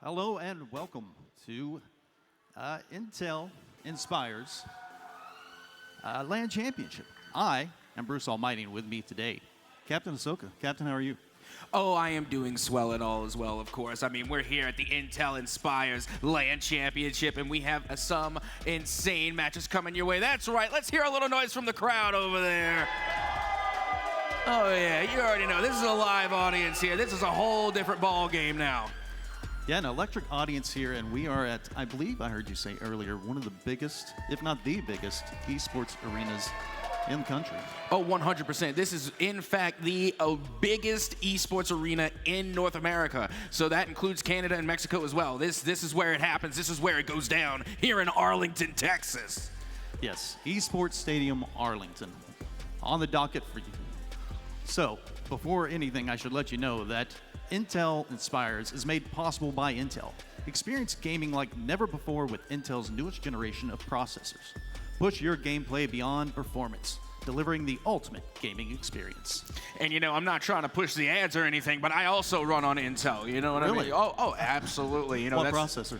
Hello and welcome to Intel Inspires LAN Championship. I am Bruce Almighty, and with me today, Captain Ahsoka. Captain, how are you? Oh, I am doing swell and all as well, of course. I mean, we're here at the Intel Inspires LAN Championship, and we have some insane matches coming your way. That's right. Let's hear a little noise from the crowd over there. Oh, yeah, you already know. This is a live audience here. This is a whole different ball game now. Yeah, an electric audience here, and we are at, I believe I heard you say earlier, one of the biggest, if not the biggest, esports arenas in the country. Oh, 100%. This is, in fact, the biggest esports arena in North America. So that includes Canada and Mexico as well. This is where it happens. This is where it goes down, here in Arlington, Texas. Yes, Esports Stadium Arlington, on the docket for you. So, before anything, I should let you know that Intel Inspires is made possible by Intel. Experience gaming like never before with Intel's newest generation of processors. Push your gameplay beyond performance, delivering the ultimate gaming experience. And you know, I'm not trying to push the ads or anything, but I also run on Intel. You know what I mean? Oh, absolutely. You know, what processor?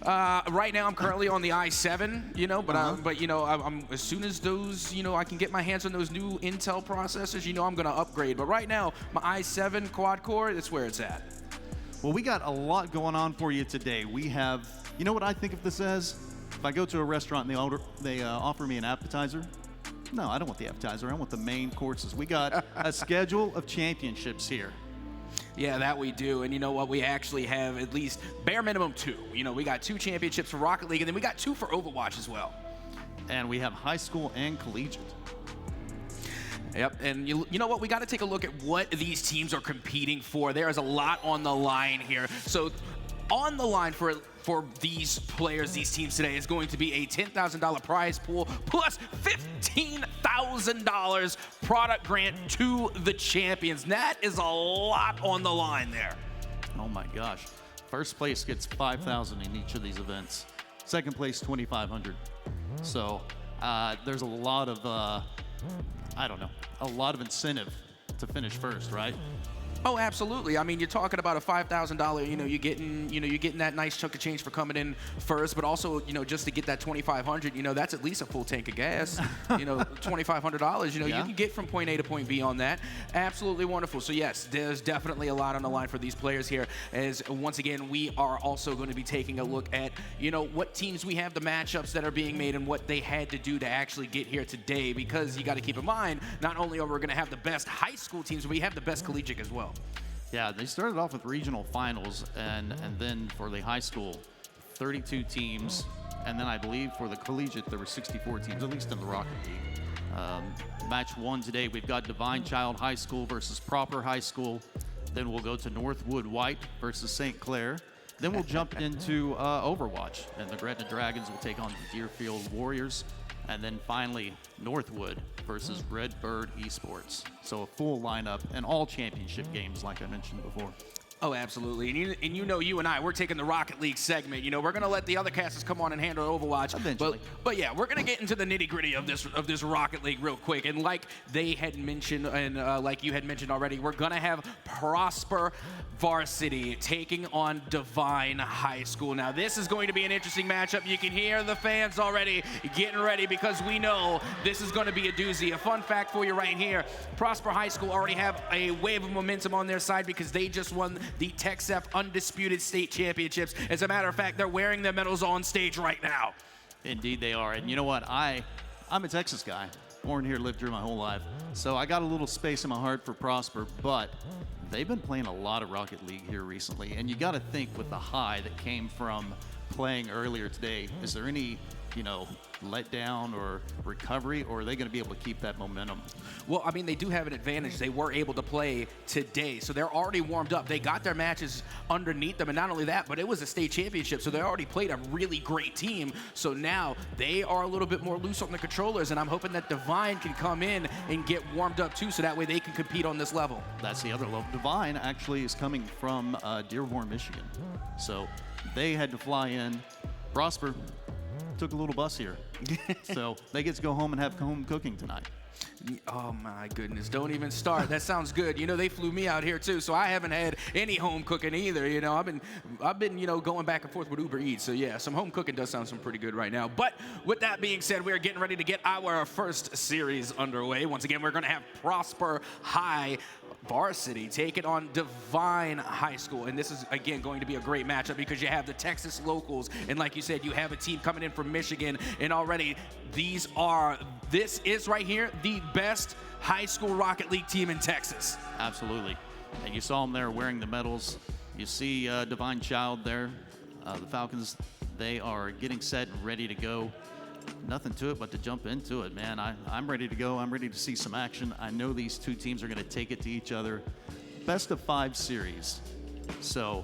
Right now, I'm currently on the i7. You know, but you know, I'm as soon as those, you know, I can get my hands on those new Intel processors. You know, I'm gonna upgrade. But right now, my i7 quad core, that's where it's at. Well, we got a lot going on for you today. We have, you know what I think of this as? If I go to a restaurant and they offer me an appetizer, no, I don't want the appetizer. I want the main courses. We got a schedule of championships here. Yeah, that we do. And you know what? We actually have at least bare minimum 2. You know, we got 2 championships for Rocket League, and then we got 2 for Overwatch as well. And we have high school and collegiate. Yep, and you know what? We got to take a look at what these teams are competing for. There is a lot on the line here. So on the line for these players, these teams today, is going to be a $10,000 prize pool plus $15,000 product grant to the champions. That is a lot on the line there. Oh my gosh. First place gets $5,000 in each of these events. Second place, $2,500. So there's a lot of, I don't know, a lot of incentive to finish first, right? Oh, absolutely. I mean, you're talking about a $5,000. You know, you're getting that nice chunk of change for coming in first, but also, you know, just to get that $2,500. You know, that's at least a full tank of gas. You know, $2,500. You know, yeah. You can get from point A to point B on that. Absolutely wonderful. So yes, there's definitely a lot on the line for these players here. As once again, we are also going to be taking a look at, you know, what teams we have, the matchups that are being made, and what they had to do to actually get here today. Because you got to keep in mind, not only are we going to have the best high school teams, but we have the best collegiate as well. Yeah, they started off with regional finals, and then for the high school, 32 teams, and then I believe for the collegiate, there were 64 teams, at least in the Rocket League. Match 1 today, we've got Divine Child High School versus Proper High School. Then we'll go to Northwood White versus St. Clair. Then we'll jump into Overwatch, and the Gretna Dragons will take on the Deerfield Warriors. And then finally, Northwood versus Redbird Esports. So a full lineup and all championship games, like I mentioned before. Oh, absolutely. And you know, you and I, we're taking the Rocket League segment. You know, we're going to let the other casters come on and handle Overwatch. Eventually. But yeah, we're going to get into the nitty-gritty of this Rocket League real quick. And like they had mentioned, and like you had mentioned already, we're going to have Prosper Varsity taking on Divine High School. Now, this is going to be an interesting matchup. You can hear the fans already getting ready because we know this is going to be a doozy. A fun fact for you right here, Prosper High School already have a wave of momentum on their side because they just won the TechSef Undisputed State Championships. As a matter of fact, they're wearing their medals on stage right now. Indeed they are. And you know what? I'm a Texas guy. Born here, lived here my whole life. So I got a little space in my heart for Prosper, but they've been playing a lot of Rocket League here recently. And you got to think with the high that came from playing earlier today, is there any, you know, letdown or recovery, or are they going to be able to keep that momentum? Well, I mean, they do have an advantage. They were able to play today, so they're already warmed up. They got their matches underneath them, and not only that, but it was a state championship, so they already played a really great team. So now they are a little bit more loose on the controllers, and I'm hoping that Divine can come in and get warmed up too, so that way they can compete on this level. That's the other level. Divine actually is coming from Dearborn, Michigan, so they had to fly in. Prosper took a little bus here. So they get to go home and have home cooking tonight. Oh my goodness, don't even start. That sounds good. You know, they flew me out here too, so I haven't had any home cooking either. You know, I've been, you know, going back and forth with Uber Eats. So yeah, some home cooking does sound pretty good right now. But with that being said, we're getting ready to get our first series underway. Once again, we're going to have Prosper High Varsity taking on Divine High School. And this is, again, going to be a great matchup because you have the Texas locals. And like you said, you have a team coming in from Michigan. And already, this is right here the best high school Rocket League team in Texas. Absolutely. And you saw them there wearing the medals. You see Divine Child there. The Falcons, they are getting set and ready to go. Nothing to it but to jump into it, man. I'm ready to go. I'm ready to see some action. I know these two teams are going to take it to each other. Best of 5 series. So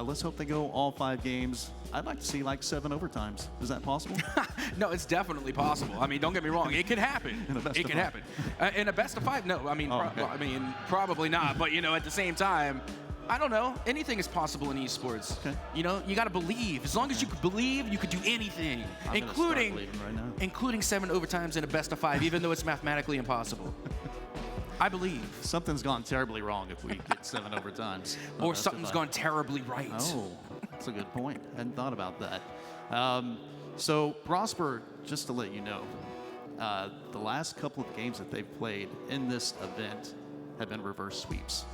let's hope they go all 5 games. I'd like to see like 7 overtimes. Is that possible? No, it's definitely possible. I mean, don't get me wrong. It could happen. It could happen. In a best of 5, no. I mean, Oh, okay. well, I mean, probably not. But, you know, at the same time, I don't know. Anything is possible in esports. Okay. You know, you got to believe. As long as you could believe, you could do anything, I'm gonna start believing right now. including 7 overtimes in a best of 5, even though it's mathematically impossible. I believe. Something's gone terribly wrong if we get 7 overtimes. Or something's gone terribly right. Oh, that's a good point. Hadn't thought about that. So Prosper, just to let you know, the last couple of games that they've played in this event have been reverse sweeps.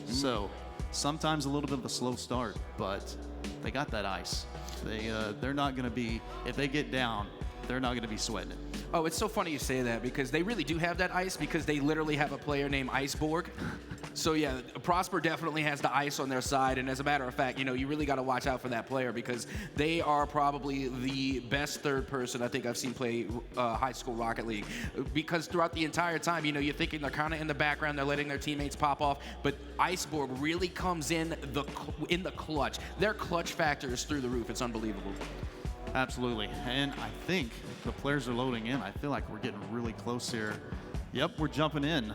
So sometimes a little bit of a slow start, but they got that ice. They're not going to be, if they get down, they're not going to be sweating it. Oh, it's so funny you say that because they really do have that ice because they literally have a player named Iceborg. So yeah, Prosper definitely has the ice on their side, and as a matter of fact, you know, you really got to watch out for that player because they are probably the best third person I think I've seen play high school Rocket League. Because throughout the entire time, you know, you're thinking they're kind of in the background, they're letting their teammates pop off, but Iceborg really comes in the clutch. Their clutch factor is through the roof. It's unbelievable. Absolutely. And I think the players are loading in. I feel like we're getting really close here. Yep, we're jumping in.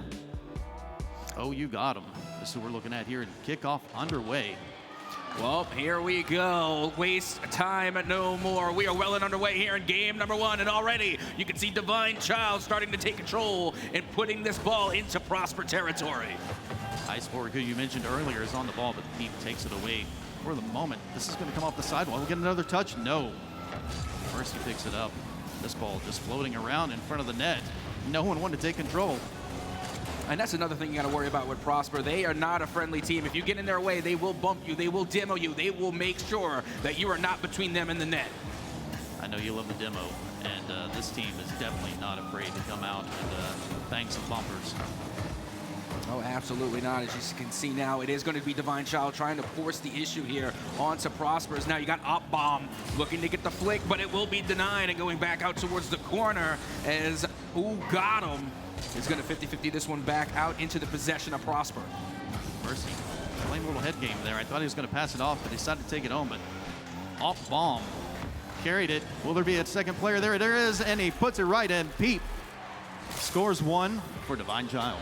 Oh, you got him. This is what we're looking at here. Kickoff underway. Well, here we go. Waste time no more. We are well and underway here in game number 1, and already you can see Divine Child starting to take control and putting this ball into Prosper territory. Iceborg, who you mentioned earlier, is on the ball, but the team takes it away for the moment. This is going to come off the sidewall. We'll get another touch. No. Mercy picks it up. This ball just floating around in front of the net. No one wanted to take control. And that's another thing you got to worry about with Prosper. They are not a friendly team. If you get in their way, they will bump you. They will demo you. They will make sure that you are not between them and the net. I know you love the demo, and this team is definitely not afraid to come out and bang some bumpers. Oh, absolutely not. As you can see now, it is going to be Divine Child trying to force the issue here onto Prosper's. Now you got Op Bomb looking to get the flick, but it will be denied and going back out towards the corner as Got him is going to 50-50 this one back out into the possession of Prosper. Mercy, playing a little head game there. I thought he was going to pass it off, but he decided to take it home, but Op Bomb carried it. Will there be a second player? There is, and he puts it right in. Pete scores 1 for Divine Child.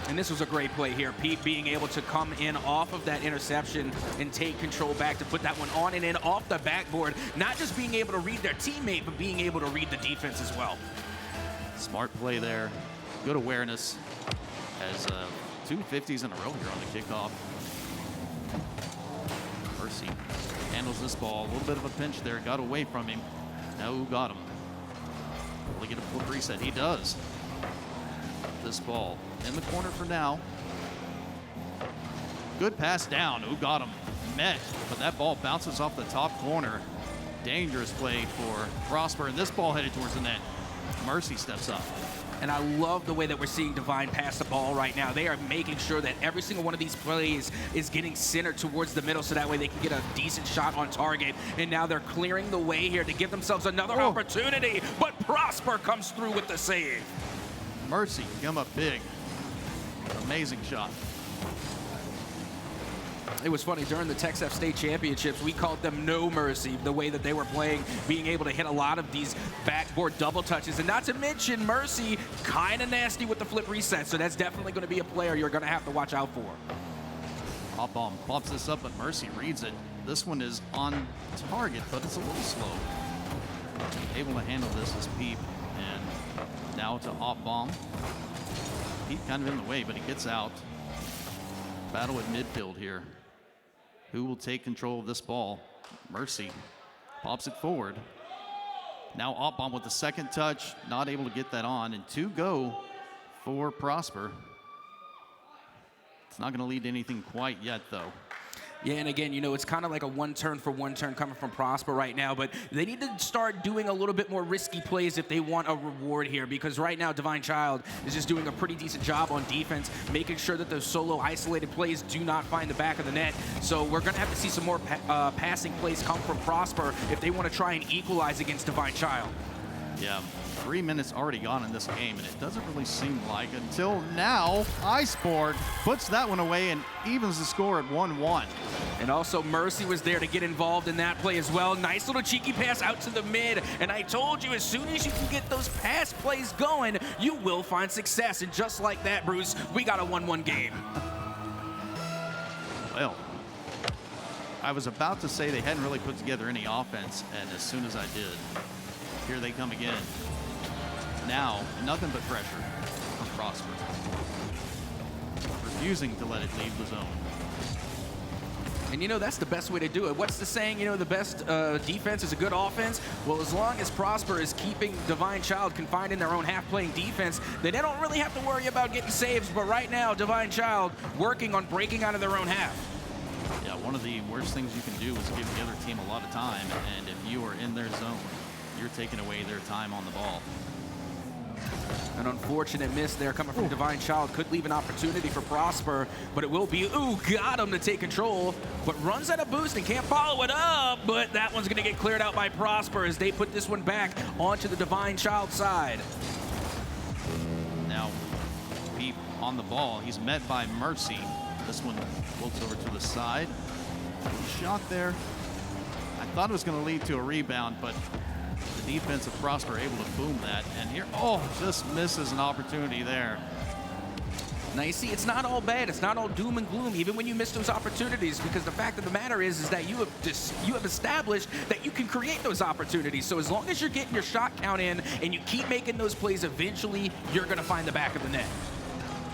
And this was a great play here. Pete being able to come in off of that interception and take control back to put that one on and in off the backboard. Not just being able to read their teammate, but being able to read the defense as well. Smart play there. Good awareness. Has 2 50s in a row here on the kickoff. Mercy handles this ball. A little bit of a pinch there. Got away from him. Now who got him? Will he get a flip reset? He does. This ball in the corner for now. Good pass down. Who got him? Met, but that ball bounces off the top corner. Dangerous play for Prosper, and this ball headed towards the net. Mercy steps up. And I love the way that we're seeing Divine pass the ball right now. They are making sure that every single one of these plays is getting centered towards the middle so that way they can get a decent shot on target. And now they're clearing the way here to give themselves another opportunity, but Prosper comes through with the save. Mercy come up big. Amazing shot. It was funny, during the TexF State Championships, we called them No Mercy, the way that they were playing, being able to hit a lot of these backboard double touches. And not to mention, Mercy kind of nasty with the flip reset, so that's definitely going to be a player you're going to have to watch out for. Hop bomb pops this up, but Mercy reads it. This one is on target, but it's a little slow. able to handle this is Peep. And now to Op Bomb. Peep kind of in the way, but he gets out. Battle at midfield here. Who will take control of this ball? Mercy pops it forward. Now Op Bomb with the second touch, not able to get that on, and 2 go for Prosper. It's not going to lead to anything quite yet, though. Yeah, and again, you know, it's kind of like a one turn for one turn coming from Prosper right now, but they need to start doing a little bit more risky plays if they want a reward here, because right now Divine Child is just doing a pretty decent job on defense, making sure that those solo isolated plays do not find the back of the net. So we're going to have to see some more passing plays come from Prosper if they want to try and equalize against Divine Child. Yeah, 3 minutes already gone in this game, and it doesn't really seem like until now. Iceborg puts that one away and evens the score at 1-1. And also Mercy was there to get involved in that play as well. Nice little cheeky pass out to the mid. And I told you, as soon as you can get those pass plays going, you will find success. And just like that, Bruce, we got a 1-1 game. Well, I was about to say they hadn't really put together any offense, and as soon as I did, here they come again. Now, nothing but pressure from Prosper. Refusing to let it leave the zone. And you know, that's the best way to do it. What's the saying, you know, the best defense is a good offense? Well, as long as Prosper is keeping Divine Child confined in their own half playing defense, then they don't really have to worry about getting saves. But right now, Divine Child working on breaking out of their own half. Yeah, one of the worst things you can do is give the other team a lot of time. And if you are in their zone, you're taking away their time on the ball. An unfortunate miss there coming from Divine Child. Could leave an opportunity for Prosper, but it will be, got him to take control, but runs out of boost and can't follow it up, but that one's gonna get cleared out by Prosper as they put this one back onto the Divine Child side. Now, Peep on the ball. He's met by Mercy. This one floats over to the side. Shot there. I thought it was gonna lead to a rebound, but the defense of Prosper able to boom that, and here, just misses an opportunity there. Now you see, it's not all bad. It's not all doom and gloom, even when you miss those opportunities, because the fact of the matter is that you have established that you can create those opportunities. So as long as you're getting your shot count in and you keep making those plays, eventually you're going to find the back of the net.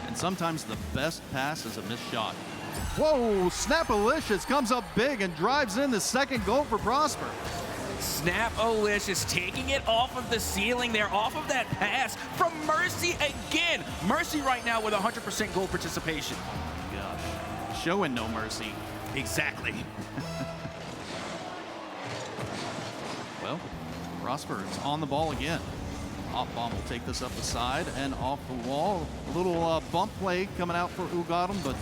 And sometimes the best pass is a missed shot. Whoa, Snapalicious comes up big and drives in the second goal for Prosper. Snap-O-licious taking it off of the ceiling there, off of that pass from Mercy again. Mercy right now with 100% goal participation. Gosh, showing no mercy. Exactly. Well, Prosper is on the ball again. Op Bomb will take this up the side and off the wall. A little bump play coming out for Ugadam, but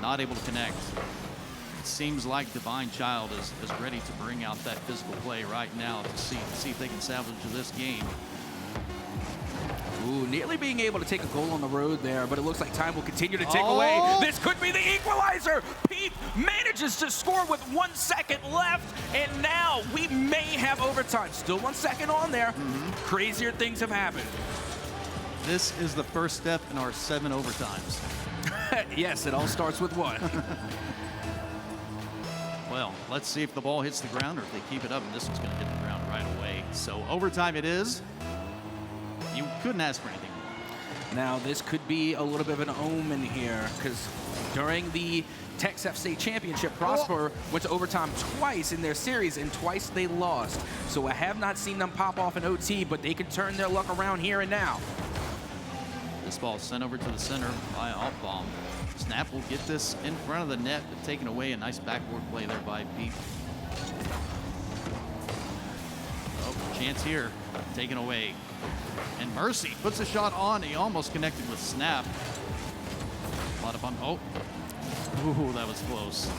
not able to connect. Seems like Divine Child is ready to bring out that physical play right now to see if they can salvage this game. Ooh, nearly being able to take a goal on the road there, but it looks like time will continue to tick away. This could be the equalizer. Pete manages to score with 1 second left, and now we may have overtime. Still 1 second on there. Crazier things have happened. This is the first step in our 7 overtimes. Yes, it all starts with one. Well, let's see if the ball hits the ground or if they keep it up, and this one's going to hit the ground right away. So overtime it is. You couldn't ask for anything more. Now, this could be a little bit of an omen here, because during the TexF State Championship, Prosper went to overtime twice in their series, and twice they lost. So I have not seen them pop off an OT, but they can turn their luck around here and now. This ball sent over to the center by Op Bomb. Snap will get this in front of the net, but taken away. A nice backboard play there by Pete. Chance here, taken away. And Mercy puts a shot on. He almost connected with Snap. A lot of fun. Ooh, that was close.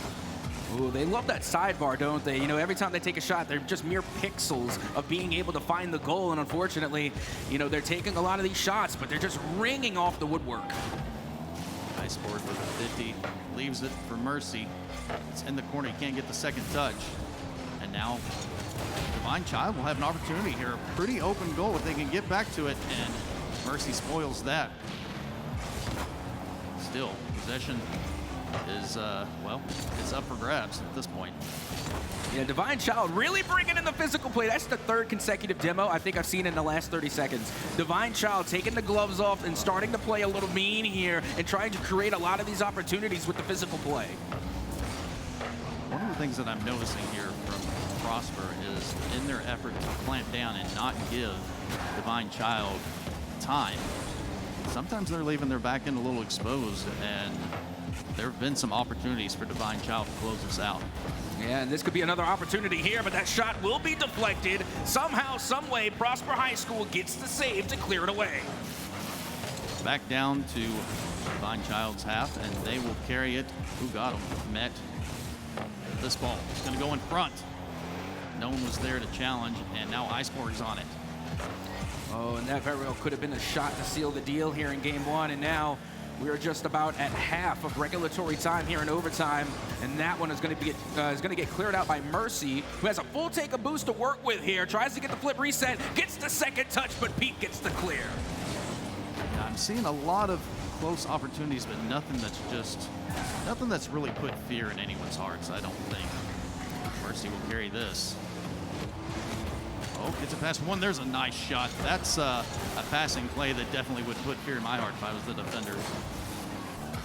Ooh, they love that sidebar, don't they? You know, every time they take a shot, they're just mere pixels of being able to find the goal. And unfortunately, you know, they're taking a lot of these shots, but they're just ringing off the woodwork. Nice board with a 50. Leaves it for Mercy. It's in the corner. He can't get the second touch. And now Divine Child will have an opportunity here. A pretty open goal if they can get back to it. And Mercy spoils that. Still, possession is, well, it's up for grabs at this point. Yeah, Divine Child really bringing in the physical play. That's the third consecutive demo I think I've seen in the last 30 seconds. Divine Child taking the gloves off and starting to play a little mean here and trying to create a lot of these opportunities with the physical play. One of the things that I'm noticing here from Prosper is in their effort to clamp down and not give Divine Child time, sometimes they're leaving their back end a little exposed, and there have been some opportunities for Divine Child to close this out. Yeah, and this could be another opportunity here, but that shot will be deflected. Somehow, some way, Prosper High School gets the save to clear it away. Back down to Divine Child's half, and they will carry it. Who got him? Met. This ball is going to go in front. No one was there to challenge, and now Iceborg's on it. Oh, and that very well could have been a shot to seal the deal here in game one, and now we are just about at half of regulatory time here in overtime, and that one is going to get cleared out by Mercy, who has a full take of boost to work with here. Tries to get the flip reset, gets the second touch, but Pete gets the clear. Yeah, I'm seeing a lot of close opportunities, but nothing that's really put fear in anyone's hearts, I don't think. Mercy will carry this. Oh, gets it past one. There's a nice shot. That's a passing play that definitely would put fear in my heart if I was the defender.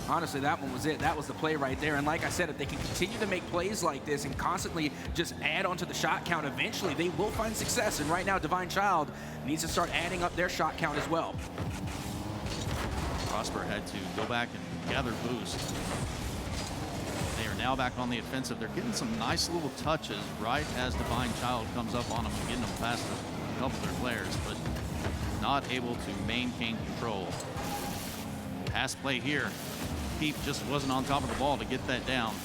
Honestly, that one was it. That was the play right there. And like I said, if they can continue to make plays like this and constantly just add onto the shot count, eventually they will find success. And right now, Divine Child needs to start adding up their shot count as well. Prosper had to go back and gather boost. They are now back on the offensive. They're getting some nice little touches right as Divine Child comes up on them and getting them past a couple of their players, but not able to maintain control. Pass play here. Peep just wasn't on top of the ball to get that down.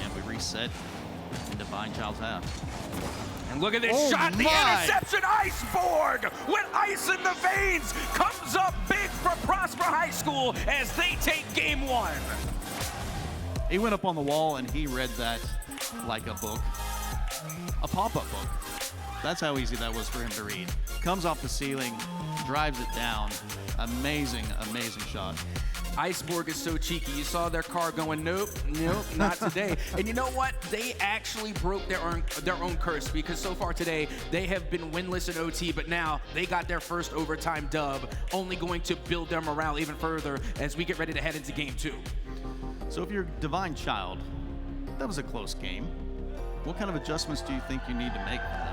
And we reset in Divine Child's half. And look at this shot, the interception, Iceborg with ice in the veins, comes up big for Prosper High School as they take game one. He went up on the wall and he read that like a book, a pop-up book. That's how easy that was for him to read. Comes off the ceiling, drives it down. Amazing, amazing shot. Iceborg is so cheeky. You saw their car going, nope, not today. And you know what? They actually broke their own curse, because so far today, they have been winless in OT, but now they got their first overtime dub, only going to build their morale even further as we get ready to head into game two. So if you're Divine Child, that was a close game. What kind of adjustments do you think you need to make for them?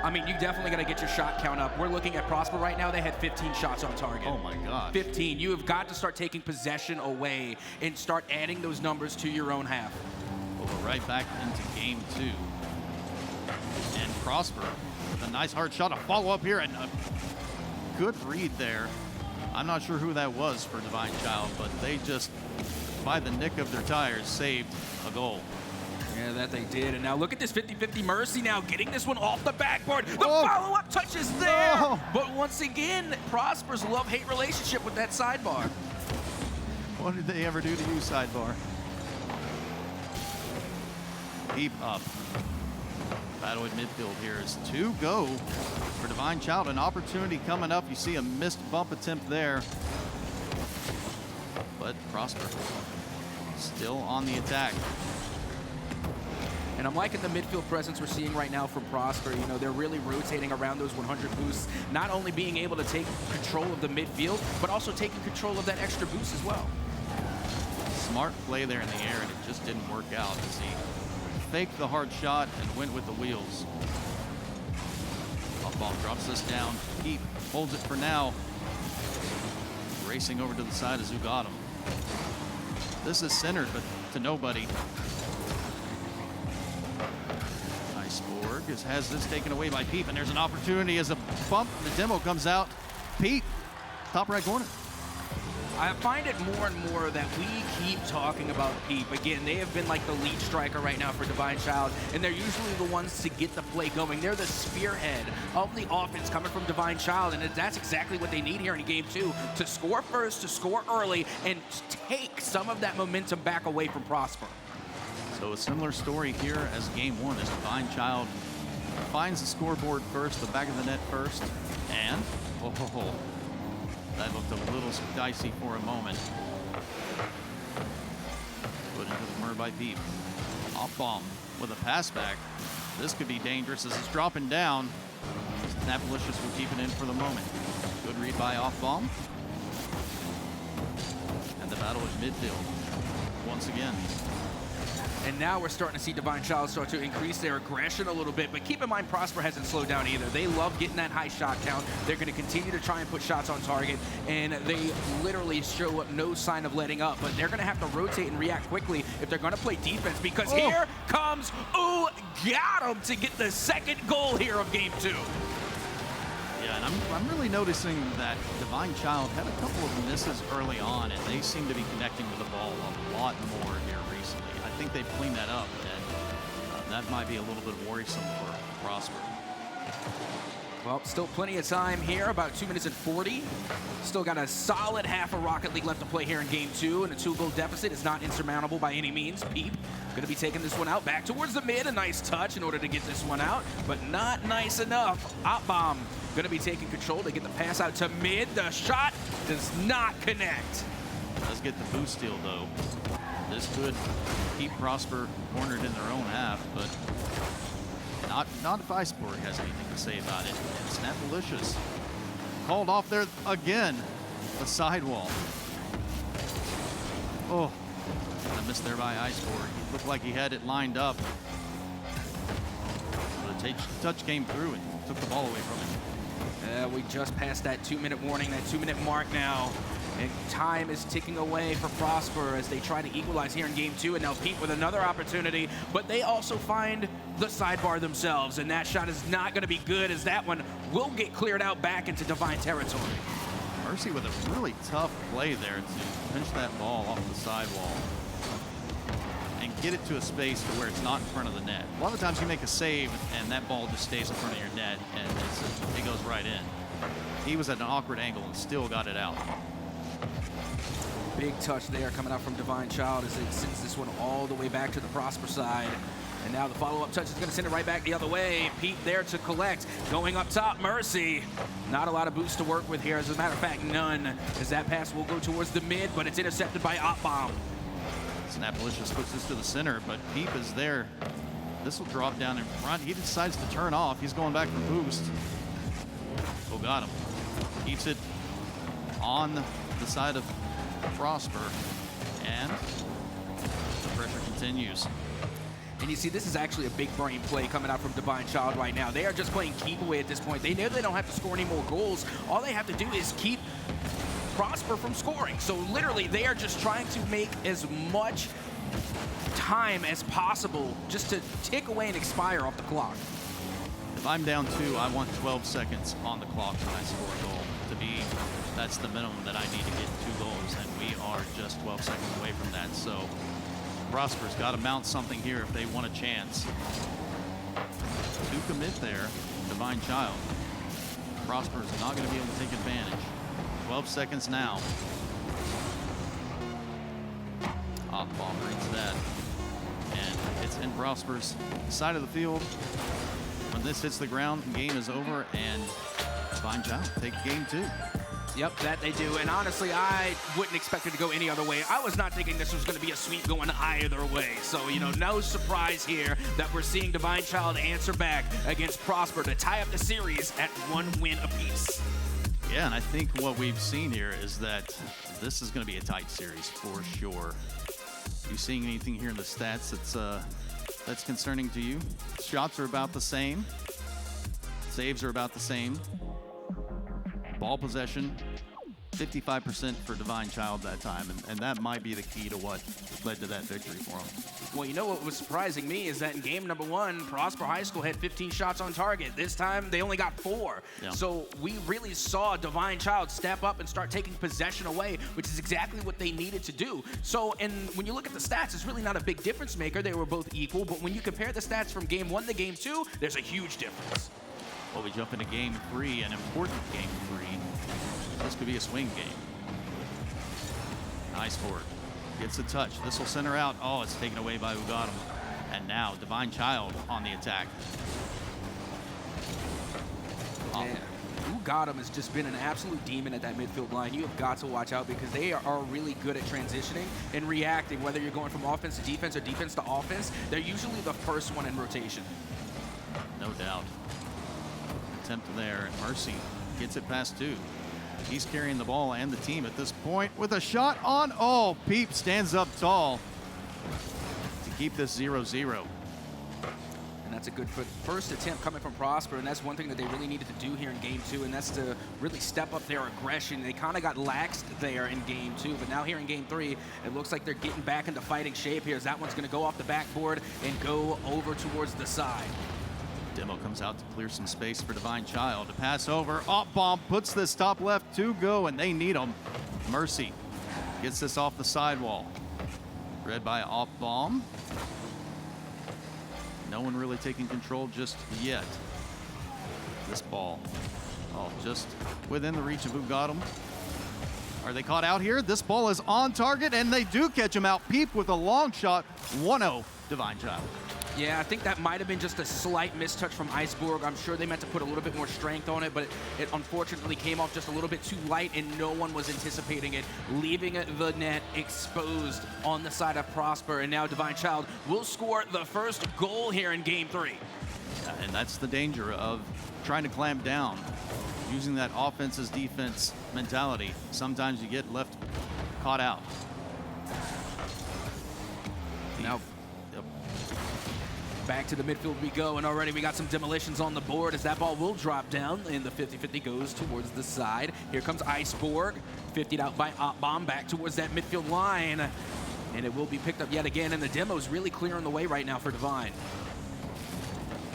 I mean, you definitely got to get your shot count up. We're looking at Prosper right now. They had 15 shots on target. Oh, my God. 15. You have got to start taking possession away and start adding those numbers to your own half. We'll go right back into game two. And Prosper with a nice hard shot, a follow-up here, and a good read there. I'm not sure who that was for Divine Child, but they just, by the nick of their tires, saved a goal. Yeah, that they did. And now look at this 50-50 Mercy now getting this one off the backboard. The follow-up touch is there. But once again, Prosper's love-hate relationship with that sidebar. What did they ever do to you, sidebar? Keep up. Battle at midfield here is 2 go for Divine Child. An opportunity coming up. You see a missed bump attempt there. But Prosper still on the attack. And I'm liking the midfield presence we're seeing right now from Prosper. You know, they're really rotating around those 100 boosts, not only being able to take control of the midfield, but also taking control of that extra boost as well. Smart play there in the air, and it just didn't work out as he faked the hard shot and went with the wheels. Off-ball drops this down. Keep holds it for now. Racing over to the side of Zugatum. This is centered, but to nobody. Iceborg has this taken away by Peep, and there's an opportunity as a bump. The demo comes out. Pete, top right corner. I find it more and more that we keep talking about Peep. Again, they have been like the lead striker right now for Divine Child, and they're usually the ones to get the play going. They're the spearhead of the offense coming from Divine Child, and that's exactly what they need here in game two, to score first, to score early, and take some of that momentum back away from Prosper. So a similar story here as game one, as Divine Child finds the scoreboard first, the back of the net first, and that looked a little dicey for a moment. Put into the corner by Peep. Off bomb with a pass back. This could be dangerous as it's dropping down. Snappalicious will keep it in for the moment. Good read by off bomb. And the battle is midfield once again. And now we're starting to see Divine Child start to increase their aggression a little bit, but keep in mind Prosper hasn't slowed down either. They love getting that high shot count. They're going to continue to try and put shots on target, and they literally show no sign of letting up, but they're going to have to rotate and react quickly if they're going to play defense, because here comes got him to get the second goal here of game 2. Yeah, and I'm really noticing that Divine Child had a couple of misses early on, and they seem to be connecting with the ball a lot more here recently. I think they've cleaned that up, and that might be a little bit worrisome for Prosper. Well, still plenty of time here, about 2 minutes and 40. Still got a solid half of Rocket League left to play here in game 2, and a 2-goal deficit is not insurmountable by any means. Peep gonna be taking this one out back towards the mid. A nice touch in order to get this one out, but not nice enough. Op bomb gonna be taking control to get the pass out to mid. The shot does not connect. Does get the boost steal though. This could keep Prosper cornered in their own half, but not if Iceborg has anything to say about it. And Snappalicious called off there again. The sidewall. Oh, a miss there by Iceborg. He looked like he had it lined up. But a touch came through and took the ball away from him. We just passed that 2-minute warning, that 2-minute mark now. And time is ticking away for Prosper as they try to equalize here in game 2. And now Pete with another opportunity, but they also find the sidebar themselves. And that shot is not going to be good, as that one will get cleared out back into Divine territory. Mercy with a really tough play there to pinch that ball off the sidewall and get it to a space to where it's not in front of the net. A lot of times you make a save and that ball just stays in front of your net and it goes right in. He was at an awkward angle and still got it out. Big touch there coming out from Divine Child as it sends this one all the way back to the Prosper side. And now the follow-up touch is going to send it right back the other way. Pete there to collect. Going up top, Mercy. Not a lot of boost to work with here. As a matter of fact, none. As that pass will go towards the mid, but it's intercepted by Op Bomb. Snappalicious puts this to the center, but Peep is there. This will drop down in front. He decides to turn off. He's going back for boost. Oh, got him. Keeps it on the side of Prosper, and the pressure continues. And you see, this is actually a big brain play coming out from Divine Child right now. They are just playing keep away at this point. They know they don't have to score any more goals. All they have to do is keep Prosper from scoring. So literally, they are just trying to make as much time as possible just to tick away and expire off the clock. If I'm down 2, I want 12 seconds on the clock when I score a goal. To be, that's the minimum that I need to get 2 goals, and we are just 12 seconds away from that. So Prosper's got to mount something here if they want a chance to commit there. Divine Child. Prosper is not going to be able to take advantage. 12 seconds now. Off ball reads that, and it's in Prosper's side of the field. When this hits the ground, game is over, and Divine Child take game 2. Yep, that they do. And honestly, I wouldn't expect it to go any other way. I was not thinking this was going to be a sweep going either way. So, you know, no surprise here that we're seeing Divine Child answer back against Prosper to tie up the series at 1 win apiece. Yeah, and I think what we've seen here is that this is going to be a tight series for sure. You seeing anything here in the stats that's concerning to you? Shots are about the same. Saves are about the same. Ball possession, 55% for Divine Child that time, and that might be the key to what led to that victory for them. Well, you know what was surprising me is that in game number 1, Prosper High School had 15 shots on target. This time, they only got 4. Yeah. So we really saw Divine Child step up and start taking possession away, which is exactly what they needed to do. So, and when you look at the stats, it's really not a big difference maker. They were both equal, but when you compare the stats from game 1 to game 2, there's a huge difference. Well, we jump into game 3, an important game 3. This could be a swing game. Nice forward. Gets a touch. This will center out. Oh, it's taken away by Ugadam. And now Divine Child on the attack. Man, Ugadam has just been an absolute demon at that midfield line. You have got to watch out because they are really good at transitioning and reacting, whether you're going from offense to defense or defense to offense. They're usually the first one in rotation. No doubt. Attempt there, and Mercy gets it past 2. He's carrying the ball and the team at this point with a shot on. Oh, Peep stands up tall to keep this 0-0. And that's a good first attempt coming from Prosper, and that's one thing that they really needed to do here in Game 2, and that's to really step up their aggression. They kind of got laxed there in Game 2, but now here in Game 3, it looks like they're getting back into fighting shape here, as that one's going to go off the backboard and go over towards the side. Demo comes out to clear some space for Divine Child. To pass over, Op Bomb puts this top left to go, and they need him. Mercy gets this off the sidewall. Read by Op Bomb. No one really taking control just yet. This ball, just within the reach of Ugadam. Are they caught out here? This ball is on target, and they do catch him out. Peep with a long shot. 1-0, Divine Child. Yeah, I think that might have been just a slight mistouch from Iceborg. I'm sure they meant to put a little bit more strength on it, but it unfortunately came off just a little bit too light, and no one was anticipating it, leaving the net exposed on the side of Prosper. And now Divine Child will score the first goal here in Game 3. And that's the danger of trying to clamp down, using that offense as defense mentality. Sometimes you get left caught out. Now, back to the midfield we go, and already we got some demolitions on the board as that ball will drop down, and the 50-50 goes towards the side. Here comes Iceborg, 50'd out by Op Bomb, back towards that midfield line, and it will be picked up yet again, and the demo's really clearing the way right now for Divine.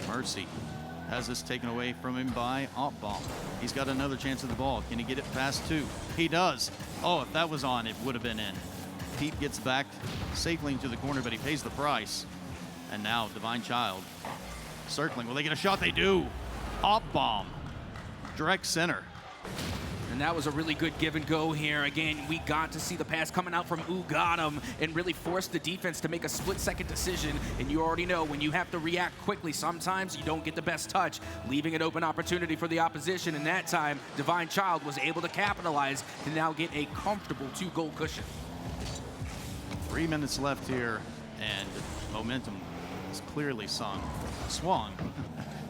Mercy has this taken away from him by Op Bomb. He's got another chance at the ball. Can he get it past 2? He does. Oh, if that was on, it would have been in. Pete gets back safely into the corner, but he pays the price. And now Divine Child circling. Will they get a shot? They do. Op Bomb. Direct center. And that was a really good give and go here. Again, we got to see the pass coming out from Ugadam and really force the defense to make a split-second decision. And you already know when you have to react quickly, sometimes you don't get the best touch, leaving an open opportunity for the opposition. And that time, Divine Child was able to capitalize to now get a comfortable 2-goal cushion. 3 minutes left here, and momentum is clearly swung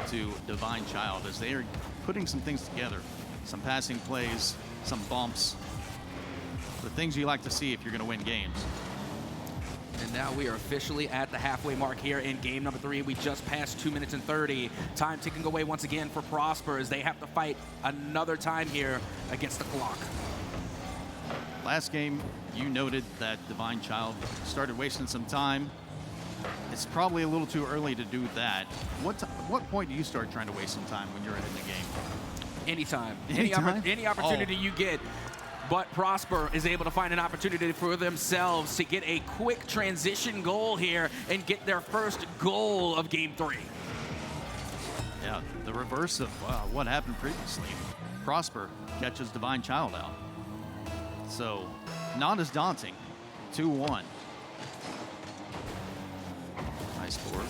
to Divine Child as they are putting some things together. Some passing plays, some bumps. The things you like to see if you're going to win games. And now we are officially at the halfway mark here in game number 3. We just passed 2 minutes and 30. Time ticking away once again for Prosper as they have to fight another time here against the clock. Last game, you noted that Divine Child started wasting some time. It's probably a little too early to do that. What point do you start trying to waste some time when you're in the game? Anytime. Anytime? Any opportunity you get. But Prosper is able to find an opportunity for themselves to get a quick transition goal here and get their first goal of Game 3. Yeah, the reverse of what happened previously. Prosper catches Divine Child out. So, not as daunting. 2-1. Iceborg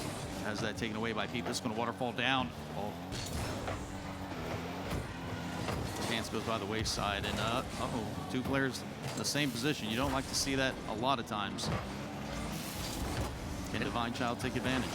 has that taken away by Pete. This is going to waterfall down. Oh. Chance goes by the wayside, and uh-oh, 2 players in the same position. You don't like to see that a lot of times. Can Divine Child take advantage?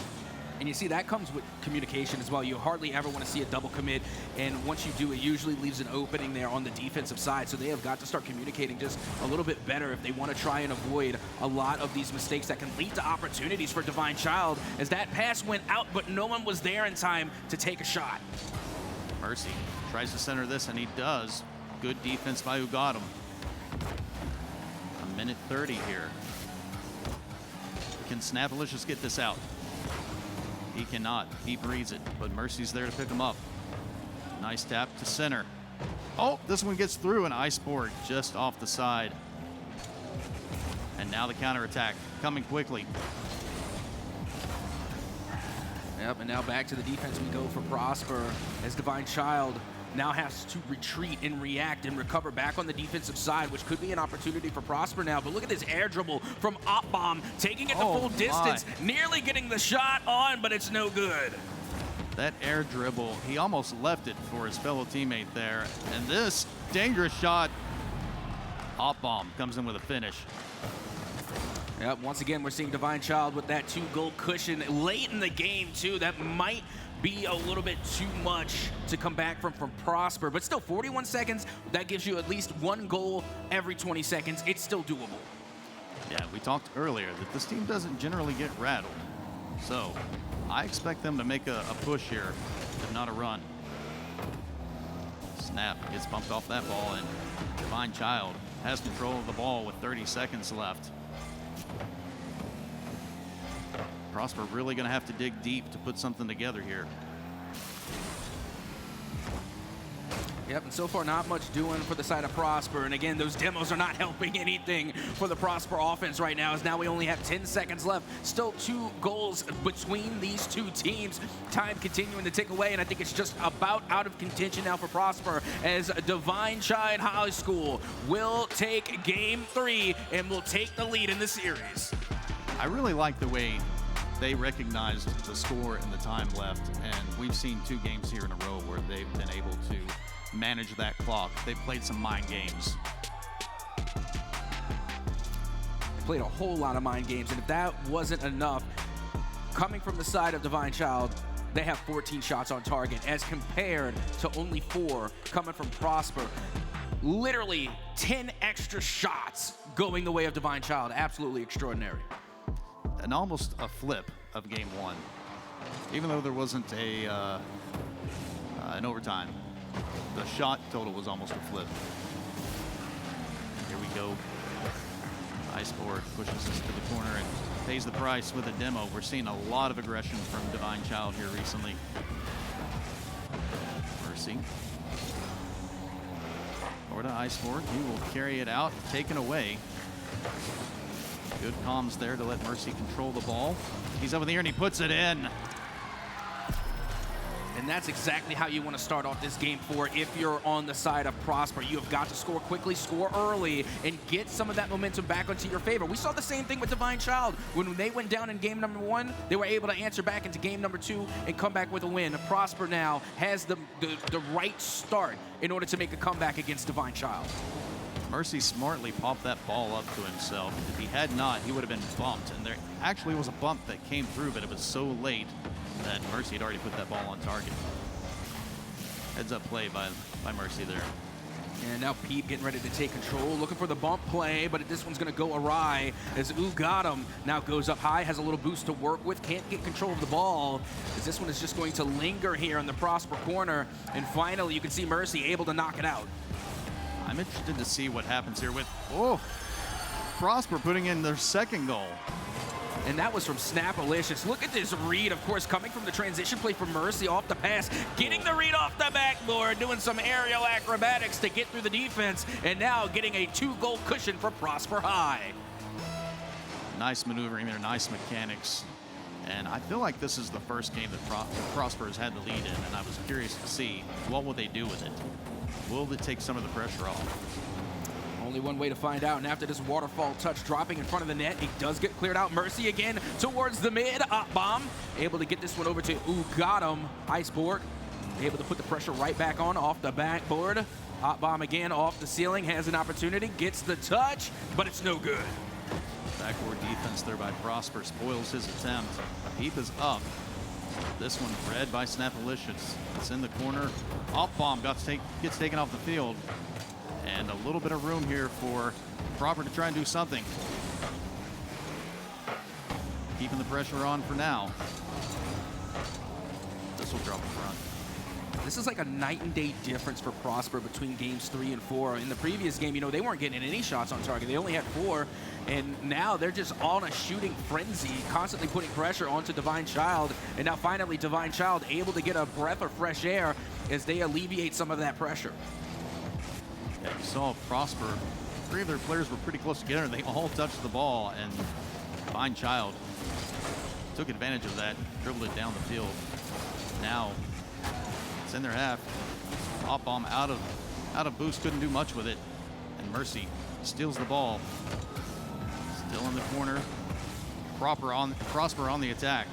And you see, that comes with communication as well. You hardly ever want to see a double commit, and once you do, it usually leaves an opening there on the defensive side. So they have got to start communicating just a little bit better if they want to try and avoid a lot of these mistakes that can lead to opportunities for Divine Child, as that pass went out, but no one was there in time to take a shot. Mercy tries to center this, and he does. Good defense by Ugadam. 1:30 here. Can Snapalicious get this out? He cannot. He reads it, but Mercy's there to pick him up. Nice tap to center. Oh, this one gets through, and Iceborg just off the side. And now the counterattack coming quickly. Yep, and now back to the defense we go for Prosper as Divine Child now has to retreat and react and recover back on the defensive side, which could be an opportunity for Prosper now. But look at this air dribble from Op Bomb, taking it the full distance, nearly getting the shot on, but it's no good. That air dribble, he almost left it for his fellow teammate there. And this dangerous shot, hop bomb, comes in with a finish. Yep, once again, we're seeing Divine Child with that 2-goal cushion late in the game, too. That might be a little bit too much to come back from Prosper. But still, 41 seconds, that gives you at least 1 goal every 20 seconds. It's still doable. Yeah, we talked earlier that this team doesn't generally get rattled. So I expect them to make a push here, if not a run. Snap gets bumped off that ball, and Divine Child has control of the ball with 30 seconds left. Prosper really going to have to dig deep to put something together here. Yep, and so far not much doing for the side of Prosper. And again, those demos are not helping anything for the Prosper offense right now, as now we only have 10 seconds left. Still 2 goals between these two teams. Time continuing to tick away, and I think it's just about out of contention now for Prosper, as Divine Child High School will take game 3 and will take the lead in the series. I really like the way they recognized the score and the time left, and we've seen 2 games here in a row where they've been able to manage that clock. They've played some mind games. They played a whole lot of mind games, and if that wasn't enough, coming from the side of Divine Child, they have 14 shots on target as compared to only 4 coming from Prosper. Literally 10 extra shots going the way of Divine Child. Absolutely extraordinary. And almost a flip of game 1, even though there wasn't an overtime. The shot total was almost a flip. Here we go. Iceboard pushes us to the corner and pays the price with a demo. We're seeing a lot of aggression from Divine Child here recently. Mercy. Over to Iceboard. He will carry it out, taken away. Good comms there to let Mercy control the ball. He's up in the air and he puts it in. And that's exactly how you want to start off this game 4 if you're on the side of Prosper. You have got to score quickly, score early, and get some of that momentum back onto your favor. We saw the same thing with Divine Child. When they went down in game number 1, they were able to answer back into game number 2 and come back with a win. Prosper now has the right start in order to make a comeback against Divine Child. Mercy smartly popped that ball up to himself. If he had not, he would have been bumped. And there actually was a bump that came through, but it was so late that Mercy had already put that ball on target. Heads up play by Mercy there. And now Pete getting ready to take control, looking for the bump play, but this one's going to go awry as got him. Now goes up high, has a little boost to work with, can't get control of the ball, as this one is just going to linger here in the Prosper corner. And finally, you can see Mercy able to knock it out. I'm interested to see what happens here with, Prosper putting in their 2nd goal. And that was from Snapalicious. Look at this read, of course, coming from the transition play from Mercy off the pass, getting the read off the backboard, doing some aerial acrobatics to get through the defense, and now getting a 2-goal cushion for Prosper High. Nice maneuvering there, nice mechanics. And I feel like this is the first game that Prosper has had the lead in, and I was curious to see what will they do with it. Will it take some of the pressure off? Only one way to find out, and after this waterfall touch dropping in front of the net, it does get cleared out. Mercy again towards the mid. Bomb able to get this one over to got him. Iceboard able to put the pressure right back on off the backboard. Bomb again off the ceiling, has an opportunity, gets the touch, but it's no good. Backboard defense there by Prosper spoils his attempt. Peep is up. This one read by Snapalicious. It's in the corner. Bomb gets taken off the field. And a little bit of room here for Prosper to try and do something. Keeping the pressure on for now. This will drop in front. This is like a night and day difference for Prosper between games 3 and 4. In the previous game, they weren't getting any shots on target. They only had 4, and now they're just on a shooting frenzy, constantly putting pressure onto Divine Child. And now finally, Divine Child able to get a breath of fresh air as they alleviate some of that pressure. Yeah, you saw Prosper. 3 of their players were pretty close together. They all touched the ball, and Divine Child took advantage of that, dribbled it down the field. Now it's in their half. Bomb out of boost, couldn't do much with it. And Mercy steals the ball. Still in the corner. Prosper on the attack.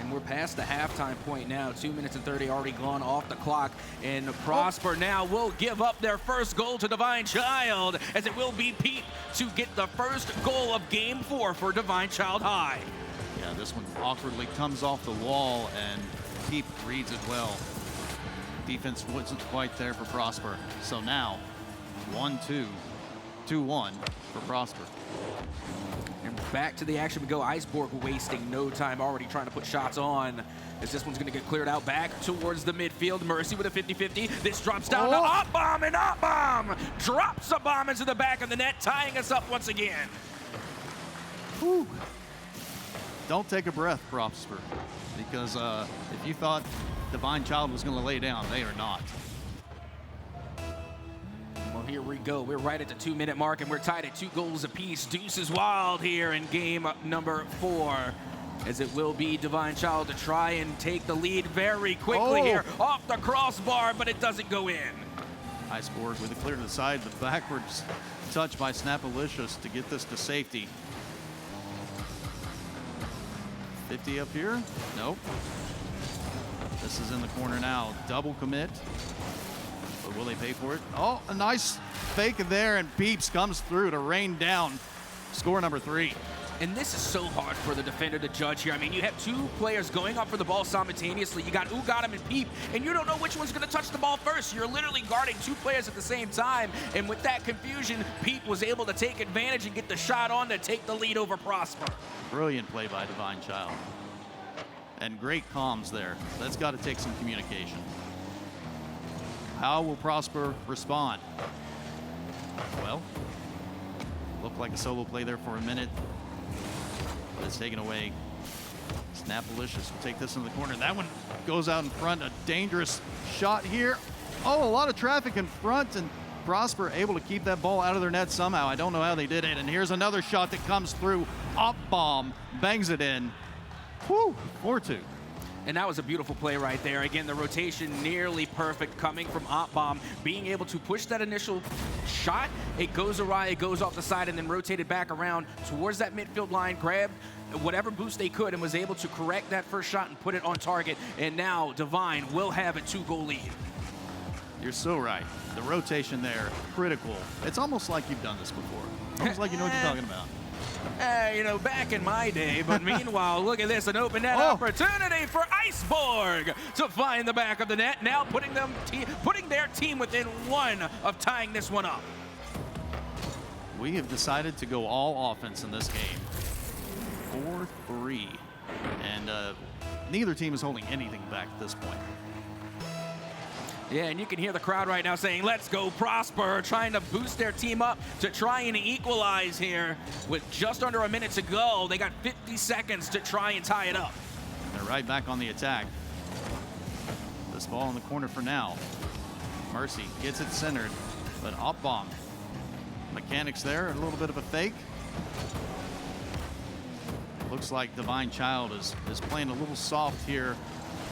And we're past the halftime point now. 2 minutes and 30 already gone off the clock. And Prosper now will give up their first goal to Divine Child, as it will be Pete to get the first goal of Game 4 for Divine Child High. Yeah, this one awkwardly comes off the wall, and Pete reads it well. Defense wasn't quite there for Prosper. So now, 1-2, 2-1 for Prosper. And back to the action we go. Iceborg wasting no time, already trying to put shots on, as this one's going to get cleared out back towards the midfield. Mercy with a 50-50. This drops down to Op-Bomb, and Op-Bomb drops a bomb into the back of the net, tying us up once again. Whew. Don't take a breath, Prosper, because if you thought Divine Child was going to lay down, they are not. Well, here we go. We're right at the 2-minute mark, and we're tied at 2 goals apiece. Deuce is wild here in game number 4, as it will be Divine Child to try and take the lead very quickly here off the crossbar, but it doesn't go in. Iceborg with a clear to the side, but backwards touch by Snapalicious to get this to safety. 50 up here? Nope. This is in the corner now. Double commit. But will they pay for it? Oh, a nice fake there, and Peeps comes through to rain down score number 3. And this is so hard for the defender to judge here. I mean, you have 2 players going up for the ball simultaneously. You got Ugatam and Peep, and you don't know which one's going to touch the ball first. You're literally guarding 2 players at the same time. And with that confusion, Peep was able to take advantage and get the shot on to take the lead over Prosper. Brilliant play by Divine Child. And great comms there. That's got to take some communication. How will Prosper respond? Well, looked like a solo play there for a minute, but it's taken away. Snapalicious will take this in the corner. That one goes out in front. A dangerous shot here. Oh, a lot of traffic in front, and Prosper able to keep that ball out of their net somehow. I don't know how they did it. And here's another shot that comes through. Op-Bomb bangs it in. Whew, 4-2. And that was a beautiful play right there. Again, the rotation nearly perfect coming from Op-Bomb. Being able to push that initial shot, it goes awry, it goes off the side, and then rotated back around towards that midfield line, grabbed whatever boost they could, and was able to correct that first shot and put it on target. And now Divine will have a 2-goal lead. You're so right. The rotation there, critical. It's almost like you've done this before. Almost like you know what you're talking about. You know, back in my day, but meanwhile, look at this, an open net opportunity for Iceborg to find the back of the net, now putting their team within 1 of tying this one up. We have decided to go all offense in this game. 4-3. And neither team is holding anything back at this point. Yeah, and you can hear the crowd right now saying, let's go Prosper, trying to boost their team up to try and equalize here. With just under a minute to go, they got 50 seconds to try and tie it up. They're right back on the attack. This ball in the corner for now. Mercy gets it centered, but Op-Bomb. Mechanics there, a little bit of a fake. Looks like Divine Child is playing a little soft here,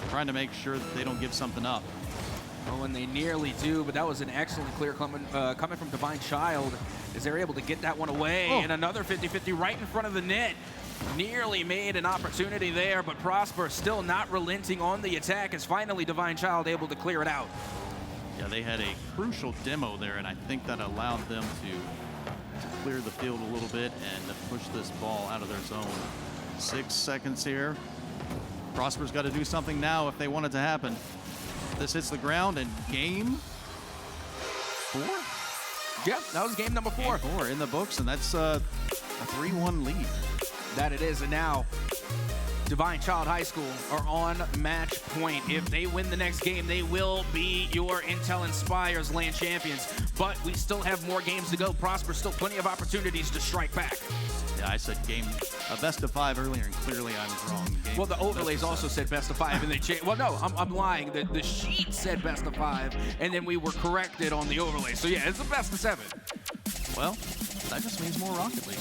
trying to make sure that they don't give something up. Oh, and they nearly do, but that was an excellent clear coming from Divine Child, as they're able to get that one away. And another 50-50 right in front of the net. Nearly made an opportunity there, but Prosper still not relenting on the attack, as finally Divine Child able to clear it out. Yeah, they had a crucial demo there, and I think that allowed them to clear the field a little bit and to push this ball out of their zone. 6 seconds here. Prosper's got to do something now if they want it to happen. This hits the ground, and game 4? Yeah, that was game number 4. Game 4 in the books, and that's a 3-1 lead. That it is, and now Divine Child High School are on match point. If they win the next game, they will be your Intel Inspires LAN champions. But we still have more games to go. Prosper still plenty of opportunities to strike back. Yeah, I said game a best of 5 earlier, and clearly I was wrong. Game well, the overlays also said best of 5, and they changed. Well, no, I'm lying. The sheet said best of 5, and then we were corrected on the overlay. So yeah, it's a best of 7. Well, that just means more Rocket League.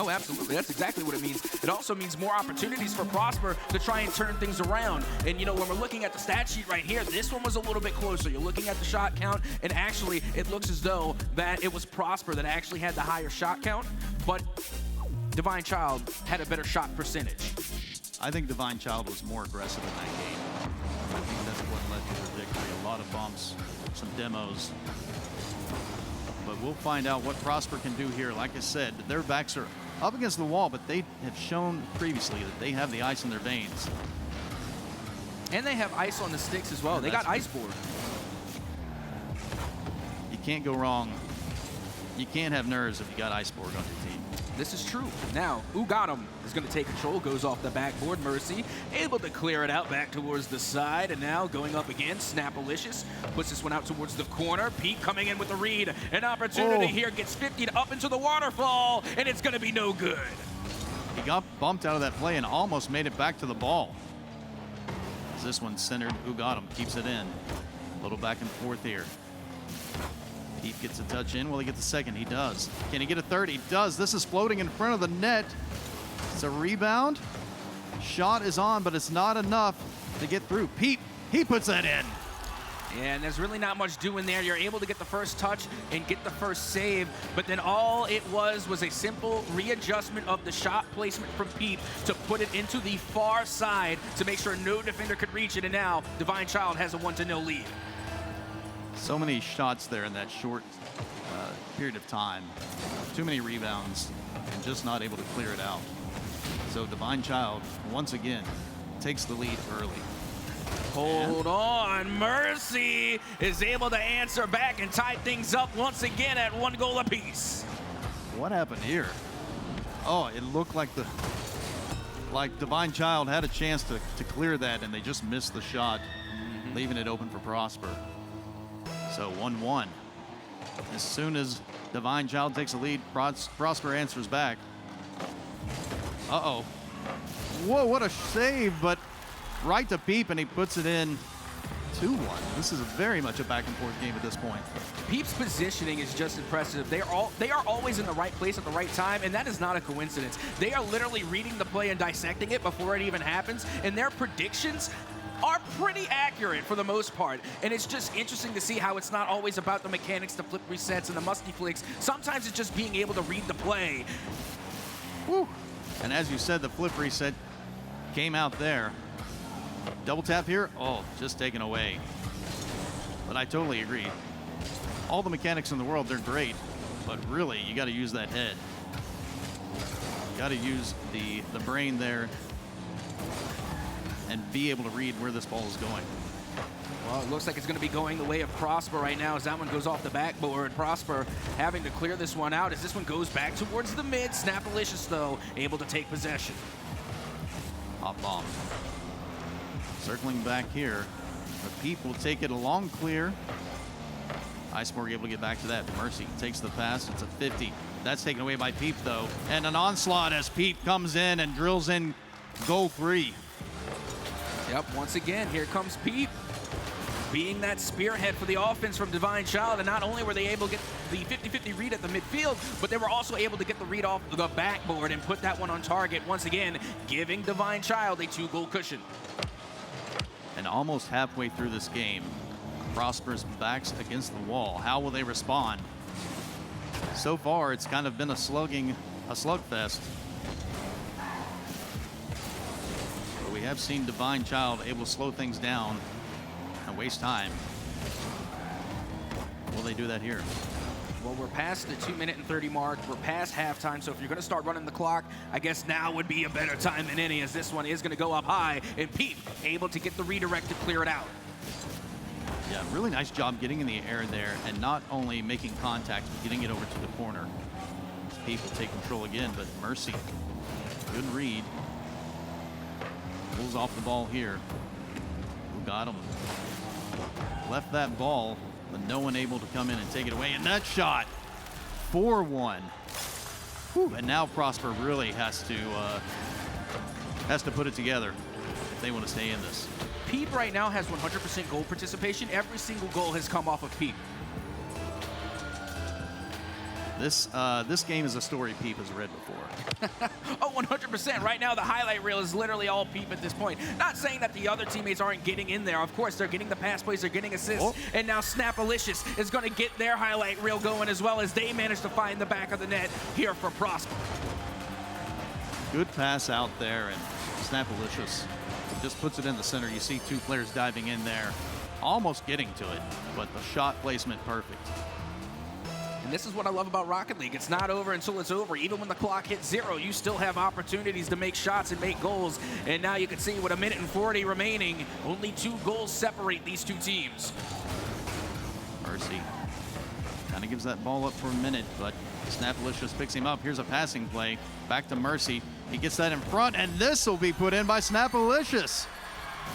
Oh, absolutely. That's exactly what it means. It also means more opportunities for Prosper to try and turn things around. And, you know, when we're looking at the stat sheet right here, this one was a little bit closer. You're looking at the shot count, and actually it looks as though that it was Prosper that actually had the higher shot count, but Divine Child had a better shot percentage. I think Divine Child was more aggressive in that game. I think that's what led to their victory. A lot of bumps, some demos. But we'll find out what Prosper can do here. Like I said, their backs are up against the wall, but they have shown previously that they have the ice in their veins. And they have ice on the sticks as well. And they got ice board. You can't go wrong. You can't have nerves if you got ice board on your team. This is true. Now, Ugatum is going to take control, goes off the backboard. Mercy able to clear it out back towards the side, and now going up again. Snapalicious puts this one out towards the corner. Pete coming in with the read. An opportunity here, gets 50 up into the waterfall, and it's going to be no good. He got bumped out of that play and almost made it back to the ball. As this one centered, Ugatum keeps it in. A little back and forth here. Pete gets a touch in. Will he get the second? He does. Can he get a third? He does. This is floating in front of the net. It's a rebound. Shot is on, but it's not enough to get through. Pete, he puts that in. And there's really not much doing there. You're able to get the first touch and get the first save, but then all it was a simple readjustment of the shot placement from Pete to put it into the far side to make sure no defender could reach it, and now Divine Child has a 1-0 lead. So many shots there in that short period of time. Too many rebounds and just not able to clear it out. So Divine Child, once again, takes the lead early. Hold on, Mercy is able to answer back and tie things up once again at 1 goal apiece. What happened here? Oh, it looked like Divine Child had a chance to clear that, and they just missed the shot, leaving it open for Prosper. So 1-1. As soon as Divine Child takes a lead, Prosper answers back. Uh-oh. Whoa, what a save, but right to Peep, and he puts it in 2-1. This is very much a back-and-forth game at this point. Peep's positioning is just impressive. They are always in the right place at the right time, and that is not a coincidence. They are literally reading the play and dissecting it before it even happens, and their predictions are pretty accurate for the most part. And it's just interesting to see how it's not always about the mechanics, the flip resets, and the musty flicks. Sometimes it's just being able to read the play. Woo. And as you said, the flip reset came out there. Double tap here, oh, just taken away. But I totally agree. All the mechanics in the world, they're great, but really, you gotta use that head. You gotta use the brain there and be able to read where this ball is going. Well, it looks like it's going to be going the way of Prosper right now as that one goes off the backboard. Prosper having to clear this one out as this one goes back towards the mid. Snapalicious, though, able to take possession. Hot bomb. Circling back here. The Peep will take it a long clear. Iceborg able to get back to that. Mercy takes the pass. It's a 50. That's taken away by Peep, though. And an onslaught as Peep comes in and drills in goal 3. Yep, once again, here comes Pete, being that spearhead for the offense from Divine Child, and not only were they able to get the 50-50 read at the midfield, but they were also able to get the read off the backboard and put that one on target, once again, giving Divine Child a 2-goal cushion. And almost halfway through this game, Prosper's backs against the wall. How will they respond? So far, it's kind of been a slugfest. We have seen Divine Child able to slow things down and waste time. Will they do that here? Well, we're past the 2-minute and 30 mark. We're past halftime, so if you're going to start running the clock, I guess now would be a better time than any, as this one is going to go up high, and Pete able to get the redirect to clear it out. Yeah, really nice job getting in the air there and not only making contact, but getting it over to the corner. Pete will take control again, but Mercy, good read. Pulls off the ball here. Who got him? Left that ball, but no one able to come in and take it away. And that shot, 4-1. Whew. And now Prosper really has to put it together if they want to stay in this. Pete right now has 100% goal participation. Every single goal has come off of Pete. This game is a story Peep has read before. Oh, 100%. Right now, the highlight reel is literally all Peep at this point. Not saying that the other teammates aren't getting in there. Of course, they're getting the pass plays, they're getting assists. Oh. And now Snapalicious is going to get their highlight reel going as well as they manage to find the back of the net here for Prosper. Good pass out there, and Snapalicious just puts it in the center. You see two players diving in there, almost getting to it, but the shot placement perfect. And this is what I love about Rocket League. It's not over until it's over. Even when the clock hits 0, you still have opportunities to make shots and make goals. And now you can see with 1:40 remaining, only 2 goals separate these two teams. Mercy kind of gives that ball up for a minute, but Snapalicious picks him up. Here's a passing play. Back to Mercy. He gets that in front, and this will be put in by Snapalicious.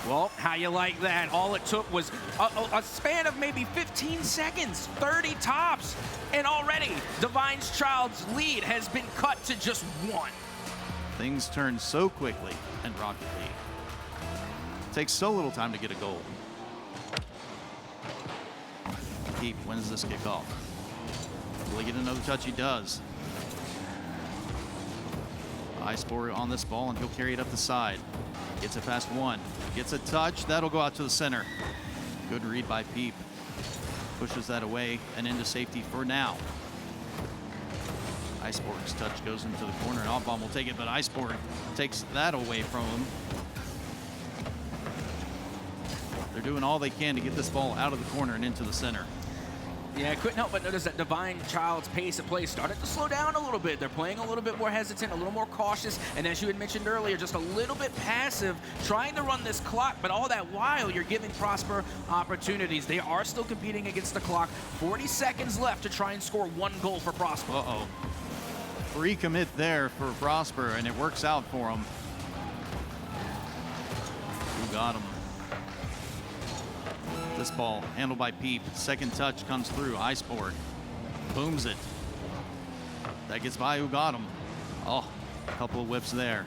Well, how you like that? All it took was a span of maybe 15 seconds, 30 tops, and already Divine's Child's lead has been cut to just 1. Things turn so quickly in Rocket League. Takes so little time to get a goal. Keep wins this kickoff. Will he get another touch? He does. Icepore on this ball, and he'll carry it up the side. Gets it past 1. Gets a touch. That'll go out to the center. Good read by Peep. Pushes that away and into safety for now. Icepore's touch goes into the corner, and Oddbomb will take it, but Icepore takes that away from him. They're doing all they can to get this ball out of the corner and into the center. Yeah, I couldn't help but notice that Divine Child's pace of play started to slow down a little bit. They're playing a little bit more hesitant, a little more cautious, and as you had mentioned earlier, just a little bit passive, trying to run this clock, but all that while you're giving Prosper opportunities. They are still competing against the clock. 40 seconds left to try and score 1 goal for Prosper. Uh-oh. Free commit there for Prosper, and it works out for him. Who got him? This ball handled by Peep. Second touch comes through. Icepore booms it. That gets by who got him. Oh, a couple of whips there.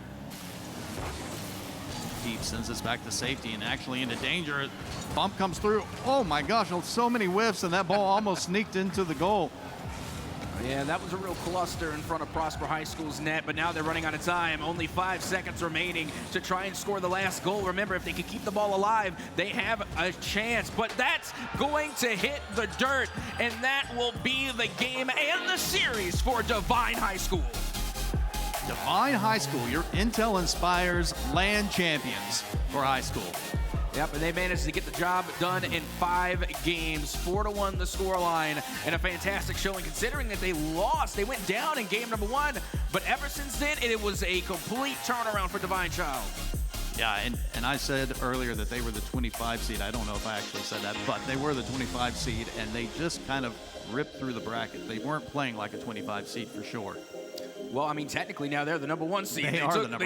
Peep sends this back to safety and actually into danger. Bump comes through. Oh my gosh, so many whiffs, and that ball almost sneaked into the goal. Yeah, that was a real cluster in front of Prosper High School's net, but now they're running out of time. Only 5 seconds remaining to try and score the last goal. Remember, if they can keep the ball alive, they have a chance, but that's going to hit the dirt, and that will be the game and the series for Divine High School. Divine High School, your Intel Inspires LAN champions for high school. Yep, and they managed to get the job done in 5 games, 4-1 the scoreline, and a fantastic showing considering that they lost. They went down in game number 1, but ever since then, it was a complete turnaround for Divine Child. Yeah, and I said earlier that they were the 25 seed. I don't know if I actually said that, but they were the 25 seed, and they just kind of ripped through the bracket. They weren't playing like a 25 seed for sure. Well, I mean, technically now they're the number 1 seed. They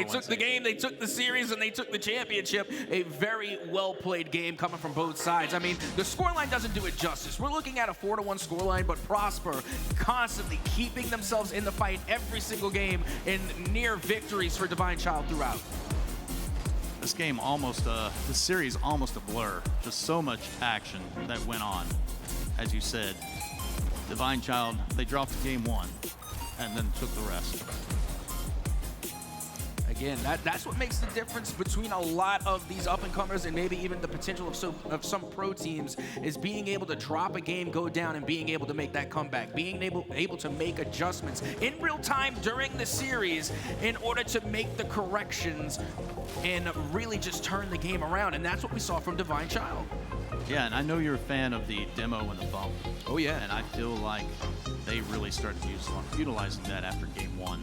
took the game, they took the series, and they took the championship. A very well-played game coming from both sides. I mean, the scoreline doesn't do it justice. We're looking at a 4-1 scoreline, but Prosper constantly keeping themselves in the fight every single game in near victories for Divine Child throughout. This game almost, this series almost a blur. Just so much action that went on. As you said, Divine Child, they dropped game 1. And then took the rest. Again, that's what makes the difference between a lot of these up-and-comers and maybe even the potential of some pro teams is being able to drop a game, go down, and being able to make that comeback, being able to make adjustments in real time during the series in order to make the corrections and really just turn the game around. And that's what we saw from Divine Child. Yeah, and I know you're a fan of the demo and the bump. Oh, yeah. And I feel like they really started utilizing that after game 1.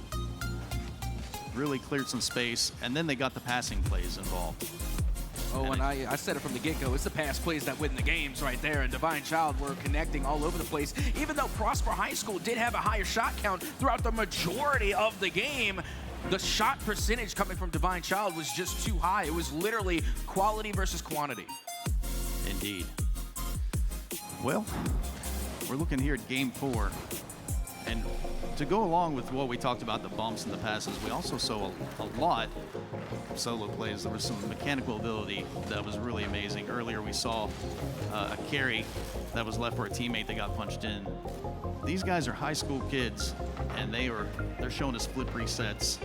Really cleared some space, and then they got the passing plays involved. Oh, and I said it from the get-go. It's the pass plays that win the games right there, and Divine Child were connecting all over the place. Even though Prosper High School did have a higher shot count throughout the majority of the game, the shot percentage coming from Divine Child was just too high. It was literally quality versus quantity. Indeed. Well, we're looking here at game 4. And to go along with what we talked about, the bumps and the passes, we also saw a lot of solo plays. There was some mechanical ability that was really amazing. Earlier we saw a carry that was left for a teammate that got punched in. These guys are high school kids, and they're showing us flip resets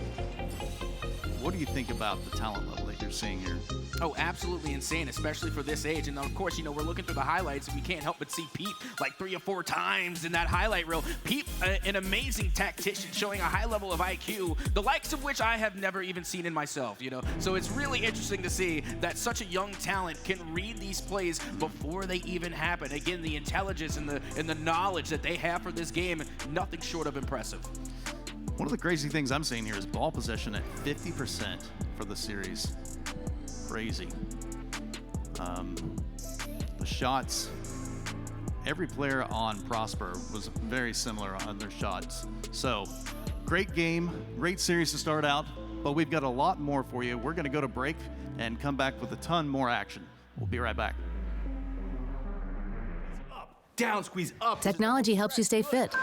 what do you think about the talent level that you're seeing here? Oh, absolutely insane, especially for this age. And of course, we're looking through the highlights and we can't help but see Peep like 3 or 4 times in that highlight reel. Peep, an amazing tactician showing a high level of IQ, the likes of which I have never even seen in myself, So it's really interesting to see that such a young talent can read these plays before they even happen. Again, the intelligence and the knowledge that they have for this game, nothing short of impressive. One of the crazy things I'm seeing here is ball possession at 50% for the series. Crazy. The shots, every player on Prosper was very similar on their shots. So, great game, great series to start out, but we've got a lot more for you. We're going to go to break and come back with a ton more action. We'll be right back. Up, down, squeeze up. Technology helps you stay fit.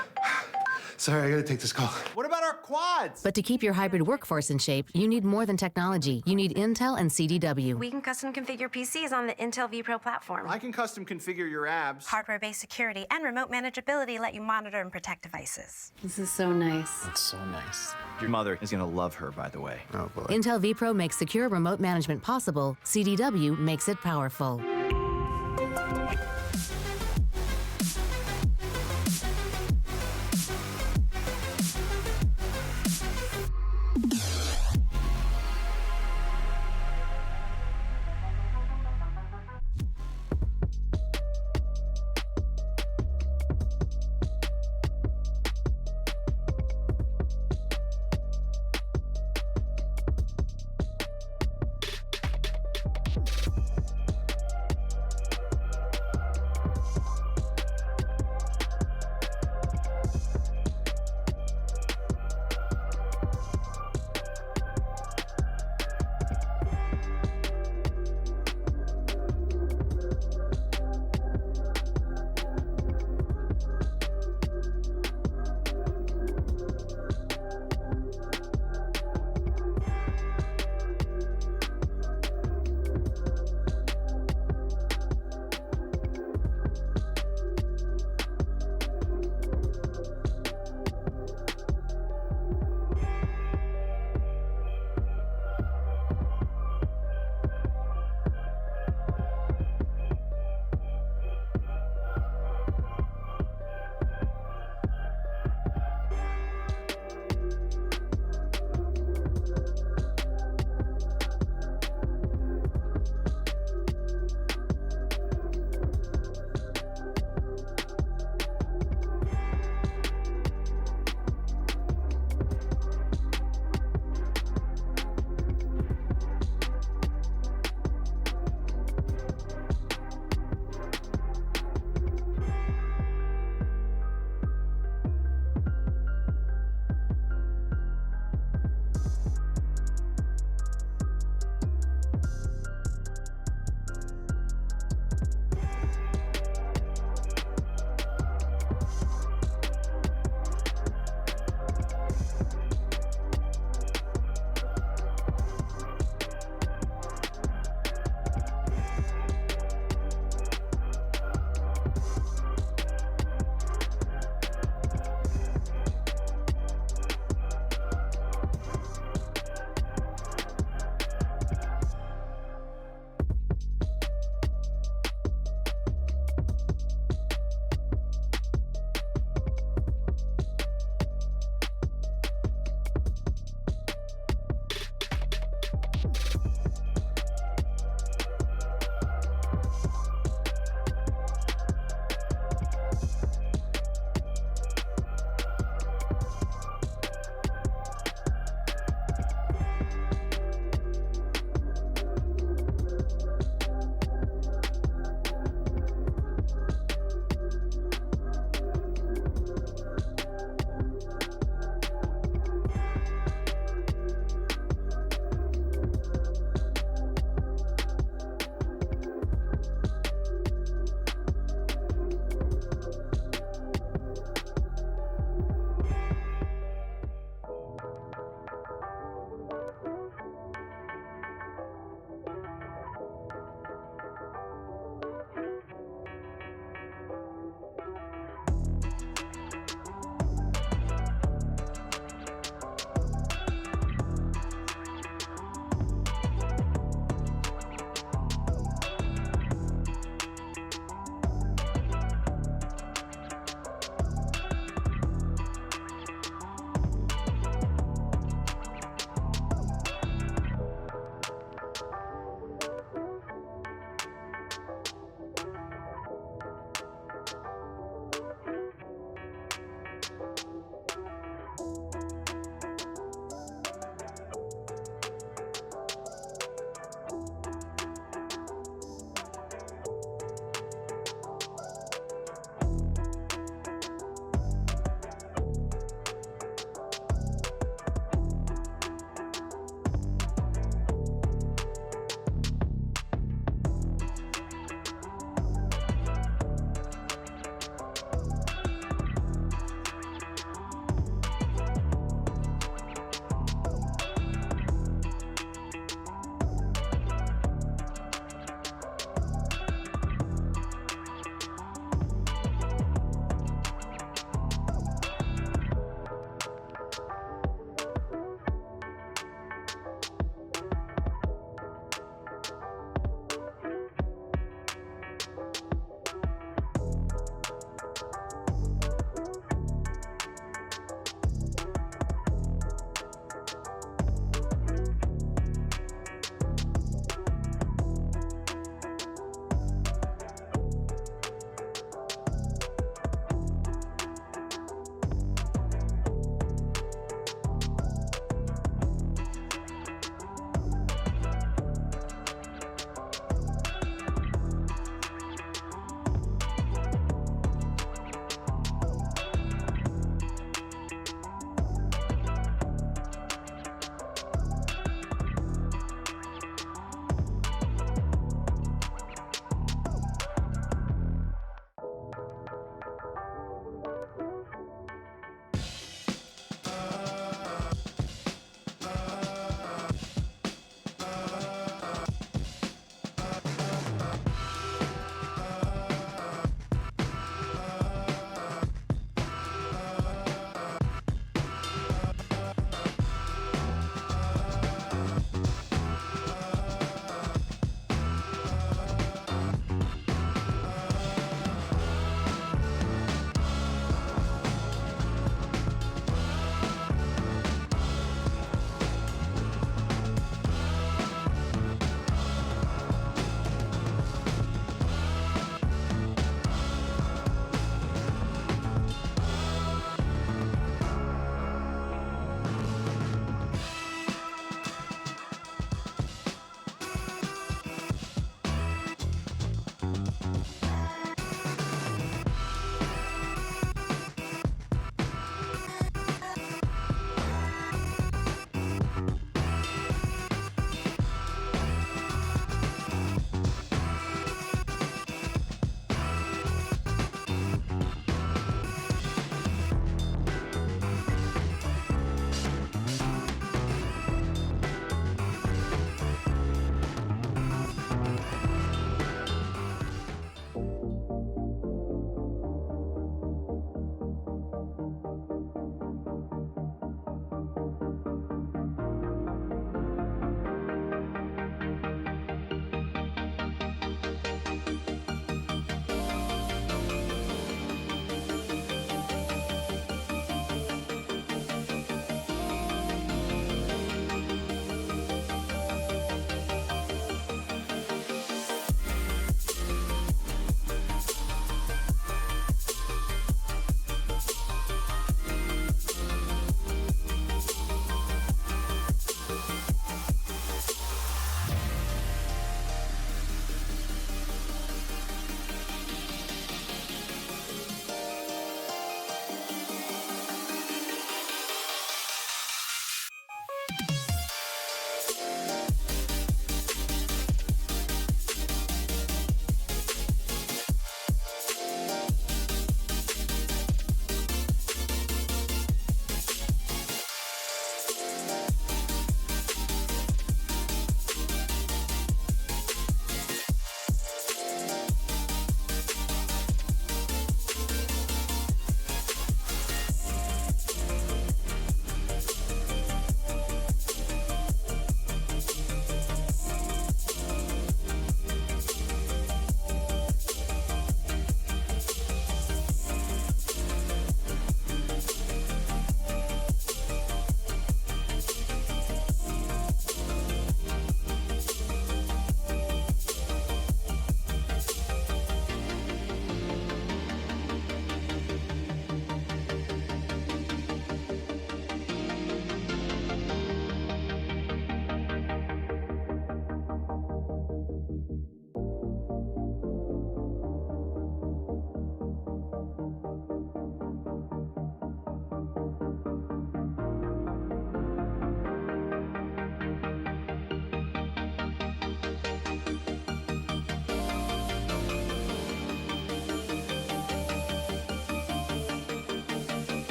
Sorry, I gotta take this call. What about our quads? But to keep your hybrid workforce in shape, you need more than technology. You need Intel and CDW. We can custom configure PCs on the Intel vPro platform. I can custom configure your abs. Hardware-based security and remote manageability let you monitor and protect devices. This is so nice. It's so nice. Your mother is gonna love her, by the way. Oh, boy. Intel vPro makes secure remote management possible. CDW makes it powerful.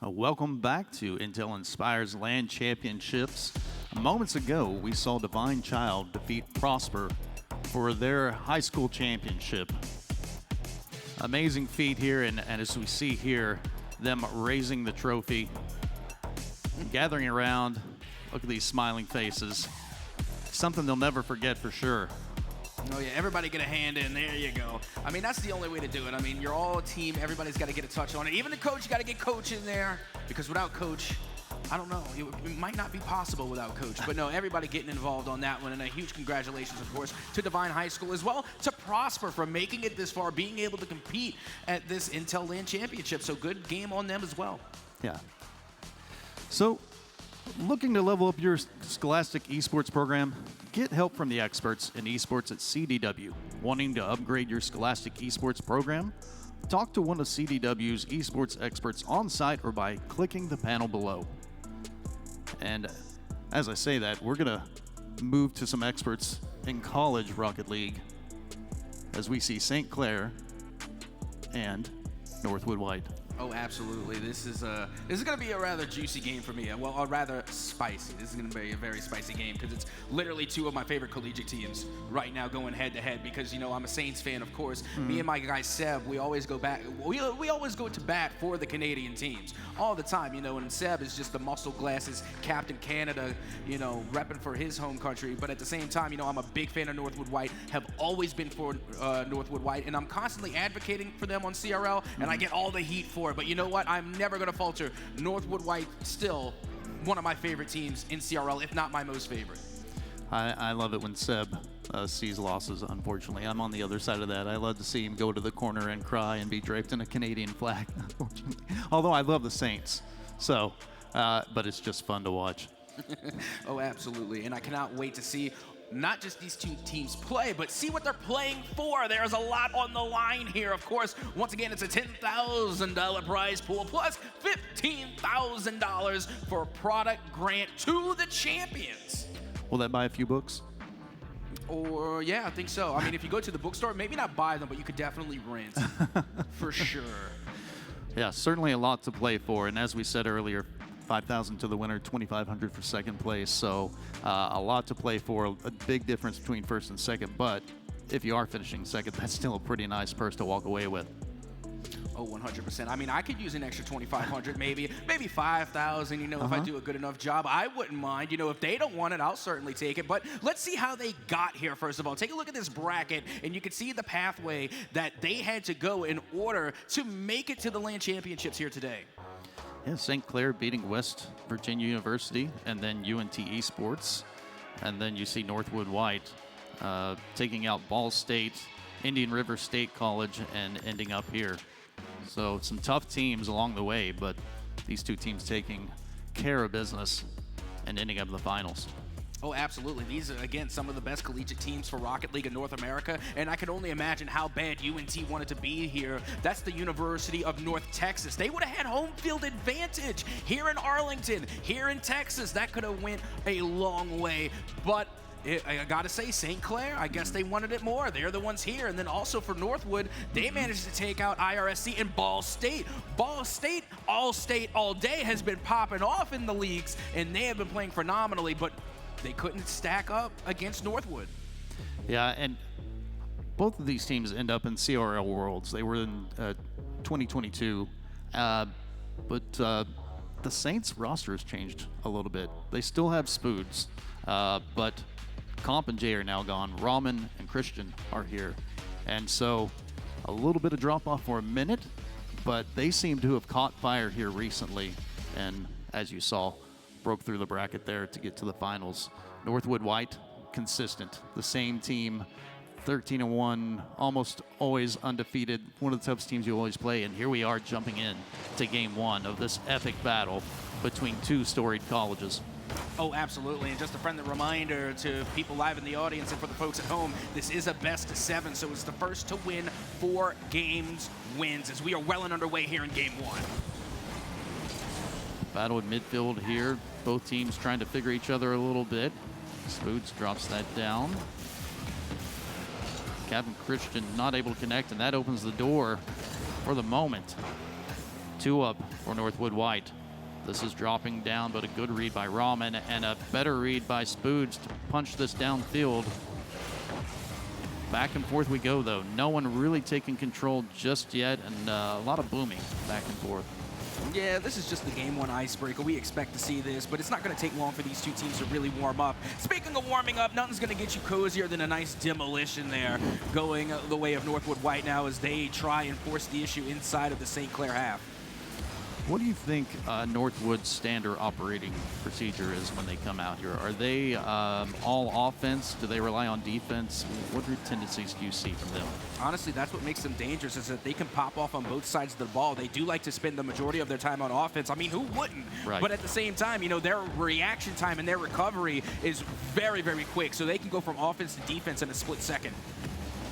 Welcome back to Intel Inspires LAN Championships. Moments ago, we saw Divine Child defeat Prosper for their high school championship. Amazing feat here, and as we see here, them raising the trophy, gathering around. Look at these smiling faces. Something they'll never forget for sure. Oh yeah, everybody get a hand in. There you go. I mean, that's the only way to do it. I mean, you're all a team. Everybody's got to get a touch on it. Even the coach, you got to get coach in there, because without coach, I don't know. It might not be possible without coach. But no, everybody getting involved on that one. And a huge congratulations, of course, to Divine High School as well, to Prosper for making it this far, being able to compete at this Intel LAN Championship. So good game on them as well. Yeah. So, looking to level up your Scholastic esports program? Get help from the experts in esports at CDW. Wanting to upgrade your Scholastic esports program? Talk to one of CDW's esports experts on site or by clicking the panel below. And as I say that, we're going to move to some experts in college Rocket League as we see St. Clair and Northwood White. Oh, absolutely. This is going to be a rather juicy game for me. Well, or rather spicy. This is going to be a very spicy game because it's literally two of my favorite collegiate teams right now going head to head. Because I'm a Saints fan, of course. Me and my guy Seb, we always go back. We always go to bat for the Canadian teams all the time. And Seb is just the muscle glasses Captain Canada, repping for his home country. But at the same time, I'm a big fan of Northwood White. Have always been for Northwood White, and I'm constantly advocating for them on CRL, and I get all the heat for it. But you know what? I'm never going to falter. Northwood White still one of my favorite teams in CRL, if not my most favorite. I love it when Seb sees losses, unfortunately. I'm on the other side of that. I love to see him go to the corner and cry and be draped in a Canadian flag, unfortunately. Although I love the Saints. So, but it's just fun to watch. Oh, absolutely. And I cannot wait to see not just these two teams play, but see what they're playing for. There's a lot on the line here. Of course, once again, it's a $10,000 prize pool plus $15,000 for a product grant to the champions. Will that buy a few books? Or, yeah, I think so. I mean, if you go to the bookstore, maybe not buy them, but you could definitely rent for sure. Yeah, certainly a lot to play for. And as we said earlier, $5,000 to the winner, $2,500 for second place. So a lot to play for, a big difference between first and second. But if you are finishing second, that's still a pretty nice purse to walk away with. Oh, 100%. I mean, I could use an extra $2,500, maybe $5,000, if I do a good enough job. I wouldn't mind. If they don't want it, I'll certainly take it. But let's see how they got here, first of all. Take a look at this bracket, and you can see the pathway that they had to go in order to make it to the LAN Championships here today. Yeah, St. Clair beating West Virginia University, and then UNT Esports. And then you see Northwood White taking out Ball State, Indian River State College, and ending up here. So some tough teams along the way, but these two teams taking care of business and ending up in the finals. Oh, absolutely. These are, again, some of the best collegiate teams for Rocket League in North America, and I can only imagine how bad UNT wanted to be here. That's the University of North Texas. They would have had home field advantage here in Arlington, here in Texas. That could have went a long way, but I gotta say, St. Clair, I guess they wanted it more. They're the ones here. And then also for Northwood, they managed to take out IRSC and Ball State. Ball State, all day has been popping off in the leagues, and they have been playing phenomenally, but they couldn't stack up against Northwood. Yeah, and both of these teams end up in CRL Worlds. They were in 2022, but the Saints roster has changed a little bit. They still have Spoods, but Comp and Jay are now gone. Rahman and Christian are here. And so a little bit of drop-off for a minute, but they seem to have caught fire here recently. And as you saw, broke through the bracket there to get to the finals. Northwood White, consistent. The same team, 13-1, almost always undefeated. One of the toughest teams you always play. And here we are jumping in to game one of this epic battle between two storied colleges. Oh, absolutely. And just a friendly reminder to people live in the audience and for the folks at home, this is a best of 7, so it's the first to win 4 games wins, as we are well and underway here in game 1. Battle in midfield here. Both teams trying to figure each other a little bit. Spoods drops that down. Captain Christian not able to connect, and that opens the door for the moment. 2 up for Northwood White. This is dropping down, but a good read by Rahman and a better read by Spoods to punch this downfield. Back and forth we go, though. No one really taking control just yet, and a lot of booming back and forth. Yeah, this is just the game one icebreaker. We expect to see this, but it's not going to take long for these two teams to really warm up. Speaking of warming up, nothing's going to get you cozier than a nice demolition there going the way of Northwood White now as they try and force the issue inside of the St. Clair half. What do you think Northwood's standard operating procedure is when they come out here? Are they all offense? Do they rely on defense? What tendencies do you see from them? Honestly, that's what makes them dangerous, is that they can pop off on both sides of the ball. They do like to spend the majority of their time on offense. I mean, who wouldn't? Right. But at the same time, you know, their reaction time and their recovery is very, very quick. So they can go from offense to defense in a split second.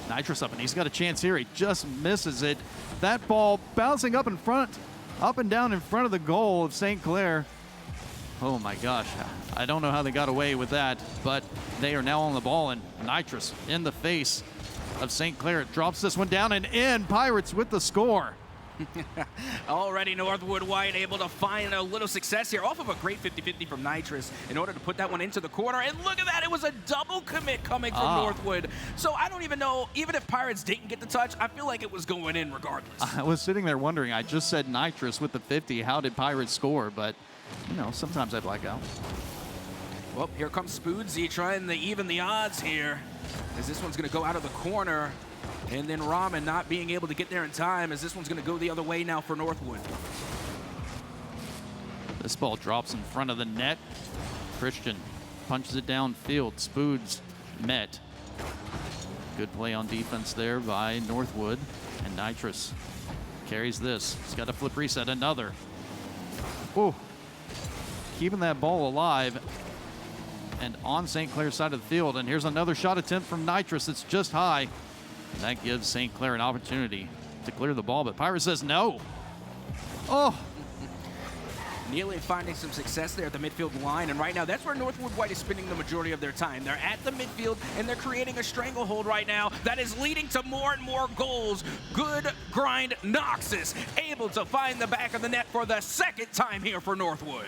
Nitrous up, and he's got a chance here. He just misses it. That ball bouncing up in front, up and down in front of the goal of St. Clair. Oh my gosh, I don't know how they got away with that, but they are now on the ball, and Nitrous in the face of St. Clair drops this one down and in. Pirates with the score. Already Northwood White able to find a little success here off of a great 50-50 from Nitrous in order to put that one into the corner. And look at that, it was a double commit coming from Northwood. So I don't even know, even if Pirates didn't get the touch, I feel like it was going in regardless. I was sitting there wondering, I just said Nitrous with the 50. How did Pirates score? But, you know, sometimes I black out. Well, here comes Spoodsy trying to even the odds here, as this one's going to go out of the corner. And then Rahman not being able to get there in time, as this one's going to go the other way now for Northwood. This ball drops in front of the net. Christian punches it downfield. Spoods met. Good play on defense there by Northwood. And Nitrous carries this. He's got a flip reset. Another. Ooh. Keeping that ball alive and on St. Clair's side of the field. And here's another shot attempt from Nitrous. It's just high. And that gives St. Clair an opportunity to clear the ball, but Pirates says no. Oh. Nearly finding some success there at the midfield line, and right now that's where Northwood White is spending the majority of their time. They're at the midfield, and they're creating a stranglehold right now that is leading to more and more goals. Good grind. Noxus able to find the back of the net for the second time here for Northwood.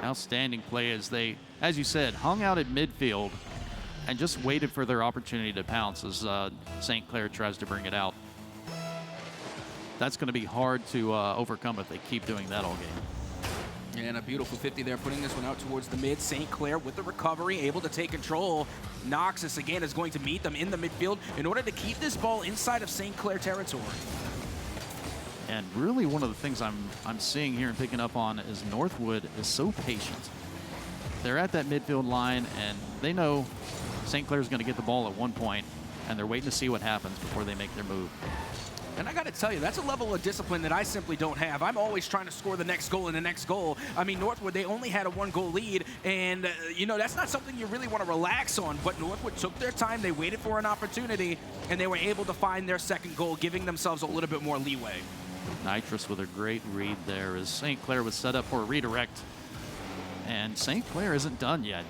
Outstanding play as they, as you said, hung out at midfield and just waited for their opportunity to pounce as St. Clair tries to bring it out. That's going to be hard to overcome if they keep doing that all game. And a beautiful 50 there, putting this one out towards the mid. St. Clair with the recovery, able to take control. Noxus again is going to meet them in the midfield in order to keep this ball inside of St. Clair territory. And really one of the things I'm seeing here and picking up on is Northwood is so patient. They're at that midfield line, and they know St. Clair's going to get the ball at one point, and they're waiting to see what happens before they make their move. And I got to tell you, that's a level of discipline that I simply don't have. I'm always trying to score the next goal and the next goal. I mean, Northwood, they only had a one-goal lead, and, you know, that's not something you really want to relax on. But Northwood took their time, they waited for an opportunity, and they were able to find their second goal, giving themselves a little bit more leeway. Nitrous with a great read there as St. Clair was set up for a redirect. And St. Clair isn't done yet.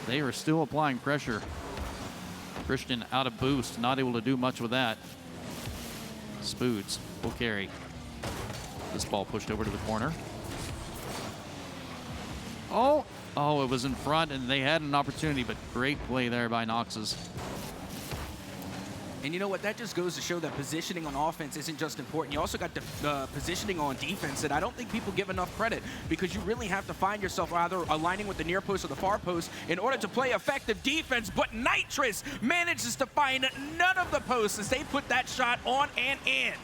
They are still applying pressure. Christian out of boost, not able to do much with that. Spoods will carry. This ball pushed over to the corner. Oh, it was in front, and they had an opportunity, but great play there by Noxus. And you know what? That just goes to show that positioning on offense isn't just important. You also got the positioning on defense that I don't think people give enough credit, because you really have to find yourself either aligning with the near post or the far post in order to play effective defense. But Nitrous manages to find none of the posts as they put that shot on and in.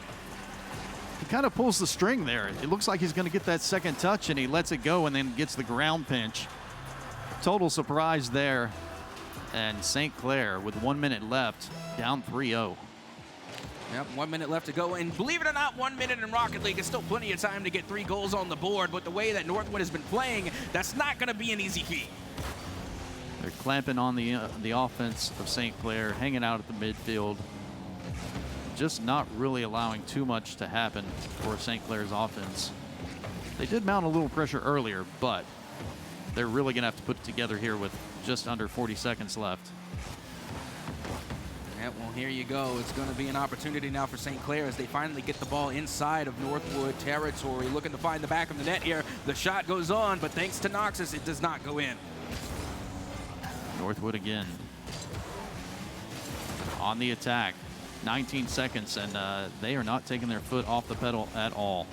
He kind of pulls the string there. It looks like he's going to get that second touch, and he lets it go and then gets the ground pinch. Total surprise there. And St. Clair, with 1 minute left, down 3-0. Yep, 1 minute left to go. And believe it or not, 1 minute in Rocket League is still plenty of time to get 3 goals on the board. But the way that Northwood has been playing, that's not going to be an easy feat. They're clamping on the offense of St. Clair, hanging out at the midfield. Just not really allowing too much to happen for St. Clair's offense. They did mount a little pressure earlier, but they're really going to have to put it together here with just under 40 seconds left. Yeah, well, here you go. It's going to be an opportunity now for St. Clair as they finally get the ball inside of Northwood territory, looking to find the back of the net here. The shot goes on, but thanks to Noxus, it does not go in. Northwood again on the attack. 19 seconds, and they are not taking their foot off the pedal at all.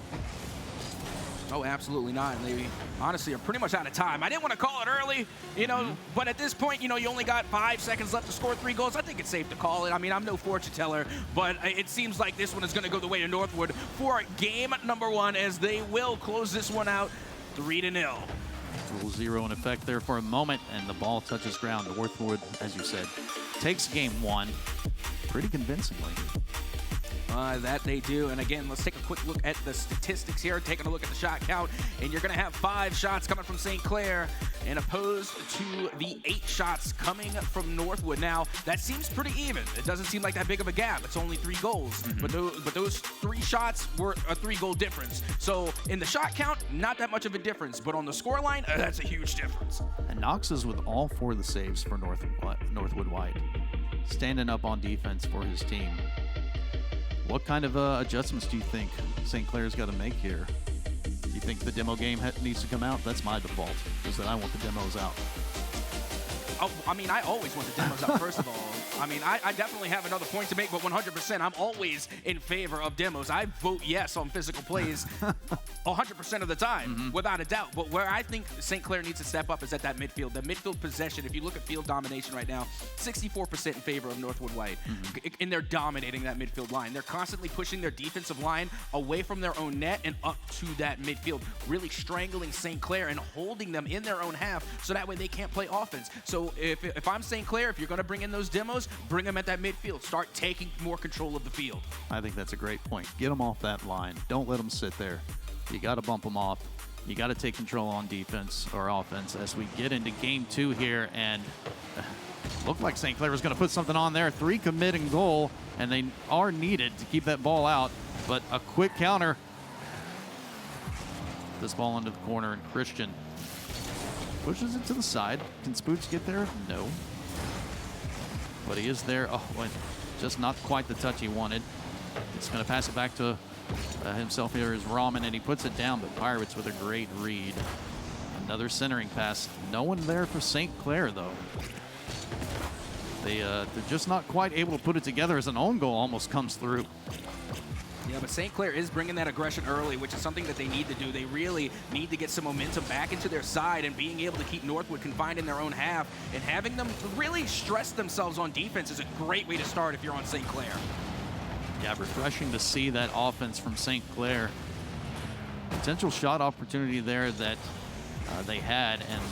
Oh, absolutely not. And they honestly are pretty much out of time. I didn't want to call it early, you know, but at this point, you know, you only got 5 seconds left to score 3 goals. I think it's safe to call it. I mean, I'm no fortune teller, but it seems like this one is going to go the way of Northwood for game number 1 as they will close this one out 3-0. Rule 0 in effect there for a moment, and the ball touches ground. Northwood, as you said, takes game 1 pretty convincingly. That they do. And again, let's take a quick look at the statistics here, taking a look at the shot count. And you're going to have 5 shots coming from St. Clair and opposed to the 8 shots coming from Northwood. Now, that seems pretty even. It doesn't seem like that big of a gap. It's only 3 goals. But those 3 shots were a 3-goal difference. So in the shot count, not that much of a difference. But on the score line, that's a huge difference. And Knox is with all 4 of the saves for Northwood White, standing up on defense for his team. What kind of adjustments do you think St. Clair's got to make here? Do you think the demo game needs to come out? That's my default, is that I want the demos out. Oh, I mean, I always want the demos out, first of all. I mean, I definitely have another point to make, but 100%, I'm always in favor of demos. I vote yes on physical plays 100% of the time, without a doubt. But where I think St. Clair needs to step up is at that midfield. The midfield possession, if you look at field domination right now, 64% in favor of Northwood White. And they're dominating that midfield line. They're constantly pushing their defensive line away from their own net and up to that midfield, really strangling St. Clair and holding them in their own half so that way they can't play offense. So if I'm St. Clair, if you're going to bring in those demos, bring them at that midfield. Start taking more control of the field. I think that's a great point. Get them off that line. Don't let them sit there. You got to bump them off. You got to take control on defense or offense as we get into game 2 here. And looked like St. Clair was going to put something on there. 3 commit and goal, and they are needed to keep that ball out. But a quick counter. This ball into the corner, and Christian pushes it to the side. Can Spoots get there? No. But he is there. Oh, and just not quite the touch he wanted. He's going to pass it back to himself here is Rahman, and he puts it down, but Pirates with a great read. Another centering pass. No one there for St. Clair, though. They're just not quite able to put it together as an own goal almost comes through. Yeah, but St. Clair is bringing that aggression early, which is something that they need to do. They really need to get some momentum back into their side, and being able to keep Northwood confined in their own half and having them really stress themselves on defense is a great way to start if you're on St. Clair. Yeah, refreshing to see that offense from St. Clair. Potential shot opportunity there that they had, and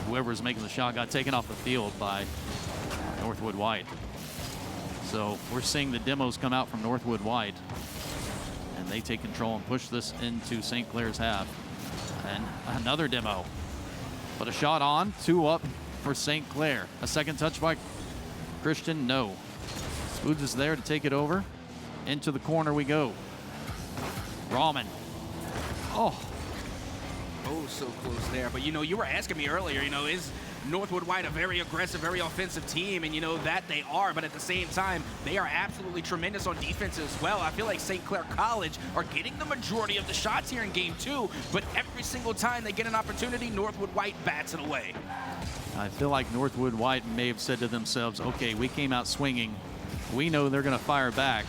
whoever's making the shot got taken off the field by Northwood White. So we're seeing the demos come out from Northwood White, and they take control and push this into St. Clair's half. And another demo. But a shot on, 2 up for St. Clair. A second touch by Christian, no. Spoods is there to take it over. Into the corner we go. Rahman. Oh, so close there. But, you know, you were asking me earlier, you know, is Northwood White a very aggressive, very offensive team? And, you know, that they are. But at the same time, they are absolutely tremendous on defense as well. I feel like St. Clair College are getting the majority of the shots here in game 2. But every single time they get an opportunity, Northwood White bats it away. I feel like Northwood White may have said to themselves, okay, we came out swinging. We know they're going to fire back.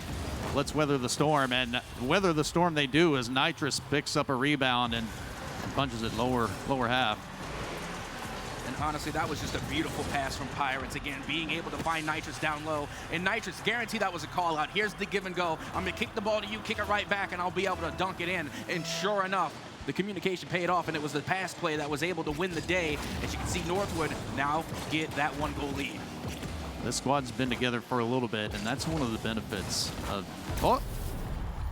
Let's weather the storm. And weather the storm they do as Nitrous picks up a rebound and punches it lower half. And honestly, that was just a beautiful pass from Pirates. Again, being able to find Nitrous down low. And Nitrous, guarantee that was a call out. Here's the give and go. I'm going to kick the ball to you, kick it right back, and I'll be able to dunk it in. And sure enough, the communication paid off, and it was the pass play that was able to win the day. As you can see, Northwood now get that 1-goal lead. This squad's been together for a little bit, and that's one of the benefits of... Oh,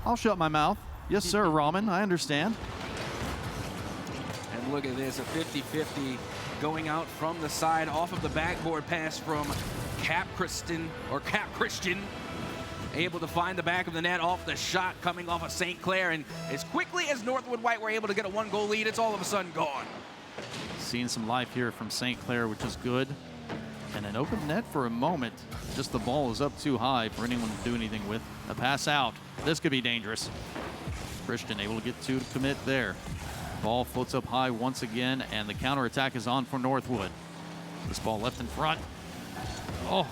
I'll shut my mouth. Yes, sir, Rahman, I understand. And look at this, a 50-50 going out from the side off of the backboard pass from Cap Christian. Able to find the back of the net off the shot coming off of St. Clair. And as quickly as Northwood White were able to get a 1-goal lead, it's all of a sudden gone. Seeing some life here from St. Clair, which is good. And an open net for a moment. Just the ball is up too high for anyone to do anything with. A pass out. This could be dangerous. Christian able to get two to commit there. Ball floats up high once again, and the counterattack is on for Northwood. This ball left in front. Oh,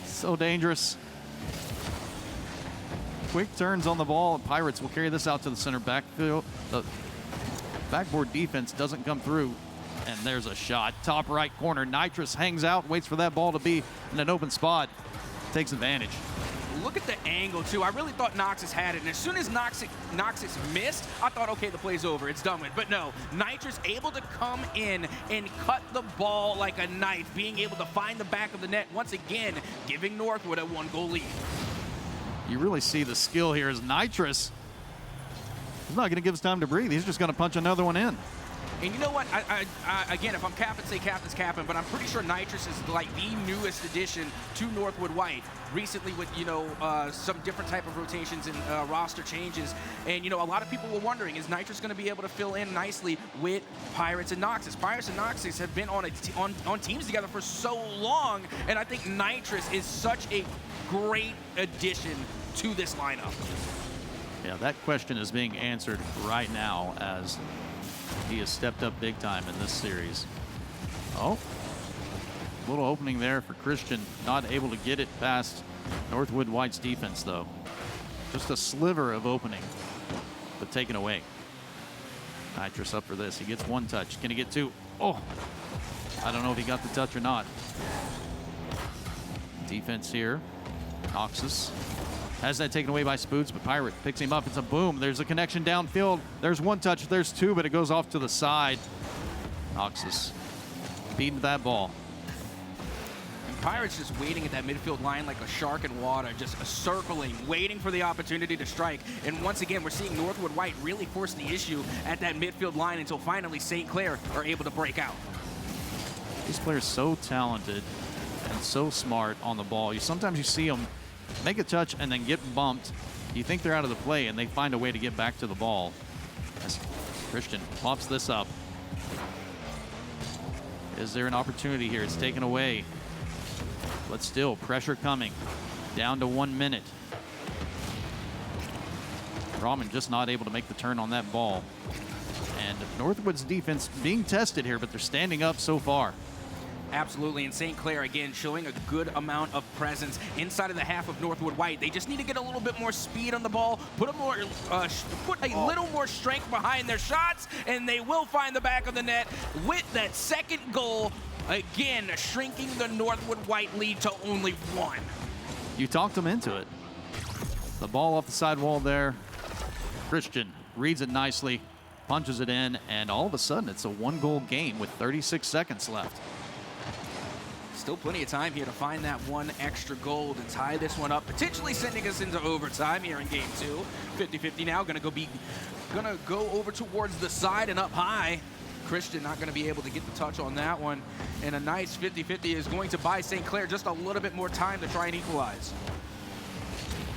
so dangerous. Quick turns on the ball. Pirates will carry this out to the center backfield. The backboard defense doesn't come through. And there's a shot. Top right corner. Nitrous hangs out, waits for that ball to be in an open spot. Takes advantage. Look at the angle, too. I really thought Noxus had it. And as soon as Noxus missed, I thought, okay, the play's over. It's done with. But no, Nitrous able to come in and cut the ball like a knife, being able to find the back of the net once again, giving Northwood a 1-goal lead. You really see the skill here as Nitrous. He's not going to give us time to breathe. He's just going to punch another one in. And you know what? Again, if I'm capping, say captain's capping, but I'm pretty sure Nitrous is like the newest addition to Northwood White. Recently with, some different type of rotations and roster changes. And, a lot of people were wondering, is Nitrous going to be able to fill in nicely with Pirates and Noxus? Pirates and Noxus have been on teams together for so long, and I think Nitrous is such a great addition to this lineup. Yeah, that question is being answered right now as he has stepped up big time in this series. Oh, little opening there for Christian. Not able to get it past Northwood White's defense, though. Just a sliver of opening, but taken away. Nitrous up for this. He gets one touch. Can he get two? Oh, I don't know if he got the touch or not. Defense here. Noxus has that taken away by Spoots, but Pirate picks him up. It's a boom. There's a connection downfield. There's one touch. There's two, but it goes off to the side. Noxus beating that ball. And Pirates just waiting at that midfield line like a shark in water, just circling, waiting for the opportunity to strike. And once again, we're seeing Northwood White really force the issue at that midfield line until finally St. Clair are able to break out. These players so talented and so smart on the ball. Sometimes you see them make a touch and then get bumped. You think they're out of the play, and they find a way to get back to the ball. As Christian pops this up. Is there an opportunity here? It's taken away. But still, pressure coming. Down to 1 minute. Rahman just not able to make the turn on that ball. And Northwood's defense being tested here, but they're standing up so far. Absolutely, and St. Clair again showing a good amount of presence inside of the half of Northwood White. They just need to get a little bit more speed on the ball, put a little more strength behind their shots, and they will find the back of the net with that second goal, again shrinking the Northwood White lead to only 1. You talked them into it. The ball off the sidewall there. Christian reads it nicely, punches it in, and all of a sudden it's a 1-goal game with 36 seconds left. Still plenty of time here to find that one extra goal to tie this one up, potentially sending us into overtime here in game 2. 50-50 now, gonna go over towards the side and up high. Christian not gonna be able to get the touch on that one, and a nice 50-50 is going to buy St. Clair just a little bit more time to try and equalize.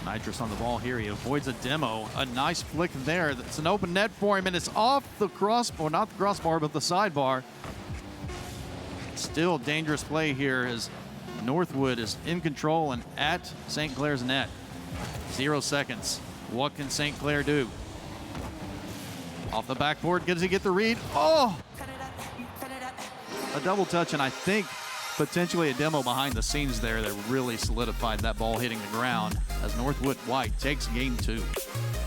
Nitrous on the ball here. He avoids a demo. A nice flick there. That's an open net for him, and it's off the crossbar, not the crossbar, but the sidebar. Still dangerous play here as Northwood is in control and at St. Clair's net. 0 seconds. What can St. Clair do? Off the backboard, does he get the read? Oh! A double touch, and I think potentially a demo behind the scenes there that really solidified that ball hitting the ground as Northwood White takes game 2.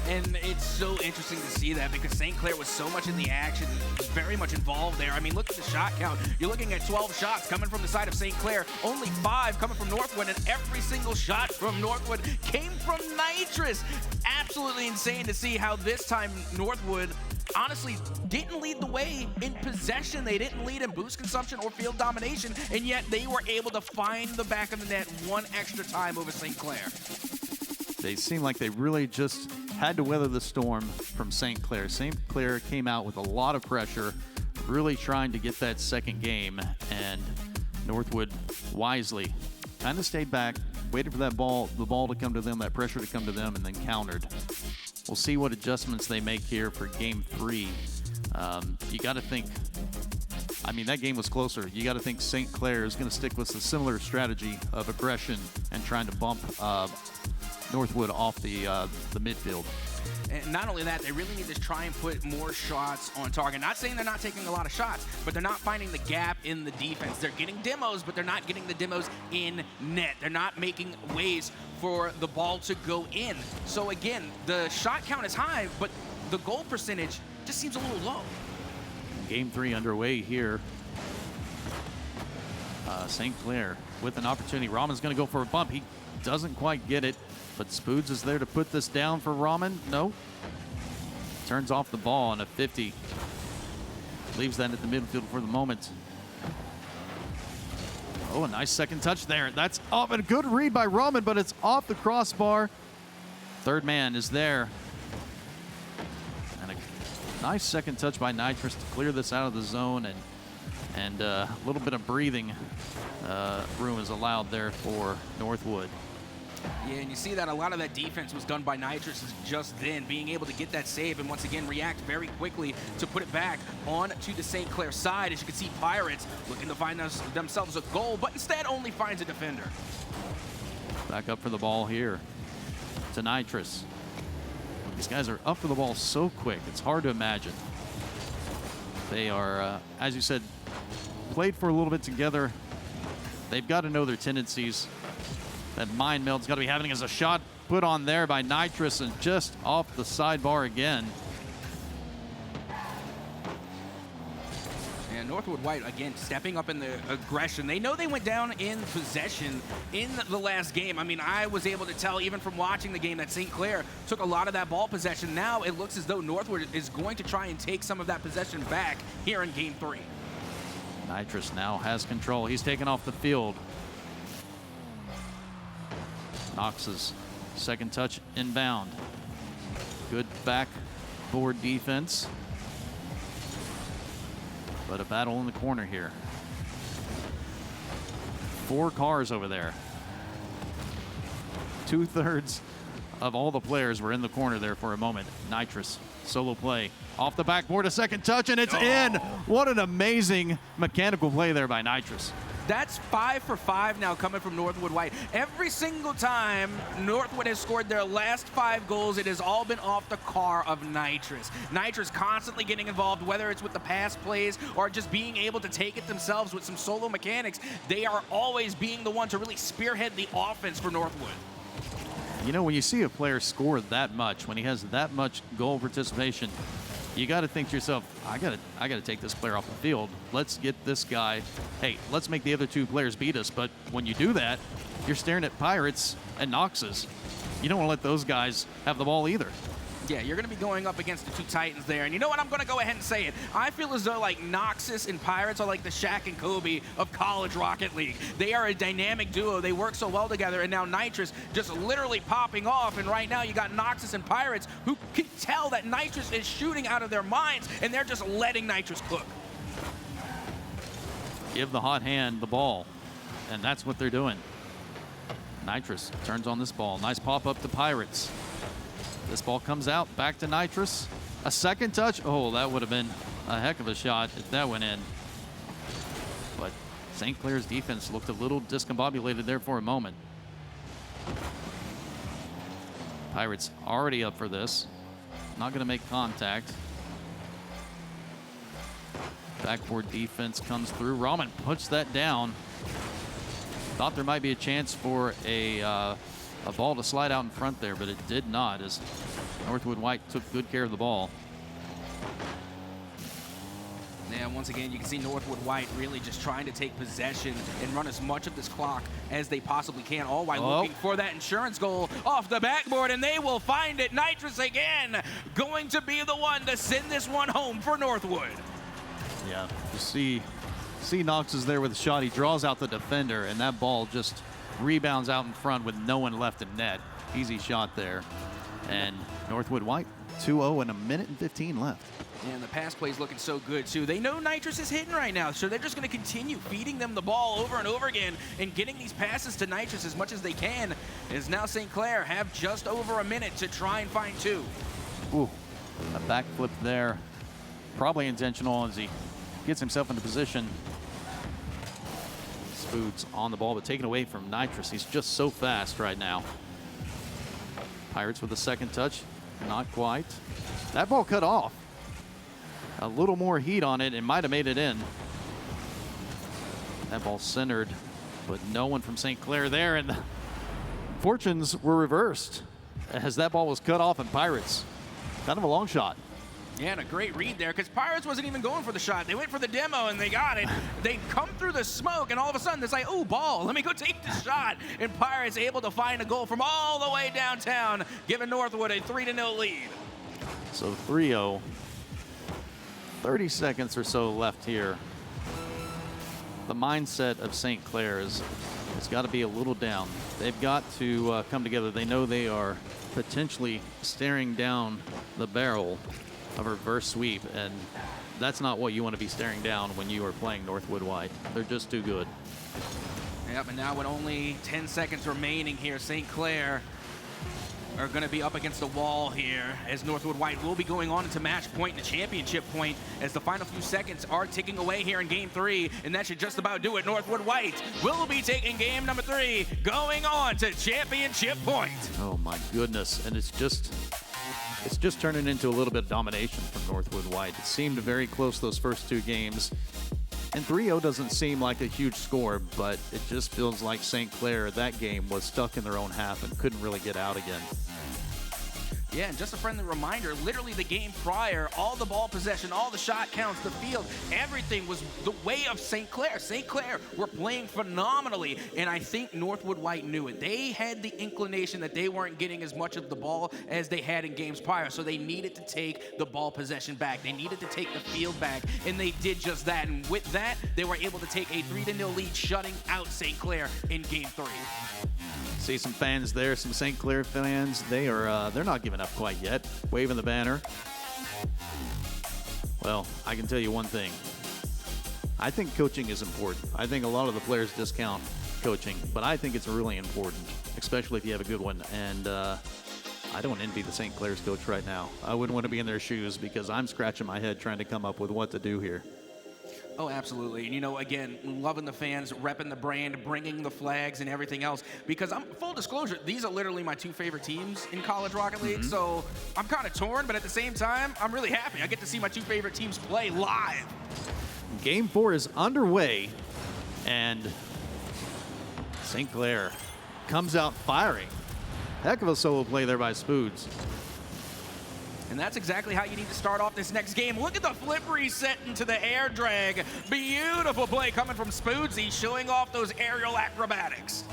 And it's so interesting to see that because St. Clair was so much in the action, very much involved there. I mean, look at the shot count. You're looking at 12 shots coming from the side of St. Clair, only 5 coming from Northwood, and every single shot from Northwood came from Nitrous. Absolutely insane to see how this time Northwood honestly didn't lead the way in possession. They didn't lead in boost consumption or field domination, and yet they were able to find the back of the net one extra time over St. Clair. They seem like they really just had to weather the storm from St. Clair. St. Clair came out with a lot of pressure, really trying to get that second game, and Northwood wisely kind of stayed back, waited for the ball to come to them, that pressure to come to them, and then countered. We'll see what adjustments they make here for game 3. You got to think I mean, that game was closer. You got to think St. Clair is going to stick with a similar strategy of aggression and trying to bump Northwood off the midfield. And not only that, they really need to try and put more shots on target. Not saying they're not taking a lot of shots, but they're not finding the gap in the defense. They're getting demos, but they're not getting the demos in net. They're not making ways for the ball to go in. So again, the shot count is high, but the goal percentage just seems a little low. Game 3 underway here. St. Clair with an opportunity. Rahman's going to go for a bump. He doesn't quite get it, but Spoods is there to put this down for Rahman. No. Turns off the ball on a 50. Leaves that at the midfield for the moment. Oh, a nice second touch there. That's off, and a good read by Rahman, but it's off the crossbar. Third man is there. And a nice second touch by Nitrous to clear this out of the zone, and a little bit of breathing room is allowed there for Northwood. Yeah, and you see that a lot of that defense was done by Nitrous just then, being able to get that save and once again react very quickly to put it back onto the St. Clair side. As you can see, Pirates looking to find themselves a goal, but instead only finds a defender. Back up for the ball here to Nitrous. These guys are up for the ball so quick, it's hard to imagine. They are, as you said, played for a little bit together. They've got to know their tendencies. That mind meld's got to be happening as a shot put on there by Nitrous and just off the sidebar again. And Northwood White, again, stepping up in the aggression. They know they went down in possession in the last game. I mean, I was able to tell even from watching the game that St. Clair took a lot of that ball possession. Now it looks as though Northwood is going to try and take some of that possession back here in Game 3. Nitrous now has control. He's taken off the field. Knox's second touch inbound. Good backboard defense. But a battle in the corner here. 4 cars over there. 2/3 of all the players were in the corner there for a moment. Nitrous, solo play. Off the backboard, a second touch, and it's in. What an amazing mechanical play there by Nitrous. That's 5 for 5 now coming from Northwood White. Every single time Northwood has scored their last 5 goals, it has all been off the car of Nitrous. Nitrous constantly getting involved, whether it's with the pass plays or just being able to take it themselves with some solo mechanics. They are always being the one to really spearhead the offense for Northwood. You know, when you see a player score that much, when he has that much goal participation, you got to think to yourself, I got to take this player off the field. Let's get this guy. Hey, let's make the other 2 players beat us. But when you do that, you're staring at Pirates and Knoxes. You don't want to let those guys have the ball either. Yeah, you're going to be going up against the 2 Titans there. And you know what? I'm going to go ahead and say it. I feel as though like Noxus and Pirates are like the Shaq and Kobe of college Rocket League. They are a dynamic duo. They work so well together. And now Nitrous just literally popping off. And right now you got Noxus and Pirates who can tell that Nitrous is shooting out of their minds. And they're just letting Nitrous cook. Give the hot hand the ball. And that's what they're doing. Nitrous turns on this ball. Nice pop up to Pirates. This ball comes out, back to Nitrous. A second touch. Oh, that would have been a heck of a shot if that went in. But St. Clair's defense looked a little discombobulated there for a moment. Pirates already up for this. Not going to make contact. Backboard defense comes through. Rahman puts that down. Thought there might be a chance for a ball to slide out in front there, but it did not, as Northwood White took good care of the ball. And once again, you can see Northwood White really just trying to take possession and run as much of this clock as they possibly can, all while looking for that insurance goal off the backboard, and they will find it. Nitrous again going to be the one to send this one home for Northwood. Yeah, you see Knox is there with a shot. He draws out the defender, and that ball just rebounds out in front with no one left in net. Easy shot there. And Northwood White, 2-0 and a minute and 15 left. And the pass play is looking so good, too. They know Nitrous is hitting right now, so they're just going to continue feeding them the ball over and over again and getting these passes to Nitrous as much as they can. As now St. Clair have just over a minute to try and find 2. Ooh, a backflip there. Probably intentional as he gets himself into position. Spoods on the ball, but taken away from Nitrous. He's just so fast right now. Pirates with a second touch. Not quite. That ball cut off. A little more heat on it and might have made it in. That ball centered, but no one from St. Clair there, and the fortunes were reversed as that ball was cut off, and Pirates, kind of a long shot. Yeah, and a great read there, because Pirates wasn't even going for the shot. They went for the demo, and they got it. They come through the smoke, and all of a sudden, it's like, oh, ball, let me go take the shot. And Pirates able to find a goal from all the way downtown, giving Northwood a 3-0 lead. So 3-0. 30 seconds or so left here. The mindset of St. Clair has got to be a little down. They've got to come together. They know they are potentially staring down the barrel of a reverse sweep, and that's not what you want to be staring down when you are playing Northwood White. They're just too good. Yep, and now with only 10 seconds remaining here, St. Clair are going to be up against the wall here, as Northwood White will be going on into match point and the championship point, as the final few seconds are ticking away here in game 3, and that should just about do it. Northwood White will be taking game number 3, going on to championship point. Oh my goodness, and it's just turning into a little bit of domination from Northwood White. It seemed very close those first 2 games. And 3-0 doesn't seem like a huge score, but it just feels like St. Clair, that game, was stuck in their own half and couldn't really get out again. Yeah, and just a friendly reminder, literally the game prior, all the ball possession, all the shot counts, the field, everything was the way of St. Clair. St. Clair were playing phenomenally, and I think Northwood White knew it. They had the inclination that they weren't getting as much of the ball as they had in games prior, so they needed to take the ball possession back. They needed to take the field back, and they did just that. And with that, they were able to take a 3-0 lead, shutting out St. Clair in game 3. See some fans there, some St. Clair fans. They're not giving up quite yet, waving the banner. Well, I can tell you one thing. I think coaching is important. I think a lot of the players discount coaching, but I think it's really important, especially if you have a good one. And I don't envy the St. Clair's coach right now. I wouldn't want to be in their shoes, because I'm scratching my head trying to come up with what to do here. Oh, absolutely. And, you know, again, loving the fans, repping the brand, bringing the flags and everything else. Because full disclosure, these are literally my 2 favorite teams in College Rocket League. So I'm kind of torn, but at the same time, I'm really happy. I get to see my 2 favorite teams play live. Game 4 is underway, and St. Clair comes out firing. Heck of a solo play there by Spoods. And that's exactly how you need to start off this next game. Look at the flip reset into the air drag. Beautiful play coming from Spoodsy, showing off those aerial acrobatics.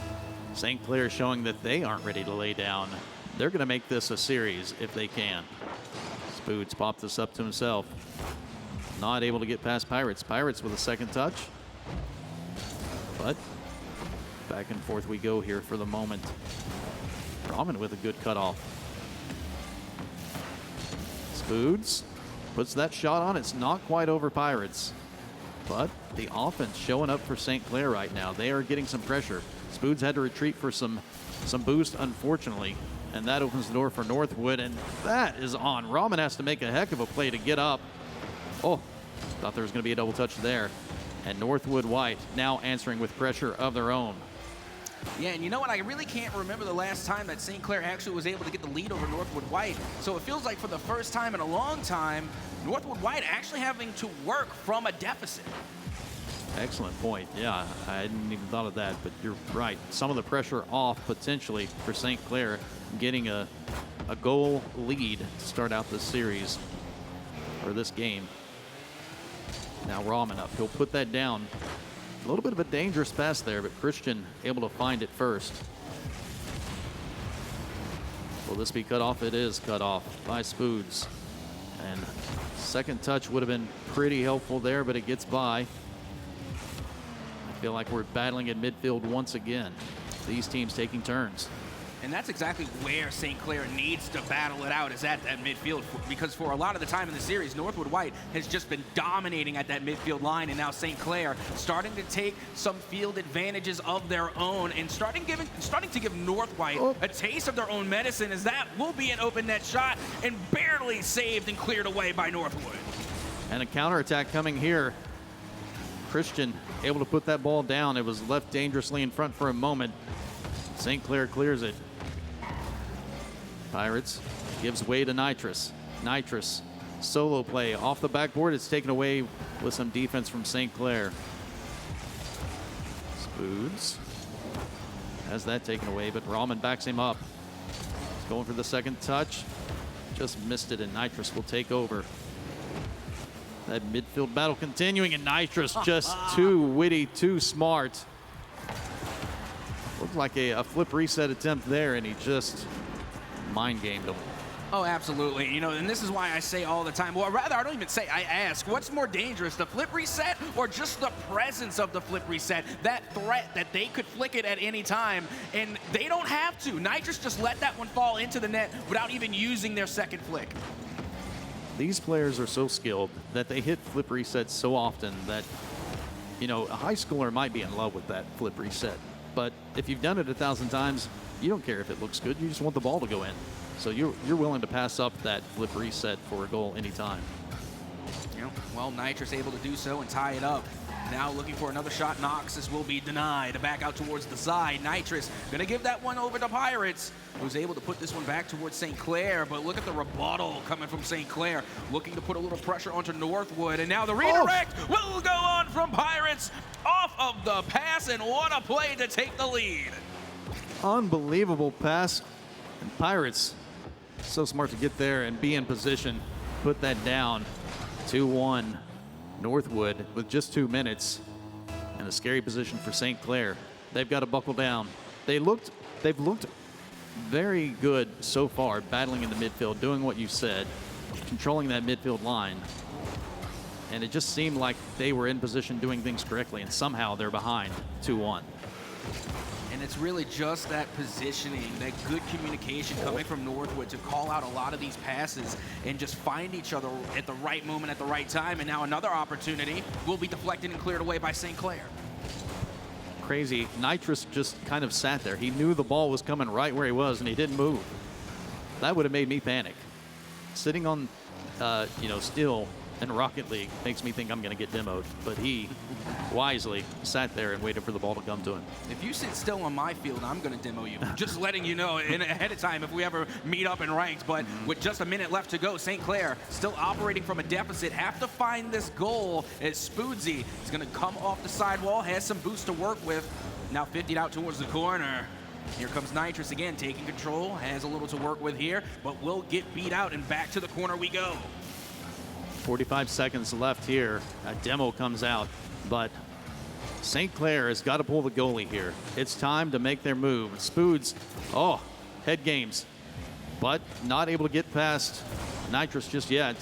St. Clair showing that they aren't ready to lay down. They're going to make this a series if they can. Spoods popped this up to himself. Not able to get past Pirates. Pirates with a second touch. But back and forth we go here for the moment. Ramen with a good cutoff. Spoods puts that shot on. It's not quite over Pirates, but the offense showing up for St. Clair right now. They are getting some pressure. Spoods had to retreat for some boost, unfortunately, and that opens the door for Northwood, and that is on. Ramen has to make a heck of a play to get up. Oh, thought there was going to be a double touch there. And Northwood White now answering with pressure of their own. Yeah, and you know what? I really can't remember the last time that St. Clair actually was able to get the lead over Northwood White. So it feels like for the first time in a long time, Northwood White actually having to work from a deficit. Excellent point. Yeah, I hadn't even thought of that, but you're right. Some of the pressure off potentially for St. Clair, getting a goal lead to start out this series, or this game. Now Ramen up. He'll put that down. A little bit of a dangerous pass there, but Christian able to find it first. Will this be cut off? It is cut off by Spoods. And second touch would have been pretty helpful there, but it gets by. I feel like we're battling in midfield once again. These teams taking turns. And that's exactly where St. Clair needs to battle it out, is at that midfield, because for a lot of the time in the series, Northwood White has just been dominating at that midfield line, and now St. Clair starting to take some field advantages of their own and starting to give North White a taste of their own medicine, as that will be an open net shot and barely saved and cleared away by Northwood. And a counterattack coming here Christian able to put that ball down. It was left dangerously in front for a moment. St. Clair clears it. Pirates gives way to Nitrous. Nitrous, solo play off the backboard. It's taken away with some defense from St. Clair. Spoods has that taken away, but Rahman backs him up. He's going for the second touch. Just missed it, and Nitrous will take over. That midfield battle continuing, and Nitrous just too witty, too smart. Looked like a flip reset attempt there, and he just mind gamed him. Oh, absolutely. You know, and this is why I say all the time, well, rather, I don't even say, I ask, what's more dangerous, the flip reset or just the presence of the flip reset? That threat that they could flick it at any time, and they don't have to. Nitrous just let that one fall into the net without even using their second flick. These players are so skilled that they hit flip resets so often that, you know, a high schooler might be in love with that flip reset. But if you've done it 1,000 times, you don't care if it looks good. You just want the ball to go in. So you're willing to pass up that flip reset for a goal anytime. You know, well, Nitrous able to do so and tie it up. Now looking for another shot. Noxus will be denied. Back out towards the side. Nitrous going to give that one over to Pirates, who's able to put this one back towards St. Clair. But look at the rebuttal coming from St. Clair, looking to put a little pressure onto Northwood. And now the redirect will go on from Pirates off of the pass. And what a play to take the lead. Unbelievable pass. And Pirates, so smart to get there and be in position, put that down. 2-1 Northwood with just 2 minutes, and a scary position for St. Clair. They've got to buckle down. They've looked very good so far, battling in the midfield, doing what you said, controlling that midfield line. And it just seemed like they were in position doing things correctly, and somehow they're behind 2-1. And it's really just that positioning, that good communication coming from Northwood to call out a lot of these passes and just find each other at the right moment at the right time. And now another opportunity will be deflected and cleared away by St. Clair. Crazy. Nitrous just kind of sat there. He knew the ball was coming right where he was, and he didn't move. That would have made me panic. Sitting on, still in Rocket League makes me think I'm going to get demoed. But he wisely sat there and waited for the ball to come to him. If you sit still on my field, I'm going to demo you. Just letting you know ahead of time if we ever meet up in ranked. But with just a minute left to go, St. Clair still operating from a deficit. Have to find this goal as Spoodsy is going to come off the sidewall, has some boost to work with. Now 50 out towards the corner. Here comes Nitrous again, taking control, has a little to work with here, but will get beat out, and back to the corner we go. 45 seconds left here. A demo comes out, but St. Clair has got to pull the goalie here. It's time to make their move. Spoods, head games, but not able to get past Nitrous just yet.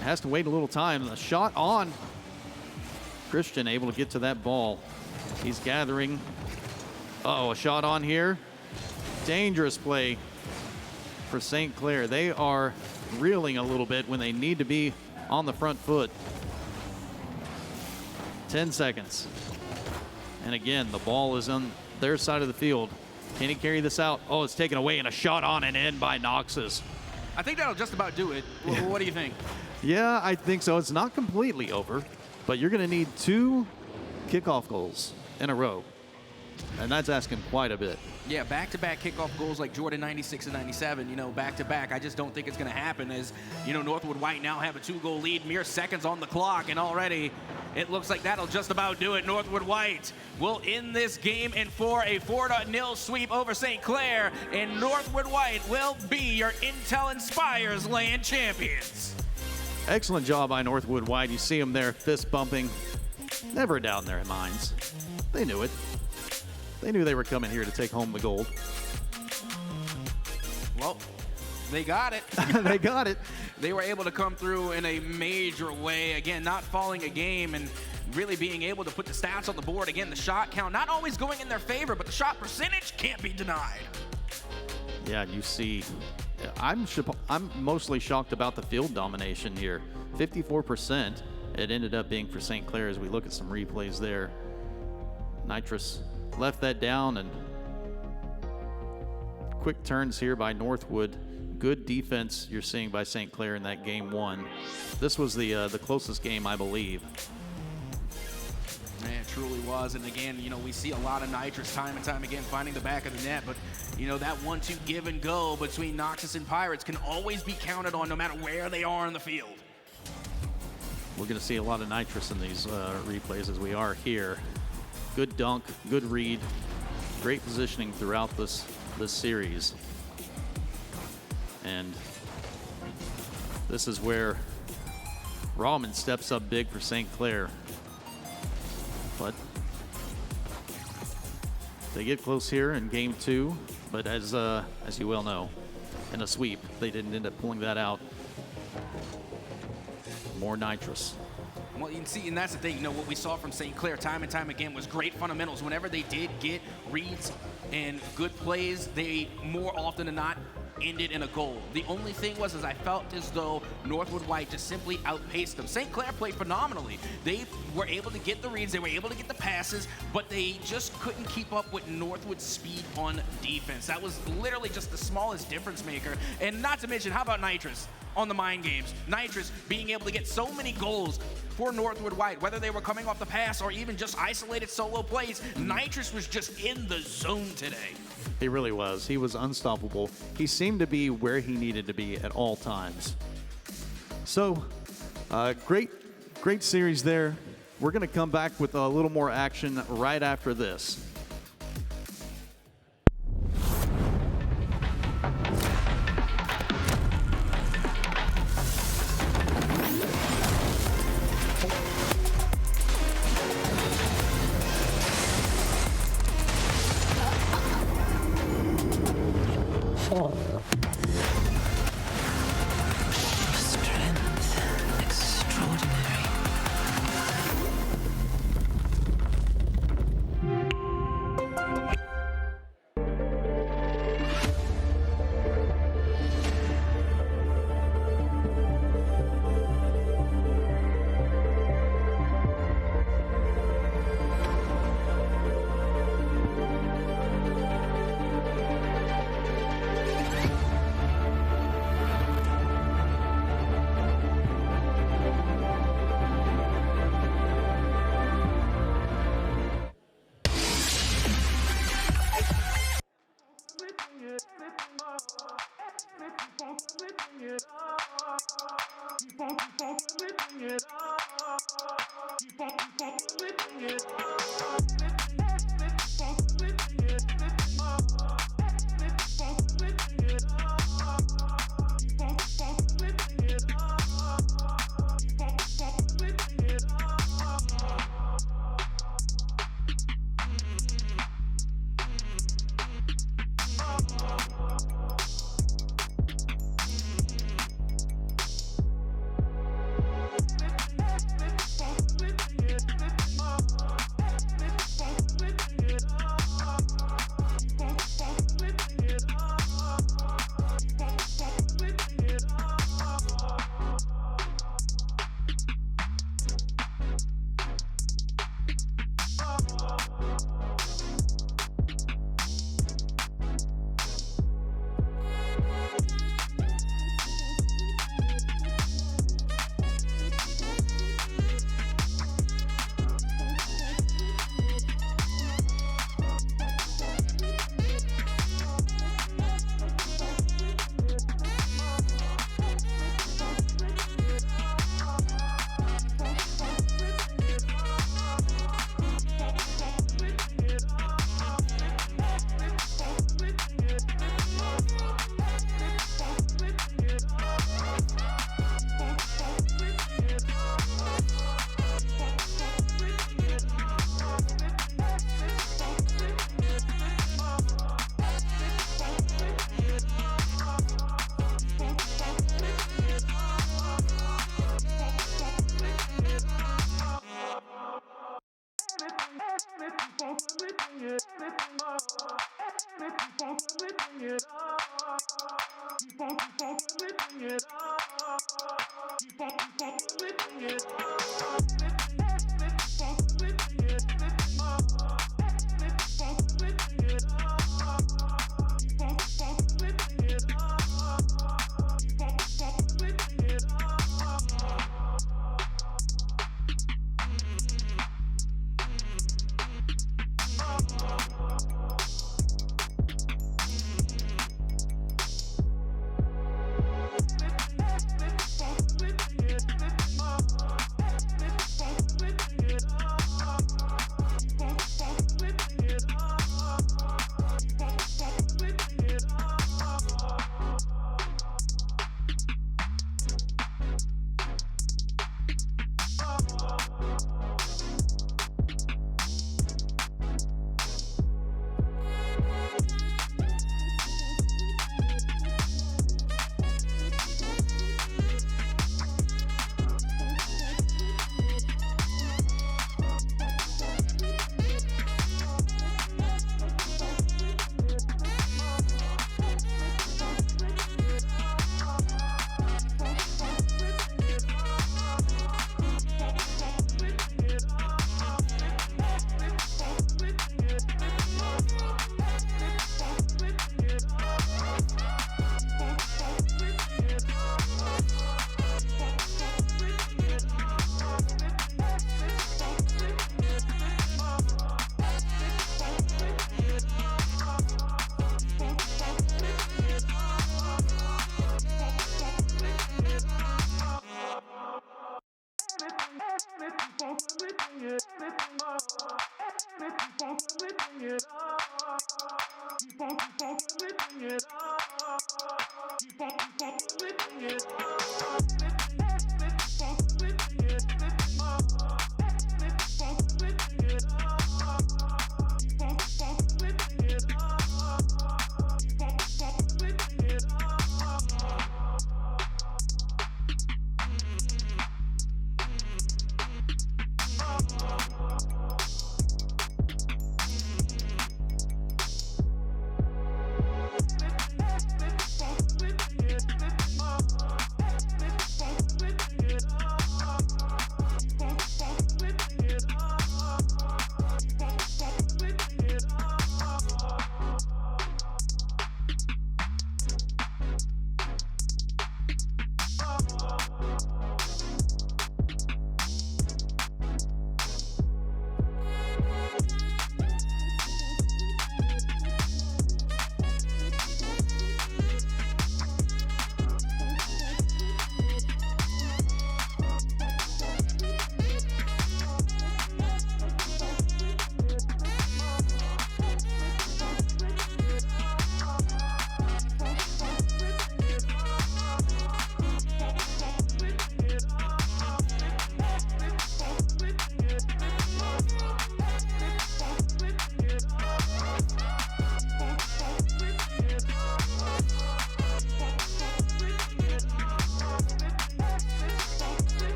Has to wait a little time. The shot on. Christian able to get to that ball. He's gathering. A shot on here. Dangerous play for St. Clair. They are reeling a little bit when they need to be on the front foot. 10 seconds. And again, the ball is on their side of the field. Can he carry this out? Oh, it's taken away, and a shot on and in by Noxus. I think that'll just about do it. What do you think? Yeah, I think so. It's not completely over, but you're going to need 2 kickoff goals in a row. And that's asking quite a bit. Yeah, back-to-back kickoff goals like Jordan 96 and 97, back-to-back. I just don't think it's going to happen as, Northwood White now have a 2-goal lead, mere seconds on the clock, and already it looks like that'll just about do it. Northwood White will end this game and for a 4-0 sweep over St. Clair, and Northwood White will be your Intel Inspires LAN champions. Excellent job by Northwood White. You see them there fist bumping. Never a doubt in their minds. They knew it. They knew they were coming here to take home the gold. Well, they got it. They got it. They were able to come through in a major way. Again, not falling a game and really being able to put the stats on the board. Again, the shot count not always going in their favor, but the shot percentage can't be denied. Yeah, you see, I'm mostly shocked about the field domination here. 54% it ended up being for St. Clair as we look at some replays there. Nitrous left that down, and quick turns here by Northwood. Good defense you're seeing by St. Clair in that game 1. This was the closest game, I believe. Man, it truly was. And again, you know, we see a lot of Nitrous time and time again finding the back of the net. But, you know, that 1-2 give and go between Noxus and Pirates can always be counted on no matter where they are in the field. We're going to see a lot of Nitrous in these replays as we are here. Good dunk, good read, great positioning throughout this series. And this is where Rahman steps up big for St. Clair. But they get close here in game 2, but as you well know, in a sweep, they didn't end up pulling that out. More Nitrous. Well, you can see, and that's the thing, you know, what we saw from St. Clair time and time again was great fundamentals. Whenever they did get reads and good plays, they more often than not ended in a goal. The only thing was, I felt as though Northwood White just simply outpaced them. St. Clair played phenomenally. They were able to get the reads, they were able to get the passes, but they just couldn't keep up with Northwood's speed on defense. That was literally just the smallest difference maker. And not to mention, how about Nitrous on the mind games? Nitrous being able to get so many goals for Northwood White, whether they were coming off the pass or even just isolated solo plays, Nitrous was just in the zone today. He really was. He was unstoppable. He seemed to be where he needed to be at all times. So, great series there. We're going to come back with a little more action right after this. Strength extraordinary.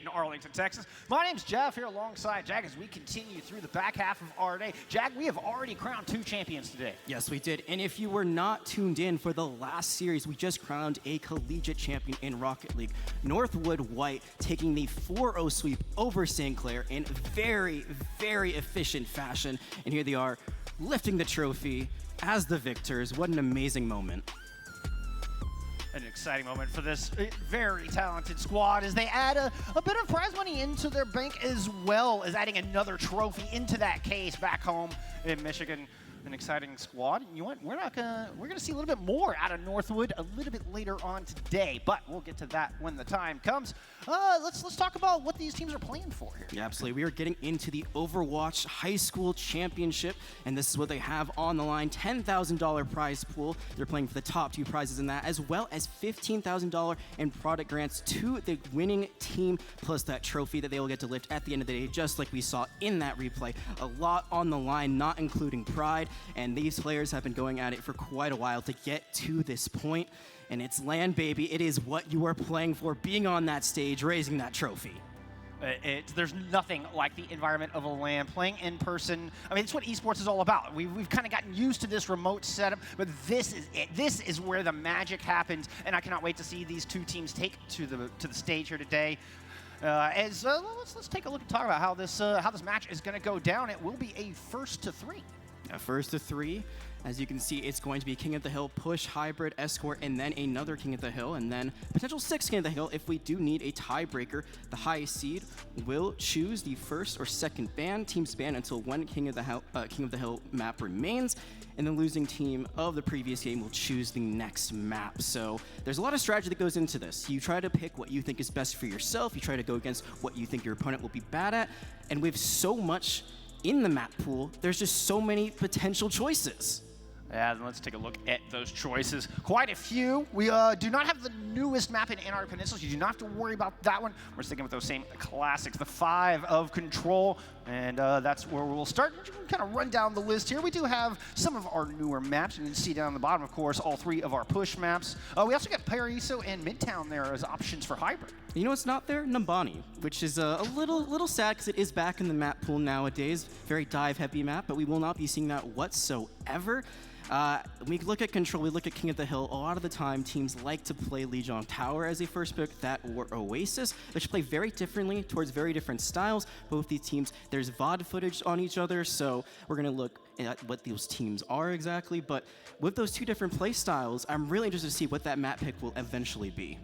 in Arlington, Texas. My name's Jeff here alongside Jack as we continue through the back half of our day. Jack, we have already crowned 2 champions today. Yes, we did. And if you were not tuned in for the last series, we just crowned a collegiate champion in Rocket League. Northwood White taking the 4-0 sweep over St. Clair in very, very efficient fashion. And here they are lifting the trophy as the victors. What an amazing moment. An exciting moment for this very talented squad as they add a bit of prize money into their bank, as well as adding another trophy into that case back home in Michigan. An exciting squad. And you know what? We're gonna see a little bit more out of Northwood a little bit later on today, but we'll get to that when the time comes. Let's talk about what these teams are playing for here. Yeah, absolutely. We are getting into the Overwatch High School Championship, and this is what they have on the line: $10,000 prize pool. They're playing for the top 2 prizes in that, as well as $15,000 in product grants to the winning team, plus that trophy that they will get to lift at the end of the day, just like we saw in that replay. A lot on the line, not including pride. And these players have been going at it for quite a while to get to this point. And it's LAN, baby. It is what you are playing for, being on that stage, raising that trophy. There's nothing like the environment of a LAN, playing in person. I mean, it's what esports is all about. We've kind of gotten used to this remote setup, but this is it. This is where the magic happens, and I cannot wait to see these 2 teams take to the stage here today. Let's take a look and talk about how this match is going to go down. It will be a first to 3. First to 3. As you can see, it's going to be King of the Hill, Push, Hybrid, Escort, and then another King of the Hill, and then potential 6 King of the Hill if we do need a tiebreaker. The highest seed will choose the first or second ban. Teams ban until 1 King of the Hill map remains, and the losing team of the previous game will choose the next map. So there's a lot of strategy that goes into this. You try to pick what you think is best for yourself. You try to go against what you think your opponent will be bad at, and with so much in the map pool, there's just so many potential choices. Yeah, then let's take a look at those choices. Quite a few. We do not have the newest map in Ann Arbor Peninsula, so you do not have to worry about that one. We're sticking with those same classics, the 5 of Control, and that's where we'll start. We'll kind of run down the list here. We do have some of our newer maps. You can see down the bottom, of course, all 3 of our push maps. We also got Paraiso and Midtown there as options for hybrid. You know what's not there? Nambani, which is a little sad because it is back in the map pool nowadays. Very dive-heavy map, but we will not be seeing that whatsoever. We look at Control, we look at King of the Hill. A lot of the time, teams like to play Legion Tower as a first pick, that or Oasis, which play very differently towards very different styles. Both these teams, there's VOD footage on each other, so we're going to look at what those teams are exactly. But with those 2 different play styles, I'm really interested to see what that map pick will eventually be.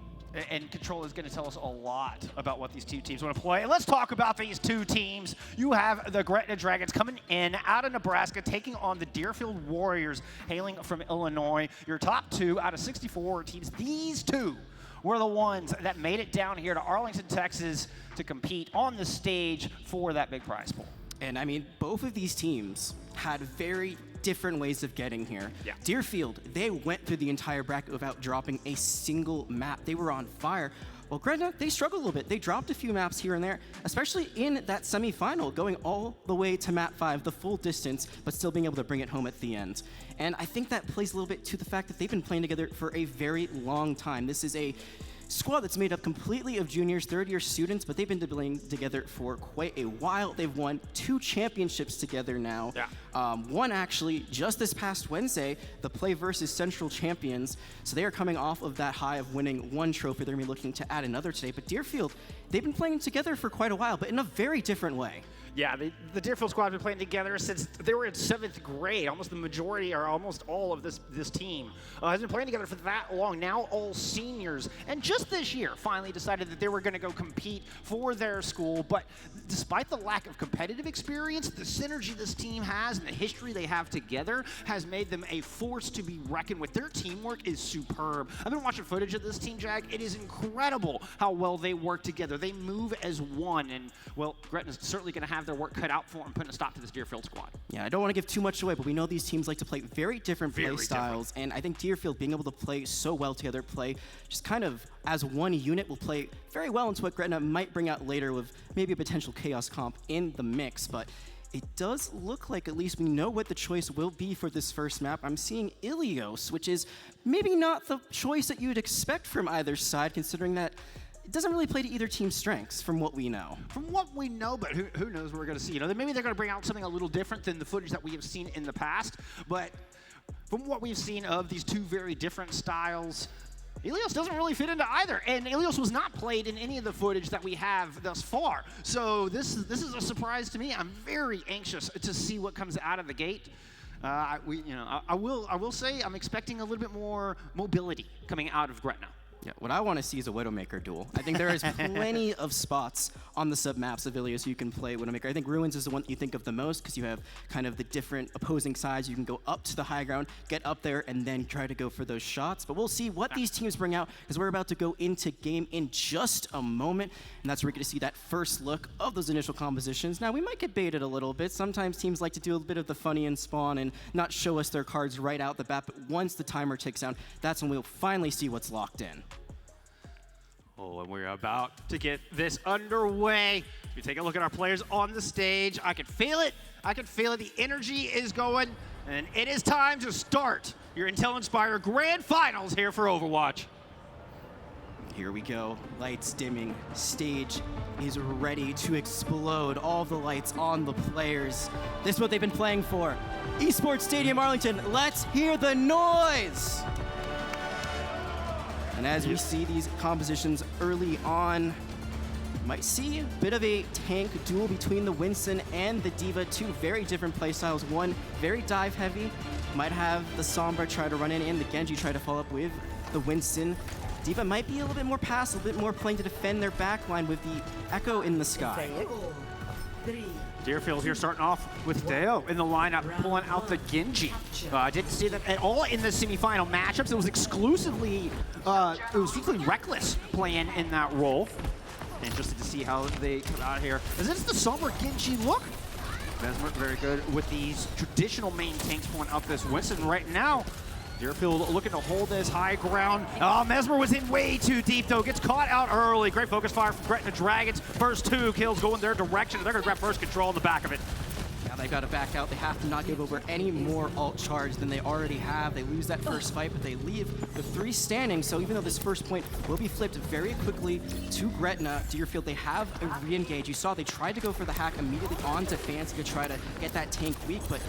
And Control is going to tell us a lot about what these 2 teams want to play. And let's talk about these 2 teams. You have the Gretna Dragons coming in out of Nebraska, taking on the Deerfield Warriors, hailing from Illinois. Your top 2 out of 64 teams. These 2 were the ones that made it down here to Arlington, Texas to compete on the stage for that big prize pool. And I mean, both of these teams had very different ways of getting here. Yeah. Deerfield, they went through the entire bracket without dropping a single map. They were on fire. Well, Gretna, they struggled a little bit. They dropped a few maps here and there, especially in that semifinal, going all the way to map 5, the full distance, but still being able to bring it home at the end. And I think that plays a little bit to the fact that they've been playing together for a very long time. This is a squad that's made up completely of juniors, third-year students, but they've been playing together for quite a while. They've won 2 championships together now. Yeah. One actually just this past Wednesday, the Play versus Central champions. So they are coming off of that high of winning 1 trophy. They're going to be looking to add another today. But Deerfield, they've been playing together for quite a while, but in a very different way. Yeah, the Deerfield squad has been playing together since they were in 7th grade. Almost the majority, or almost all of this team has been playing together for that long. Now all seniors. And just this year, finally decided that they were going to go compete for their school. But despite the lack of competitive experience, the synergy this team has and the history they have together has made them a force to be reckoned with. Their teamwork is superb. I've been watching footage of this team, Jack. It is incredible how well they work together. They move as one. And, well, Gretna's certainly going to have their work cut out for them, putting a stop to this Deerfield squad. Yeah, I don't want to give too much away, but we know these teams like to play very different play styles, and I think Deerfield being able to play so well together, play just kind of as one unit, will play very well into what Gretna might bring out later with maybe a potential Chaos comp in the mix, but it does look like at least we know what the choice will be for this first map. I'm seeing Ilios, which is maybe not the choice that you'd expect from either side, considering that it doesn't really play to either team's strengths from what we know. From what we know, but who knows what we're going to see. Maybe they're going to bring out something a little different than the footage that we have seen in the past. But from what we've seen of these two very different styles, Ilios doesn't really fit into either. And Ilios was not played in any of the footage that we have thus far. So this is a surprise to me. I'm very anxious to see what comes out of the gate. I will say I'm expecting a little bit more mobility coming out of Gretna. Yeah, what I want to see is a Widowmaker duel. I think there is plenty of spots on the sub-maps of Ilios you can play Widowmaker. I think Ruins is the one that you think of the most because you have kind of the different opposing sides. You can go up to the high ground, get up there, and then try to go for those shots. But we'll see what these teams bring out because we're about to go into game in just a moment. And that's where we're going to see that first look of those initial compositions. Now, we might get baited a little bit. Sometimes teams like to do a bit of the funny and spawn and not show us their cards right out the bat. But once the timer ticks down, that's when we'll finally see what's locked in. Oh, and we're about to get this underway. If you take a look at our players on the stage, I can feel it. I can feel it. The energy is going, and it is time to start your Intel Inspire Grand Finals here for Overwatch. Here we go. Lights dimming. Stage is ready to explode. All the lights on the players. This is what they've been playing for. Esports Stadium Arlington, let's hear the noise! And as we see these compositions early on, you might see a bit of a tank duel between the Winston and the D.Va, two very different playstyles. One very dive heavy, might have the Sombra try to run in and the Genji try to follow up with the Winston. D.Va might be a little bit more passive, a little bit more playing to defend their backline with the Echo in the sky. Deerfield here starting off with Deo in the lineup, pulling out the Genji. I didn't see that at all in the semifinal matchups. It was exclusively Reckless playing in that role. Interested to see how they come out here. Is this the Sombra Genji look? Mesmer very good with these traditional main tanks pulling out this Winston right now. Deerfield looking to hold this high ground. Oh, Mesmer was in way too deep, though. Gets caught out early. Great focus fire from Gretna Dragons. First two kills going their direction. They're going to grab first control in the back of it. Now they've got to back out. They have to not give over any more alt charge than they already have. They lose that first fight, but they leave the three standing. So even though this first point will be flipped very quickly to Gretna, Deerfield, they have a re-engage. You saw they tried to go for the hack immediately onto Fancy to try to get that tank weak, but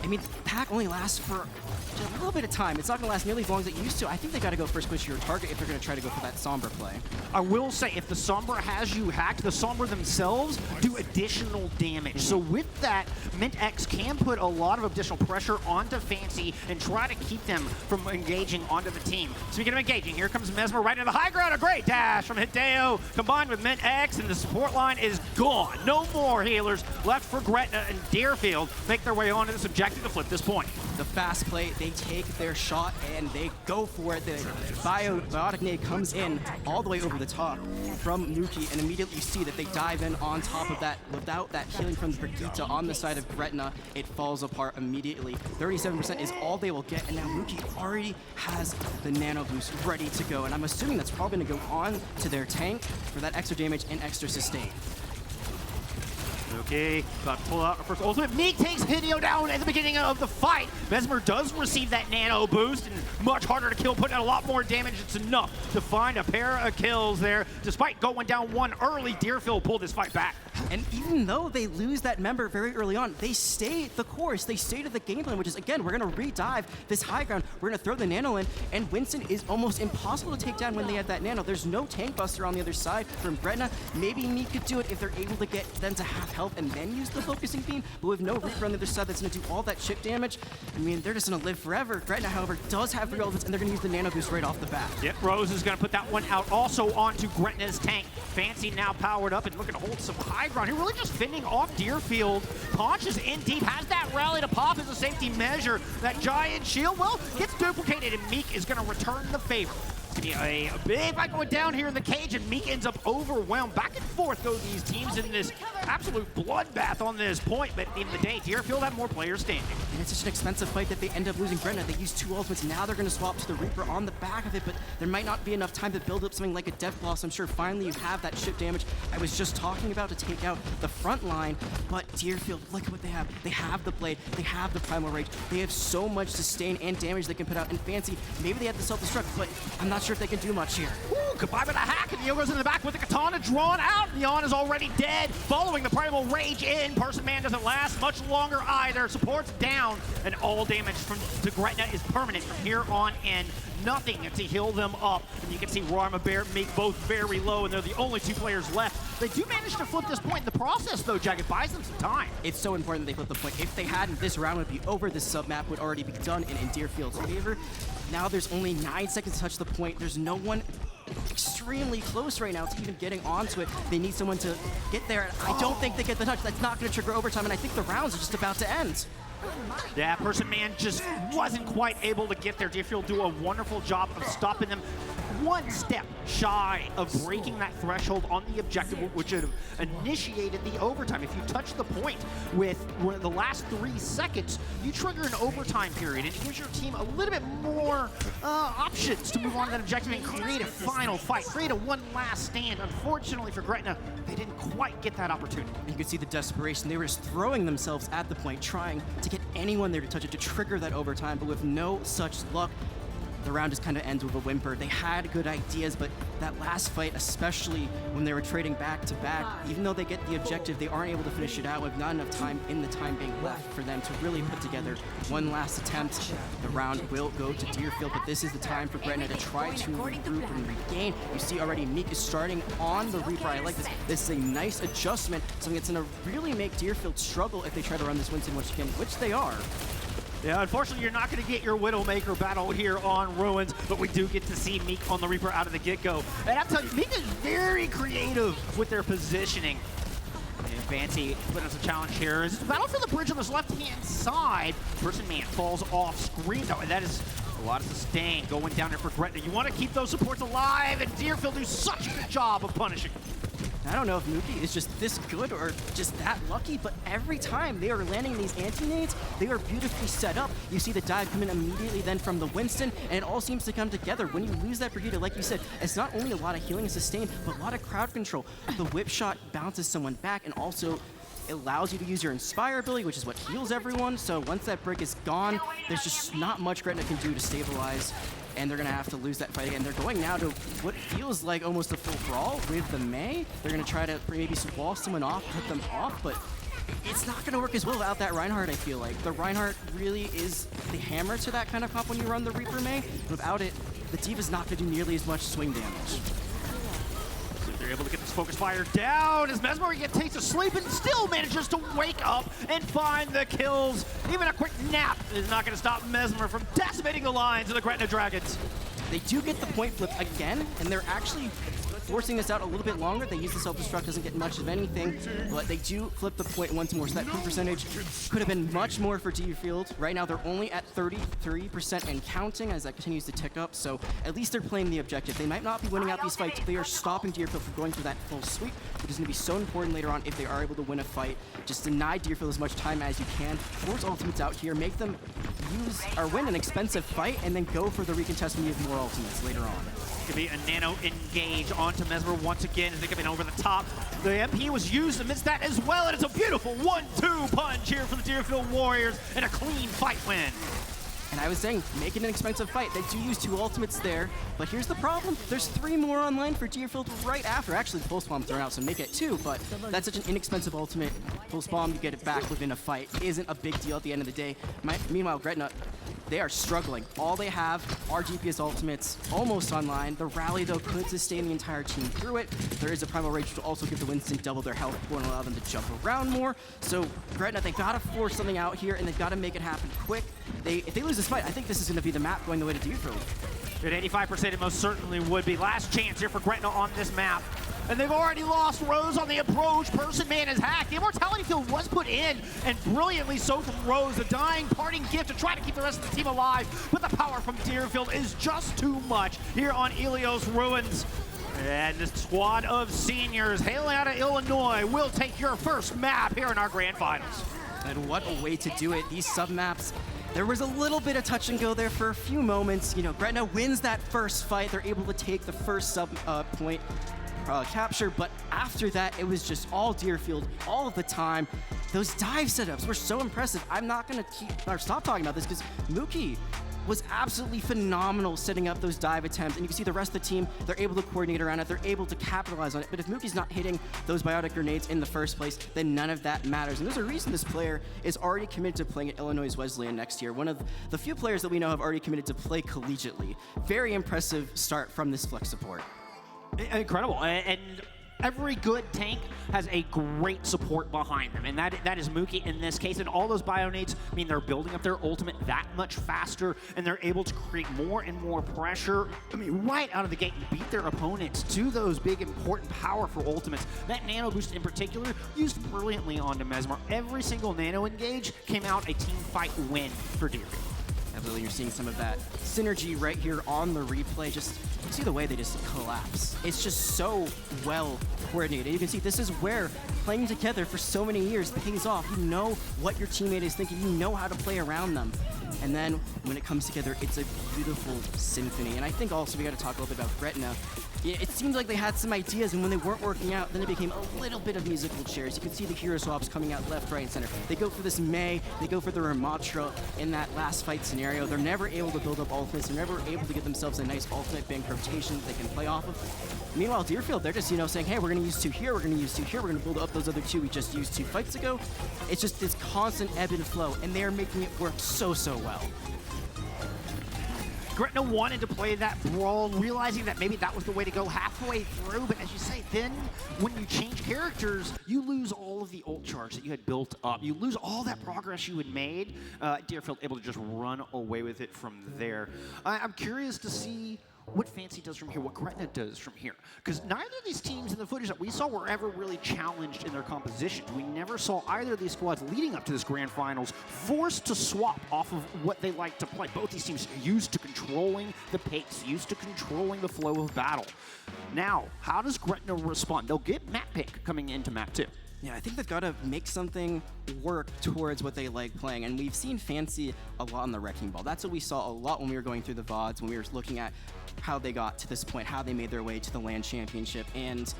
I mean, the hack only lasts for a little bit of time. It's not going to last nearly as long as it used to. I think they got to go first push your target if they're going to try to go for that Sombra play. I will say, if the Sombra has you hacked, the Sombra themselves do additional damage. So with that, Mint X can put a lot of additional pressure onto Fancy and try to keep them from engaging onto the team. Speaking of engaging, here comes Mesmer right into the high ground. A great dash from Hideo combined with Mint X, and the support line is gone. No more healers left for Gretna, and Deerfield make their way onto this objective to flip this point. The fast play, they take their shot and they go for it. The biotic nade comes in all the way over the top from Mookie, and immediately you see that they dive in on top of that. Without that healing from the Brigitte on the side of Gretna, it falls apart immediately. 37% is all they will get, and now Mookie already has the nano boost ready to go, and I'm assuming that's probably going to go on to their tank for that extra damage and extra sustain. Okay, about to pull out our first ultimate. Meek takes Hideo down at the beginning of the fight. Mesmer does receive that nano boost, and much harder to kill, putting out a lot more damage. It's enough to find a pair of kills there. Despite going down one early, Deerfield pulled this fight back. And even though they lose that member very early on, they stay the course. They stay to the game plan, which is, again, we're going to re-dive this high ground. We're going to throw the nano in, and Winston is almost impossible to take down when they have that nano. There's no tank buster on the other side from Gretna. Maybe Meek could do it if they're able to get them to half health and then use the focusing beam, but with no Reaper on the other side that's going to do all that chip damage, I mean, they're just going to live forever. Gretna, however, does have the relevance, and they're going to use the nano boost right off the bat. Yep, Rose is going to put that one out also onto Gretna's tank. Fancy now powered up and looking to hold some high ground. He really just fending off Deerfield. Paunches in deep, has that rally to pop as a safety measure. That giant shield, well, gets duplicated, and Meek is going to return the favor. It's going to be a big fight going down here in the cage, and Meek ends up overwhelmed. Back and forth go these teams in this absolute bloodbath on this point, but at the end of the day, Deerfield have more players standing. And it's such an expensive fight that they end up losing Gretna. They use two ultimates. Now they're going to swap to the Reaper on the back of it, but there might not be enough time to build up something like a Death Claw, so I'm sure finally you have that chip damage I was just talking about to take out the front line, but Deerfield, look at what they have. They have the Blade, they have the Primal Rage, they have so much sustain and damage they can put out, and Fancy, maybe they have the self-destruct, but I'm not sure if they can do much here. Ooh, goodbye with a hack, and Neil goes in the back with the katana drawn out. Neon is already dead, following the primal rage in. Person Man doesn't last much longer either. Support's down, and all damage to Gretna is permanent from here on in. Nothing to heal them up. And you can see Rarma Bear make both very low, and they're the only 2 players left. They do manage to flip this point in the process, though, Jack. It buys them some time. It's so important they flip the point. If they hadn't, this round would be over. This sub-map would already be done in Deerfield's favor. Now there's only 9 seconds to touch the point. There's no one extremely close right now to even getting onto it. They need someone to get there. I don't think they get the touch. That's not going to trigger overtime, and I think the rounds are just about to end. Yeah, Person Man just wasn't quite able to get there. Deerfield do a wonderful job of stopping them 1 step shy of breaking that threshold on the objective, which would have initiated the overtime. If you touch the point with the last 3 seconds, you trigger an overtime period, and it gives your team a little bit more options to move on to that objective and create a final fight, create a one last stand. Unfortunately for Gretna, they didn't quite get that opportunity. You could see the desperation. They were just throwing themselves at the point, trying to get anyone there to touch it, to trigger that overtime, but with no such luck. The round just kind of ends with a whimper. They had good ideas, but that last fight, especially when they were trading back to back, even though they get the objective, they aren't able to finish it out with not enough time in the time being left for them to really put together one last attempt. The round will go to Deerfield, but this is the time for Gretna to try to regroup and regain. You see already Meek is starting on the Reaper. I like this. This is a nice adjustment, something that's going to really make Deerfield struggle if they try to run this Winston once again, which they are. Yeah, unfortunately, you're not going to get your Widowmaker battle here on Ruins, but we do get to see Meek on the Reaper out of the get-go. And I'll tell you, Meek is very creative with their positioning. And Fancy putting us a challenge here. Is battle for the bridge on this left-hand side. Person Man falls off screen, though, and that is a lot of sustain going down there for Gretna. You want to keep those supports alive, and Deerfield do such a good job of punishing them. I don't know if Mookie is just this good or just that lucky, but every time they are landing these anti-nades, they are beautifully set up. You see the dive come in immediately then from the Winston, and it all seems to come together. When you lose that Brigida, like you said, it's not only a lot of healing and sustain, but a lot of crowd control. The whip shot bounces someone back and also it allows you to use your Inspire ability, which is what heals everyone. So once that brick is gone, there's just not much Gretna can do to stabilize. And they're going to have to lose that fight again. They're going now to what feels like almost a full brawl with the Mei. They're going to try to maybe wall someone off, put them off, but it's not going to work as well without that Reinhardt, I feel like. The Reinhardt really is the hammer to that kind of comp when you run the Reaper Mei. Without it, the D.Va's not going to do nearly as much swing damage. They're able to get this focus fire down as Mesmer gets takes a sleep and still manages to wake up and find the kills. Even a quick nap is not going to stop Mesmer from decimating the lines of the Gretna Dragons. They do get the point flip again, and they're actually forcing this out a little bit longer. They use the self-destruct, doesn't get much of anything, but they do flip the point once more. So that point percentage could have been much more for Deerfield. Right now, they're only at 33% and counting as that continues to tick up. So at least they're playing the objective. They might not be winning out these fights, but they are stopping Deerfield from going through that full sweep, which is going to be so important later on if they are able to win a fight. Just deny Deerfield as much time as you can. Force ultimates out here, make them use or win an expensive fight, and then go for the recontest when you have more ultimates later on. Could be a nano engage onto Mesmer once again as they come in over the top. The MP was used amidst that as well, and it's a beautiful 1-2 punch here for the Deerfield Warriors and a clean fight win. And I was saying, make it an expensive fight. They do use 2 ultimates there, but here's the problem. There's 3 more online for Deerfield right after. Actually, the pulse bomb thrown out, so make it 2, but that's such an inexpensive ultimate. Pulse bomb, you get it back within a fight, isn't a big deal at the end of the day. Meanwhile, Gretna, they are struggling. All they have are DPS ultimates, almost online. The rally, though, could sustain the entire team through it. There is a Primal Rage to also give the Winston double their health and allow them to jump around more. So Gretna, they've got to force something out here, and they've got to make it happen quick. If they lose this fight, I think this is going to be the map going the way to Deerfield. At 85%, it most certainly would be. Last chance here for Gretna on this map. And they've already lost Rose on the approach. Person Man is hacked. The Immortality Field was put in, and brilliantly so from Rose. A dying parting gift to try to keep the rest of the team alive. But the power from Deerfield is just too much here on Ilios Ruins. And the squad of seniors hailing out of Illinois will take your first map here in our grand finals. And what a way to do it. These sub-maps, there was a little bit of touch and go there for a few moments. You know, Gretna wins that first fight. They're able to take the first sub-point capture, but after that, it was just all Deerfield all of the time. Those dive setups were so impressive. I'm not going to stop talking about this because Mookie, was absolutely phenomenal setting up those dive attempts. And you can see the rest of the team, they're able to coordinate around it, they're able to capitalize on it. But if Mookie's not hitting those biotic grenades in the first place, then none of that matters. And there's a reason this player is already committed to playing at Illinois Wesleyan next year. One of the few players that we know have already committed to play collegiately. Very impressive start from this flex support. Incredible. And every good tank has a great support behind them, and that is Mookie in this case. And all those bionades mean they're building up their ultimate that much faster, and they're able to create more and more pressure. I mean, right out of the gate, and beat their opponents to those big, important, powerful ultimates. That nano boost in particular, used brilliantly onto Mesmer. Every single nano engage came out a team fight win for Deerfield. Absolutely, you're seeing some of that synergy right here on the replay. Just see the way they just collapse. It's just so well coordinated. You can see this is where playing together for so many years pays off. You know what your teammate is thinking. You know how to play around them. And then when it comes together, it's a beautiful symphony. And I think also we got to talk a little bit about Gretna. It seemed like they had some ideas, and when they weren't working out, then it became a little bit of musical chairs. You can see the hero swaps coming out left, right, and center. They go for this May, they go for the Ramatra in that last fight scenario. They're never able to build up ultimates. They're never able to get themselves a nice ultimate bank rotation that they can play off of. Meanwhile, Deerfield, they're just, saying, hey, we're going to use 2 here, we're going to use 2 here, we're going to build up those other 2 we just used 2 fights ago. It's just this constant ebb and flow, and they're making it work so, so well. Gretna wanted to play that brawl, realizing that maybe that was the way to go halfway through, but as you say, then when you change characters, you lose all of the ult charge that you had built up. You lose all that progress you had made. Deerfield able to just run away with it from there. I'm curious to see what Fancy does from here, what Gretna does from here. Because neither of these teams in the footage that we saw were ever really challenged in their compositions. We never saw either of these squads leading up to this grand finals forced to swap off of what they like to play. Both these teams used to controlling the pace, used to controlling the flow of battle. Now, how does Gretna respond? They'll get map pick coming into map 2. Yeah, I think they've got to make something work towards what they like playing. And we've seen Fancy a lot on the Wrecking Ball. That's what we saw a lot when we were going through the VODs, when we were looking at how they got to this point, how they made their way to the LAN championship. And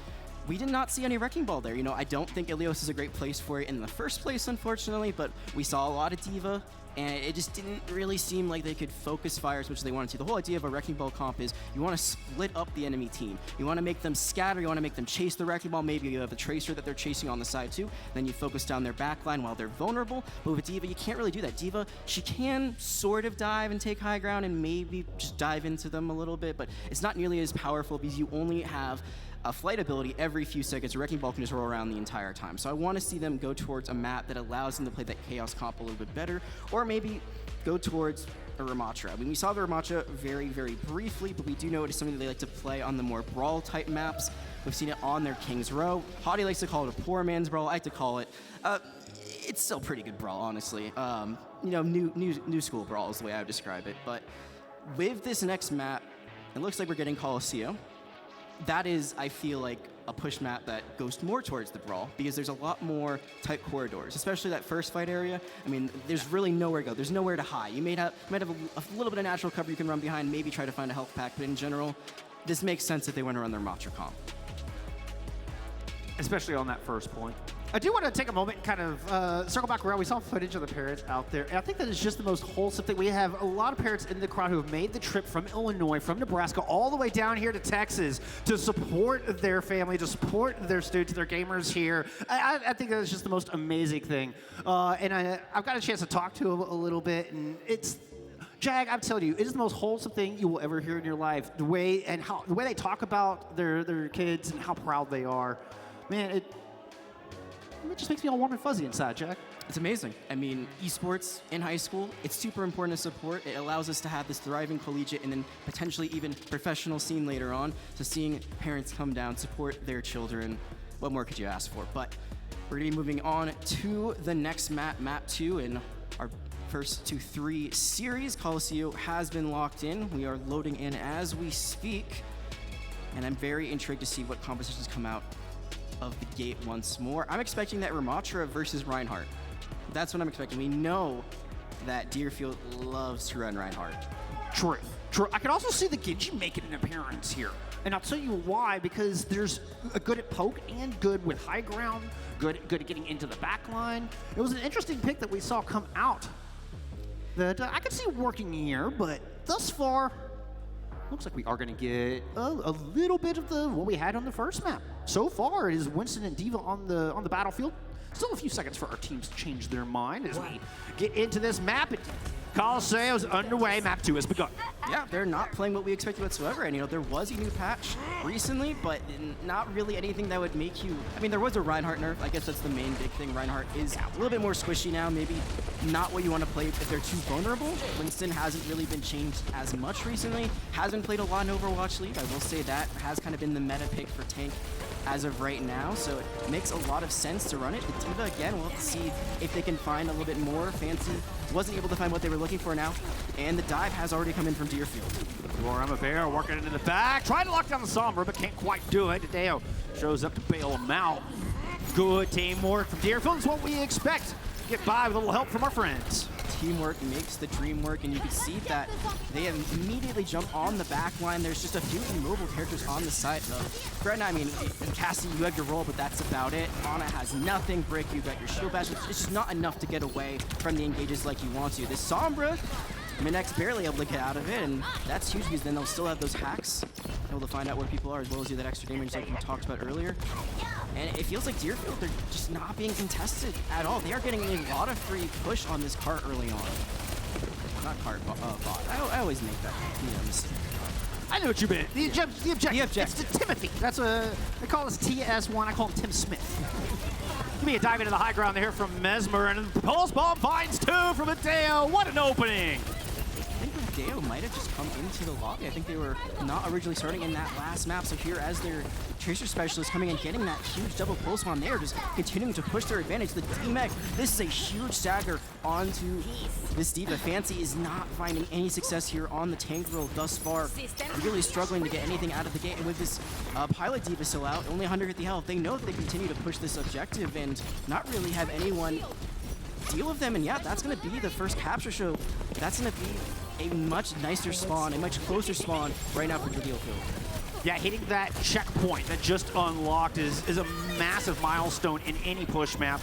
we did not see any Wrecking Ball there. I don't think Ilios is a great place for it in the first place, unfortunately, but we saw a lot of D.Va, and it just didn't really seem like they could focus fire as much as they wanted to. The whole idea of a Wrecking Ball comp is you want to split up the enemy team. You want to make them scatter, you want to make them chase the Wrecking Ball. Maybe you have the Tracer that they're chasing on the side too. Then you focus down their backline while they're vulnerable. But with D.Va, you can't really do that. D.Va, she can sort of dive and take high ground and maybe just dive into them a little bit, but it's not nearly as powerful because you only have a flight ability every few seconds. A Wrecking Ball can just roll around the entire time. So I want to see them go towards a map that allows them to play that Chaos comp a little bit better, or maybe go towards a Ramatra. I mean, we saw the Ramatra very, very briefly, but we do know it is something that they like to play on the more brawl-type maps. We've seen it on their King's Row. Hottie likes to call it a poor man's brawl. I like to call it, it's still pretty good brawl, honestly. New school brawl is the way I would describe it. But with this next map, it looks like we're getting Colosseo. That is, I feel like, a push map that goes more towards the brawl because there's a lot more tight corridors, especially that first fight area. I mean, there's really nowhere to go. There's nowhere to hide. You might have a little bit of natural cover you can run behind, maybe try to find a health pack, but in general, this makes sense if they want to run their Matra comp. Especially on that first point. I do want to take a moment and kind of circle back around. We saw footage of the parents out there, and I think that is just the most wholesome thing. We have a lot of parents in the crowd who have made the trip from Illinois, from Nebraska, all the way down here to Texas to support their family, to support their students, their gamers here. I think that is just the most amazing thing. And I've got a chance to talk to them a little bit, and it's... Jag, I'm telling you, it is the most wholesome thing you will ever hear in your life. The way they talk about their kids and how proud they are. Man, it just makes me all warm and fuzzy inside, Jack. It's amazing. I mean, esports in high school, it's super important to support. It allows us to have this thriving collegiate and then potentially even professional scene later on. So seeing parents come down, support their children, what more could you ask for? But we're going to be moving on to the next map, map 2, in our first 2-3 series. Colosseo has been locked in. We are loading in as we speak. And I'm very intrigued to see what compositions come out of the gate once more. I'm expecting that Ramatra versus Reinhardt. That's what I'm expecting. We know that Deerfield loves to run Reinhardt. True. I can also see the Genji making an appearance here. And I'll tell you why, because there's a good at poke and good with high ground, good at getting into the back line. It was an interesting pick that we saw come out. that I could see working here, but thus far, looks like we are going to get a little bit of what we had on the first map. So far, it is Winston and D.Va on the battlefield. Still a few seconds for our teams to change their mind as we get into this map. Coliseum is underway. Map 2 has begun. Yeah, they're not playing what we expected whatsoever. And, you know, there was a new patch recently, but not really anything that would make you... I mean, there was a Reinhardt nerf. I guess that's the main big thing. Reinhardt is a little bit more squishy now. Maybe not what you want to play if they're too vulnerable. Winston hasn't really been changed as much recently. Hasn't played a lot in Overwatch League. I will say that has kind of been the meta pick for tank as of right now, so it makes a lot of sense to run it. The D.Va, again, we'll have to see if they can find a little bit more. Fancy wasn't able to find what they were looking for now, and the dive has already come in from Deerfield. Rama Bear working into the back, trying to lock down the Sombra, but can't quite do it. Deo shows up to bail him out. Good teamwork from Deerfield is what we expect. Get by with a little help from our friends. Teamwork makes the dream work, and you can see that they immediately jump on the back line. There's just a few immobile characters on the side of Gretna. I mean, Cassie, you have your role, but that's about it. Ana has nothing. Brick, you got your shield bash. It's just not enough to get away from the engages like you want to. This Sombra, Minex barely able to get out of it, and that's huge because then they'll still have those hacks, able to find out where people are, as well as do that extra damage like we talked about earlier. And it feels like Deerfield, they're just not being contested at all. They are getting a lot of free push on this cart early on. Not cart, bot. I always make that mistake. I know what you meant. The objective. It's the Timothy. That's they call us TS1. I call him Tim Smith. Give me a dive into the high ground there from Mesmer, and the Pulse Bomb finds 2 from Adeo. What an opening! I think Adeo might have just come into the lobby. I think they were not originally starting in that last map, so here as their Tracer Specialist coming in, getting that huge double pulse bomb there, just continuing to push their advantage. The D-Mech, this is a huge stagger onto this D.Va. Fancy is not finding any success here on the tank role thus far. Really struggling to get anything out of the gate. And with this Pilot D.Va still out, only 150 health, they know that they continue to push this objective and not really have anyone deal with them. And yeah, that's going to be the first capture show. That's going to be a much nicer spawn, a much closer spawn right now for Deerfield. Yeah, hitting that checkpoint that just unlocked is a massive milestone in any push map.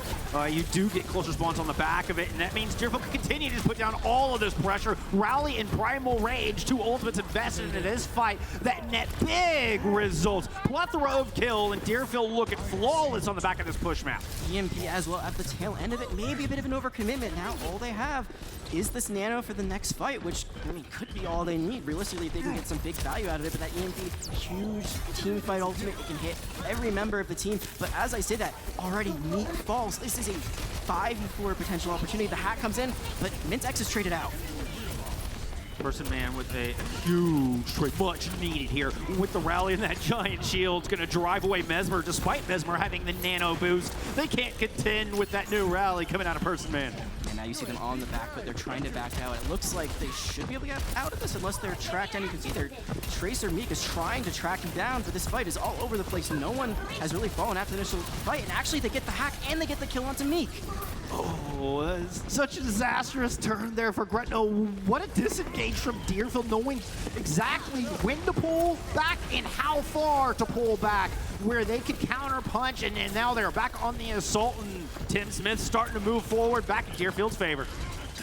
You do get closer spawns on the back of it, and that means Deerfield can continue to put down all of this pressure. Rally in Primal Rage, 2 ultimates invested into this fight that net big results. Plethora of kill, and Deerfield looking flawless on the back of this push map. EMP as well at the tail end of it. Maybe a bit of an overcommitment. Now all they have is this nano for the next fight, which, I mean, could be all they need. Realistically, if they can get some big value out of it, but that EMP, huge team fight ultimate, it can hit every member of the team. But as I say that, already Meat falls. This is a 5v4 potential opportunity. The hack comes in, but Mintex is traded out. Person Man with a huge trade, much needed here with the rally and that giant shield's gonna drive away Mesmer. Despite Mesmer having the nano boost, they can't contend with that new rally coming out of Person Man. And now you see them on the back, but they're trying to back out. It looks like they should be able to get out of this unless they're tracked down. You can see their Tracer Meek is trying to track him down, but this fight is all over the place. No one has really fallen after the initial fight, and actually they get the hack and they get the kill onto Meek. Oh, such a disastrous turn there for Gretna. What a disengage from Deerfield, knowing exactly when to pull back and how far to pull back, where they could counter punch, and now they're back on the assault, and Tim Smith starting to move forward back in Deerfield's favor.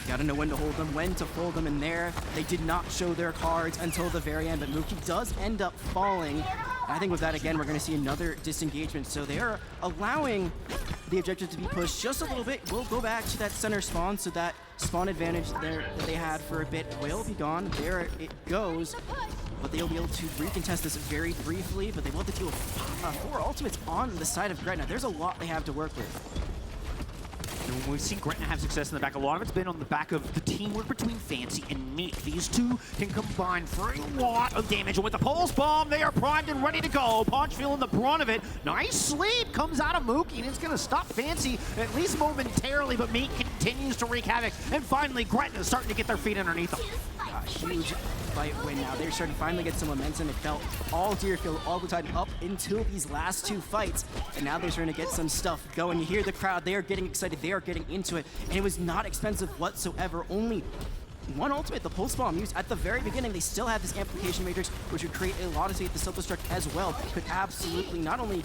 Gotta know when to hold them, when to fold them in there. They did not show their cards until the very end, but Mookie does end up falling. I think with that, again, we're gonna see another disengagement. So they are allowing the objective to be pushed just a little bit. We'll go back to that center spawn, so that spawn advantage there that they had for a bit will be gone. There it goes. But they'll be able to recontest this very briefly, but they will have to deal with 4 ultimates on the side of Gretna. There's a lot they have to work with. And when we've seen Gretna have success in the back, a lot of it's been on the back of the teamwork between Fancy and Meek. These two can combine for a lot of damage. And with the Pulse Bomb, they are primed and ready to go. Punch feeling the brunt of it. Nice sleep comes out of Mookie, and it's going to stop Fancy, at least momentarily, but Meek continues to wreak havoc. And finally, Gretna is starting to get their feet underneath them. Huge fight win now. They're starting to finally get some momentum. It felt all Deerfield all the time up until these last 2 fights. And now they're starting to get some stuff going. You hear the crowd. They are getting excited. They are getting into it. And it was not expensive whatsoever. Only 1 ultimate, the Pulse Bomb used at the very beginning. They still have this Amplification Matrix, which would create a lot of state. The self-destruct as well could absolutely not only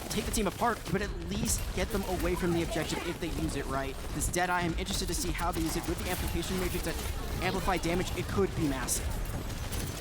take the team apart, but at least get them away from the objective if they use it right. This Deadeye, I'm interested to see how they use it with the amplification matrix that amplify damage. It could be massive.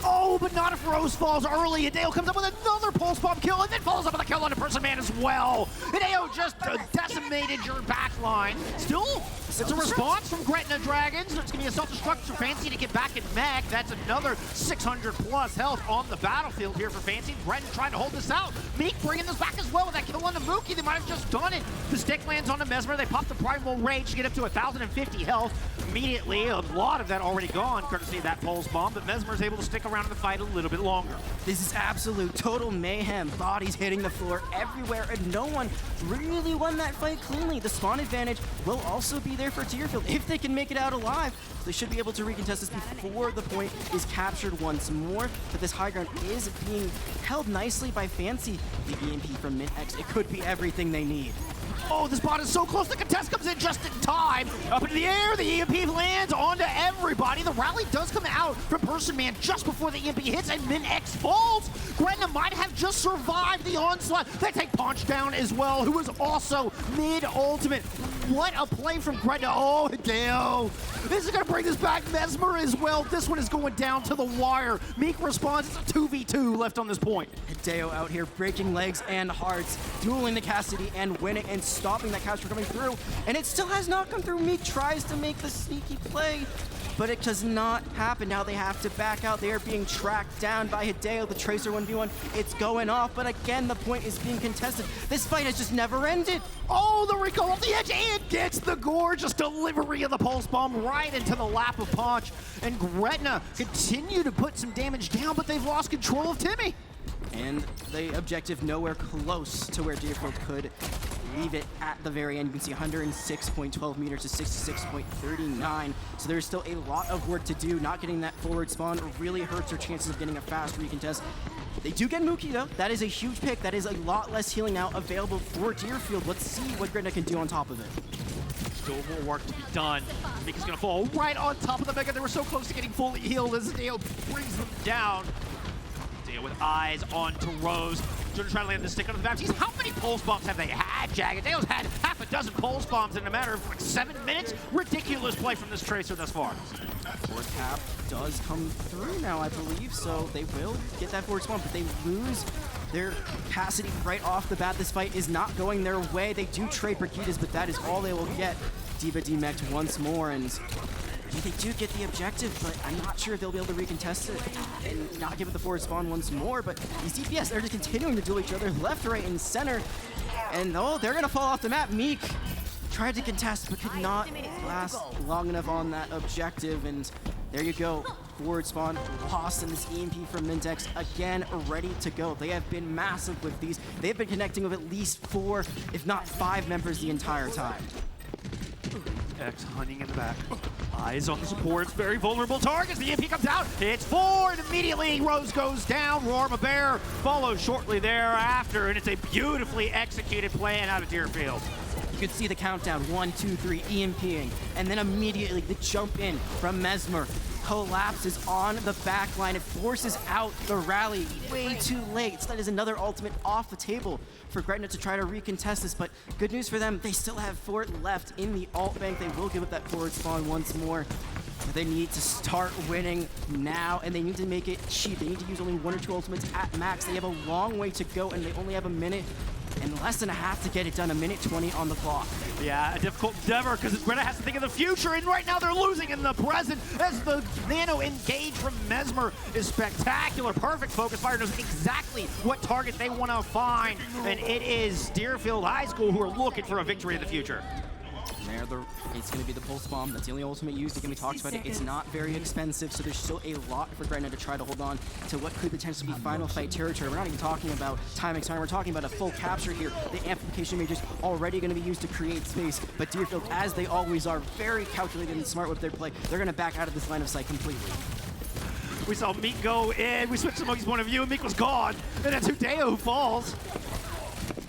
Oh, but not if Rose falls early. Hideo comes up with another pulse bomb kill and then follows up with a kill on a person man as well. Hideo just decimated your back line. Still, it's a response from Gretna Dragons. It's going to be a self-destruct for Fancy to get back in mech. That's another 600 plus health on the battlefield here for Fancy. Gretna trying to hold this out. Meek bringing this back as well with that kill on the Mookie. They might have just done it. The stick lands on the Mesmer. They pop the Primal Rage to get up to 1,050 health immediately. A lot of that already gone, courtesy of that pulse bomb, but Mesmer's able to stick around in the fight a little bit longer. This is absolute total mayhem. Bodies hitting the floor everywhere, and no one really won that fight cleanly. The spawn advantage will also be there for Deerfield. If they can make it out alive, they should be able to recontest this before the point is captured once more. But this high ground is being held nicely by Fancy. The EMP from Min-X, it could be everything they need. Oh, this bot is so close. The contest comes in just in time. Up into the air, the EMP lands onto everybody. The rally does come out from Person Man just before the EMP hits, and Min-X falls. Gretna might have just survived the onslaught. They take Punch down as well, who was also mid-ultimate. What a play from Gretna. Oh, Hideo. This is going to bring this back. Mesmer as well. This one is going down to the wire. Meek responds. It's a 2v2 left on this point. Hideo out here breaking legs and hearts, dueling the Cassidy and winning and stopping that capture coming through. And it still has not come through. Meek tries to make the sneaky play, but it does not happen. Now they have to back out. They are being tracked down by Hideo, the Tracer 1v1. It's going off, but again, the point is being contested. This fight has just never ended. Oh, the recall off the edge and gets the gorgeous delivery of the pulse bomb right into the lap of Punch. And Gretna continue to put some damage down, but they've lost control of Timmy. And the objective nowhere close to where Deerfield could leave it at the very end. You can see 106.12 meters to 66.39. So there's still a lot of work to do. Not getting that forward spawn really hurts their chances of getting a fast recontest. They do get Mookie though. That is a huge pick. That is a lot less healing now available for Deerfield. Let's see what Gretna can do on top of it. Still more work to be done. Meek is going to fall right on top of the Mega. They were so close to getting fully healed as Hideo brings them down. Hideo with eyes onto Rose. Jordan trying to land the stick under the back. Jeez, how many pulse bombs have they had, Jag? Hideo's had half a dozen pulse bombs in a matter of like 7 minutes. Ridiculous play from this Tracer thus far. Forward cap does come through now, I believe, so they will get that forward spawn, but they lose their capacity right off the bat. This fight is not going their way. They do trade Brigidas, but that is all they will get. Diva demeched once more, and they do get the objective, but I'm not sure if they'll be able to recontest it and not give it the forward spawn once more. But these DPS, they're just continuing to duel each other left, right, and center. And oh, they're gonna fall off the map. Meek tried to contest, but could not last long enough on that objective. And there you go. Forward spawn lost, and this EMP from Min-X again ready to go. They have been massive with these. They've been connecting with at least 4, if not 5 members the entire time. X hunting in the back. Eyes on the supports. Very vulnerable targets. The EMP comes out. It's 4, and immediately Rose goes down. Rorma Bear follows shortly thereafter, and it's a beautifully executed plan out of Deerfield. You could see the countdown, 1, 2, 3, EMPing, and then immediately the jump in from Mesmer collapses on the back line. It forces out the rally way too late. So that is another ultimate off the table for Gretna to try to recontest this, but good news for them, they still have Fort left in the alt bank. They will give up that forward spawn once more. But they need to start winning now, and they need to make it cheap. They need to use only 1 or 2 ultimates at max. They have a long way to go, and they only have a minute and less than a half to get it done. 1:20 on the clock. Yeah, a difficult endeavor because Gretna has to think of the future, and right now they're losing in the present as the nano engage from Mesmer is spectacular. Perfect focus fire, knows exactly what target they want to find, and it is Deerfield High School who are looking for a victory in the future. It's going to be the pulse bomb. That's the only ultimate used. Again, we talked about it. It's not very expensive, so there's still a lot for Gretna to try to hold on to what could potentially be final fight territory. We're not even talking about time expiring. We're talking about a full capture here. The amplification matrix already going to be used to create space, but Deerfield, as they always are, very calculated and smart with their play. They're going to back out of this line of sight completely. We saw Meek go in. We switched to Monkey's point of view, and Meek was gone. And that's Hideo who falls.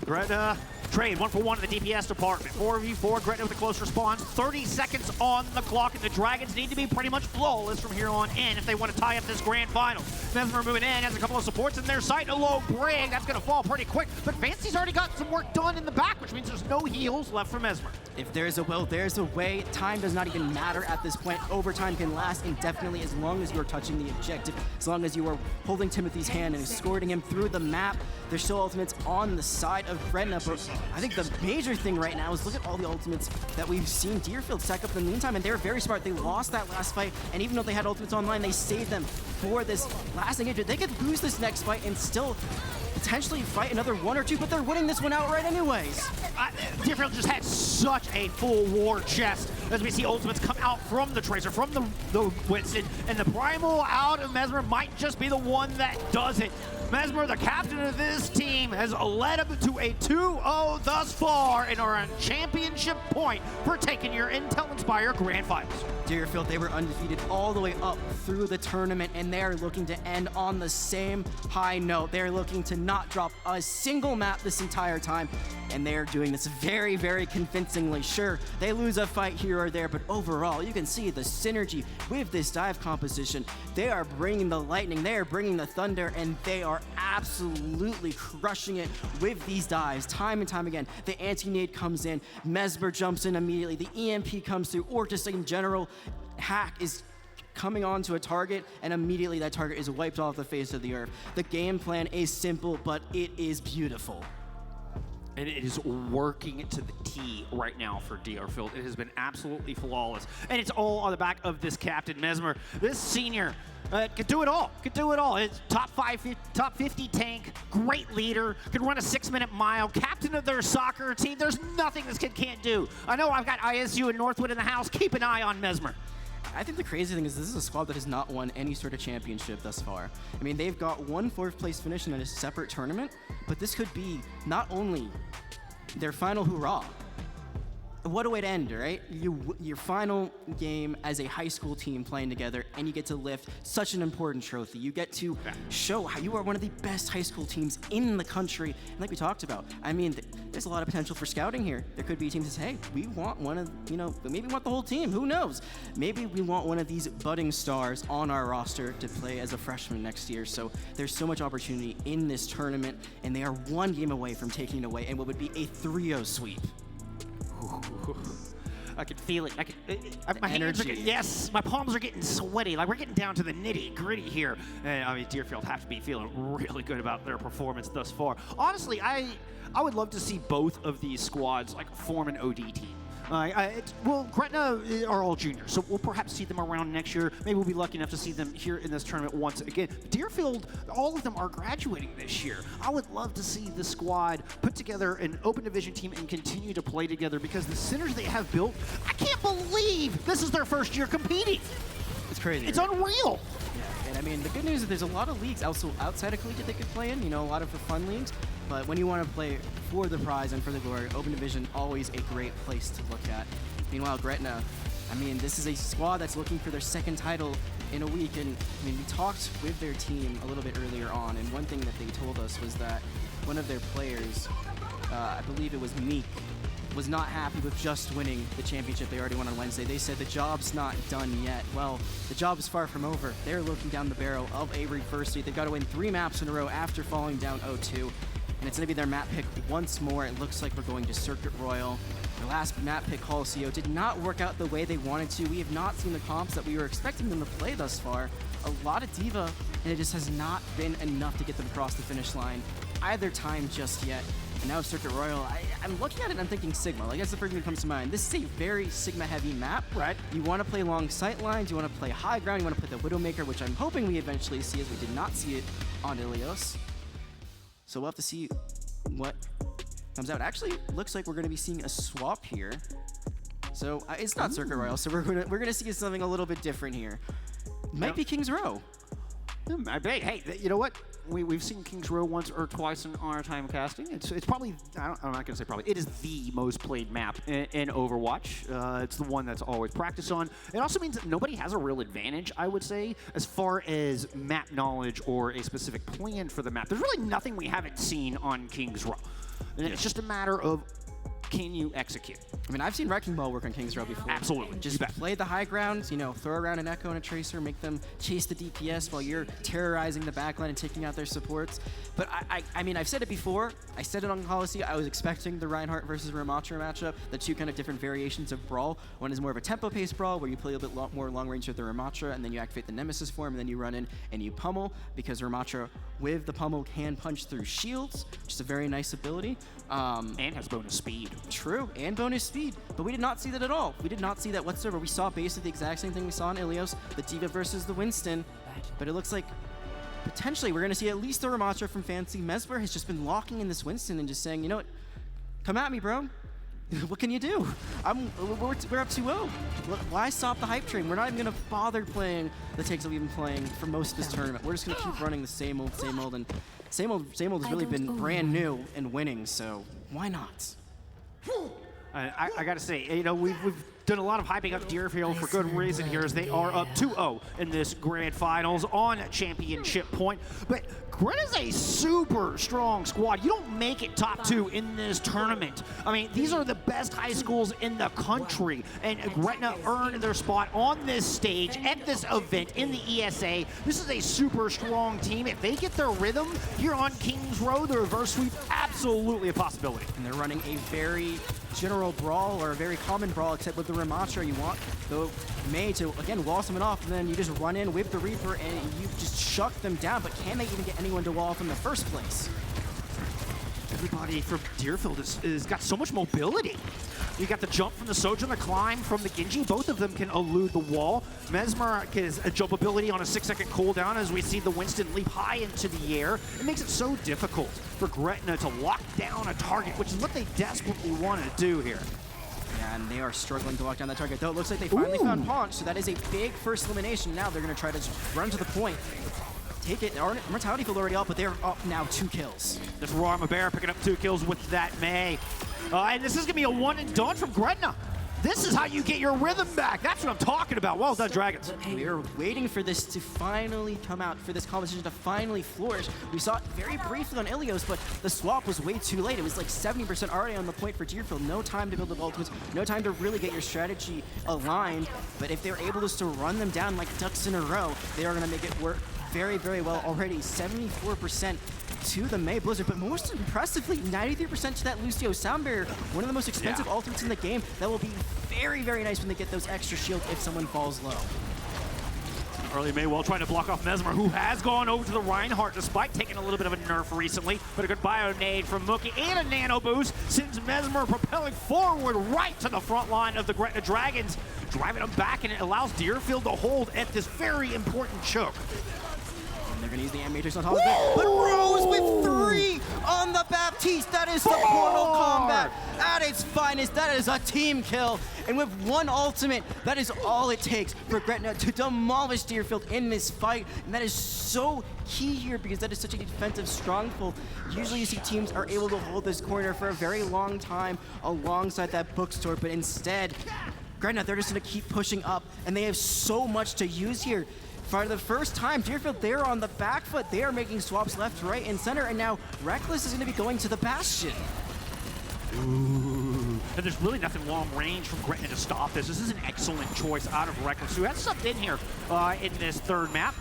Gretna Trade 1-for-1 in the DPS department. 4v4, Gretna with a close response. 30 seconds on the clock, and the Dragons need to be pretty much flawless from here on in if they want to tie up this grand final. Mesmer moving in, has a couple of supports in their sight. A low brig, that's going to fall pretty quick. But Fancy's already got some work done in the back, which means there's no heals left for Mesmer. If there's a will, there's a way. Time does not even matter at this point. Overtime can last indefinitely as long as you're touching the objective, as long as you are holding Timothy's hand and escorting him through the map. There's still ultimates on the side of Gretna, but I think the major thing right now is look at all the ultimates that we've seen Deerfield stack up in the meantime, and they're very smart. They lost that last fight, and even though they had ultimates online, they saved them for this last engagement. They could lose this next fight and still potentially fight another 1 or 2, but they're winning this one outright anyways. Deerfield just had such a full war chest as we see ultimates come out from the Tracer, from the Winston, and the Primal out of Mesmer might just be the one that does it. Mesmer, the captain of this team, has led them to a 2-0 thus far and are on championship point for taking your Intel Inspire Grand Finals. Deerfield, they were undefeated all the way up through the tournament, and they're looking to end on the same high note. They're looking to not drop a single map this entire time, and they're doing this very, very convincingly. Sure, they lose a fight here or there, but overall, you can see the synergy with this dive composition. They are bringing the lightning, they are bringing the thunder, and they are absolutely crushing it with these dives time and time again. The anti-nade comes in, Mesmer jumps in immediately, the EMP comes through, or just in general, Hack is coming onto a target, and immediately that target is wiped off the face of the earth. The game plan is simple, but it is beautiful. And it is working to the T right now for Deerfield. It has been absolutely flawless. And it's all on the back of this captain, Mesmer. This senior could do it all. Could do it all. It's top 50 tank, great leader, could run a 6-minute mile, captain of their soccer team. There's nothing this kid can't do. I know I've got ISU and Northwood in the house. Keep an eye on Mesmer. I think the crazy thing is this is a squad that has not won any sort of championship thus far. I mean, they've got one 4th place finish in a separate tournament, but this could be not only their final hurrah. What a way to end, right? Your final game as a high school team playing together, and you get to lift such an important trophy. You get to show how you are one of the best high school teams in the country. And like we talked about, I mean, there's a lot of potential for scouting here. There could be teams that say, hey, we want one of, maybe we want the whole team. Who knows? Maybe we want one of these budding stars on our roster to play as a freshman next year. So there's so much opportunity in this tournament, and they are one game away from taking it away in what would be a 3-0 sweep. I can feel it. My hands are energy. yes, my palms are getting sweaty. Like, we're getting down to the nitty gritty here. And I mean, Deerfield have to be feeling really good about their performance thus far. Honestly, I would love to see both of these squads like form an OD team. Well, Gretna are all juniors, so we'll perhaps see them around next year. Maybe we'll be lucky enough to see them here in this tournament once again. Deerfield, all of them are graduating this year. I would love to see the squad put together an open division team and continue to play together, because the synergy they have built, I can't believe this is their first year competing. It's crazy. It's unreal. Yeah, and I mean, the good news is there's a lot of leagues also outside of collegiate they could play in, a lot of the fun leagues. But when you want to play for the prize and for the glory, Open Division, always a great place to look at. Meanwhile, Gretna, I mean, this is a squad that's looking for their 2nd title in a week. And I mean, we talked with their team a little bit earlier on, and one thing that they told us was that one of their players, I believe it was Meek, was not happy with just winning the championship they already won on Wednesday. They said the job's not done yet. Well, the job is far from over. They're looking down the barrel of a reverse sweep. They've got to win 3 maps in a row after falling down 0-2. And it's going to be their map pick once more. It looks like we're going to Circuit Royal. Their last map pick, Coliseum, did not work out the way they wanted to. We have not seen the comps that we were expecting them to play thus far. A lot of Diva, and it just has not been enough to get them across the finish line either time just yet. And now Circuit Royal, I'm looking at it and I'm thinking Sigma. Like, that's the first thing that comes to mind. This is a very Sigma-heavy map. Right. You want to play long sight lines, you want to play high ground, you want to play the Widowmaker, which I'm hoping we eventually see, as we did not see it on Ilios. So we'll have to see what comes out. Actually, looks like we're going to be seeing a swap here. So it's not Circuit Royal, so we're gonna see something a little bit different here. Might be King's Row. Hey, you know what? We've seen King's Row once or twice in our time casting. It's probably, I'm not going to say probably, it is the most played map in Overwatch. It's the one that's always practiced on. It also means that nobody has a real advantage, I would say, as far as map knowledge or a specific plan for the map. There's really nothing we haven't seen on King's Row. And it's just a matter of, can you execute? I mean, I've seen Wrecking Ball work on Kings Row before. Absolutely. Just play the high ground, you know, throw around an Echo and a Tracer, make them chase the DPS while you're terrorizing the backline and taking out their supports. But I mean, I've said it before. I said it on Coliseum. I was expecting the Reinhardt versus Ramattra matchup, the two kind of different variations of Brawl. One is more of a tempo-paced Brawl where you play a bit more long-range with the Ramattra, and then you activate the Nemesis form, and then you run in and you pummel, because Ramattra with the pummel can punch through shields, which is a very nice ability. And has bonus speed. True, and bonus speed. But we did not see that at all. We did not see that whatsoever. We saw basically the exact same thing we saw in Ilios, the D.Va versus the Winston. But it looks like potentially we're going to see at least the Ramattra from Fancy. Mesmer has just been locking in this Winston and just saying, you know what, come at me, bro. What can you do? We're up 2-0. Why stop the hype train? We're not even going to bother playing the takes that we've been playing for most of this tournament. We're just going to keep running the same old, and same old has really been brand new and winning, so why not? I gotta say, you know, we've done a lot of hyping up Deerfield for good reason here, as they are up 2-0 in this grand finals on championship point. But Greta's a super strong squad. You don't make it top 2 in this tournament. I mean, these are the best high schools in the country, and Gretna earned their spot on this stage at this event in the ESA. This is a super strong team. If they get their rhythm here on Kings Row, the reverse sweep, absolutely a possibility. And they're running a very general brawl, or a very common brawl, except with the Ramattra, you want the Mei to, again, wall someone off, and then you just run in with the Reaper, and you just chuck them down. But can they even get anyone to wall off in the first place? Everybody from Deerfield has got so much mobility. You got the jump from the Sojourn, the climb from the Genji. Both of them can elude the wall. Mesmer has a jump ability on a 6-second cooldown as we see the Winston leap high into the air. It makes it so difficult for Gretna to lock down a target, which is what they desperately want to do here. Yeah, and they are struggling to lock down that target, though it looks like they finally found Paunch, so that is a big first elimination. Now they're going to try to just run to the point. Take it. Our mortality field already up, but they're up now 2 kills. This Roar Bear picking up 2 kills with that Mei. And this is going to be a one and done from Gretna. This is how you get your rhythm back. That's what I'm talking about. Well done, Dragons. We are waiting for this to finally come out, for this competition to finally flourish. We saw it very briefly on Ilios, but the swap was way too late. It was like 70% already on the point for Deerfield. No time to build the ultimates, no time to really get your strategy aligned. But if they're able just to run them down like ducks in a row, they are going to make it work very, very well already. 74% to the Mei Blizzard, but most impressively, 93% to that Lucio Sound Barrier, one of the most expensive ultimates in the game. That will be very, very nice when they get those extra shields if someone falls low. Early Maywell trying to block off Mesmer, who has gone over to the Reinhardt despite taking a little bit of a nerf recently. But a good bio nade from Mookie and a nano boost sends Mesmer propelling forward right to the front line of the Gretna Dragons, driving them back, and it allows Deerfield to hold at this very important choke. They're going to use the Matrix on top of it. But Rose with 3 on the Baptiste. That is the Portal Combat at its finest. That is a team kill. And with 1 ultimate, that is all it takes for Gretna to demolish Deerfield in this fight. And that is so key here because that is such a defensive stronghold. Usually you see teams are able to hold this corner for a very long time alongside that bookstore, but instead, Gretna, they're just going to keep pushing up, and they have so much to use here. For the first time, Deerfield, they're on the back foot. They are making swaps left, right, and center, and now Reckless is going to be going to the Bastion. Ooh. And there's really nothing long range from Gretna to stop this. This is an excellent choice out of Reckless, who has subbed in here in this third map.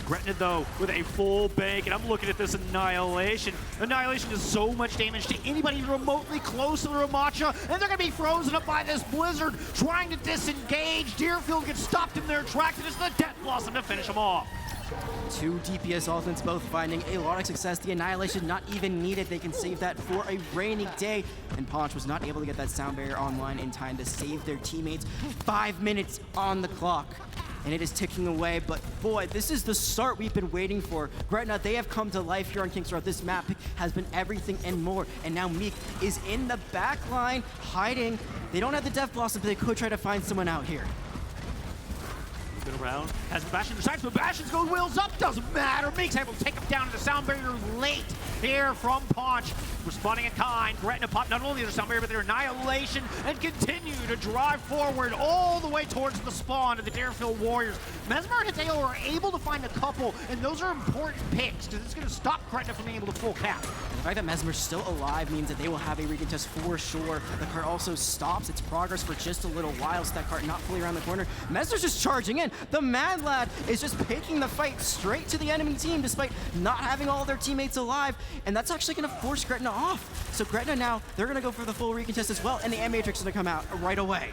Gretna, though, with a full bank, and I'm looking at this Annihilation. Annihilation does so much damage to anybody remotely close to the Ramattra, and they're going to be frozen up by this Blizzard, trying to disengage. Deerfield gets stopped in their tracks, and it's the Death Blossom to finish them off. 2 DPS ultimates, both finding a lot of success. The Annihilation not even needed. They can save that for a rainy day. And Paunch was not able to get that sound barrier online in time to save their teammates. 5 minutes on the clock. And it is ticking away, but boy, this is the start we've been waiting for. Gretna, they have come to life here on Kings Row. This map has been everything and more. And now Meek is in the back line, hiding. They don't have the Death Blossom, but they could try to find someone out here. Good around, has Bastion decides, but Bastion's goes wheels up, doesn't matter. Meek's able to take him down to the sound barrier late. here from Paunch. Responding in kind, Gretna pop not only their Sound Barrier, but their Annihilation, and continue to drive forward all the way towards the spawn of the Deerfield Warriors. Mesmer and Hideo are able to find a couple, and those are important picks, because it's going to stop Gretna from being able to full cap. The fact that Mesmer's still alive means that they will have a recontest for sure. The cart also stops its progress for just a little while, so that cart not fully around the corner. Mesmer's just charging in. The Mad Lad is just picking the fight straight to the enemy team despite not having all of their teammates alive, and that's actually going to force Gretna off. So Gretna now, they're going to go for the full recontest as well, and the M-Matrix is going to come out right away.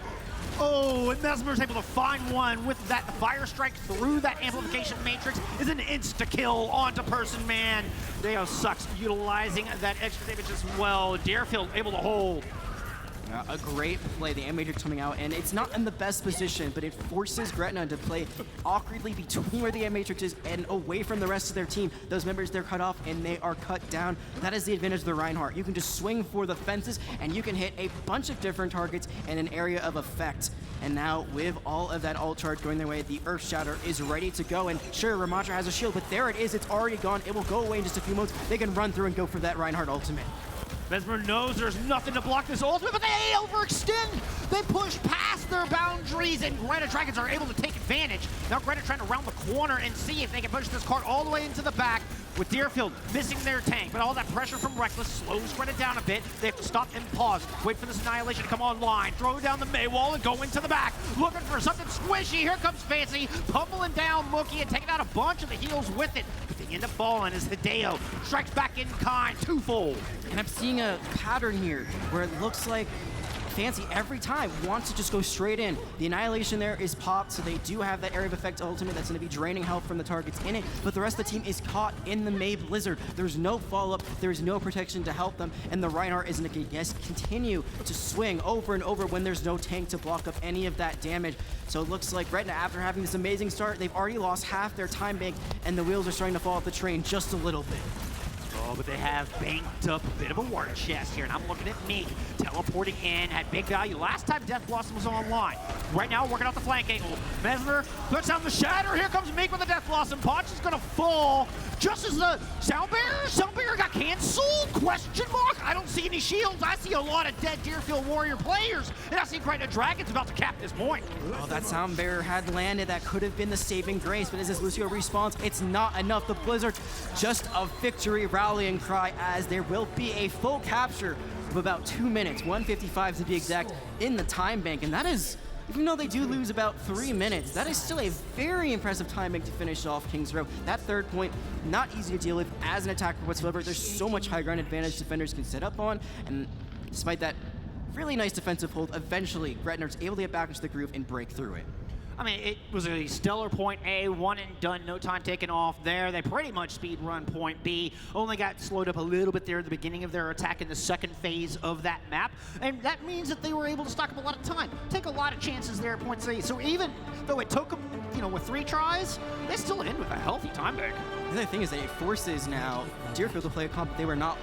Oh, and Mesmer's able to find one with that. The fire strike through that amplification matrix is an insta-kill onto Person Man. Deo sucks utilizing that extra damage as well. Deerfield able to hold. A great play, the M-Matrix coming out, and it's not in the best position, but it forces Gretna to play awkwardly between where the M-Matrix is and away from the rest of their team. Those members, they're cut off, and they are cut down. That is the advantage of the Reinhardt. You can just swing for the fences, and you can hit a bunch of different targets in an area of effect. And now, with all of that ult charge going their way, the Earth Shatter is ready to go, and sure, Ramatra has a shield, but there it is, it's already gone. It will go away in just a few moments. They can run through and go for that Reinhardt ultimate. Mesmer knows there's nothing to block this ultimate, but they overextend. They push past their boundaries, and Greta Dragons are able to take advantage. Now Greta trying to round the corner and see if they can push this cart all the way into the back, with Deerfield missing their tank. But all that pressure from Reckless slows Greta down a bit. They have to stop and pause, wait for this Annihilation to come online, throw down the May wall and go into the back, looking for something squishy. Here comes Fancy, pummeling down Mookie and taking out a bunch of the heals with it. But they end up falling as Hideo strikes back in kind, twofold. And I'm seeing a pattern here where it looks like Fancy every time wants to just go straight in. The Annihilation there is popped, so they do have that area of effect ultimate that's going to be draining health from the targets in it, but the rest of the team is caught in the May Blizzard. There's no follow-up, there's no protection to help them, and the Reinhardt is going to continue to swing over and over when there's no tank to block up any of that damage. So it looks like Gretna, after having this amazing start, they've already lost half their time bank, and the wheels are starting to fall off the train just a little bit. Oh, but they have banked up a bit of a war chest here, and I'm looking at Meek teleporting in, had big value last time Death Blossom was online. Right now, working out the flank angle. Mesmer puts down the Shatter. Here comes Meek with the Death Blossom. Ponch is gonna fall just as the Sound Barrier got canceled? Question mark? I don't see any shields. I see a lot of dead Deerfield Warrior players, and I see Greta Dragons about to cap this point. Oh, that Sound Barrier had landed. That could have been the saving grace, but as Lucio respawns, it's not enough. The Blizzard, just a victory rallying cry, as there will be a full capture of about 2 minutes, 1:55 to be exact, in the time bank, and that is, even though they do lose about 3 minutes, that is still a very impressive time bank to finish off Kings Row. That third point, not easy to deal with as an attacker whatsoever. There's so much high ground advantage defenders can set up on, and despite that really nice defensive hold, eventually Gretna's able to get back into the groove and break through it. I mean, it was a stellar point A, one and done, no time taken off there. They pretty much speed run point B, only got slowed up a little bit there at the beginning of their attack in the second phase of that map, and that means that they were able to stock up a lot of time, take a lot of chances there at point C. So even though it took them, with 3 tries, they still end with a healthy time bank. The other thing is that it forces now Deerfield to play a comp they were not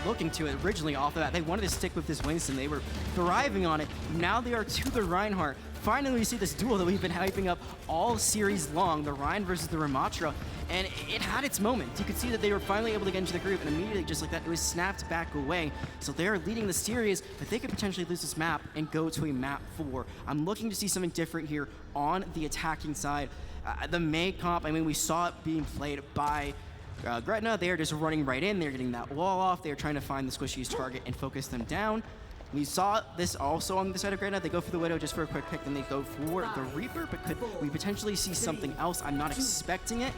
looking to originally off of that. They wanted to stick with this Winston. They were thriving on it. Now they are to the Reinhardt. Finally, we see this duel that we've been hyping up all series long, the Ryan versus the Ramatra, and it had its moment. You could see that they were finally able to get into the groove, and immediately, just like that, it was snapped back away. So they're leading the series, but they could potentially lose this map and go to a map 4. I'm looking to see something different here on the attacking side. The May comp, I mean, we saw it being played by Gretna. They are just running right in. They're getting that wall off. They're trying to find the squishiest target and focus them down. We saw this also on the side of Gretna. They go for the Widow just for a quick pick, then they go for the Reaper, but could we potentially see something else? I'm not expecting it.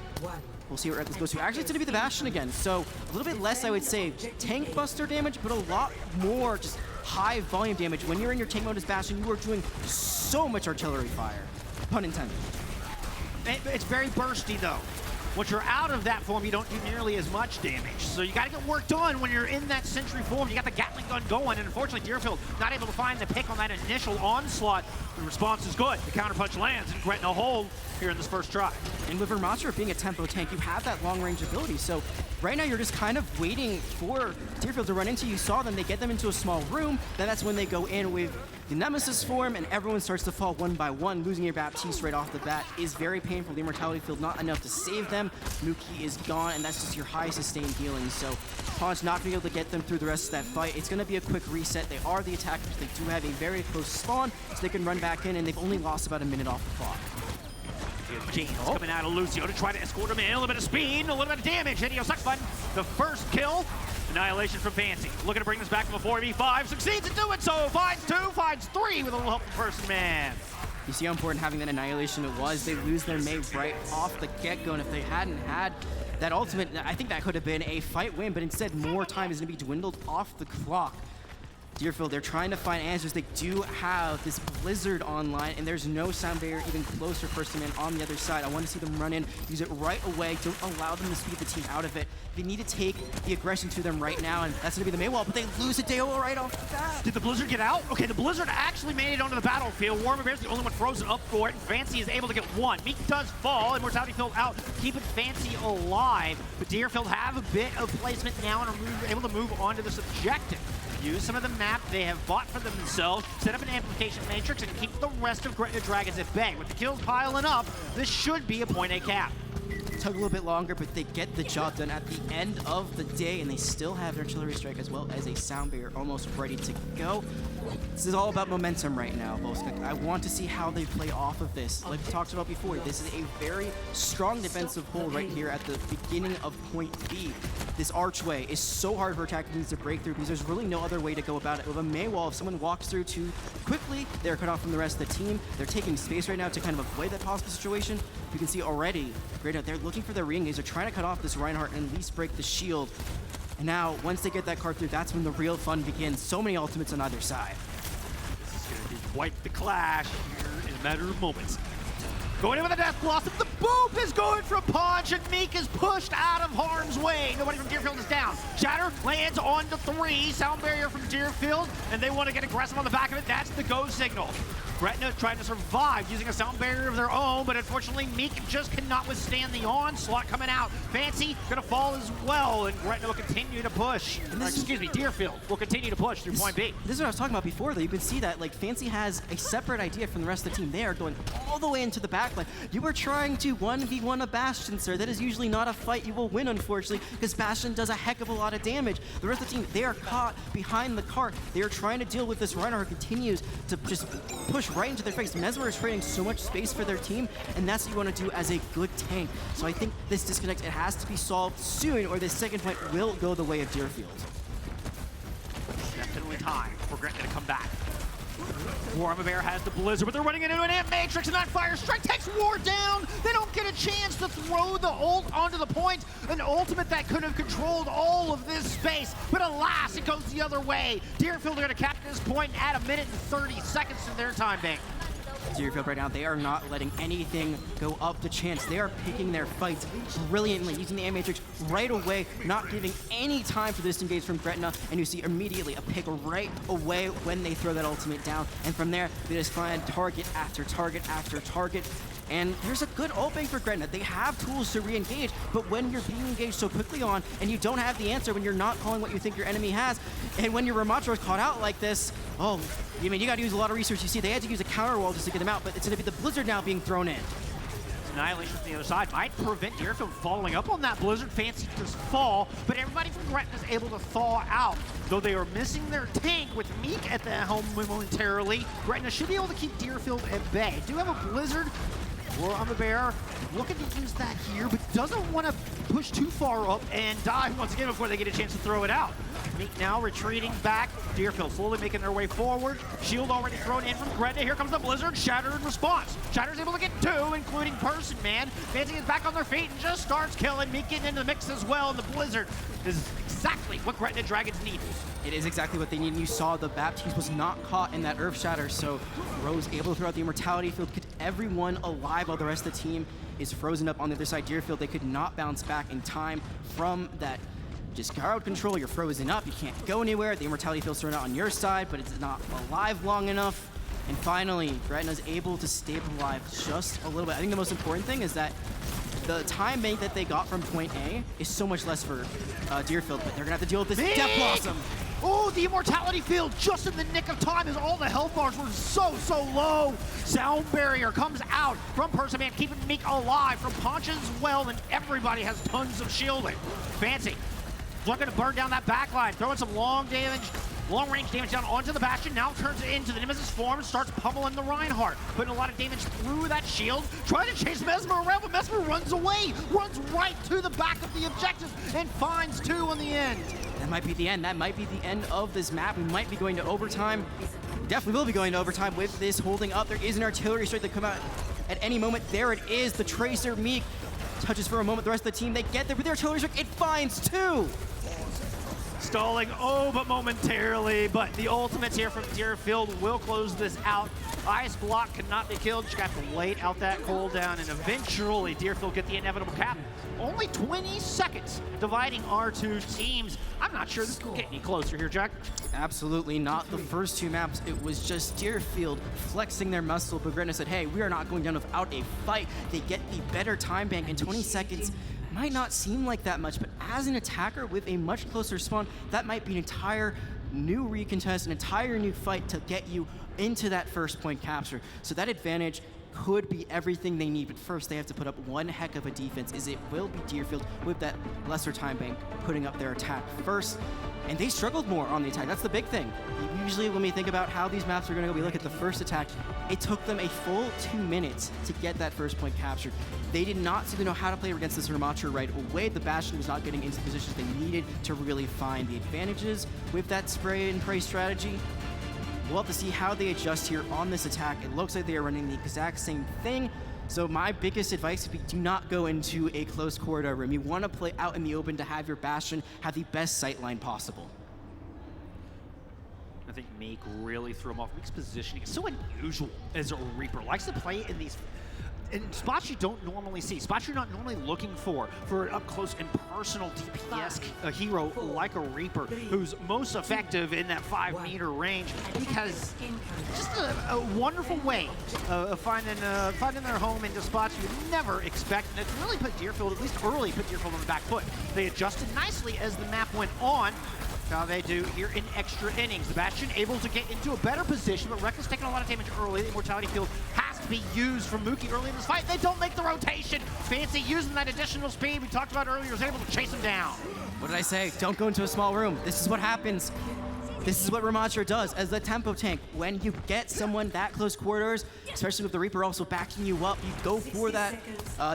We'll see what Reckless goes to. Actually, it's going to be the Bastion again, so a little bit less, I would say, tank buster damage, but a lot more just high volume damage. When you're in your tank mode as Bastion, you are doing so much artillery fire. Pun intended. It's very bursty, though. Once you're out of that form, you don't do nearly as much damage. So you got to get work done when you're in that Sentry form. You got the Gatling gun going, and unfortunately, Deerfield not able to find the pick on that initial onslaught. The response is good. The counterpunch lands, and Gretna hold here in this first try. And with Ramatra being a tempo tank, you have that long-range ability. So right now, you're just kind of waiting for Deerfield to run into. You saw them. They get them into a small room. Then that's when they go in with the Nemesis form, and everyone starts to fall one by one. Losing your Baptiste right off the bat is very painful. The Immortality Field not enough to save them. Mookie is gone, and that's just your high sustained healing. So Pawn's not going to be able to get them through the rest of that fight. It's going to be a quick reset. They are the attackers. They do have a very close spawn, so they can run back in, and they've only lost about a minute off the clock. James coming out of Lucio to try to escort him in. A little bit of speed, a little bit of damage. Hideo sucks button. The first kill. Annihilation from Fancy. Looking to bring this back from a 4v5. Succeeds in doing so. Finds 2, finds 3 with a little help from Person Man. You see how important having that Annihilation it was. They lose their Mei right off the get-go, and if they hadn't had that ultimate, I think that could have been a fight win, but instead more time is going to be dwindled off the clock. Deerfield, they're trying to find answers. They do have this Blizzard online, and there's no sound barrier even closer for Person Man on the other side. I want to see them run in, use it right away. Don't allow them to speed the team out of it. They need to take the aggression to them right now, and that's going to be the Mei wall, but they lose a Deo right off the bat. Did the Blizzard get out? Okay, the Blizzard actually made it onto the battlefield. Warmer Bear's the only one frozen up for it, and Fancy is able to get one. Meek does fall, Immortality Field out, keeping Fancy alive, but Deerfield have a bit of placement now and are able to move on to this objective. Use some of the map they have bought for themselves, set up an amplification matrix, and keep the rest of Gretna Dragons at bay. With the kills piling up, this should be a point A cap. Took a little bit longer, but they get the job done at the end of the day, and they still have their artillery strike as well as a sound barrier almost ready to go. This is all about momentum right now, Volskak. I want to see how they play off of this. Like we talked about before, this is a very strong defensive hold right here at the beginning of point B. This archway is so hard for attack teams to break through because there's really no other way to go about it. With a Mei wall, if someone walks through too quickly, they're cut off from the rest of the team. They're taking space right now to kind of avoid that possible situation. You can see already, right now, they're looking for their re-engage. They're trying to cut off this Reinhardt and at least break the shield. And now, once they get that card through, that's when the real fun begins. So many ultimates on either side. This is going to be quite the clash here in a matter of moments. Going in with a Death Blossom, the boop is going from Punch, and Meek is pushed out of harm's way. Nobody from Deerfield is down. Shatter lands on to 3, sound barrier from Deerfield, and they want to get aggressive on the back of it. That's the go signal. Gretna trying to survive using a sound barrier of their own, but unfortunately Meek just cannot withstand the onslaught coming out. Fancy gonna fall as well, and Gretna will continue to push. Deerfield will continue to push through point B. This is what I was talking about before, though. You can see that like Fancy has a separate idea from the rest of the team. They are going all the way into the backline. You are trying to 1v1 a Bastion, sir. That is usually not a fight you will win, unfortunately, because Bastion does a heck of a lot of damage. The rest of the team, they are caught behind the cart. They are trying to deal with this Reinhardt who continues to just push right into their face. Mesmer is creating so much space for their team, and that's what you want to do as a good tank. So I think this disconnect, it has to be solved soon, or this second point will go the way of Deerfield. Definitely time for Gretna to come back. Warma Bear has the Blizzard, but they're running into an Amp Matrix, and that Fire Strike takes War down. They don't get a chance to throw the ult onto the point. An ultimate that could have controlled all of this space, but alas, it goes the other way. Deerfield are going to cap this point at 1 minute and 30 seconds in their time bank. Deerfield right now, they are not letting anything go up to chance. They are picking their fights brilliantly, using the Matrix right away, not giving any time for this engage from Gretna, and you see immediately a pick right away when they throw that ultimate down, and from there, they just find target after target after target. And there's a good opening for Gretna. They have tools to re-engage, but when you're being engaged so quickly on and you don't have the answer, when you're not calling what you think your enemy has, and when your Ramatro is caught out like this, oh, you mean you got to use a lot of research. You see, they had to use a counter wall just to get them out, but it's going to be the Blizzard now being thrown in. Annihilation from the other side might prevent Deerfield following up on that Blizzard. Fancy does fall, but everybody from Gretna is able to thaw out. Though they are missing their tank with Meek at the helm momentarily, Gretna should be able to keep Deerfield at bay. Do have a Blizzard. Warma Bear looking to use that here, but doesn't want to push too far up and die once again before they get a chance to throw it out. Meek now retreating back. Deerfield slowly making their way forward. Shield already thrown in from Gretna. Here comes the Blizzard. Shatter in response. Shatter's able to get 2, including Person Man. Fancy is back on their feet and just starts killing. Meek getting into the mix as well, and the Blizzard is exactly what Gretna Dragons need. It is exactly what they need, and you saw the Baptiste was not caught in that Earth Shatter, so Rose able to throw out the Immortality Field, keep everyone alive while the rest of the team is frozen up on the other side. Deerfield, they could not bounce back in time from that just crowd control. You're frozen up, you can't go anywhere. The Immortality Field's thrown out on your side, but it's not alive long enough. And finally, Gretna's able to stay alive just a little bit. I think the most important thing is that the time bank that they got from point A is so much less for Deerfield, but they're gonna have to deal with this Death Blossom. Oh, the immortality field just in the nick of time as all the health bars were so low. Sound barrier comes out from Persiman, keeping Meek alive from Poncha as well, and everybody has tons of shielding. Fancy looking to burn down that backline, throwing some long range damage down onto the Bastion, now turns it into the Nemesis form and starts pummeling the Reinhardt, putting a lot of damage through that shield, trying to chase Mesmer around, but Mesmer runs away, runs right to the back of the objective, and finds 2 on the end. That might be the end. That might be the end of this map. We might be going to overtime. We definitely will be going to overtime with this holding up. There is an artillery strike that come out at any moment. There it is. The Tracer Meek touches for a moment. The rest of the team, they get there with the artillery strike. It finds 2. Stalling, but momentarily, but the ultimates here from Deerfield will close this out. Ice Block cannot be killed. Just got to wait out that cooldown, and eventually Deerfield get the inevitable cap. Only 20 seconds dividing our 2 teams. I'm not sure this can get any closer here, Jack. Absolutely not. The first 2 maps, it was just Deerfield flexing their muscle, but Gretna said, hey, we are not going down without a fight. They get the better time bank in 20 seconds. Might not seem like that much, but as an attacker with a much closer spawn, that might be an entire new recontest, an entire new fight to get you into that first point capture. So that advantage could be everything they need, but first they have to put up one heck of a defense, as it will be Deerfield with that lesser time bank putting up their attack first. And they struggled more on the attack. That's the big thing. Usually when we think about how these maps are going to go, we look at the first attack. It took them a full 2 minutes to get that first point captured. They did not seem to know how to play against this Ramattra right away. The Bastion was not getting into the positions they needed to really find the advantages with that spray and pray strategy. We'll have to see how they adjust here on this attack. It looks like they are running the exact same thing. So my biggest advice would be, do not go into a close corridor room. You want to play out in the open to have your Bastion have the best sightline possible. I think Meek really threw him off. Meek's positioning is so unusual as a Reaper. Likes to play in these spots you don't normally see, spots you're not normally looking for an up-close and personal DPS hero like a Reaper, who's most effective in that 5-meter range, because just a wonderful way of finding their home into spots you would never expect, and it's really put Deerfield, at least early, put Deerfield on the back foot. They adjusted nicely as the map went on. How they do here in extra innings. The Bastion able to get into a better position, but Reckless taking a lot of damage early. The Immortality Field has to be used from Mookie early in this fight. They don't make the rotation. Fancy using that additional speed we talked about earlier, was able to chase him down. What did I say? Don't go into a small room. This is what happens. This is what Ramattra does as the tempo tank. When you get someone that close quarters, especially with the Reaper also backing you up, you go for that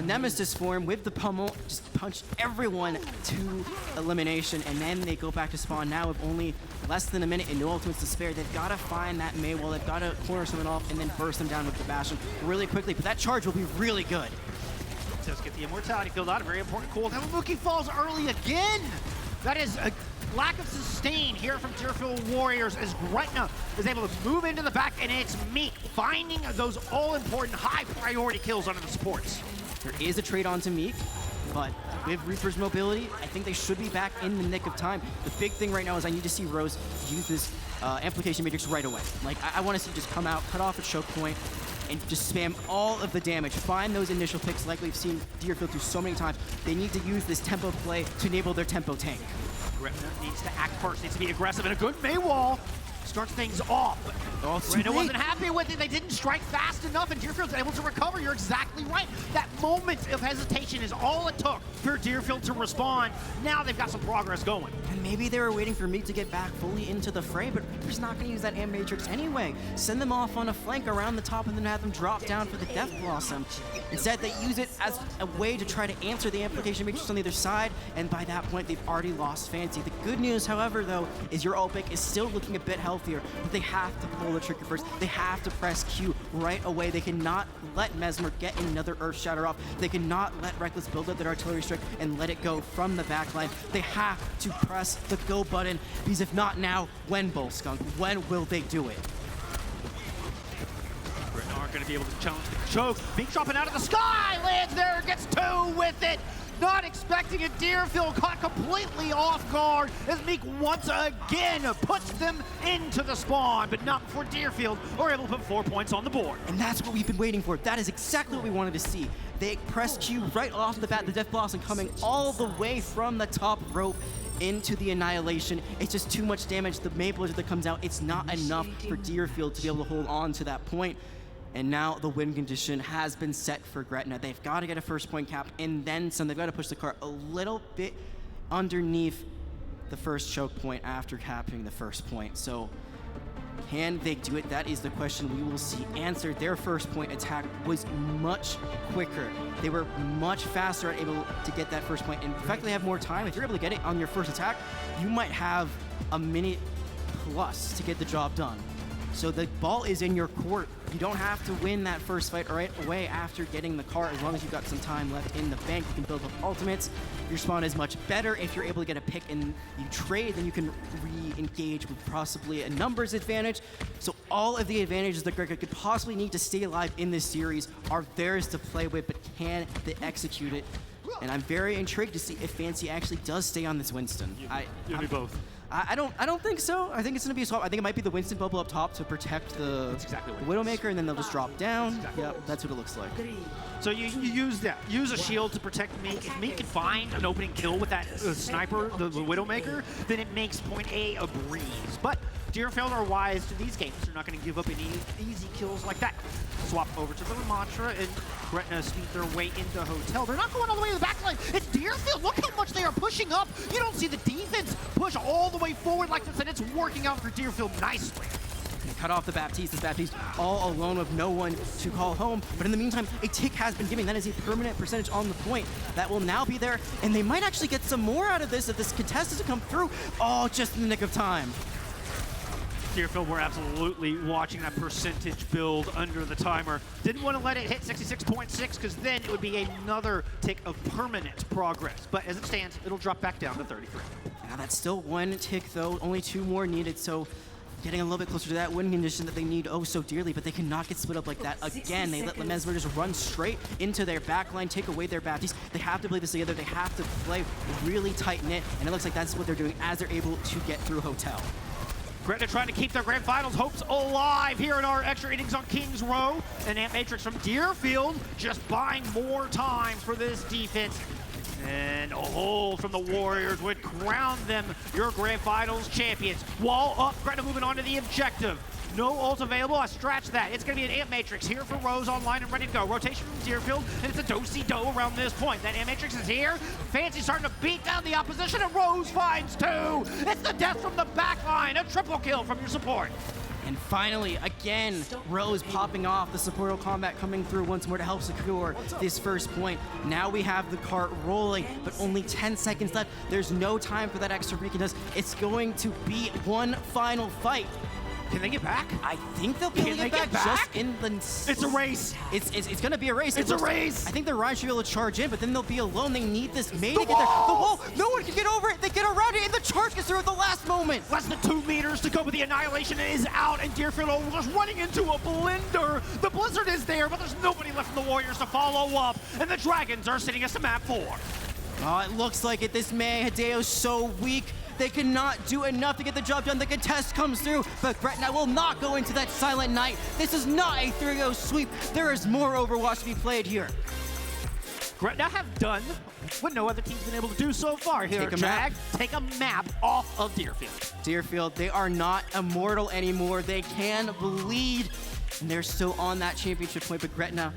Nemesis form with the pummel, just punch everyone to elimination, and then they go back to spawn now with only less than a minute and no ultimates to spare. They've got to find that May wall, they've got to corner someone off and then burst them down with the Bastion really quickly, but that charge will be really good. Just get the Immortality Field out, a very important cooldown. Mookie falls early again. That is a lack of sustain here from Deerfield Warriors as Gretna is able to move into the back, and it's Meek finding those all-important high-priority kills under the supports. There is a trade on to Meek, but with Reaper's mobility, I think they should be back in the nick of time. The big thing right now is I need to see Rose use this amplification matrix right away. Like, I want to see just come out, cut off a choke point, and just spam all of the damage. Find those initial picks like we've seen Deerfield do so many times. They need to use this tempo play to enable their tempo tank. Gretna needs to act first, needs to be aggressive, and a good May wall starts things off. Gretna wasn't happy with it. They didn't strike fast enough, and Deerfield's able to recover. You're exactly right. That moment of hesitation is all it took for Deerfield to respond. Now they've got some progress going. And maybe they were waiting for Meek to get back fully into the fray, but Reaper's not going to use that Amp Matrix anyway. Send them off on a flank around the top and then have them drop down for the Death Blossom. Instead, they use it as a way to try to answer the Amplification Matrix on the other side, and by that point, they've already lost Fancy. The good news, however, though, is your ult pick is still looking a bit healthier, but they have to pull the trigger first. They have to press Q right away. They cannot let Mesmer get another Earth Shatter off. They cannot let Reckless build up their artillery strike and let it go from the backline. They have to press the go button, because if not now, when, Bullskunk? When will they do it? Gretna aren't going to be able to challenge the choke. Meek dropping out of the sky, lands there, gets 2 with it. Not expecting it. Deerfield caught completely off guard as Meek once again puts them into the spawn, but not before Deerfield are able to put 4 points on the board. And that's what we've been waiting for. That is exactly what we wanted to see. They pressed Q right off the bat, the Death Blossom coming all the way from the top rope. into the Annihilation. It's just too much damage. The Maple Blizzard that comes out, it's not enough for Deerfield to be able to hold on to that point. And now the win condition has been set for Gretna. They've got to get a first point cap and then some. They've got to push the cart a little bit underneath the first choke point after capping the first point. So can they do it? That is the question we will see answered. Their first point attack was much quicker. They were much faster at able to get that first point. In fact, they have more time. If you're able to get it on your first attack, you might have a minute plus to get the job done. So the ball is in your court. You don't have to win that first fight right away after getting the cart. As long as you've got some time left in the bank, you can build up ultimates. Your spawn is much better. If you're able to get a pick and you trade, then you can re-engage with possibly a numbers advantage. So all of the advantages that Greg could possibly need to stay alive in this series are theirs to play with, but can they execute it? And I'm very intrigued to see if Fancy actually does stay on this Winston. You'll do both. I don't think so. I think it's going to be a swap. I think it might be the Winston bubble up top to protect the Widowmaker, and then they'll just drop down. Yep, that's what it looks like. So you use that. Use a shield to protect Meek. If Meek can find an opening kill with that sniper, the Widowmaker, then it makes point A a breeze. But Deerfield are wise to these games. They're not going to give up any easy kills like that. Swap over to the Ramatra, and Gretna speed their way into Hotel. They're not going all the way to the back line. It's Deerfield. Look how much they are pushing up. You don't see the defense push all the way forward like this, and it's working out for Deerfield nicely. Cut off the Baptiste. This Baptiste all alone with no one to call home. But in the meantime, a tick has been given. That is a permanent percentage on the point. That will now be there, and they might actually get some more out of this if this contest doesn't come through. Oh, just in the nick of time. Deerfield were absolutely watching that percentage build under the timer. Didn't want to let it hit 66.6 because then it would be another tick of permanent progress. But as it stands, it'll drop back down to 33. Now that's still one tick though, only 2 more needed, so getting a little bit closer to that win condition that they need oh so dearly, but they cannot get split up like that again. They let Lemesmer just run straight into their backline, take away their Baptiste. They have to play this together. They have to play really tight-knit, and it looks like that's what they're doing as they're able to get through Hotel. Gretna trying to keep their grand finals hopes alive here in our extra innings on Kings Row. And Amp Matrix from Deerfield just buying more time for this defense. And a hold from the Warriors would crown them your grand finals champions. Wall up, Gretna moving on to the objective. No ult available, I stretch that. It's gonna be an Amp Matrix here for Rose online and ready to go. Rotation from Deerfield, and it's a do-si-do around this point. That Amp Matrix is here. Fancy starting to beat down the opposition, and Rose finds 2. It's the death from the back line, a triple kill from your support. And finally, again, Rose popping off, the supportal combat coming through once more to help secure this first point. Now we have the cart rolling, but only 10 seconds left. There's no time for that extra recontest. It's going to be one final fight. Can they get back? I think they'll be able to get back just in the... It's a race. It's going to be a race. It's a race. I think the Ryan should be able to charge in, but then they'll be alone. They need this May to get there. The wall! No one can get over it. They get around it, and the charge gets through at the last moment. Less than 2 meters to go, but the Annihilation is out, and Deerfield are just running into a blender. The Blizzard is there, but there's nobody left from the Warriors to follow up, and the Dragons are sitting us to map 4. Oh, it looks like it. This May Hideo's so weak. They cannot do enough to get the job done. The contest comes through, but Gretna will not go into that Silent Night. This is not a 3-0 sweep. There is more Overwatch to be played here. Gretna have done what no other team's been able to do so far here. Take a map off of Deerfield. Deerfield, they are not immortal anymore. They can bleed, and they're still on that championship point, but Gretna,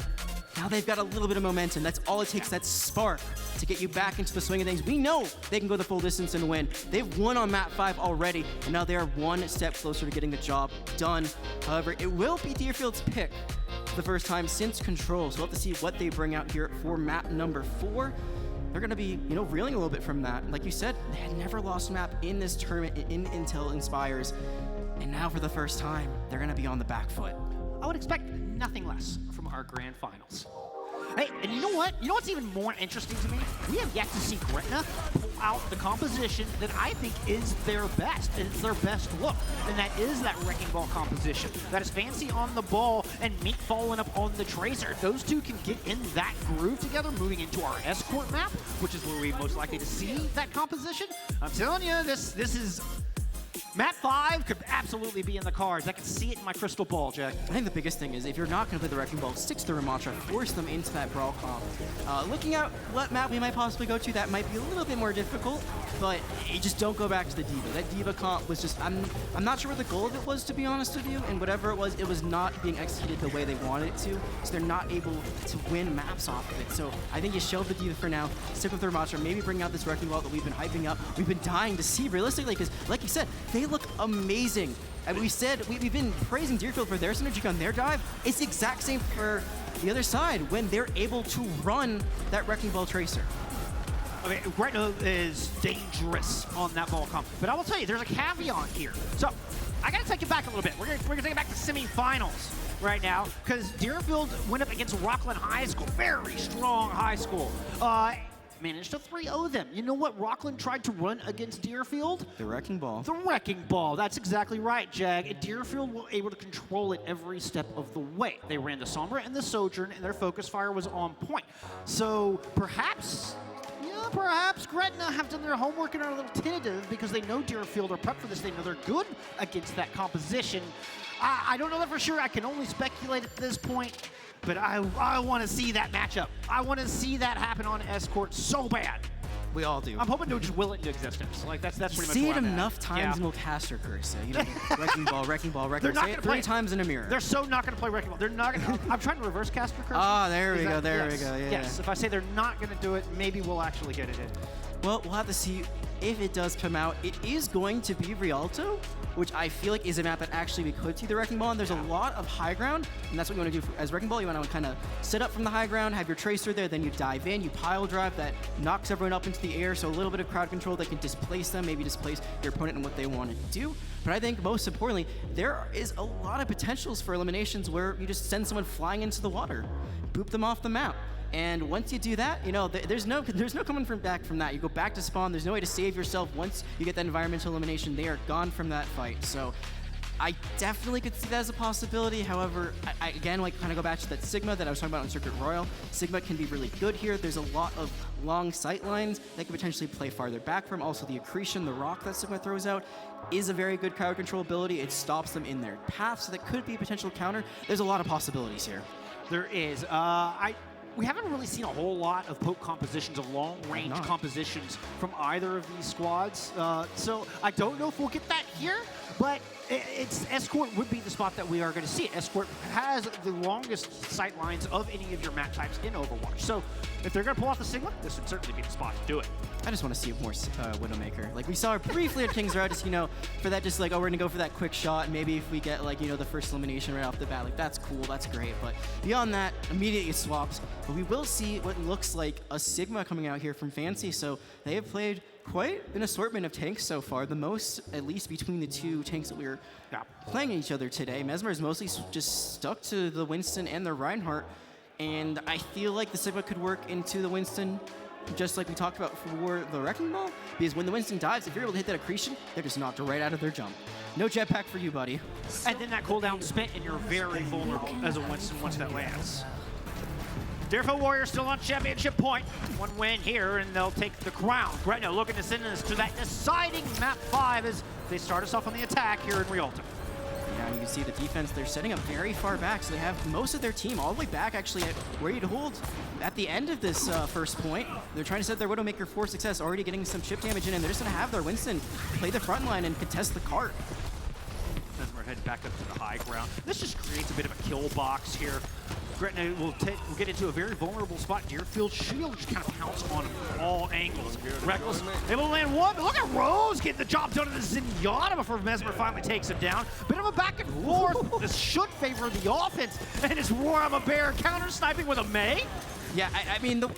now they've got a little bit of momentum. That's all it takes, that spark to get you back into the swing of things. We know they can go the full distance and win. They've won on map 5 already, and now they're one step closer to getting the job done. However, it will be Deerfield's pick for the first time since Control, so we'll have to see what they bring out here for map number 4. They're going to be, reeling a little bit from that. Like you said, they had never lost a map in this tournament in Intel Inspires, and now for the first time, they're going to be on the back foot. I would expect nothing less from our grand finals. Hey, and you know what? You know what's even more interesting to me? We have yet to see Gretna pull out the composition that I think is their best, and it's their best look. And that is that Wrecking Ball composition. That is Fancy on the ball and Meek following up on the Tracer. Those two can get in that groove together, moving into our Escort map, which is where we're most likely to see that composition. I'm telling you, this is Map 5 could absolutely be in the cards. I can see it in my crystal ball, Jack. I think the biggest thing is if you're not going to play the Wrecking Ball, stick to the Ramattra, force them into that Brawl comp. Looking at what map we might possibly go to, that might be a little bit more difficult, but you just don't go back to the Diva. That Diva comp was just, I'm not sure what the goal of it was, to be honest with you, and whatever it was not being executed the way they wanted it to, so they're not able to win maps off of it. So I think you shelve the Diva for now, stick with the Ramattra, maybe bring out this Wrecking Ball that we've been hyping up, we've been dying to see realistically, because like you said, they look amazing. And we've been praising Deerfield for their synergy on their dive. It's the exact same for the other side when they're able to run that Wrecking Ball Tracer. Okay, Gretna is dangerous on that ball comp. But I will tell you, there's a caveat here. So I gotta take it back a little bit. We're gonna take it back to semifinals right now, because Deerfield went up against Rockland High School, very strong high school. Managed to 3-0 them. You know what Rockland tried to run against Deerfield? The Wrecking Ball. The Wrecking Ball. That's exactly right, Jag. And Deerfield were able to control it every step of the way. They ran the Sombra and the Sojourn, and their focus fire was on point. So perhaps Gretna have done their homework and are a little tentative because they know Deerfield are prepped for this. They know they're good against that composition. I don't know that for sure. I can only speculate at this point. But I want to see that matchup. I want to see that happen on Escort so bad. We all do. I'm hoping to just will it into existence. Like that's pretty much see where it I'm enough at. times and we'll cast her curse. You know, Wrecking Ball, Wrecking Ball, Wrecking They're Ball. not Say going it to play 3 times in a mirror. They're so not going to play Wrecking Ball. They're not going to. I'm trying to reverse cast her curse. Ah, there we Is go. that- There yes. we go. Yeah. Yes. If I say they're not going to do it, maybe we'll actually get it in. Well, we'll have to see if it does come out. It is going to be Rialto, which I feel like is a map that actually we could see the Wrecking Ball, and there's a lot of high ground, and that's what you want to do as Wrecking Ball. You want to kind of set up from the high ground, have your Tracer there, then you dive in, you pile drive, that knocks everyone up into the air, so a little bit of crowd control that can displace them, maybe displace your opponent and what they want to do. But I think most importantly, there is a lot of potentials for eliminations where you just send someone flying into the water, boop them off the map. And once you do that, you know, there's no coming back from that. You go back to spawn. There's no way to save yourself once you get that environmental elimination. They are gone from that fight. So I definitely could see that as a possibility. However, I again, like, kind of go back to that Sigma that I was talking about on Circuit Royal. Sigma can be really good here. There's a lot of long sight lines that can potentially play farther back from. Also, the accretion, the rock that Sigma throws out, is a very good crowd control ability. It stops them in their path, so that could be a potential counter. There's a lot of possibilities here. There is. We haven't really seen a whole lot of poke compositions, of long-range compositions from either of these squads. So I don't know if we'll get that here, but Escort would be the spot that we are going to see. Escort has the longest sight lines of any of your map types in Overwatch. So if they're going to pull off the Sigma, this would certainly be the spot to do it. I just want to see more Widowmaker. Like, we saw her briefly at King's Row, just, you know, for that, just like, oh, we're going to go for that quick shot. Maybe if we get, like, you know, the first elimination right off the bat, like, that's cool, that's great. But beyond that, immediately it swaps. But we will see what looks like a Sigma coming out here from Fancy. So they have played quite an assortment of tanks so far, the most, at least, between the two tanks that we were playing each other today. Mesmer is mostly just stuck to the Winston and the Reinhardt, and I feel like the Sigma could work into the Winston, just like we talked about for the Wrecking Ball, because when the Winston dives, if you're able to hit that accretion, they're just knocked right out of their jump. No jetpack for you, buddy. And then that cooldown spent, and you're very vulnerable as a Winston once that lands. Deerfield Warriors still on championship point. One win here, and they'll take the crown. Gretna looking to send us to that deciding map 5 as they start us off on the attack here in Rialto. Yeah, and you can see the defense, they're setting up very far back, so they have most of their team all the way back, actually, at where you'd hold at the end of this first point. They're trying to set their Widowmaker for success, already getting some chip damage in, and they're just going to have their Winston play the front line and contest the cart. Mesmer heading back up to the high ground. This just creates a bit of a kill box here. Gretna will get into a very vulnerable spot. Deerfield shield just kind of pounce on him from all angles. Reckless able to land one, but look at Rose getting the job done to the Zenyatta before Mesmer finally takes him down. Bit of a back and forth. This should favor the offense. And it's Roar, I'm a bear counter sniping with a Mei. Yeah, I mean, the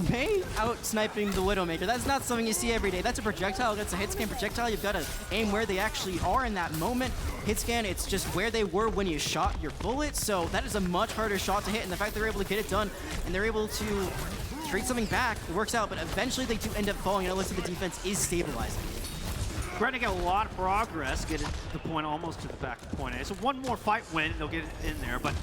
Mei out-sniping the Widowmaker, that's not something you see every day. That's a projectile, that's a hit scan projectile. You've got to aim where they actually are in that moment. Hit scan, it's just where they were when you shot your bullet, so that is a much harder shot to hit, and the fact they're able to get it done, and they're able to trade something back, it works out, but eventually they do end up falling, and it looks like the defense is stabilizing. Gretna get a lot of progress, get it the point almost to the back of point A. So one more fight win, and they'll get it in there, but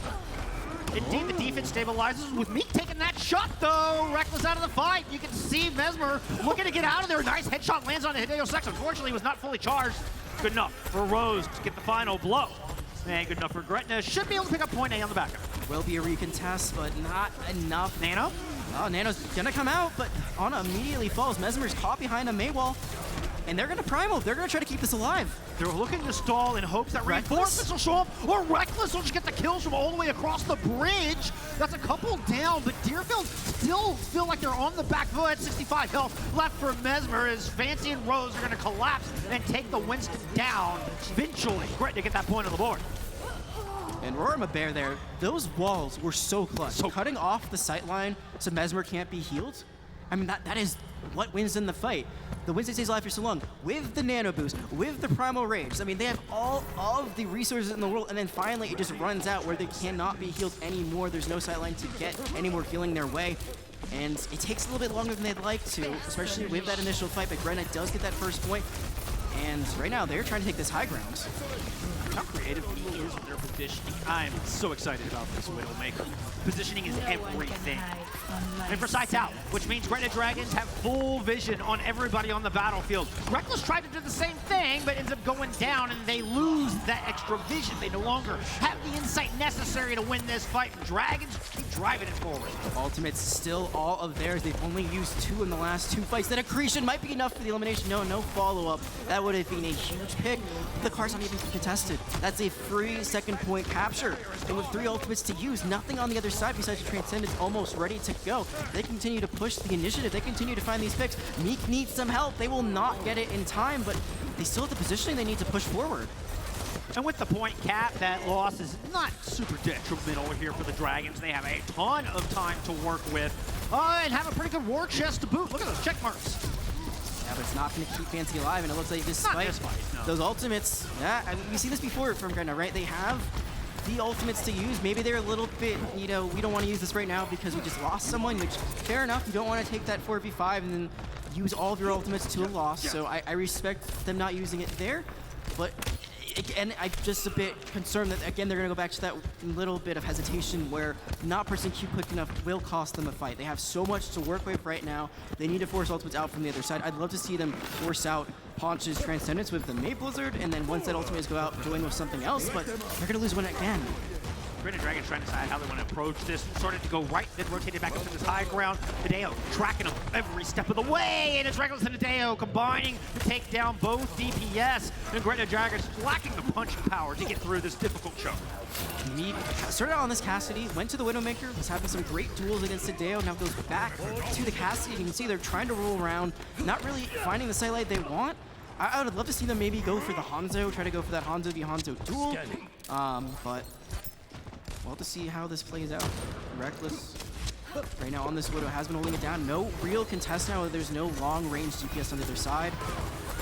indeed, the defense stabilizes with Meek taking that shot, though. Reckless out of the fight. You can see Mesmer looking to get out of there. Nice headshot lands on Hideo Sex. Unfortunately, he was not fully charged. Good enough for Rose to get the final blow. And good enough for Gretna. Should be able to pick up point A on the back end. Will be a recontest, but not enough. Nano? Oh, Nano's gonna come out, but Ana immediately falls. Mesmer's caught behind a Maywall, and they're gonna primal. They're gonna try to keep this alive. They're looking to stall in hopes that Reckless? reinforcements will show up, or Reckless will just get the kills from all the way across the bridge. That's a couple down, but Deerfield still feel like they're on the back foot. 65 health left for Mesmer as Fancy and Rose are going to collapse and take the Winston down. Eventually, great to get that point on the board. And Rorima Bear there, those walls were so clutch. So cutting off the sight line so Mesmer can't be healed, I mean, that is what wins in the fight. The Winston stays alive for so long with the Nano Boost, with the Primal Rage. I mean, they have all of the resources in the world, and then finally it just runs out where they cannot be healed anymore. There's no sight line to get any more healing their way. And it takes a little bit longer than they'd like to, especially with that initial fight, but Grenna does get that first point. And right now, they're trying to take this high ground. How creative he is with their positioning. I'm so excited about this Widowmaker. Positioning is everything. And for sights out, which means Granite Dragons have full vision on everybody on the battlefield. Reckless tried to do the same thing, but ends up going down, and they lose that extra vision. They no longer have the insight necessary to win this fight. Dragons keep driving it forward. Ultimate's still all of theirs. They've only used 2 in the last 2 fights. That accretion might be enough for the elimination. No follow-up. That would have been a huge pick. The car's not even contested. That's a free second point capture. And with 3 ultimates to use, nothing on the other side besides the Transcendence almost ready to go. They continue to push the initiative. They continue to find these picks. Meek needs some help. They will not get it in time, but they still have the positioning they need to push forward. And with the point cap, that loss is not super detrimental here for the Dragons. They have a ton of time to work with and have a pretty good war chest to boot. Look at those check marks. Yeah, but it's not going to keep Fancy alive, and it looks like Not this fight, no. those ultimates, yeah, I mean, we've seen this before from Grenna, right? They have the ultimates to use. Maybe they're a little bit, you know, we don't want to use this right now because we just lost someone, which, fair enough, you don't want to take that 4v5 and then use all of your ultimates to a loss, so I respect them not using it there, but again, I'm just a bit concerned that, again, they're going to go back to that little bit of hesitation where not pressing Q quick enough will cost them a fight. They have so much to work with right now. They need to force ultimates out from the other side. I'd love to see them force out Ponch's Transcendence with the May Blizzard, and then once that ultimates go out, join with something else, but they're going to lose one again. Granite Dragons trying to decide how they want to approach this. Started to go right, then rotated back up to this high ground. Hideo tracking them every step of the way, and it's Reckless and Hideo combining to take down both DPS. And Granite Dragons lacking the punching power to get through this difficult choke. Mead started out on this Cassidy, went to the Widowmaker, was having some great duels against Hideo, now goes back to the Cassidy. You can see they're trying to roll around, not really finding the sight light they want. I would love to see them maybe go for the Hanzo, try to go for that Hanzo v Hanzo duel, but we'll have to see how this plays out. Reckless right now on this Widow has been holding it down. No real contest now. There's no long-range DPS on the other side.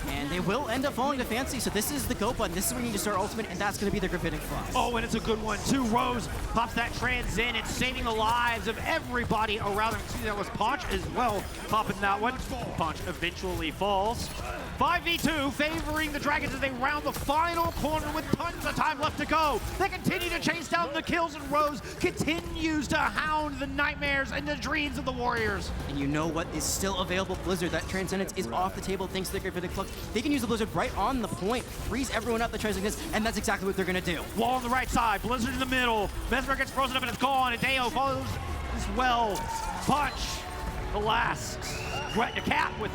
And they will end up falling to Fancy, so this is the go button. This is where you need to start ultimate, and that's going to be their Gravitic Flash. Oh, and it's a good one, too. Rose pops that trans in. It's saving the lives of everybody around them. See, that was Ponch as well, popping that one. Ponch eventually falls. 5v2 favoring the Dragons as they round the final corner with tons of time left to go. They continue to chase down the kills, and Rose continues to hound the nightmares and the dreams of the Warriors. And you know what is still available? Blizzard. That Transcendence is off the table thanks to the Gravitic Flux. They can use the Blizzard right on the point, freeze everyone up that tries to this, and that's exactly what they're going to do. Wall on the right side, Blizzard in the middle. Mesmer gets frozen up and it's gone. Hideo follows as well. Punch, the last. Gretna cap with,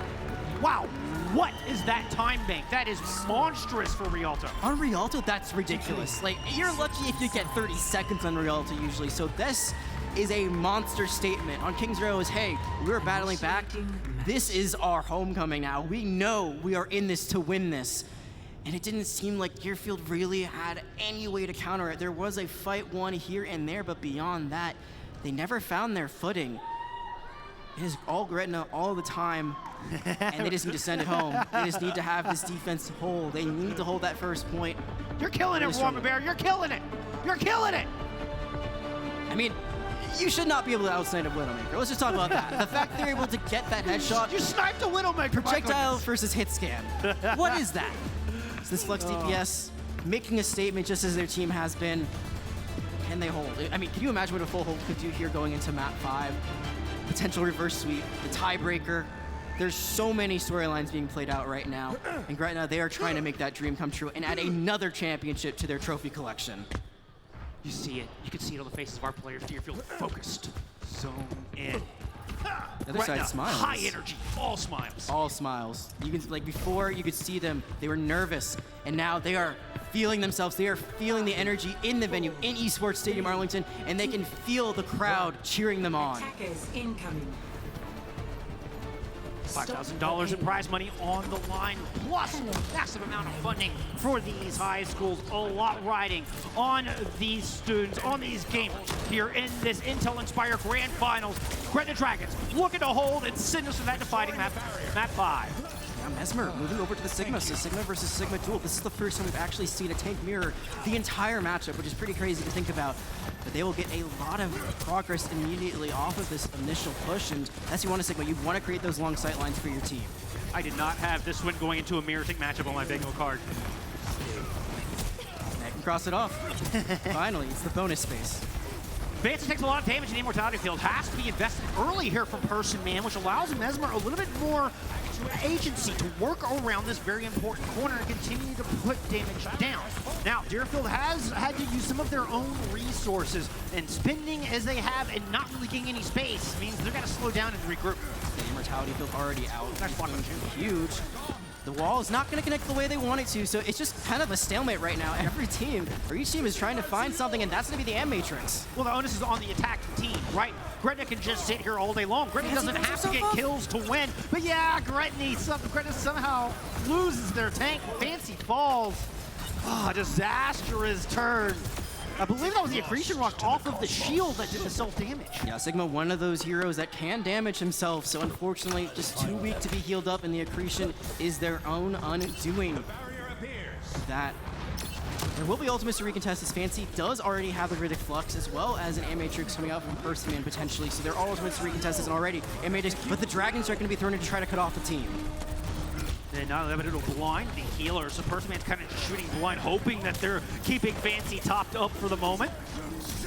wow, what is that time bank? That is monstrous for Rialto. On Rialto, that's ridiculous. Like, you're lucky if you get 30 seconds on Rialto usually, so this is a monster statement. On King's Row is, hey, we're battling back. This is our homecoming now. We know we are in this to win this. And it didn't seem like Deerfield really had any way to counter it. There was a fight won here and there, but beyond that, they never found their footing. It is all Gretna all the time, and they just need to send it home. They just need to have this defense hold. They need to hold that first point. You're killing it, Rorima Bear. You're killing it. You're killing it. I mean, you should not be able to outsnipe a Widowmaker. Let's just talk about that. The fact they're able to get that headshot. You sniped a Widowmaker. Projectile versus hit scan. What is that? Is this Flux DPS making a statement just as their team has been? Can they hold? I mean, can you imagine what a full hold could do here going into map 5? Potential reverse sweep, the tiebreaker. There's so many storylines being played out right now, and right now they are trying to make that dream come true and add another championship to their trophy collection. You see it. You can see it on the faces of our players. Deerfield focused. Zone in. The other side smiles. High energy. All smiles. All smiles. You can, like before, you could see them. They were nervous, and now they are feeling themselves. They are feeling the energy in the venue, in Esports Stadium Arlington, and they can feel the crowd cheering them on. Attackers incoming. $5,000 in prize money on the line, plus massive amount of funding for these high schools. A lot riding on these students, on these gamers here in this Intel Inspire Grand Finals. Gretna Dragons looking to hold and send us to that defining map 5. Now Mesmer moving over to the Sigma, so Sigma versus Sigma duel. This is the first time we've actually seen a tank mirror the entire matchup, which is pretty crazy to think about. But they will get a lot of progress immediately off of this initial push, and that's what you want to Sigma. You want to create those long sight lines for your team. I did not have this one going into a mirror tank matchup on my bingo card. I can cross it off. Finally, it's the bonus space. Fancy takes a lot of damage in the Immortality Field. Has to be invested early here from Person Man, which allows Mesmer a little bit more agency to work around this very important corner and continue to put damage down. Now, Deerfield has had to use some of their own resources, and spending as they have and not really getting any space means they're going to slow down and regroup. The Immortality Field already out. Nice block on Huge. The wall is not going to connect the way they want it to, so it's just kind of a stalemate right now. Every team, or each team is trying to find something, and that's going to be the M Matrix. Well, the onus is on the attacking team, right? Gretna can just sit here all day long. Gretna doesn't have to get kills to win. But yeah, Gretna somehow loses their tank. Fancy falls. Oh, disastrous turn. I believe that was the accretion rock off of the shield that did the self-damage. Yeah, Sigma, one of those heroes that can damage himself, so unfortunately, just too weak to be healed up, and the accretion is their own undoing. That there will be Ultimate to recontest, as Fancy does already have the Riddick Flux, as well as an Matrix coming out from Person Man potentially, so they're all Ultimate to recontest already. Matrix, but the Dragons are going to be thrown in to try to cut off the team. And now they're able to blind the healer, so Person Man's kind of just shooting blind, hoping that they're keeping Fancy topped up for the moment.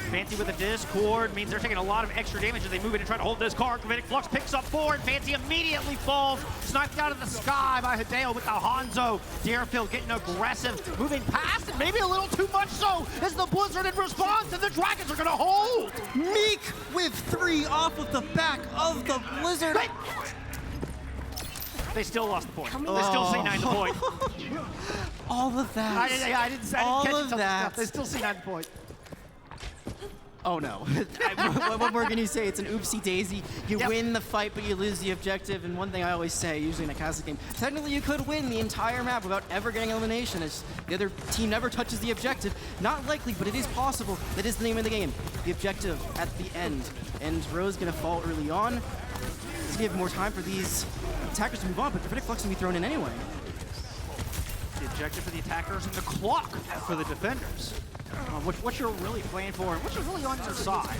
Fancy with a Discord means they're taking a lot of extra damage as they move in and try to hold this card. Riddick Flux picks up 4, and Fancy immediately falls, sniped out of the sky by Hideo with the Hanzo. Deerfield getting aggressive, moving past, and maybe a little too much so, as the Blizzard in response, and the Dragons are going to hold. Meek with 3 off of the back of the Blizzard. They still lost the point. They still C9 the point. All of that. I didn't catch it till that. They still C9 the point. Oh no. What more can you say? It's an oopsie daisy. You win the fight, but you lose the objective. And one thing I always say, usually in a Kazakh game, technically you could win the entire map without ever getting elimination, as the other team never touches the objective. Not likely, but it is possible. That is the name of the game. The objective at the end. And Rose gonna fall early on. It's gonna give more time for these attackers to move on, but the Riddick Flux can be thrown in anyway. The objective for the attackers and the clock for the defenders. What you're really playing for and what you're really on your side.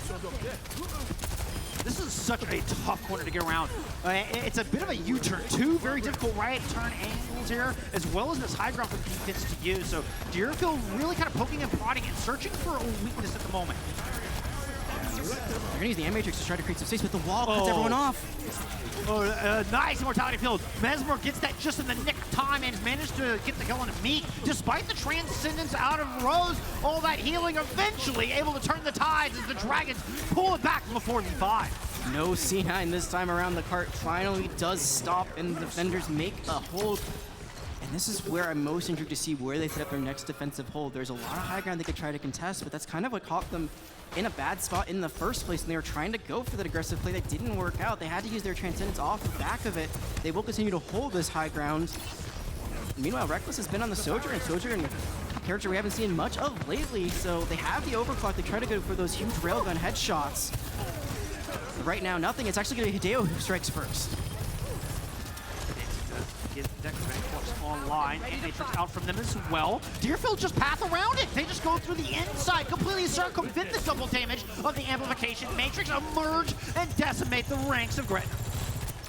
This is such a tough corner to get around. It's a bit of a U-turn. 2 very difficult right turn angles here, as well as this high ground for defense to use. So Deerfield really kind of poking and prodding and searching for a weakness at the moment. They're gonna use the M-Matrix to try to create some space, but the wall cuts everyone off. Nice Immortality Field. Mesmer gets that just in the nick of time and has managed to get the kill on Meek. Despite the transcendence out of Rose, all that healing eventually able to turn the tides as the Dragons pull it back from a 4v5. No C9 this time around. The cart finally does stop, and the defenders make a hold. And this is where I'm most intrigued to see where they set up their next defensive hold. There's a lot of high ground they could try to contest, but that's kind of what caught them in a bad spot in the first place, and they were trying to go for that aggressive play that didn't work out. They had to use their Transcendence off the back of it. They will continue to hold this high ground. Meanwhile, Reckless has been on the Sojourn, a character we haven't seen much of lately, so they have the overclock. They try to go for those huge railgun headshots. But right now, nothing. It's actually going to be Hideo who strikes first. Get that Flux online, and Matrix out from them as well. Deerfield just path around it. They just go through the inside, completely circumvent the double damage of the amplification. Matrix emerge and decimate the ranks of Gretna.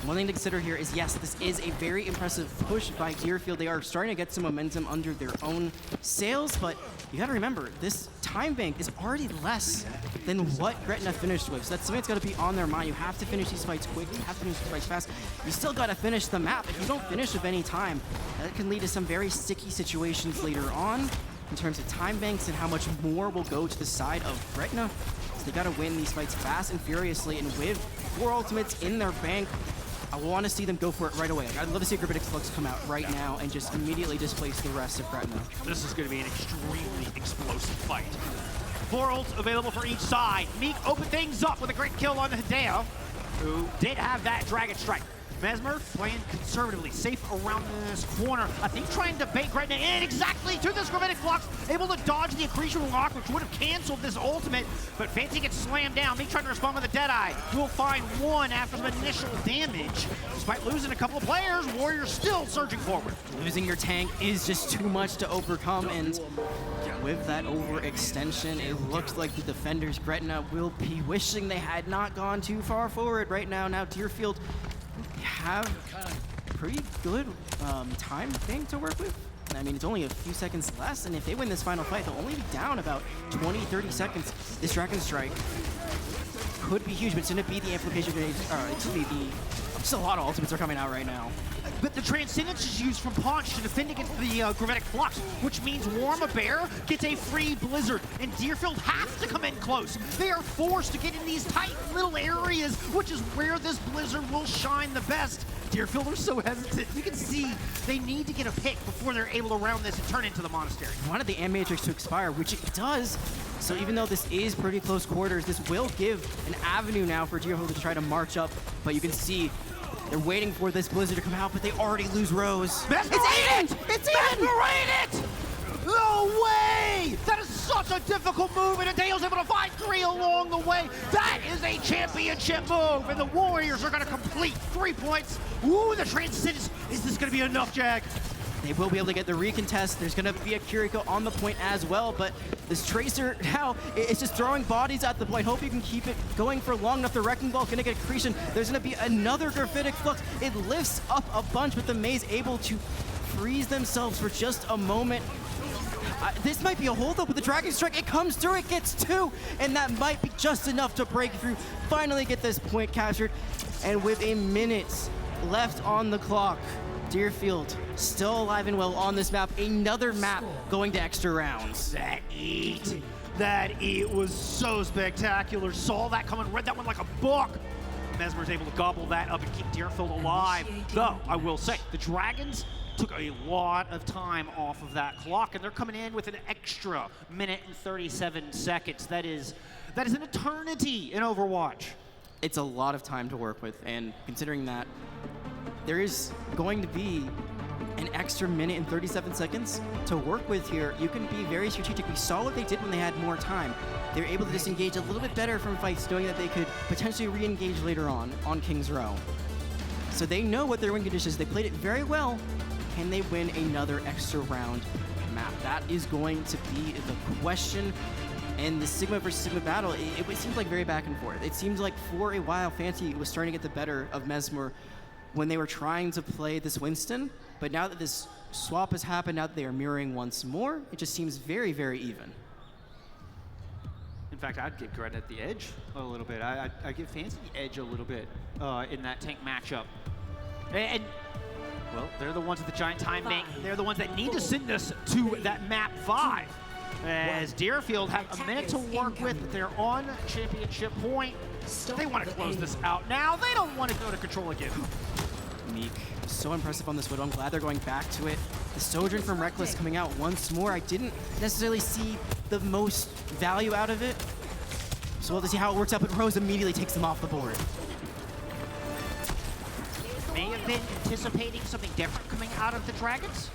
One thing to consider here is, yes, this is a very impressive push by Deerfield. They are starting to get some momentum under their own sails, but you gotta remember, this time bank is already less than what Gretna finished with. So that's something that's gotta be on their mind. You have to finish these fights quick, you have to finish these fights fast. You still gotta finish the map. If you don't finish with any time, that can lead to some very sticky situations later on in terms of time banks and how much more will go to the side of Gretna. So they gotta win these fights fast and furiously, and with 4 ultimates in their bank, I want to see them go for it right away. I'd love to see a Gravitic Flux come out right now and just immediately displace the rest of Gretna. This is going to be an extremely explosive fight. 4 ults available for each side. Meek opened things up with a great kill on Hideo, who did have that Dragon Strike. Mesmer playing conservatively, safe around this corner. I think trying to bait Gretna in exactly to this Gravitic Flux, able to dodge the Accretion Lock, which would have canceled this ultimate, but Fancy gets slammed down. Meek trying to respond with a Deadeye. Will find 1 after some initial damage. Despite losing a couple of players, Warriors still surging forward. Losing your tank is just too much to overcome, and with that overextension, it looks like the defenders, Gretna, will be wishing they had not gone too far forward right now. Now Deerfield have pretty good time thing to work with. I mean, it's only a few seconds less, and if they win this final fight, they'll only be down about 20, 30 seconds. This Dragon Strike could be huge, but it's going to be the amplification grenade. It's going to be the... Just a lot of ultimates are coming out right now. But the Transcendence is used from Punch to defend against the Gravitic Flux, which means Warm a Bear gets a free Blizzard, and Deerfield has to come in close. They are forced to get in these tight little areas, which is where this Blizzard will shine the best. Deerfield are so hesitant. You can see they need to get a pick before they're able to round this and turn into the Monastery. Wanted the Matrix to expire, which it does. So even though this is pretty close quarters, this will give an avenue now for Deerfield to try to march up. But you can see they're waiting for this Blizzard to come out, but they already lose Rose. It's even! It's even! It! No way! That is such a difficult move, and Hideo's able to find 3 along the way. That is a championship move, and the Warriors are going to complete 3 points. Ooh, the Transcendence. Is this going to be enough, Jag? They will be able to get the recontest. There's going to be a Kiriko on the point as well, but this Tracer now is just throwing bodies at the point. Hope you can keep it going for long enough. The Wrecking Ball going to get Accretion. There's going to be another Gravitic Flux. It lifts up a bunch, but the Maze able to freeze themselves for just a moment. This might be a holdup with the Dragon Strike. It comes through, it gets 2, and that might be just enough to break through. Finally get this point captured, and with a minute left on the clock, Deerfield still alive and well on this map. Another map going to extra rounds. That eat was so spectacular. Saw that coming, read that one like a book. Mesmer's able to gobble that up and keep Deerfield alive. Though, I will say, the Dragons took a lot of time off of that clock, and they're coming in with an extra minute and 37 seconds. That is an eternity in Overwatch. It's a lot of time to work with, and considering that there is going to be an extra minute and 37 seconds to work with here, you can be very strategic. We saw what they did when they had more time. They were able to disengage a little bit better from fights, knowing that they could potentially re-engage later on King's Row. So they know what their win conditions is. They played it very well. Can they win another extra round map? That is going to be the question. And the Sigma versus Sigma battle, it seems like very back and forth. It seems like for a while, Fancy was starting to get the better of Mesmer when they were trying to play this Winston. But now that this swap has happened, now that they are mirroring once more, it just seems very, very even. In fact, I'd give Gretna the edge a little bit. I give Fancy the edge a little bit in that tank matchup. And well, they're the ones with the giant time bank. They're the ones that need to send us to that map 5. As Deerfield have a minute to work with, they're on championship point. They want to close this out now. They don't want to go to control again. Meek, so impressive on this Widow. I'm glad they're going back to it. The Sojourn from Reckless coming out once more. I didn't necessarily see the most value out of it. So we'll have to see how it works out, but Rose immediately takes them off the board. May have been anticipating something different coming out of the Dragons.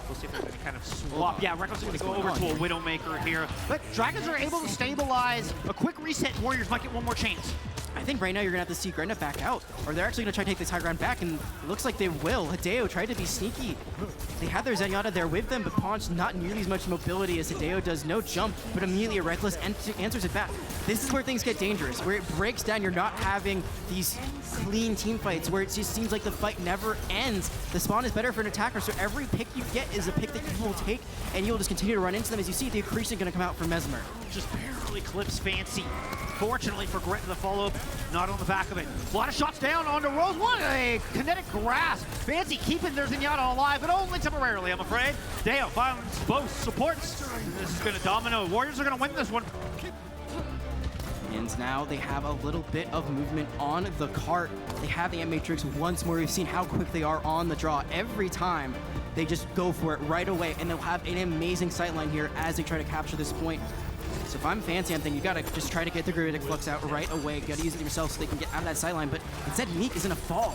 We'll see if they're going to kind of swap. Yeah, Reckless is going to go over to a Widowmaker here. But Dragons are able to stabilize. A quick reset, Warriors might get one more chance. I think right now you're gonna have to see Gretna back out, or they're actually gonna try to take this high ground back, and it looks like they will. Hideo tried to be sneaky. They had their Zenyatta there with them, but Paunch not nearly as much mobility as Hideo does. No jump, but immediately a Reckless answers it back. This is where things get dangerous, where it breaks down. You're not having these clean team fights where it just seems like the fight never ends. The spawn is better for an attacker, so every pick you get is a pick that you will take, and you'll just continue to run into them. As you see, the accretion gonna come out from Mesmer. Just barely clips Fancy. Fortunately for Gretna, the follow-up not on the back of it. A lot of shots down onto Rose. What a kinetic grasp. Fancy keeping their Zenyatta alive, but only temporarily, I'm afraid. Deo finds both supports. This is going to domino. Warriors are going to win this one. And now they have a little bit of movement on the cart. They have the M-Matrix once more. We've seen how quick they are on the draw. Every time they just go for it right away, and they'll have an amazing sightline here as they try to capture this point. So if I'm Fancy, I'm thinking you gotta just try to get the Gravitic Flux out right away. You gotta use it yourself so they can get out of that sideline, but instead Meek is in a fall.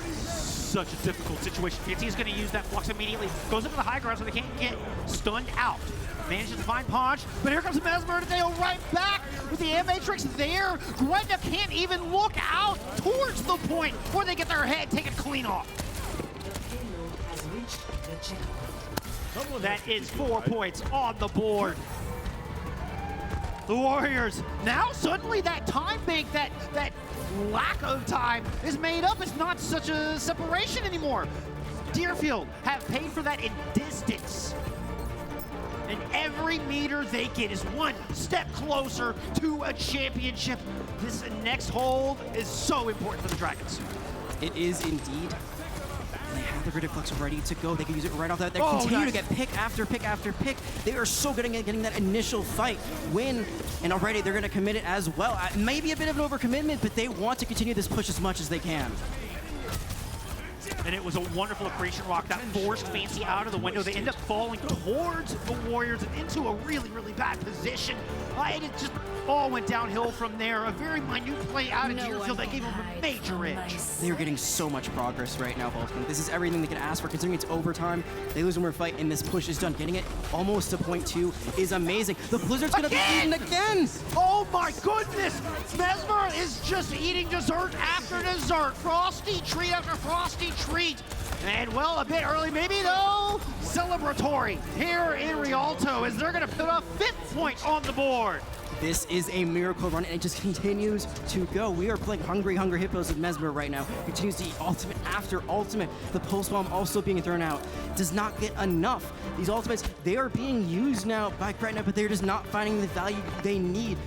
Such a difficult situation. Fancy is going to use that Flux immediately. Goes up to the high ground so they can't get stunned out. Manages to find Paunch, but here comes Mesmer and Dale right back with the M-Matrix there. Gretna can't even look out towards the point where they get their head taken clean off. That is 4 points on the board. The Warriors, now suddenly that time bank, that lack of time is made up. It's not such a separation anymore. Deerfield have paid for that in distance. And every meter they get is one step closer to a championship. This next hold is so important for the Dragons. It is indeed. They have the Gravitic Flux ready to go. They can use it right off that. They continue to get pick after pick after pick. They are so good at getting that initial fight win, and already they're going to commit it as well. Maybe a bit of an overcommitment, but they want to continue this push as much as they can. And it was a wonderful accretion rock that forced Fancy out of the window. They end up falling towards the Warriors and into a really, really bad position. And it just all went downhill from there. A very minute play out of Deerfield that gave them a major edge. They are getting so much progress right now, Vulcan. This is everything they can ask for, considering it's overtime. They lose one more fight, and this push is done. Getting it almost to point 2 is amazing. The Blizzard's going to be eaten again! Oh my goodness! Mesmer is just eating dessert after dessert. Frosty treat after frosty treat. And well, a bit early, maybe though, celebratory here in Rialto as they're going to put a 5th point on the board. This is a miracle run, and it just continues to go. We are playing Hungry Hippos with Mesmer right now. Continues to eat ultimate after ultimate. The pulse bomb also being thrown out. Does not get enough. These ultimates, they are being used now by Gretna, but they're just not finding the value they need.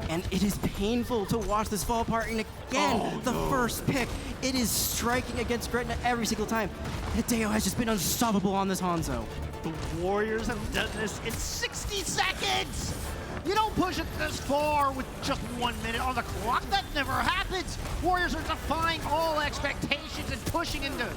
And it is painful to watch this fall apart. And again, the first pick, it is striking against Gretna every single time. Hideo has just been unstoppable on this Hanzo. The Warriors have done this in 60 seconds! You don't push it this far with just 1 minute on the clock. That never happens. Warriors are defying all expectations and pushing into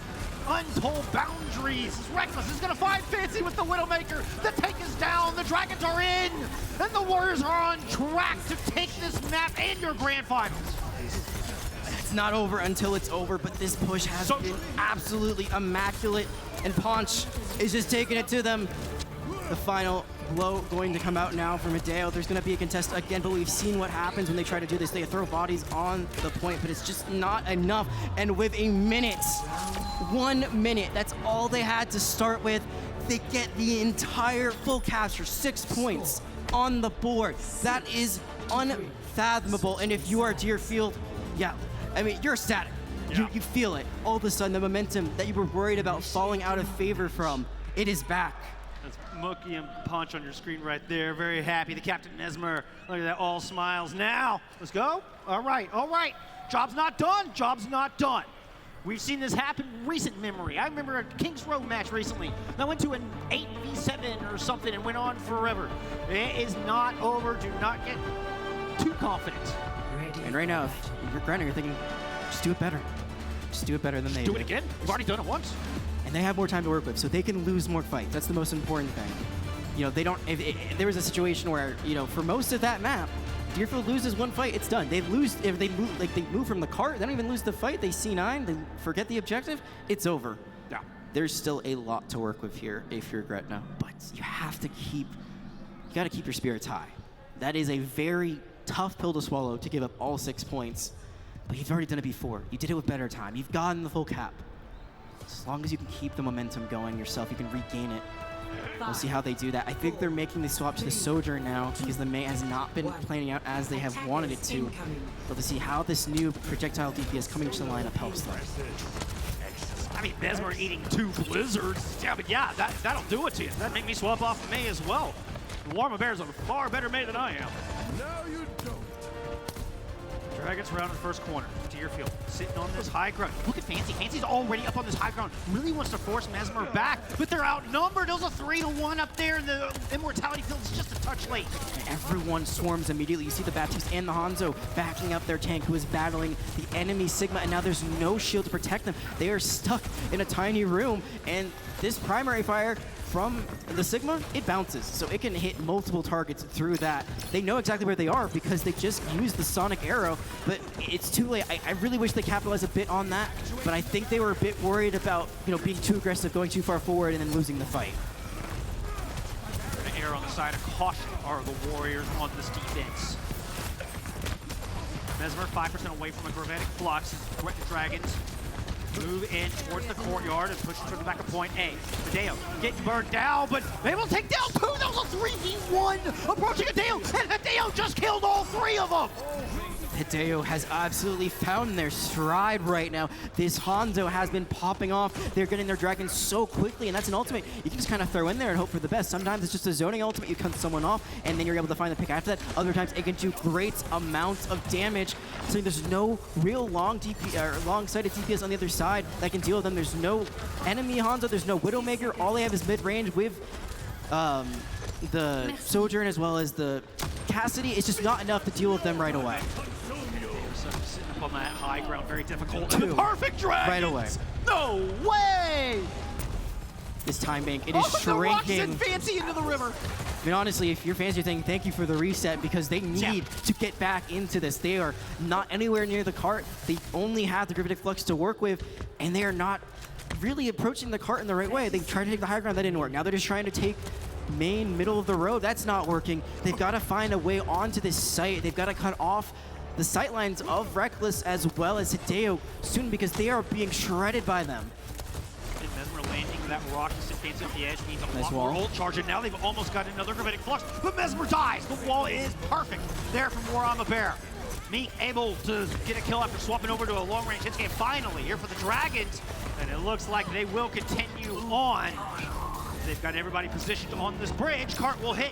untold boundaries. Reckless is going to find Fancy with the Widowmaker. The take is down. The Dragons are in. And the Warriors are on track to take this map and your grand finals. It's not over until it's over, but this push has been absolutely immaculate. And Paunch is just taking it to them. The final blow going to come out now from Hideo. There's going to be a contest again, but we've seen what happens when they try to do this. They throw bodies on the point, but it's just not enough. And with a minute, 1 minute, that's all they had to start with. They get the entire full capture, 6 points on the board. That is unfathomable. And if you are Deerfield, yeah, I mean, you're ecstatic. Yeah. You feel it. All of a sudden, the momentum that you were worried about falling out of favor from, it is back. That's Mookie and Paunch on your screen right there. Very happy. The Captain Mesmer. Look at that, all smiles. Now, let's go. All right, all right. Job's not done. Job's not done. We've seen this happen in recent memory. I remember a Kings Row match recently that went to an 8v7 or something and went on forever. It is not over. Do not get too confident. And right now, if you're Gretna, you're thinking, just do it better. Just do it better than they do. Do it again? We've already done it once. And they have more time to work with, so they can lose more fights. That's the most important thing. You know, they don't. If there was a situation where, you know, for most of that map, Deerfield loses 1 fight, it's done. They lose if they move, like they move from the cart. They don't even lose the fight. They C9. They forget the objective. It's over. Yeah. There's still a lot to work with here if you're Gretna, but you have to keep. You got to keep your spirits high. That is a very tough pill to swallow to give up all 6 points, but you've already done it before. You did it with better time. You've gotten the full cap. As long as you can keep the momentum going yourself, you can regain it. We'll see how they do that. I think they're making the swap to the Sojourn now because the Mei has not been planning out as they have wanted it to. But to see how this new projectile DPS coming to the lineup helps them. I mean, Mesmer eating 2 blizzards. Yeah, but yeah, that'll do it to you. That'd make me swap off Mei as well. Warma Bear's a far better Mei than I am. No, you don't. Dragons around in the first corner. Deerfield sitting on this high ground. Look at Fancy. Fancy's already up on this high ground. Really wants to force Mesmer back, but they're outnumbered. There's a 3-to-1 up there, and the Immortality field is just a touch late. And everyone swarms immediately. You see the Baptiste and the Hanzo backing up their tank who is battling the enemy Sigma, and now there's no shield to protect them. They are stuck in a tiny room, and this primary fire from the Sigma, it bounces, so it can hit multiple targets through that. They know exactly where they are because they just used the Sonic Arrow, but it's too late. I really wish they capitalized a bit on that, but I think they were a bit worried about, being too aggressive, going too far forward, and then losing the fight. Gonna err on the side of caution are the Warriors on this defense. Mesmer 5% away from a Gravitic Flux. Dragons move in towards the courtyard and push toward the back of point A. Hideo getting burned down, but they will take down 2. That was a 3v1 approaching Hideo, and Hideo just killed all 3 of them. Hideo has absolutely found their stride right now. This Hanzo has been popping off. They're getting their dragons so quickly, and that's an ultimate you can just kind of throw in there and hope for the best. Sometimes it's just a zoning ultimate. You cut someone off, and then you're able to find the pick after that. Other times it can do great amounts of damage. So there's no real long-sighted DPS on the other side that can deal with them. There's no enemy Hanzo. There's no Widowmaker. All they have is mid-range with the Sojourn as well as the Cassidy. It's just not enough to deal with them right away. Sitting up on that high ground, very difficult. 2. Perfect Dragons! Right away. No way! This time bank, it is shrinking. The rocks Fancy into the river. I mean, honestly, if you're fans, you're thinking, thank you for the reset because they need to get back into this. They are not anywhere near the cart. They only have the Gravitic Flux to work with, and they are not really approaching the cart in the right way. They tried to take the high ground, that didn't work. Now they're just trying to take main middle of the road. That's not working. They've got to find a way onto this site. They've got to cut off the sightlines of Reckless as well as Hideo soon because they are being shredded by them. And Mesmer landing that rock to sit Fancy off the edge means a Nice lot wall. more ult charge, and now they've almost got another Gravitic Flux, but Mesmer dies. The wall is perfect there from Warama Bear. Meek able to get a kill after swapping over to a long-range hit game finally here for the Dragons, and it looks like they will continue on. They've got everybody positioned on this bridge. Cart will hit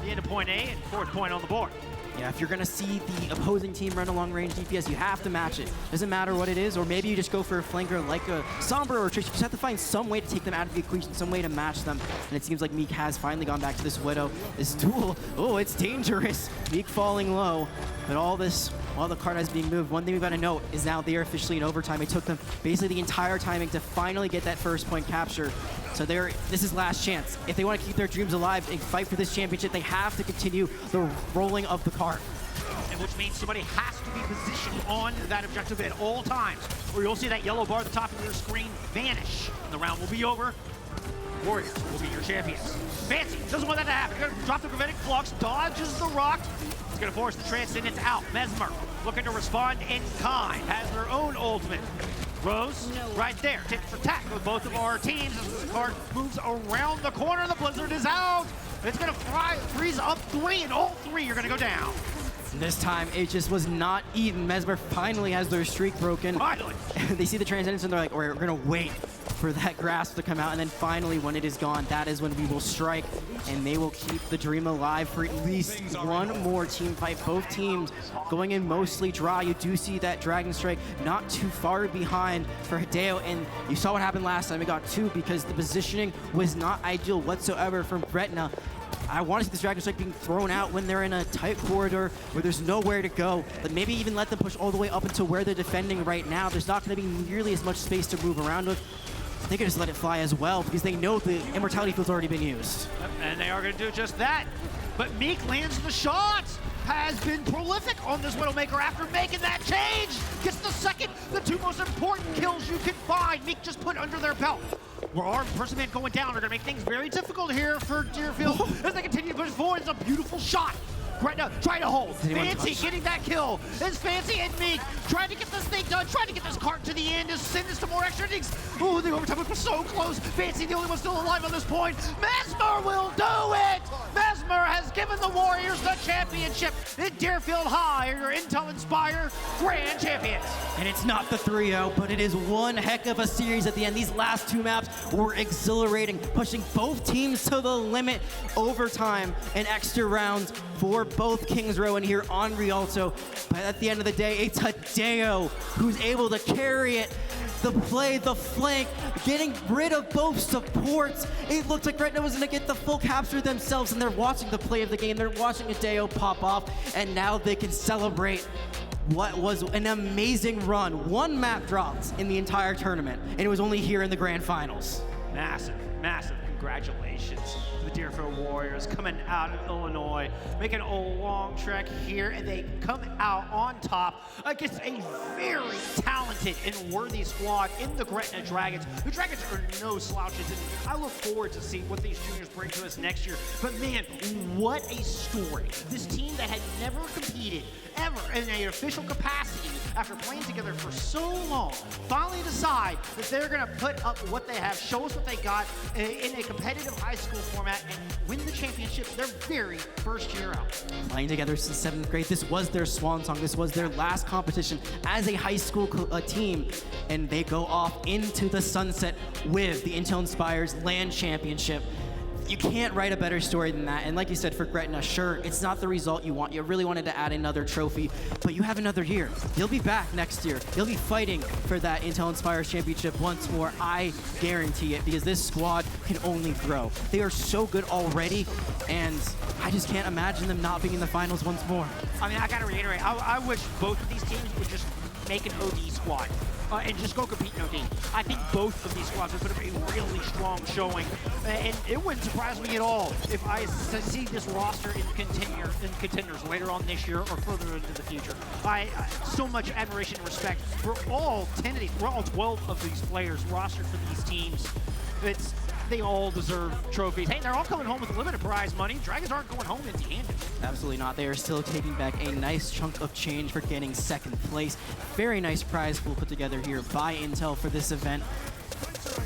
the end of point A and 4th point on the board. Yeah, if you're going to see the opposing team run a long-range DPS, you have to match it. Doesn't matter what it is, or maybe you just go for a flanker like a Sombra or a Trish. You just have to find some way to take them out of the equation, some way to match them. And it seems like Meek has finally gone back to this Widow. This duel, oh, it's dangerous. Meek falling low, but all this while the card is being moved. One thing we've got to note is now they are officially in overtime. It took them basically the entire timing to finally get that first point capture. So this is last chance. If they want to keep their dreams alive and fight for this championship, they have to continue the rolling of the cart. And which means somebody has to be positioned on that objective at all times, or you'll see that yellow bar at the top of your screen vanish. And the round will be over. Warriors will be your champions. Fancy doesn't want that to happen. They're gonna drop the Gravitic Flux, dodges the rock. It's gonna force the Transcendence out. Mesmer looking to respond in kind, has their own ultimate. Rose, right there, tit for tat with both of our teams as this card moves around the corner. The Blizzard is out. It's gonna freeze up 3, and all 3 are gonna go down. This time, it just was not even. Mesmer finally has their streak broken. Finally. They see the Transcendence and they're like, we're gonna wait for that grasp to come out, and then finally, when it is gone, that is when we will strike, and they will keep the dream alive for at least one more team fight. Both teams going in mostly draw. You do see that Dragon Strike not too far behind for Hideo, and you saw what happened last time. It got 2 because the positioning was not ideal whatsoever from Bretna. I want to see this Dragon Strike being thrown out when they're in a tight corridor where there's nowhere to go, but maybe even let them push all the way up into where they're defending right now. There's not going to be nearly as much space to move around with. They could just let it fly as well because they know the Immortality Field's already been used. And they are going to do just that. But Meek lands the shots. Has been prolific on this Widowmaker after making that change. Gets the second, the 2 most important kills you can find. Meek just put under their belt. Where our Person Man going down are going to make things very difficult here for Deerfield as they continue to push forward. It's a beautiful shot Gretna trying to hold. anyone Fancy touch? getting that kill. It's Fancy and Meek trying to get this thing done, trying to get this cart to the end, to send this to more extra innings. Ooh, the overtime was so close. Fancy the only one still alive on this point. Mesmer will do it! Mesmer has given the Warriors the championship in Deerfield High, your Intel Inspire Grand Champions. And it's not the 3-0, but it is one heck of a series at the end. These last two maps were exhilarating, pushing both teams to the limit, overtime and extra rounds for both Kings Row and here on Rialto. But at the end of the day, it's Hideo who's able to carry it. The play, the flank, getting rid of both supports. It looked like Gretna was going to get the full capture themselves, and they're watching the play of the game. They're watching Hideo pop off, and now they can celebrate what was an amazing run. One map dropped in the entire tournament, and it was only here in the grand finals. Massive, massive congratulations to the Deerfield Warriors coming out of Illinois, making a long trek here, and they come out on top against a very talented and worthy squad in the Gretna Dragons. The Dragons are no slouches, and I look forward to seeing what these juniors bring to us next year. But man, what a story. This team that had never competed ever in an official capacity after playing together for so long finally decide that they're going to put up what they have, show us what they got in a competitive high school format, and win the championship their very first year out. Playing together since 7th grade, this was their swan song. This was their last competition as a high school team, and they go off into the sunset with the Intel Inspire's LAN championship. You can't write a better story than that. And like you said, for Gretna, sure, it's not the result you want. You really wanted to add another trophy, but you have another year. You'll be back next year. You'll be fighting for that Intel Inspire Championship once more. I guarantee it, because this squad can only grow. They are so good already, and I just can't imagine them not being in the finals once more. I mean, I got to reiterate, I wish both of these teams would just make an OD squad. And just go compete in OD. I think both of these squads would put up a really strong showing, and it wouldn't surprise me at all if I see this roster in contenders later on this year or further into the future. I so much admiration and respect for all 10 of these, for all 12 of these players rostered for these teams. They all deserve trophies. Hey, they're all coming home with limited prize money. Dragons aren't going home empty-handed. Absolutely not. They are still taking back a nice chunk of change for getting 2nd place. Very nice prize pool put together here by Intel for this event.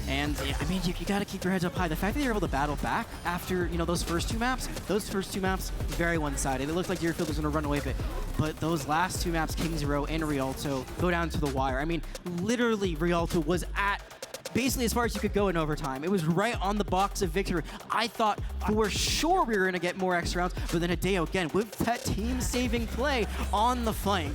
And yeah, I mean, you got to keep your heads up high. The fact that you're able to battle back after, those first two maps, very one-sided. It looked like Deerfield was going to run away with it. But those last two maps, Kings Row and Rialto, go down to the wire. I mean, literally, Rialto was at basically as far as you could go in overtime. It was right on the box of victory. I thought for sure we were going to get more extra rounds, but then Hideo again with that team-saving play on the flank.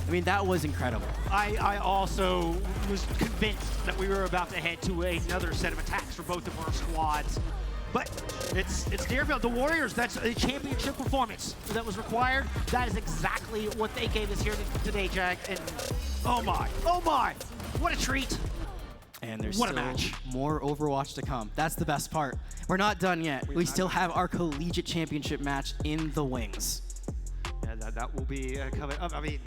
I mean, that was incredible. I also was convinced that we were about to head to another set of attacks for both of our squads. But it's Deerfield, the Warriors. That's a championship performance that was required. That is exactly what they gave us here today, Jack. And oh my, what a treat. And there's what a still match. More Overwatch to come. That's the best part. We're not done yet. We still have our collegiate championship match in the wings. Yeah, that will be coming up. I mean,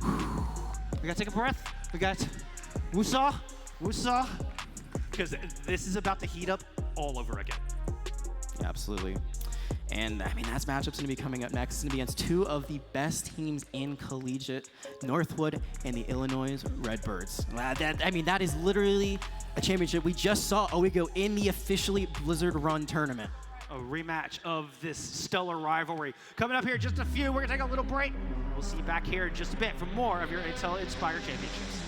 we gotta take a breath. We got Wusa, because this is about to heat up all over again. Yeah, absolutely. And I mean, that matchup's going to be coming up next. It's going to be against two of the best teams in collegiate, Northwood and the Illinois Redbirds. That is literally a championship we just saw a week ago in the officially Blizzard Run tournament. A rematch of this stellar rivalry. Coming up here in just a few, we're going to take a little break. We'll see you back here in just a bit for more of your Intel Inspire Championships.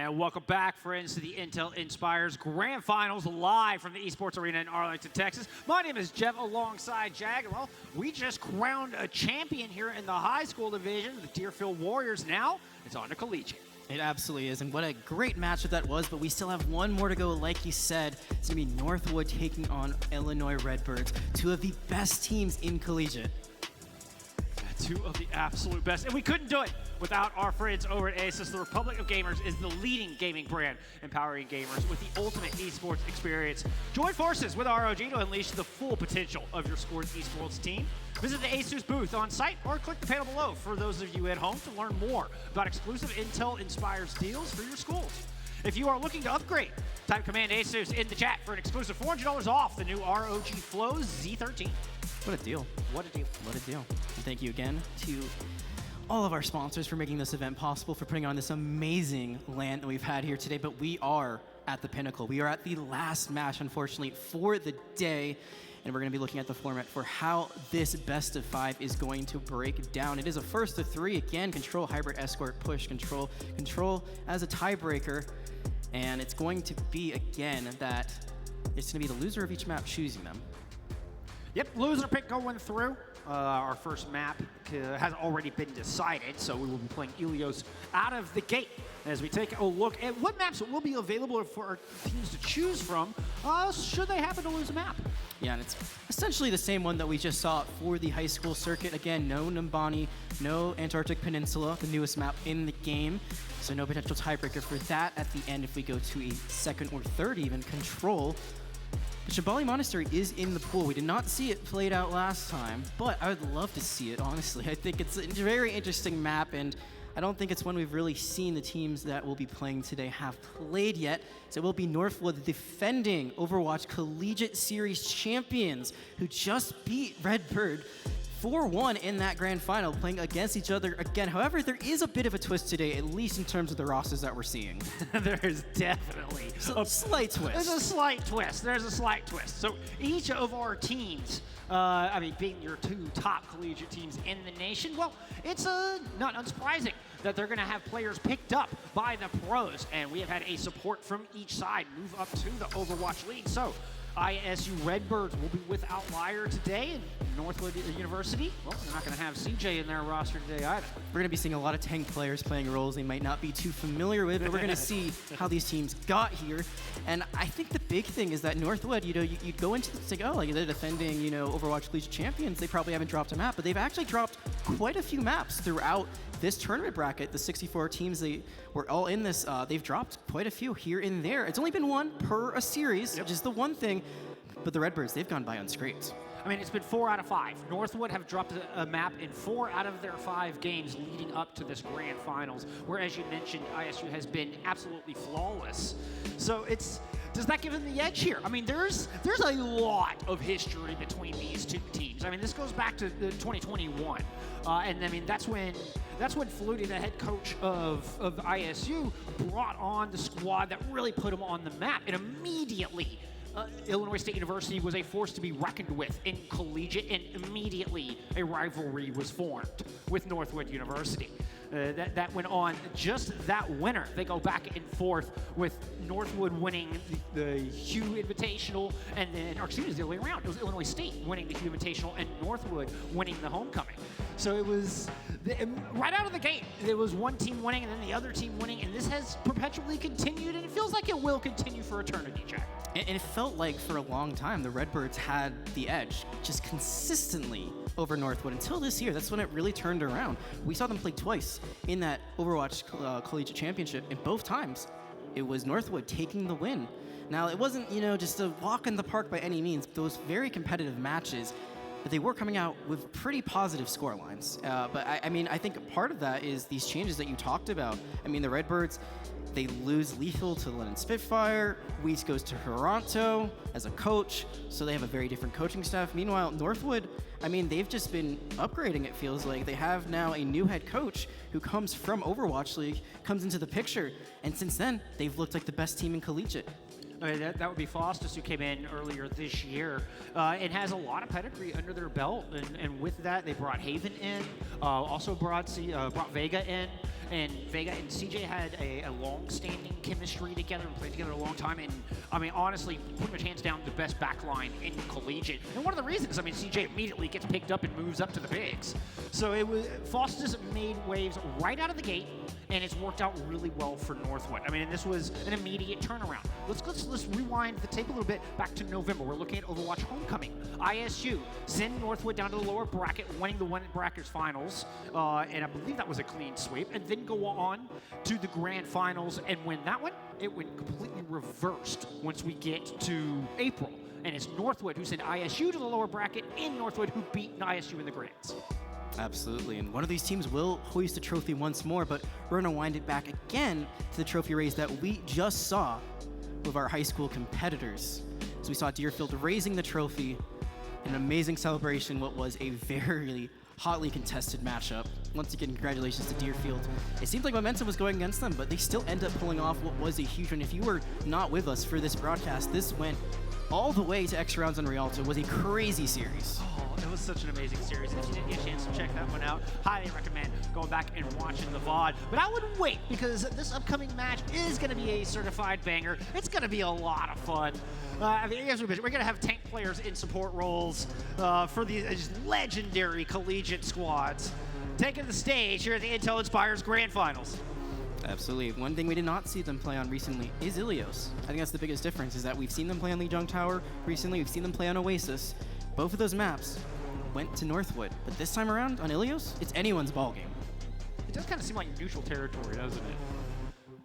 And welcome back, friends, to the Intel Inspires Grand Finals live from the Esports Arena in Arlington, Texas. My name is Jeff alongside Jag. Well, we just crowned a champion here in the high school division, the Deerfield Warriors. Now it's on to collegiate. It absolutely is, and what a great matchup that was, but we still have one more to go. Like you said, it's going to be Northwood taking on Illinois Redbirds, two of the best teams in collegiate. Two of the absolute best. And we couldn't do it without our friends over at Asus. The Republic of Gamers is the leading gaming brand, empowering gamers with the ultimate esports experience. Join forces with ROG to unleash the full potential of your sports esports team. Visit the Asus booth on site or click the panel below for those of you at home to learn more about exclusive Intel Inspires deals for your schools. If you are looking to upgrade, type Command Asus in the chat for an exclusive $400 off the new ROG Flow Z13. What a deal. What a deal. What a deal. And thank you again to all of our sponsors for making this event possible, for putting on this amazing LAN that we've had here today. But we are at the pinnacle. We are at the last match, unfortunately, for the day. And we're going to be looking at the format for how this best of 5 is going to break down. It is a first of 3. Again, control, hybrid, escort, push, control as a tiebreaker. And it's going to be, again, that it's going to be the loser of each map choosing them. Yep, loser pick going through. Our first map has already been decided, so we will be playing Ilios out of the gate as we take a look at what maps will be available for our teams to choose from should they happen to lose a map. Yeah, and it's essentially the same one that we just saw for the high school circuit. Again, no Numbani, no Antarctic Peninsula, the newest map in the game. So no potential tiebreaker for that at the end if we go to a second or third even control. Shabali Monastery is in the pool. We did not see it played out last time, but I would love to see it, honestly. I think it's a very interesting map, and I don't think it's one we've really seen the teams that will be playing today have played yet. So it will be Northwood, the defending Overwatch Collegiate Series champions, who just beat Redbird 4-1 in that grand final, playing against each other again. However, there is a bit of a twist today, at least in terms of the rosters that we're seeing. There is definitely a slight twist. There's a slight twist. There's a slight twist. So each of our teams, being your two top collegiate teams in the nation, well, it's not unsurprising that they're going to have players picked up by the pros, and we have had a support from each side move up to the Overwatch League. So ISU Redbirds will be without Liar today, and Northwood University, well, they're not going to have CJ in their roster today either. We're going to be seeing a lot of tank players playing roles they might not be too familiar with, but we're going to see how these teams got here. And I think the big thing is that Northwood, you go into this like, oh, like they're defending, Overwatch Collegiate champions. They probably haven't dropped a map, but they've actually dropped quite a few maps throughout this tournament bracket. The 64 teams, they were all in this. They've dropped quite a few here and there. It's only been one per a series, which is the one thing. But the Redbirds, they've gone by unscraped. I mean, it's been 4 out of 5. Northwood have dropped a map in 4 out of their 5 games leading up to this grand finals, where, as you mentioned, ISU has been absolutely flawless. So does that give them the edge here? I mean, there's a lot of history between these two teams. I mean, this goes back to 2021, and I mean that's when Flutie, the head coach of ISU, brought on the squad that really put him on the map, and immediately Illinois State University was a force to be reckoned with in collegiate, and immediately a rivalry was formed with Northwood University. That went on just that winter. They go back and forth with Northwood winning the Hugh Invitational, and then, or excuse me, the other way around. It was Illinois State winning the Hugh Invitational and Northwood winning the homecoming. So it was, right out of the gate, there was one team winning and then the other team winning, and this has perpetually continued, and it feels like it will continue for eternity, Jack. And it felt like for a long time the Redbirds had the edge, just consistently over Northwood until this year. That's when it really turned around. We saw them play twice in that Overwatch Collegiate Championship, and both times it was Northwood taking the win. Now, it wasn't, just a walk in the park by any means. Those very competitive matches, but they were coming out with pretty positive score lines. But I think part of that is these changes that you talked about. I mean, the Redbirds, they lose Lethal to Lennon Spitfire. Weiss goes to Toronto as a coach, so they have a very different coaching staff. Meanwhile, Northwood, they've just been upgrading, it feels like. They have now a new head coach who comes from Overwatch League, comes into the picture, and since then, they've looked like the best team in collegiate. I mean, that would be Faustus, who came in earlier this year and has a lot of pedigree under their belt. And with that, they brought Haven in, also brought Vega in. And Vega and CJ had a long-standing chemistry together and played together a long time. And, I mean, honestly, pretty much hands down the best backline in collegiate. And one of the reasons, I mean, CJ immediately gets picked up and moves up to the bigs. So it was Faustus made waves right out of the gate, and it's worked out really well for Northwood. I mean, and this was an immediate turnaround. Let's rewind the tape a little bit back to November. We're looking at Overwatch Homecoming. ISU send Northwood down to the lower bracket, winning the brackets finals, and I believe that was a clean sweep, and then go on to the grand finals and win that one. It went completely reversed once we get to April, and it's Northwood who sent ISU to the lower bracket, in Northwood who beat ISU in the grands. Absolutely, and one of these teams will hoist the trophy once more, but we're going to wind it back again to the trophy raise that we just saw with our high school competitors. So we saw Deerfield raising the trophy, an amazing celebration, what was a very hotly contested matchup. Once again, congratulations to Deerfield. It seemed like momentum was going against them, but they still end up pulling off what was a huge one. If you were not with us for this broadcast, this went all the way to extra rounds on Rialto. It was a crazy series. Oh, it was such an amazing series. If you didn't get a chance to check that one out, highly recommend going back and watching the VOD. But I wouldn't wait, because this upcoming match is going to be a certified banger. It's going to be a lot of fun. I mean, as we mentioned, we're going to have tank players in support roles for these legendary collegiate squads taking the stage here at the Intel Inspires Grand Finals. Absolutely. One thing we did not see them play on recently is Ilios. I think that's the biggest difference, is that we've seen them play on Lijiang Tower recently, we've seen them play on Oasis. Both of those maps went to Northwood, but this time around on Ilios, it's anyone's ballgame. It does kind of seem like neutral territory, doesn't it?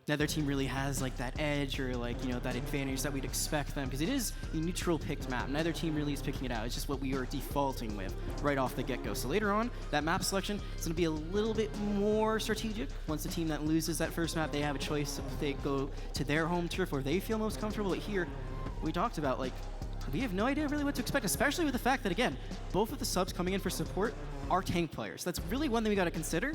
Neither team really has like that edge or like, you know, that advantage that we'd expect them, because it is a neutral picked map. Neither team really is picking it out. It's just what we are defaulting with right off the get-go. So later on, that map selection is going to be a little bit more strategic. Once the team that loses that first map, they have a choice if they go to their home turf where they feel most comfortable. But here, we talked about, like, we have no idea really what to expect, especially with the fact that, again, both of the subs coming in for support are tank players. That's really one thing we got to consider,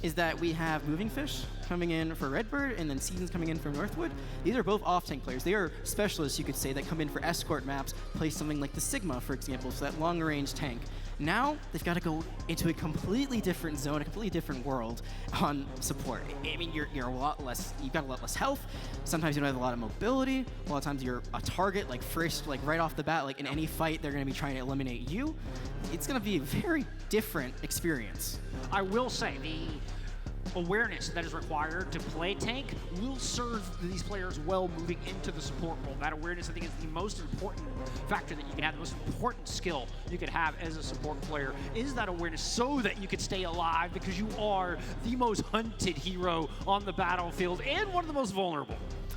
is that we have Moving Fish coming in for Redbird and then Seasons coming in for Northwood. These are both off-tank players. They are specialists, you could say, that come in for escort maps, play something like the Sigma, for example, so that long-range tank. Now, they've got to go into a completely different zone, a completely different world on support. I mean, you've got a lot less health. Sometimes you don't have a lot of mobility. A lot of times you're a target, like first, like right off the bat, like in any fight, they're going to be trying to eliminate you. It's going to be a very different experience. I will say, the awareness that is required to play tank will serve these players well moving into the support role. That awareness, I think, is the most important factor that you can have, the most important skill you could have as a support player, is that awareness, so that you can stay alive, because you are the most hunted hero on the battlefield and one of the most vulnerable.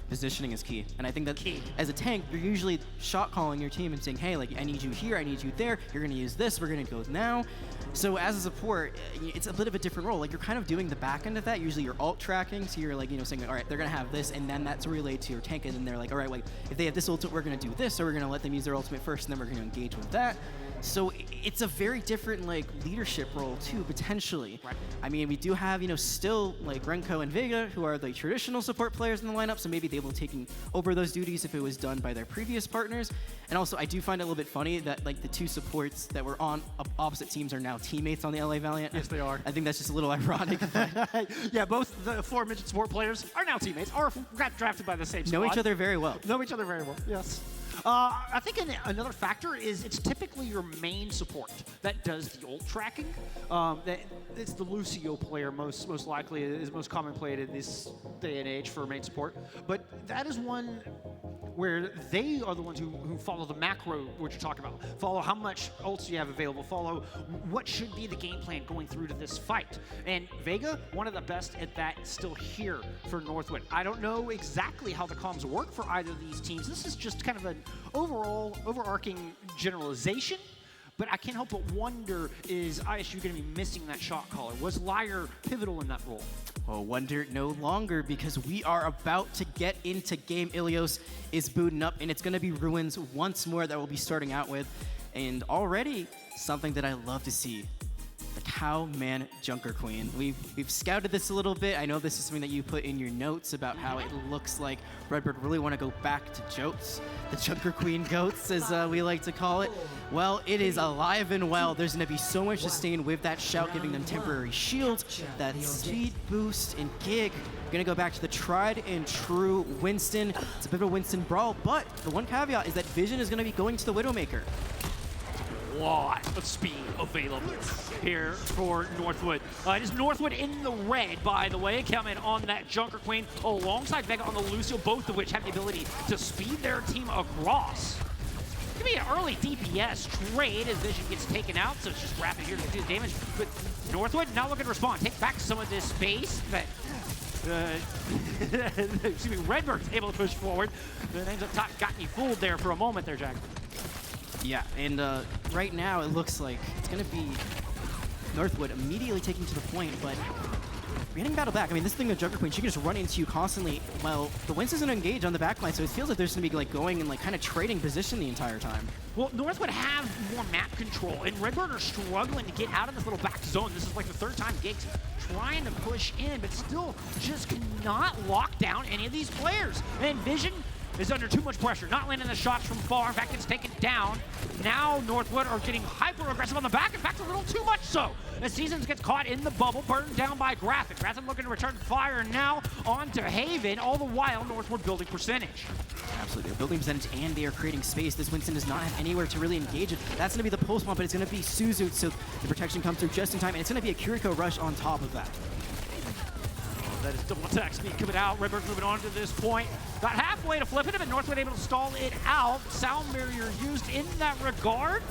Positioning is key, and I think that as a tank, you're usually shot calling your team and saying, hey, like, I need you here, I need you there, you're gonna use this, we're gonna go now. So as a support, it's a bit of a different role. Like, you're kind of doing the back end of that. Usually you're alt tracking, so you're like, you know, saying, all right, they're gonna have this, and then that's relayed to your tank, and then they're like, all right, wait, if they have this ultimate, we're gonna do this, or we're gonna let them use their ultimate first, and then we're gonna engage with that. So it's a very different, like, leadership role too, potentially. Right. I mean, we do have, you know, still like Renko and Vega, who are the traditional support players in the lineup, so maybe they will be taking over those duties if it was done by their previous partners. And also, I do find it a little bit funny that, like, the two supports that were on opposite teams are now teammates on the LA Valiant. Yes, they are. I think that's just a little ironic. Yeah, both the aforementioned support players are now teammates, or got drafted by the same squad. Know each other very well. Know each other very well, yes. I think another factor is it's typically your main support that does the ult tracking. It's the Lucio player most likely is most common played in this day and age for main support. But that is one where they are the ones who follow the macro, what you're talking about. Follow how much ults you have available. Follow what should be the game plan going through to this fight. And Vega, one of the best at that, still here for Northwood. I don't know exactly how the comms work for either of these teams. This is just kind of an overarching generalization. But I can't help but wonder, is ISU going to be missing that shot caller? Was Liar pivotal in that role? Well, wonder no longer, because we are about to get into game. Ilios is booting up, and it's going to be Ruins once more that we'll be starting out with. And already, something that I love to see. The Cowman Junker Queen. We've scouted this a little bit. I know this is something that you put in your notes about how it looks like Redbird really want to go back to Jotes, the Junker Queen goats, as we like to call it. Well, it is alive and well. There's going to be so much sustain with that shout, giving them temporary shield, that speed boost, and gig. Gonna go back to the tried and true Winston. It's a bit of a Winston brawl, but the one caveat is that Vision is gonna be going to the Widowmaker. Lot of speed available here for Northwood. It is Northwood in the red, by the way. Coming on that Junker Queen alongside Vega on the Lucio, both of which have the ability to speed their team across. It's gonna be an early DPS trade as Vision gets taken out, so it's just rapid here to do the damage. But Northwood now looking to respond, take back some of this space that excuse me, Redbird's able to push forward. The names up top got me fooled there for a moment there, Jack. Yeah, and right now it looks like it's going to be Northwood immediately taking to the point, but getting battle back. I mean, this thing with Junker Queen, she can just run into you constantly. Well, the Winston's going to engage on the backline, so it feels like there's going to be like going and like kind of trading position the entire time. Well, Northwood have more map control, and Redbird are struggling to get out of this little back zone. This is like the third time Gig's trying to push in, but still just cannot lock down any of these players. And Vision is under too much pressure, not landing the shots from far. In fact, it's taken down. Now Northwood are getting hyper-aggressive on the back. In fact, a little too much so. As Seasons gets caught in the bubble, burned down by Graphic. Graphic looking to return fire now onto Haven, all the while Northwood building percentage. Absolutely, they're building percentage and they are creating space. This Winston does not have anywhere to really engage it. That's going to be the pulse bomb, but it's going to be Suzu, so the protection comes through just in time, and it's going to be a Kiriko rush on top of that. That is double attack speed coming out. Redbird moving on to this point. Got halfway to flip it, but Northwood able to stall it out. Sound barrier used in that regard.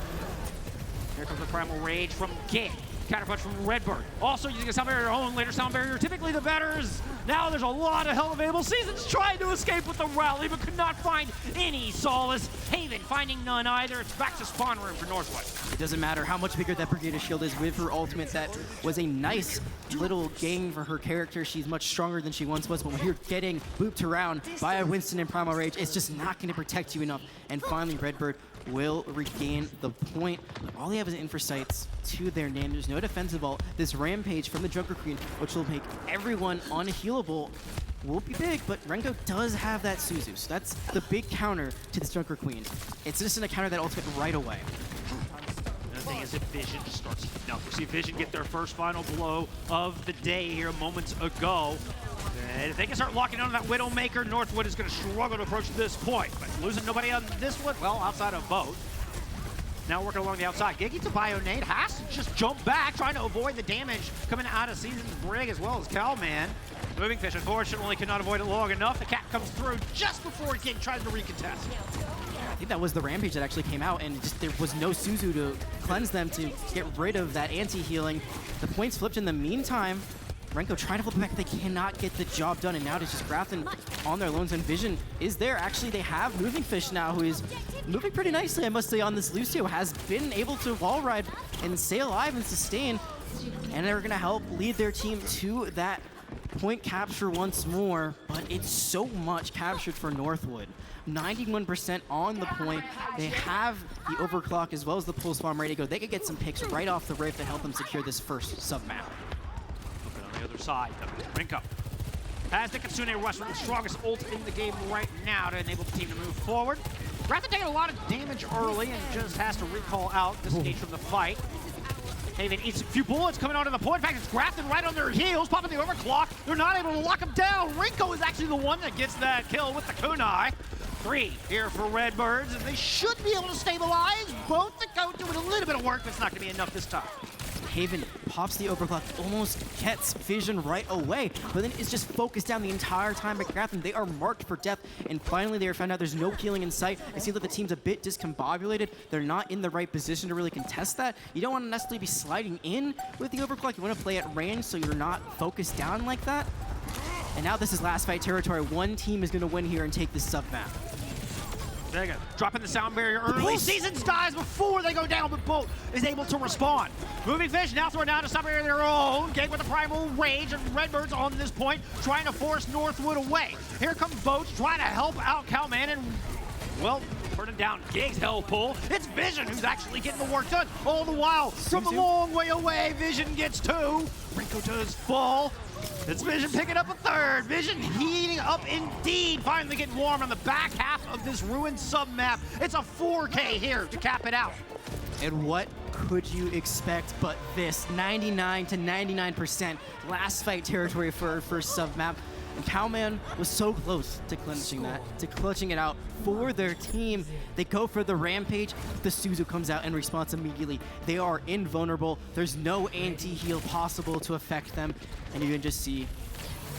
Here comes the Primal Rage from Gig. Counterpunch from Redbird. Also using a sound barrier of their own. Later sound barrier, typically the betters. Now there's a lot of health available. Seasons trying to escape with the rally, but could not find any solace. Haven finding none either. It's back to spawn room for Northwood. It doesn't matter how much bigger that Brigada shield is with her ultimate. That was a nice little gain for her character. She's much stronger than she once was, but when you're getting booped around by a Winston and Primal Rage, it's just not going to protect you enough. And finally, Redbird will regain the point. All they have is Infrasights to their name. There's no defensive ult. This Rampage from the Junker Queen, which will make everyone unhealable, will be big, but Renko does have that Suzu. So that's the big counter to this Junker Queen. It's just going to counter that ultimate right away. The thing is, if Vision just starts heating up. We see Vision get their first final blow of the day here moments ago. And if they can start locking on that Widowmaker, Northwood is going to struggle to approach this point. But losing nobody on this one, well, outside of Boat. Now working along the outside. Giggy to Bionade has to just jump back, trying to avoid the damage coming out of Season's Brig as well as Cowman. Moving Fish, unfortunately, cannot avoid it long enough. The cap comes through just before Gig tries to recontest. I think that was the Rampage that actually came out, and just there was no Suzu to cleanse them to get rid of that anti-healing. The points flipped in the meantime. Renko trying to flip back, they cannot get the job done, and now it's just Grafton on their lones, and Vision is there. Actually, they have Moving Fish now, who is moving pretty nicely, I must say, on this Lucio. Has been able to wall ride and stay alive and sustain, and they're gonna help lead their team to that point capture once more, but it's so much captured for Northwood. 91% on the point. They have the overclock as well as the pulse bomb ready to go. They could get some picks right off the rip to help them secure this first sub-map. On the other side, Renko has the Kitsune Rush with the strongest ult in the game right now to enable the team to move forward. Grafton taking a lot of damage early and just has to recall out, disengage from the fight. Haven eats a few bullets coming onto the point. In fact, it's Grafton right on their heels, popping the overclock. They're not able to lock him down. Renko is actually the one that gets that kill with the kunai. 3 here for Redbirds, and they should be able to stabilize. Both the go doing a little bit of work, but it's not going to be enough this time. Haven pops the overclock, almost gets Vision right away, but then it's just focused down the entire time by Grafton. They are marked for death, and finally they are found out there's no healing in sight. It seems like the team's a bit discombobulated. They're not in the right position to really contest that. You don't want to necessarily be sliding in with the overclock. You want to play at range so you're not focused down like that. And now this is last fight territory. One team is going to win here and take this sub-map. There you go. Dropping the sound barrier early. Seasons dies before they go down, but Bolt is able to respond. Moving Fish now throwing down a sound barrier of their own. Gig with the Primal Rage, and Redbirds on this point trying to force Northwood away. Here comes Boat trying to help out Cowman, and, well, Turning down Gig's hell pull. It's Vision who's actually getting the work done. All the while, from a long way away, Vision gets 2. Rinko does fall. It's Vision picking up a 3rd. Vision heating up indeed. Finally getting warm on the back half of this ruined sub-map. It's a 4K here to cap it out. And what could you expect but this? 99 to 99% last fight territory for our first sub-map. And Cowman was so close to clutching it out for their team. They go for the Rampage. The Suzu comes out and responds immediately. They are invulnerable. There's no anti-heal possible to affect them. And you can just see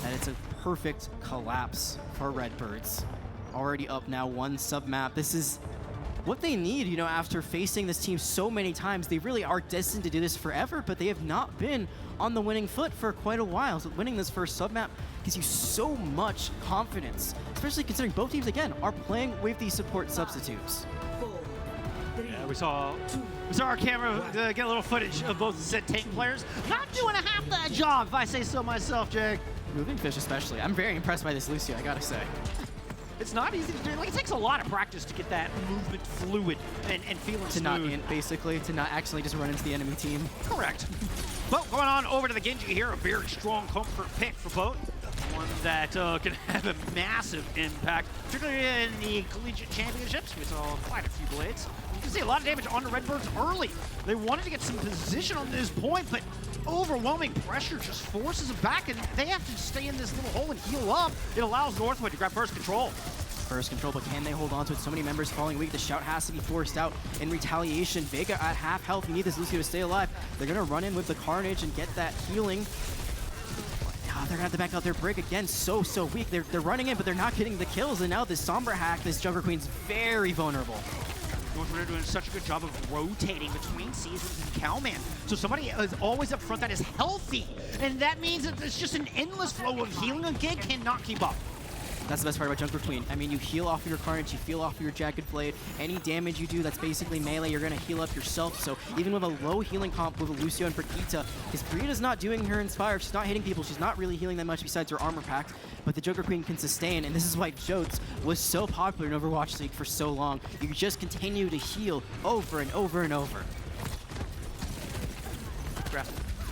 that it's a perfect collapse for Redbirds. Already up now 1 sub-map. This is what they need, you know, after facing this team so many times. They really are destined to do this forever, but they have not been on the winning foot for quite a while. So winning this first sub-map gives you so much confidence, especially considering both teams, again, are playing with these support substitutes. Yeah, we saw our camera get a little footage of both said tank players. Not doing a half that job, if I say so myself, Jake. Moving Fish especially. I'm very impressed by this Lucio, I gotta say. It's not easy to do. Like, it takes a lot of practice to get that movement fluid and feeling smooth. To not int, basically, to not actually just run into the enemy team. Correct. Well, going on over to the Genji here, a very strong comfort pick for both. One that can have a massive impact, particularly in the collegiate championships. We saw quite a few blades. You can see a lot of damage on the Redbirds early. They wanted to get some position on this point, but overwhelming pressure just forces them back, and they have to stay in this little hole and heal up. It allows Northwood to grab first control. First control, but can they hold on to it? So many members falling weak. The shout has to be forced out in retaliation. Vega at half health. You need this Lucio to stay alive. They're going to run in with the Carnage and get that healing. Now they're going to have to back out their break again. So weak. They're running in, but they're not getting the kills. And now this Sombra hack, this Junker Queen's very vulnerable. Northwood are doing such a good job of rotating between Seasons and Cowman. So somebody is always up front that is healthy. And that means that it's just an endless flow of healing. A Gig cannot keep up. That's the best part about Junker Queen. I mean, you heal off of your Carnage, you heal off of your Jagged Blade. Any damage you do that's basically melee, you're going to heal up yourself. So even with a low healing comp with Lucio and Brigitte, because Brigitte's not doing her Inspire, she's not hitting people, she's not really healing that much besides her armor pack, but the Junker Queen can sustain, and this is why Jotes was so popular in Overwatch League for so long. You can just continue to heal over and over and over.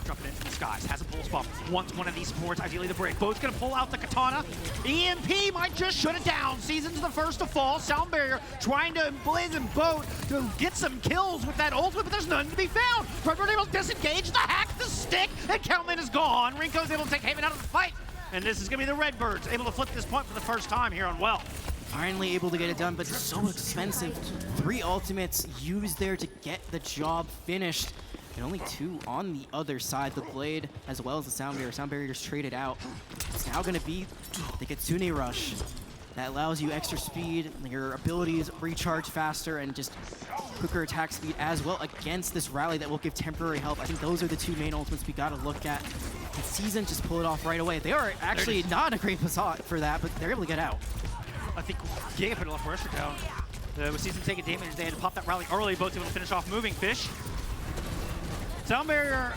Jumping into the skies, has a pulse bomb, wants one of these supports, ideally the break. Boat's gonna pull out the katana. EMP might just shut it down. Season's the first to fall. Sound Barrier trying to emblazon Boat to get some kills with that ultimate, but there's none to be found. Redbird able to disengage, the hack, the stick, and Kelman is gone. Rinko's able to take Haven out of the fight, and this is gonna be the Redbirds able to flip this point for the first time here on Well. Finally able to get it done, but so expensive. 3 ultimates used there to get the job finished. And only 2 on the other side. The Blade as well as the Sound Barrier. Sound Barrier just traded out. It's now going to be the Kitsune Rush. That allows you extra speed, your abilities recharge faster, and just quicker attack speed as well against this rally that will give temporary help. I think those are the 2 main ultimates we got to look at. Can Season just pull it off right away? They are actually not in a great spot for that, but they're able to get out. I think Giga put a lot of pressure down. With Season taking damage, they had to pop that rally early. Both able to finish off moving Fish. Sound Barrier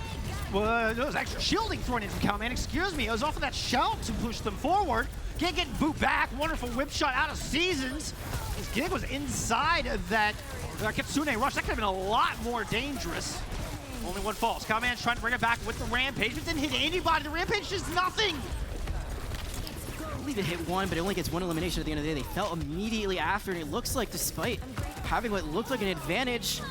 was extra shielding thrown in from Cowman. Excuse me, it was off of that shout to push them forward. Gig getting boot back. Wonderful whip shot out of Seasons. As Gig was inside of that Kitsune Rush. That could have been a lot more dangerous. Only 1 falls. Cowman's trying to bring it back with the Rampage, but didn't hit anybody. The Rampage does nothing. I believe it hit 1, but it only gets 1 elimination at the end of the day. They fell immediately after, and it looks like despite having what looked like an advantage,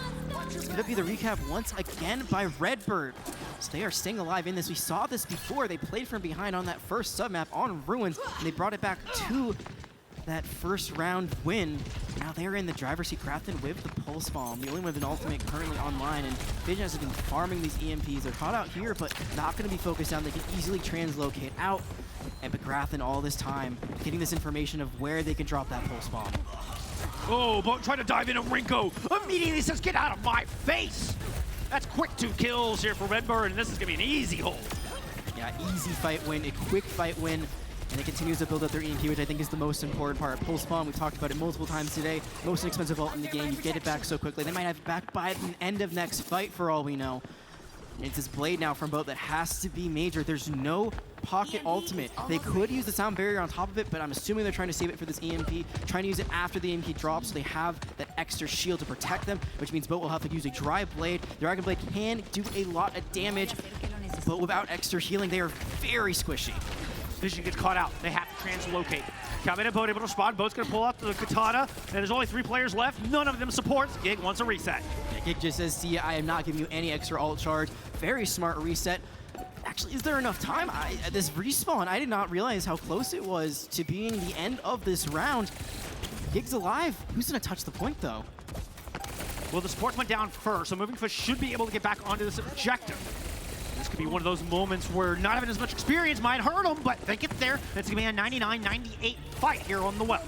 it's going to be the recap once again by Redbird. So they are staying alive in this. We saw this before. They played from behind on that first sub-map on Ruins, and they brought it back to that first round win. Now they're in the driver's seat. Grafton with the Pulse Bomb, the only one with an ultimate currently online, and Vision has been farming these EMPs. They're caught out here, but not going to be focused down. They can easily translocate out. And but Grafton all this time getting this information of where they can drop that Pulse Bomb. Oh, Boat trying to dive into Rinko. Immediately says, get out of my face. That's quick 2 kills here for Redbird, and this is going to be an easy hold. Yeah, easy fight win, a quick fight win, and it continues to build up their EMP, which I think is the most important part. Pulse Bomb, we've talked about it multiple times today. Most expensive ult in the game. You get it back so quickly. They might have it back by the end of next fight for all we know. It's this blade now from Boat that has to be major. There's no pocket ultimate. They could use the sound barrier on top of it, but I'm assuming they're trying to save it for this EMP, trying to use it after the EMP drops so they have that extra shield to protect them, which means Boat will have to use a dry blade. The Dragon Blade can do a lot of damage, but without extra healing, they are very squishy. Vision gets caught out. They have to translocate. Calvin and Boat able to respond. Boat's going to pull out the katana, and there's only 3 players left. None of them supports. Gig wants a reset. Yeah, Gig just says, see, I am not giving you any extra ult charge. Very smart reset. Actually, is there enough time? This respawn, I did not realize how close it was to being the end of this round. Gig's alive. Who's going to touch the point, though? Well, the supports went down first, so Moving Fish should be able to get back onto this objective. This could be one of those moments where not having as much experience might hurt them, but they get there. It's going to be a 99-98 fight here on the well.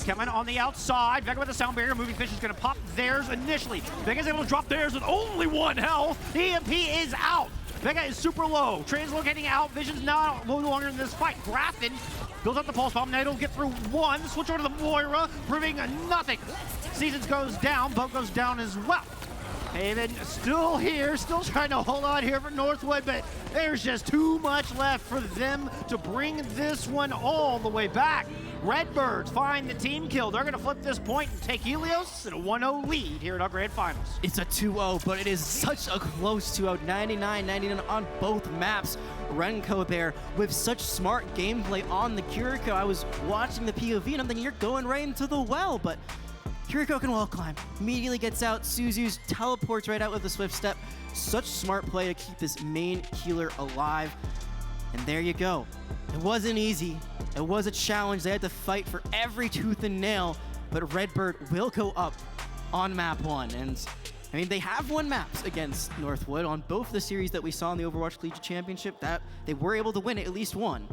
Coming on the outside. Vega with the sound barrier. Moving Fish is going to pop theirs initially. Vega's able to drop theirs with only 1 health. EMP is out. Vega is super low. Translocating out. Vision's not no longer in this fight. Grafton builds up the pulse bomb. Now it'll get through 1. Switch over to the Moira, proving nothing. Seasons goes down. Boat goes down as well. Haven still here, still trying to hold on here for Northwood, but there's just too much left for them to bring this one all the way back. Redbirds find the team kill. They're going to flip this point and take Helios in a 1-0 lead here in our grand finals. It's a 2-0, but it is such a close 2-0. 99-99 on both maps. Renko there with such smart gameplay on the Kiriko. I was watching the POV and I'm thinking, you're going right into the well, but Kiriko can wall climb. Immediately gets out. Suzu's teleports right out with a swift step. Such smart play to keep this main healer alive. And there you go. It wasn't easy. It was a challenge. They had to fight for every tooth and nail, but Redbird will go up on map 1. And I mean, they have won maps against Northwood on both the series that we saw in the Overwatch Collegiate Championship. That they were able to win at least one.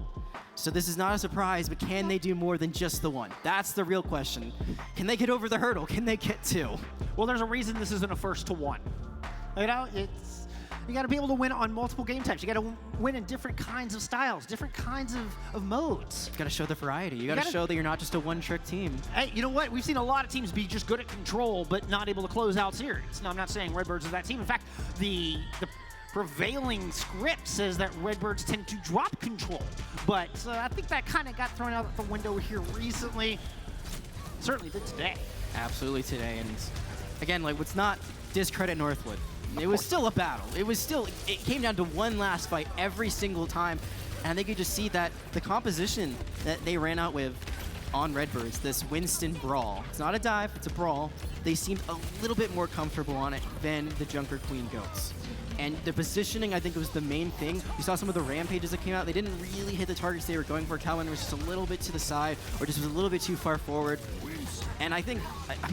So this is not a surprise, but can they do more than just the one? That's the real question. Can they get over the hurdle? Can they get 2? Well, there's a reason this isn't a first to 1. You know, you got to be able to win on multiple game types. You got to win in different kinds of styles, different kinds of modes. You got to show the variety. You got to show that you're not just a one-trick team. Hey, you know what? We've seen a lot of teams be just good at control, but not able to close out series. Now, I'm not saying Redbirds is that team. In fact, the prevailing script says that Redbirds tend to drop control, but I think that kind of got thrown out the window here recently. Certainly did today. Absolutely today, and again, like, let's not discredit Northwood. It was still a battle. It came down to one last fight every single time, and I think you just see that the composition that they ran out with on Redbirds, this Winston brawl. It's not a dive, it's a brawl. They seemed a little bit more comfortable on it than the Junker Queen Goats. And the positioning, I think, was the main thing. You saw some of the rampages that came out. They didn't really hit the targets they were going for. Calvin was just a little bit to the side or just was a little bit too far forward. And I think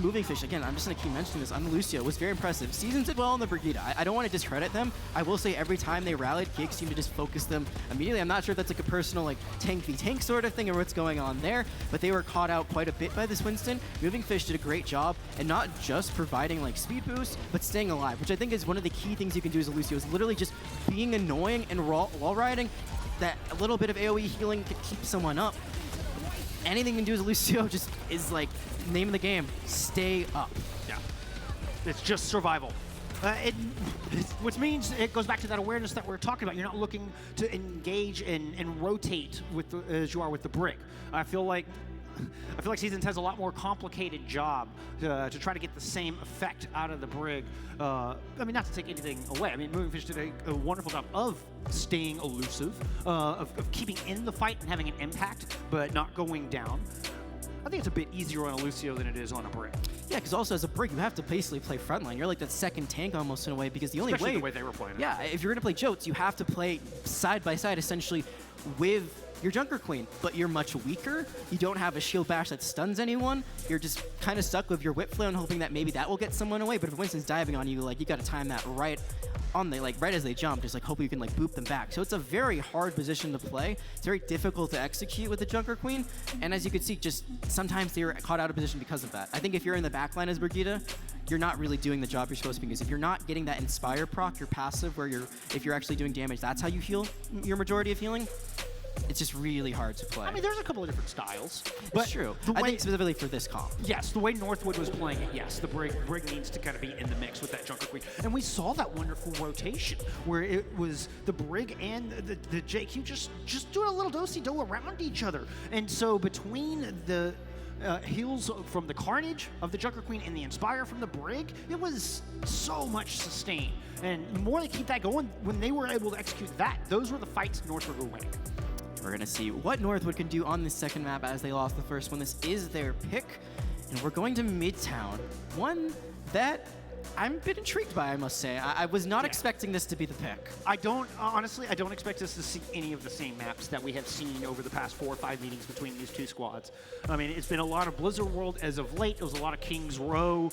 Moving Fish, again, I'm just going to keep mentioning this, on Lucio, was very impressive. Seasons did well on the Brigida. I don't want to discredit them. I will say every time they rallied, Gig seemed to just focus them immediately. I'm not sure if that's like a personal like tank v tank sort of thing or what's going on there, but they were caught out quite a bit by this Winston. Moving Fish did a great job, and not just providing like speed boost, but staying alive, which I think is one of the key things you can do as a Lucio, is literally just being annoying and wall riding. That a little bit of AoE healing could keep someone up. Anything you can do as a Lucio just is like name of the game. Stay up. Yeah. It's just survival. Which means it goes back to that awareness that we're talking about. You're not looking to engage and rotate with as you are with the brick. I feel like Seasons has a lot more complicated job to try to get the same effect out of the brig. I mean, not to take anything away. I mean, Moving Fish did a wonderful job of staying elusive, of keeping in the fight and having an impact, but not going down. I think it's a bit easier on a Lucio than it is on a brig. Yeah, because also as a brig, you have to basically play frontline. You're like that second tank almost in a way, because the only Especially the way they were playing it. Yeah, if you're going to play Jotes, you have to play side by side essentially with your Junker Queen, but you're much weaker. You don't have a shield bash that stuns anyone. You're just kind of stuck with your whip flail and hoping that maybe that will get someone away. But if Winston's diving on you, like, you got to time that right on the, like, right as they jump, just like hope you can like boop them back. So it's a very hard position to play. It's very difficult to execute with the Junker Queen. And as you can see, just sometimes they're caught out of position because of that. I think if you're in the backline as Brigida, you're not really doing the job you're supposed to be, because if you're not getting that Inspire proc, your passive, where if you're actually doing damage, that's how you heal your majority of healing. it's just really hard to play. I mean, there's a couple of different styles. It's But true. the I way- think specifically for this comp. Yes, the way Northwood was playing it, yes, the Brig needs to kind of be in the mix with that Junker Queen. And we saw that wonderful rotation where it was the Brig and the JQ just doing a little do-si-do around each other. And so between the heals from the Carnage of the Junker Queen and the Inspire from the Brig, it was so much sustain. And the more they keep that going, when they were able to execute that, those were the fights Northwood were winning. We're going to see what Northwood can do on this second map as they lost the first one. This is their pick, and we're going to Midtown. One that I'm a bit intrigued by, I must say. I was not expecting this to be the pick. Honestly, I don't expect us to see any of the same maps that we have seen over the past 4 or 5 meetings between these two squads. I mean, it's been a lot of Blizzard World as of late. It was a lot of Kings Row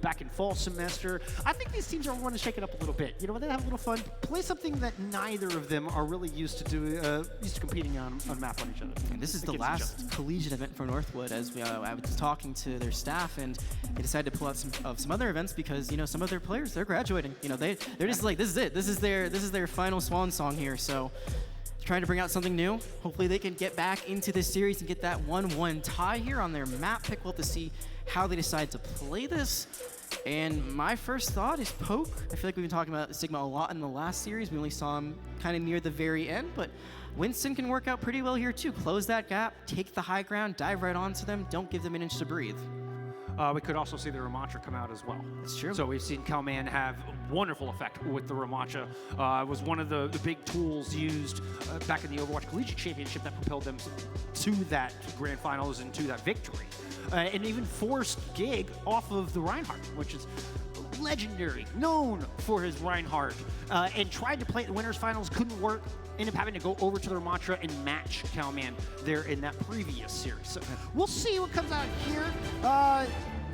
back in fall semester. I think these teams are wanting to shake it up a little bit. You know, they have a little fun. Play something that neither of them are really used to competing on map on each other. And this is the last collegiate event for Northwood, as I was talking to their staff, and they decided to pull out some other events because, you know, some of their players, they're graduating. You know, they're just like, this is it. This is their final swan song here. So trying to bring out something new. Hopefully they can get back into this series and get that 1-1 tie here on their map pick. We'll have to see how they decide to play this. And my first thought is Poke. I feel like we've been talking about Sigma a lot in the last series. We only saw him kind of near the very end, but Winston can work out pretty well here too. Close that gap, take the high ground, dive right onto them, don't give them an inch to breathe. We could also see the Ramattra come out as well. That's true. So we've seen Calman have a wonderful effect with the Ramattra. It was one of the big tools used back in the Overwatch Collegiate Championship that propelled them to that grand finals and to that victory. And even forced Gig off of the Reinhardt, which is legendary, known for his Reinhardt, and tried to play at the winners finals, couldn't work, ended up having to go over to the Ramattra and match Calman there in that previous series. So we'll see what comes out here.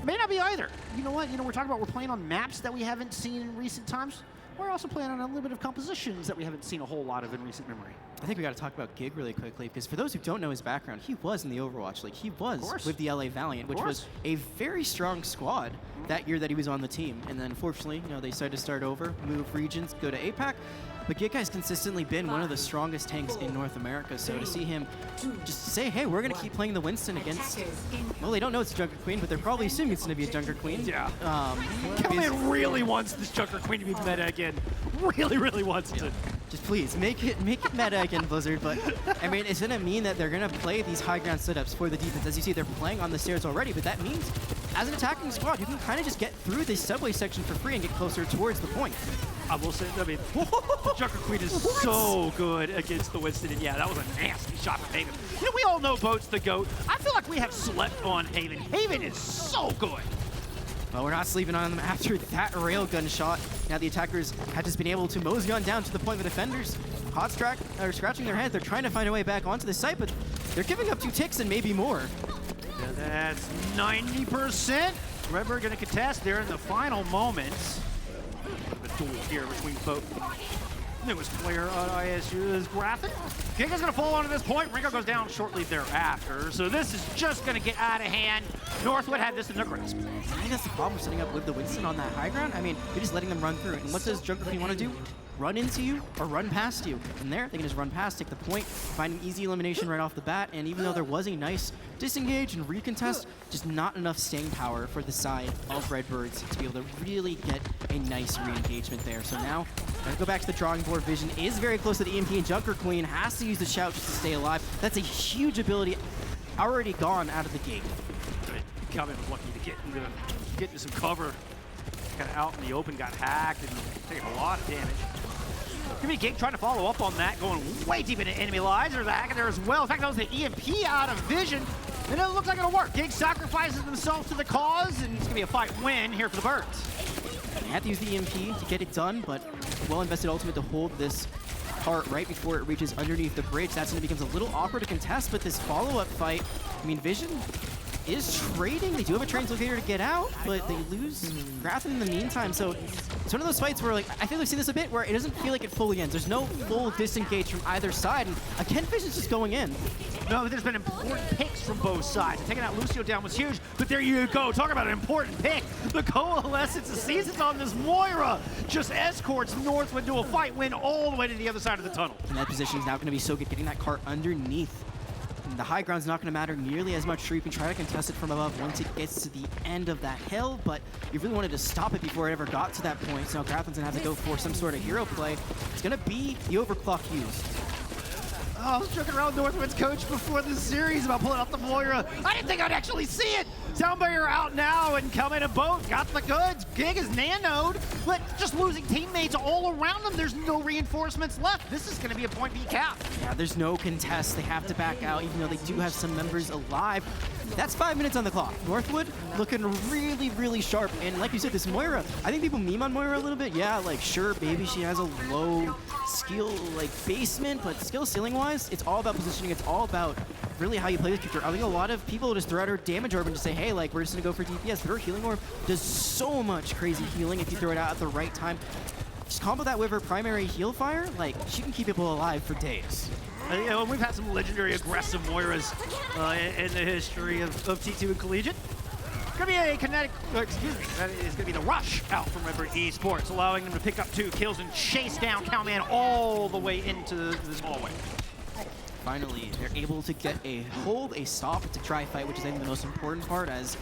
May not be either. You know what? You know, we're talking about we're playing on maps that we haven't seen in recent times. We're also playing on a little bit of compositions that we haven't seen a whole lot of in recent memory. I think we got to talk about Gig really quickly, because for those who don't know his background, he was in the Overwatch League. He was with the LA Valiant, which was a very strong squad that year that he was on the team. And then unfortunately, you know, they decided to start over, move regions, go to APAC. But Gig has consistently been one of the strongest tanks in North America, so to see him just say, hey, we're going to keep playing the Winston against, well, they don't know it's a Junker Queen, but they're probably assuming it's going to be a Junker Queen. Yeah. Calman really wants this Junker Queen to be meta again. Really, really wants to. Just please, make it meta again, Blizzard. But, I mean, it's going to mean that they're going to play these high ground setups for the defense. As you see, they're playing on the stairs already, but that means, as an attacking squad, you can kind of just get through this subway section for free and get closer towards the point. I will say, I mean, the Junker Queen is so good against the Winston, and yeah, that was a nasty shot from Haven. You know, we all know Boat's the GOAT. I feel like we have slept on Haven. Haven is so good. Well, we're not sleeping on them after that railgun shot. Now the attackers have just been able to mosey on down to the point of the defenders. Hot are scratching their heads. They're trying to find a way back onto the site, but they're giving up 2 ticks and maybe more. Yeah, that's 90%. Redbird going to contest there in the final moments. The duel here between both newest player on ISU's Graphic. Giga's going to fall onto this point. Ringo goes down shortly thereafter. So this is just going to get out of hand. Northwood had this in their grasp. I think that's the problem setting up with the Winston on that high ground. I mean, you're just letting them run through it. And what does Junker Queen want to do? Run into you or run past you. And there, they can just run past, take the point, find an easy elimination right off the bat. And even though there was a nice disengage and recontest, just not enough staying power for the side of Redbirds to be able to really get a nice re-engagement there. So now, let's go back to the drawing board. Vision is very close to the EMP, and Junker Queen has to use the shout just to stay alive. That's a huge ability already gone out of the gate. Calvin was lucky to get into some cover. Kind of out in the open, got hacked, and taking a lot of damage. Give me Gig trying to follow up on that, going way deep into enemy lives. There's a hack in there as well. In fact, that was the EMP out of Vision, and it looks like it'll work. Gig sacrifices himself to the cause, and it's gonna be a fight win here for the Birds. They had to use the EMP to get it done, but well-invested ultimate to hold this part right before it reaches underneath the bridge. That's when it becomes a little awkward to contest, but this follow-up fight, I mean, Vision is trading. They do have a translocator to get out, but they lose Grafton in the meantime. So it's one of those fights where, like, I feel we've seen this a bit where it doesn't feel like it fully ends. There's no full disengage from either side, and a Kenfish is just going in. No, there's been important picks from both sides. Taking out Lucio down was huge, but there you go. Talk about an important pick. The Coalescence of Seasons on this Moira just escorts Northwood to a fight win all the way to the other side of the tunnel. And that position is now going to be so good, getting that cart underneath. And the high ground's not going to matter nearly as much. Sure, you can try to contest it from above once it gets to the end of that hill, but you really wanted to stop it before it ever got to that point. So now Grafton's going to have to go for some sort of hero play. It's going to be the overclock used. Oh, I was joking around with Northwood's coach before this series about pulling out the Moira. I didn't think I'd actually see it. Sound barrier out now and coming to both. Got the goods. Gig is nanoed, but just losing teammates all around them. There's no reinforcements left. This is going to be a point B cap. Yeah, there's no contest. They have to back out, even though they do have some members alive. That's 5 minutes on the clock. Northwood looking really, really sharp. And like you said, this Moira, I think people meme on Moira a little bit. Yeah, like, sure, maybe she has a low skill, like, basement, but skill ceiling-wise, it's all about positioning. It's all about really how you play this character. I think a lot of people just throw out her damage orb and just say, hey, like, we're just gonna go for DPS, but her healing orb does so much crazy healing if you throw it out at the right time. Just combo that with her primary heal fire, like, she can keep people alive for days. You know, we've had some legendary aggressive Moiras in the history of T2 and Collegiate. It's gonna be a kinetic, excuse me, that is gonna be the rush out from Redbird Esports, allowing them to pick up 2 kills and chase down Cowman all the way into this hallway. Finally, they're able to get a hold, a stop. It's a dry fight, which is I think the most important part, as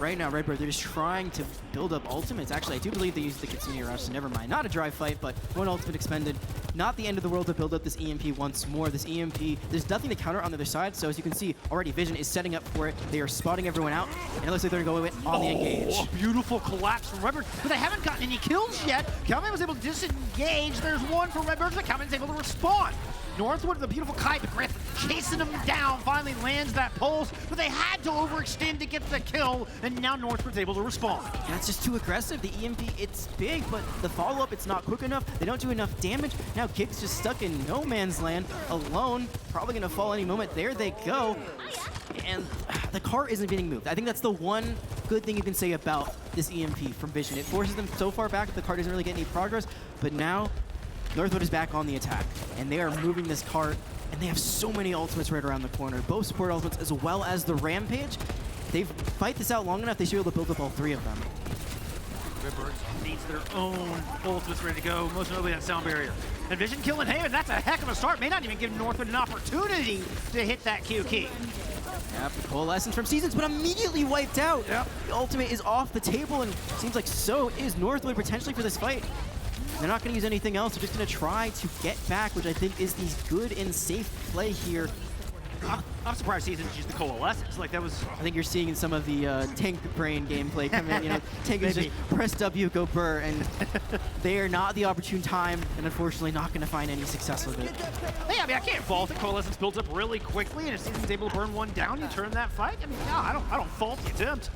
right now Redbird, they're just trying to build up ultimates. Actually, I do believe they used the Kitsune Rush, so never mind. Not a dry fight, but one ultimate expended. Not the end of the world to build up this EMP once more. This EMP, there's nothing to counter on the other side, so as you can see, already Vision is setting up for it. They are spotting everyone out, and it looks like they're going to go on the engage. A beautiful collapse from Redbird, but they haven't gotten any kills yet. Cowman was able to disengage. There's one for Redbird, but Cowman's able to respond. Northwood, the beautiful kite, but Griff chasing him down, finally lands that pulse, but they had to overextend to get the kill, and now Northwood's able to respond. Yeah, it's just too aggressive. The EMP, it's big, but the follow-up, it's not quick enough. They don't do enough damage. Now Gig's just stuck in no man's land, alone, probably gonna fall any moment. There they go. And the cart isn't being moved. I think that's the one good thing you can say about this EMP from Vision. It forces them so far back that the cart doesn't really get any progress, but now Northwood is back on the attack, and they are moving this cart, and they have so many ultimates right around the corner, both support ultimates as well as the Rampage. If they fight this out long enough, they should be able to build up all 3 of them. Redbird needs their own ultimates ready to go, most notably that sound barrier. And Vision killing Haven, that's a heck of a start. May not even give Northwood an opportunity to hit that Q key. Yep, the Coalescence from Seasons, but immediately wiped out. Yep. The ultimate is off the table, and seems like so is Northwood potentially for this fight. They're not going to use anything else. They're just going to try to get back, which I think is the good and safe play here. I'm surprised Seasons used the Coalescence. Like, that was... I think you're seeing some of the Tank Brain gameplay come in. You know, Tank is just press W, go burr, and they are not the opportune time, and unfortunately not going to find any success with it. Hey, I mean, I can't fault it. Coalescence builds up really quickly, and if Seasons able to burn one down, you turn that fight. I mean, no, I don't fault the attempt.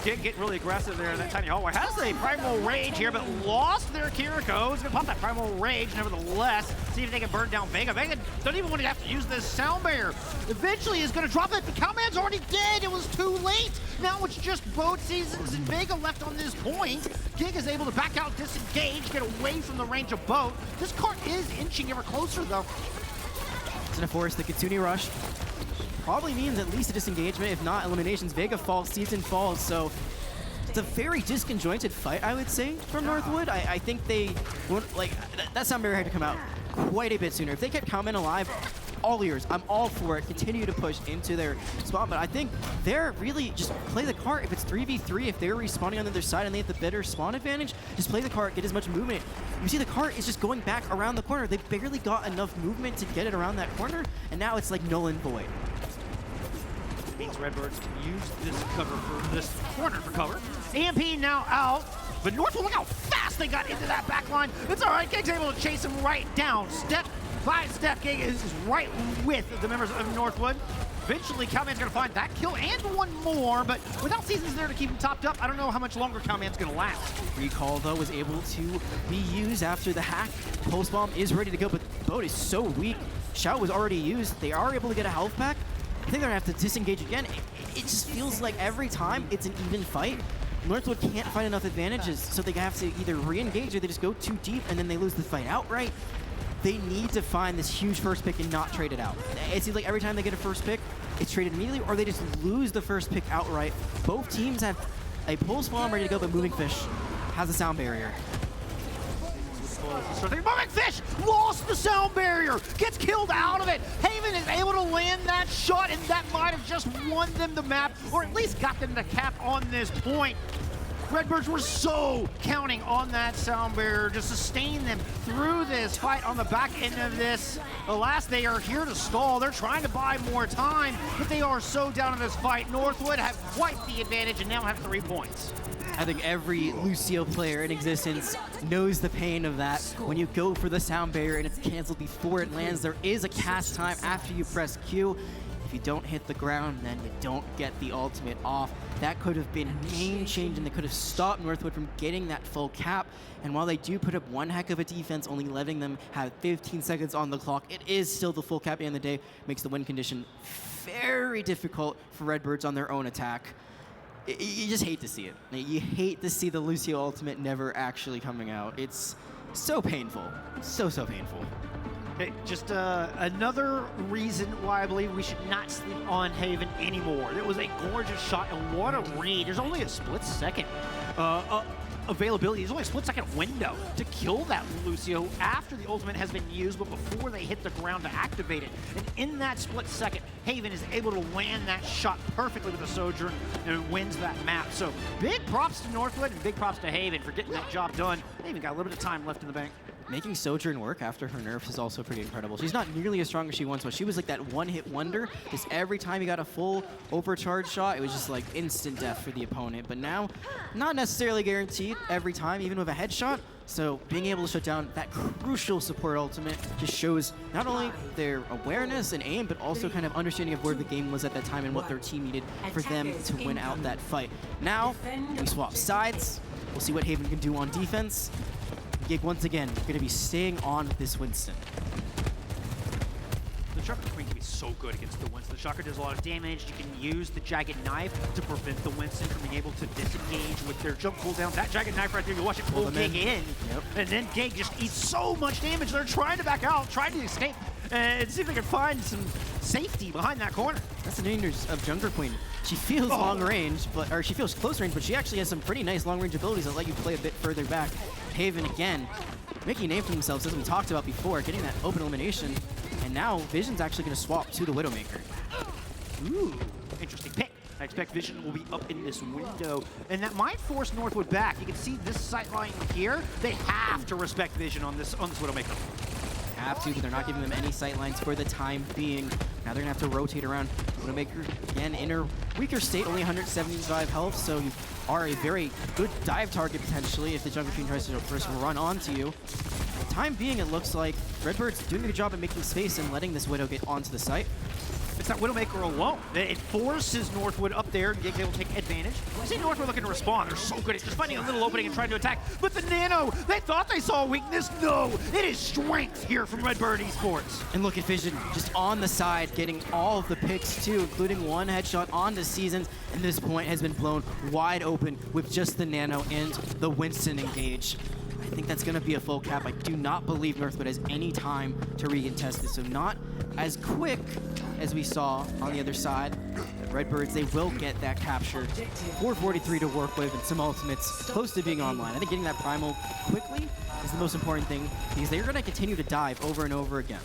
Get really aggressive there in that tiny hallway. Has a Primal Rage here, but lost their Kiriko. He's gonna pop that Primal Rage nevertheless. See if they can burn down Vega. Vega don't even want to have to use this sound barrier. Eventually is gonna drop it, but Cowman's already dead. It was too late. Now it's just both Seasons and Vega left on this point. Gig is able to back out, disengage, get away from the range of both. This cart is inching ever closer though. It's gonna force the Kitsune Rush. Probably means at least a disengagement, if not eliminations. Vega falls, Season falls, so it's a very disconjointed fight, I would say, from Northwood. I think they, like, that sound barrier had to come out quite a bit sooner. If they kept Cowman alive, all ears, I'm all for it. Continue to push into their spot, but I think they're really just play the cart. If it's 3v3, if they're respawning on the other side and they have the better spawn advantage, just play the cart, get as much movement. You see the cart is just going back around the corner. They barely got enough movement to get it around that corner, and now it's like null and void. Means Redbirds can use this cover for this corner for cover. EMP now out, but Northwood, look how fast they got into that back line. It's all right, Gig's able to chase him right down. Step by step, Gig is right with the members of Northwood. Eventually, Cowman's gonna find that kill and one more, but without Seasons there to keep him topped up, I don't know how much longer Cowman's gonna last. Recall, though, was able to be used after the hack. Pulse Bomb is ready to go, but the boat is so weak. Shout was already used. They are able to get a health pack. I think they're gonna have to disengage again. it just feels like every time it's an even fight, Northwood can't find enough advantages, so they have to either re-engage or they just go too deep and then they lose the fight outright. They need to find this huge first pick and not trade it out. It seems like every time they get a first pick, it's traded immediately, or they just lose the first pick outright. Both teams have a pulse bomb ready to go, but Moving Fish has a sound barrier. So Moving Fish lost the sound barrier, gets killed out of it. Haven is able to land that shot, and that might have just won them the map, or at least got them the cap on this point. Redbirds were so counting on that sound barrier to sustain them through this fight on the back end of this. Alas, they are here to stall. They're trying to buy more time, but they are so down in this fight. Northwood have quite the advantage and now have 3 points. I think every Lucio player in existence knows the pain of that. When you go for the sound barrier and it's canceled before it lands, there is a cast time after you press Q. If you don't hit the ground, then you don't get the ultimate off. That could have been game-changing. They could have stopped Northwood from getting that full cap. And while they do put up one heck of a defense, only letting them have 15 seconds on the clock, it is still the full cap at the end of the day. Makes the win condition very difficult for Redbirds on their own attack. You just hate to see it. You hate to see the Lucio ultimate never actually coming out. It's so painful. So painful. Hey, just another reason why I believe we should not sleep on Haven anymore. It was a gorgeous shot, and what a read. There's only a split second availability. There's only a split second window to kill that Lucio after the ultimate has been used, but before they hit the ground to activate it. And in that split second, Haven is able to land that shot perfectly with the Sojourn and wins that map. So big props to Northwood and big props to Haven for getting that job done. They even got a little bit of time left in the bank. Making Sojourn work after her nerfs is also pretty incredible. She's not nearly as strong as she once was. She was like that one-hit wonder. Just every time you got a full overcharge shot, it was just like instant death for the opponent. But now, not necessarily guaranteed every time, even with a headshot. So being able to shut down that crucial support ultimate just shows not only their awareness and aim, but also kind of understanding of where the game was at that time and what their team needed for them to win out that fight. Now, we swap sides. We'll see what Haven can do on defense. Gig, once again, going to be staying on this Winston. The Shocker Queen can be so good against the Winston. The Shocker does a lot of damage. You can use the Jagged Knife to prevent the Winston from being able to disengage with their jump cooldown. That Jagged Knife right there, you watch it pull Gig in. Yep. And then Gig just eats so much damage. They're trying to back out, trying to escape, and see if they can find some safety behind that corner. That's the dangers of Junker Queen. She feels long range, or she feels close range, but she actually has some pretty nice long range abilities that let you play a bit further back. Haven, again, making a name for themselves, as we talked about before, getting that open elimination. And now Vision's actually going to swap to the Widowmaker. Ooh, interesting pick. I expect Vision will be up in this window, and that might force Northwood back. You can see this sight line here. They have to respect Vision on this Widowmaker. Have to, but they're not giving them any sight lines for the time being. Now they're going to have to rotate around. Widowmaker, again, in her weaker state, only 175 health, so you are a very good dive target potentially if the Jungle Queen tries to first run onto you. For the time being, it looks like Redbird's doing a good job at making space and letting this Widow get onto the site. It's that Widowmaker alone. It forces Northwood up there, and Gig's able to take advantage. I see Northwood looking to respond. They're so good at just finding a little opening and trying to attack. But the Nano, they thought they saw weakness. No, it is strength here from Redbird Esports. And look at Vision just on the side, getting all of the picks too, including one headshot onto Seasons. And this point has been blown wide open with just the Nano and the Winston engage. I think that's going to be a full cap. I do not believe Northwood has any time to re-contest this, so not as quick as we saw on the other side. Redbirds, they will get that capture. 443 to work with and some ultimates close to being online. I think getting that primal quickly is the most important thing because they're going to continue to dive over and over again.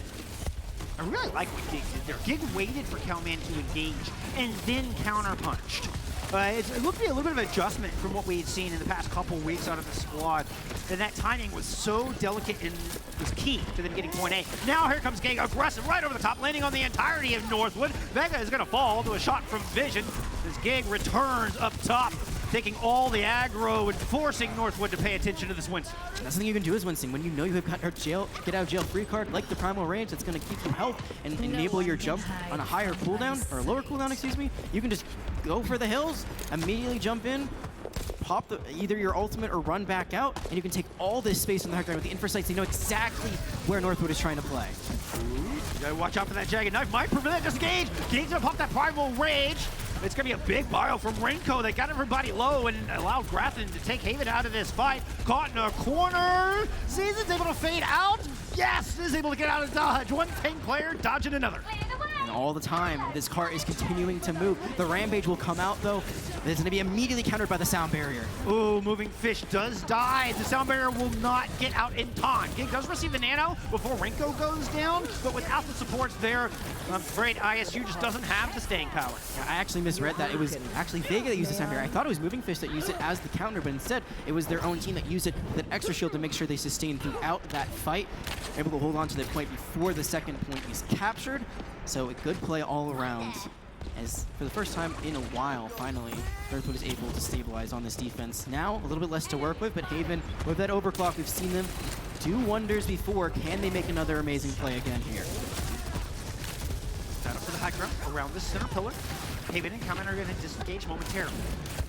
I really like what Gig did there. Gig waited for Calman to engage and then counterpunched. It looked to be a little bit of adjustment from what we had seen in the past couple weeks out of the squad. And that timing was so delicate and was key to them getting point A. Now here comes Gig, aggressive right over the top, landing on the entirety of Northwood. Vega is going to fall to a shot from Vision as Gig returns up top, taking all the aggro and forcing Northwood to pay attention to this Winston. That's something you can do as Winston. When you know you have got her get out of jail free card, like the primal range, that's going to keep you health and enable your jump on a higher cooldown, or a lower cooldown, excuse me. You can just go for the hills, immediately jump in, pop either your ultimate or run back out, and you can take all this space in the high ground with the infrasights. They know exactly where Northwood is trying to play. Ooh, you gotta watch out for that Jagged Knife. Might prevent that disengage. Gig's gonna pop that primal rage. It's going to be a big bio from Renko. They got everybody low and allowed Grafton to take Haven out of this fight. Caught in a corner. Season's able to fade out. Yes, is able to get out of dodge. One tank player dodging another. And all the time, this cart is continuing to move. The Rampage will come out, though. It's going to be immediately countered by the sound barrier. Ooh, moving fish does die. The sound barrier will not get out in time. Gig does receive the nano before Renko goes down, but without the supports there, I'm afraid ISU just doesn't have the staying power. I actually misread that. It was actually Vega that used the sound barrier. I thought it was Moving Fish that used it as the counter, but instead it was their own team that used it with an extra shield to make sure they sustained throughout that fight. Able to hold on to the point before the second point is captured. So a good play all around. As for the first time in a while, finally, Northwood is able to stabilize on this defense. Now, a little bit less to work with, but Haven, with that overclock, we've seen them do wonders before. Can they make another amazing play again here? Set up for the high ground around the center pillar. Haven and Kamen are going to disengage momentarily.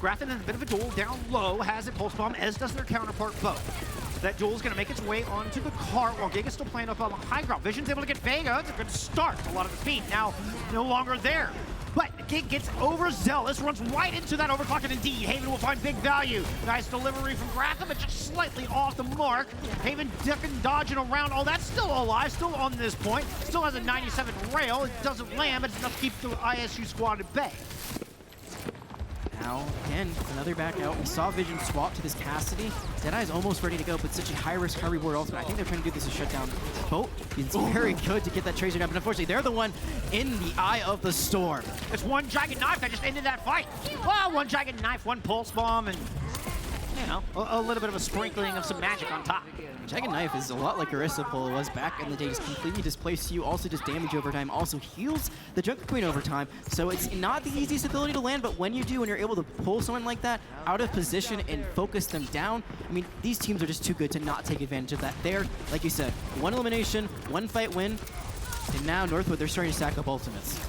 Grafton in a bit of a duel down low, has a pulse bomb, as does their counterpart both. That duel is going to make its way onto the cart while Giga's still playing up on the high ground. Vision's able to get Vega. It's a good start. A lot of the speed now no longer there. But Gig gets overzealous, runs right into that overclock, and indeed, Haven will find big value. Nice delivery from Grafton, but just slightly off the mark. Haven ducking, dodging around. Oh, that's still alive, still on this point. Still has a 97 rail. It doesn't land, but it's enough to keep the ISU squad at bay. Now, again, another back out. We saw Vision swap to this Cassidy. Deadeye is almost ready to go, but such a high-risk, high-reward ultimate. I think they're trying to do this to shut down Boat. It's very good to get that Tracer down, but unfortunately, they're the one in the eye of the storm. It's one Giant Knife that just ended that fight. Well, one Giant Knife, one Pulse Bomb, and, you know, a little bit of a sprinkling of some magic on top. Jagged Knife is a lot like Orisa Pull was back in the day. Just completely displaces you, also does damage over time, also heals the Junker Queen over time. So it's not the easiest ability to land, but when you do, when you're able to pull someone like that out of position and focus them down, I mean, these teams are just too good to not take advantage of that. They're, like you said, one elimination, one fight win, and now Northwood, they're starting to stack up ultimates.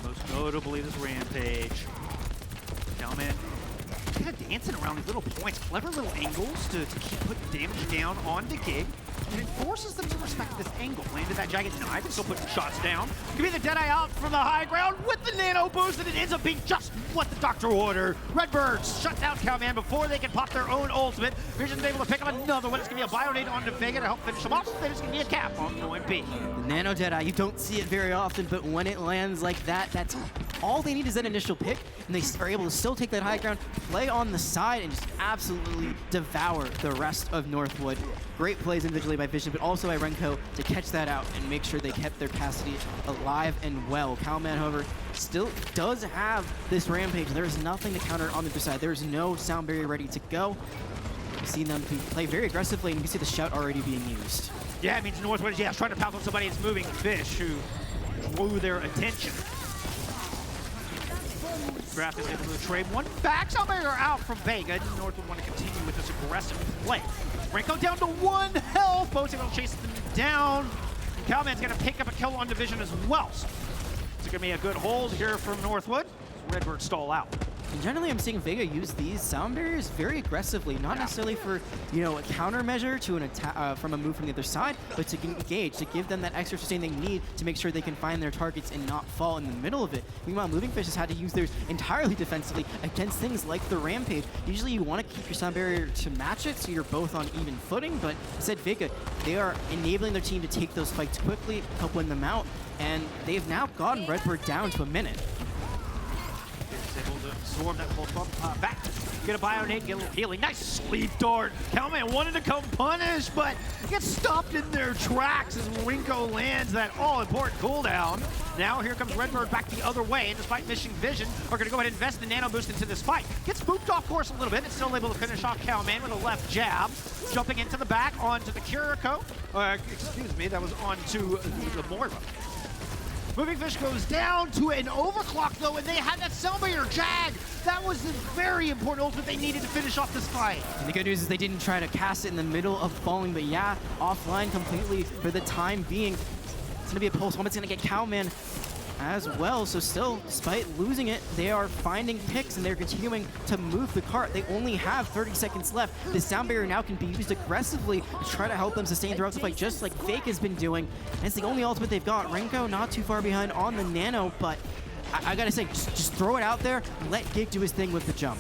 Most notably this Rampage. Cowman kind of dancing around these little points, clever little angles to keep putting damage down onto Gig. And it forces them to respect this angle. Landed that Giant Knife and still putting shots down. Could be the Deadeye out from the high ground with the nano boost, and it ends up being just what the doctor ordered. Redbirds shut down Cowman before they can pop their own ultimate. Vision's able to pick up another one. It's going to be a Bionade onto Vega to help finish them off. Then it's going to be a cap on OMP. The Nano Deadeye, you don't see it very often, but when it lands like that, that's all they need is that initial pick, and they are able to still take that high ground, play on the side, and just absolutely devour the rest of Northwood. Great plays individually by Vision, but also by Renko to catch that out and make sure they kept their Cassidy alive and well. Cowman, however, still does have this Rampage. There is nothing to counter on the other side. There is no sound barrier ready to go. We've seen them play very aggressively, and you can see the shout already being used. Yeah, it means Northwood is trying to pounce on somebody. It's moving fish who drew their attention. Grafton is able to trade one back. Sound barrier out from Vega. Northwood want to continue with this aggressive play. Renko down to 1 health. Boat's able to chase them down. Cowman's going to pick up a kill on Division as well. So it's going to be a good hold here from Northwood. Redbird stall out. And generally, I'm seeing Vega use these sound barriers very aggressively, not necessarily for, you know, a countermeasure to an attack from a move from the other side, but to engage, to give them that extra sustain they need to make sure they can find their targets and not fall in the middle of it. Meanwhile, Moving Fish has had to use theirs entirely defensively against things like the Rampage. Usually, you want to keep your sound barrier to match it, so you're both on even footing. But instead, Vega, they are enabling their team to take those fights quickly, help win them out, and they've now gotten Redbird down to a minute. Able to swarm that pulse bomb back. Get a Bionade, get a little healing. Nice sleep dart. Cowman wanted to come punish, but gets stopped in their tracks as Renko lands that all-important cooldown. Now here comes Redbird back the other way, and despite missing Vision, are going to go ahead and invest the nano boost into this fight. Gets spooked off course a little bit. It's still able to finish off Cowman with a left jab. Jumping into the back onto the Kiriko. Excuse me, that was onto the Moira. Moving Fish goes down to an overclock, though, and they had that sound barrier Jag. That was a very important ultimate they needed to finish off this fight. And the good news is they didn't try to cast it in the middle of falling, but yeah, offline completely for the time being. It's gonna be a pulse bomb. It's gonna get Cowman as well. So still, despite losing it, they are finding picks and they're continuing to move the cart. They only have 30 seconds left. The sound barrier now can be used aggressively to try to help them sustain throughout the fight, just like Fake has been doing. And it's the only ultimate they've got. Renko not too far behind on the nano, but I gotta say, just throw it out there and let Gig do his thing with the jump.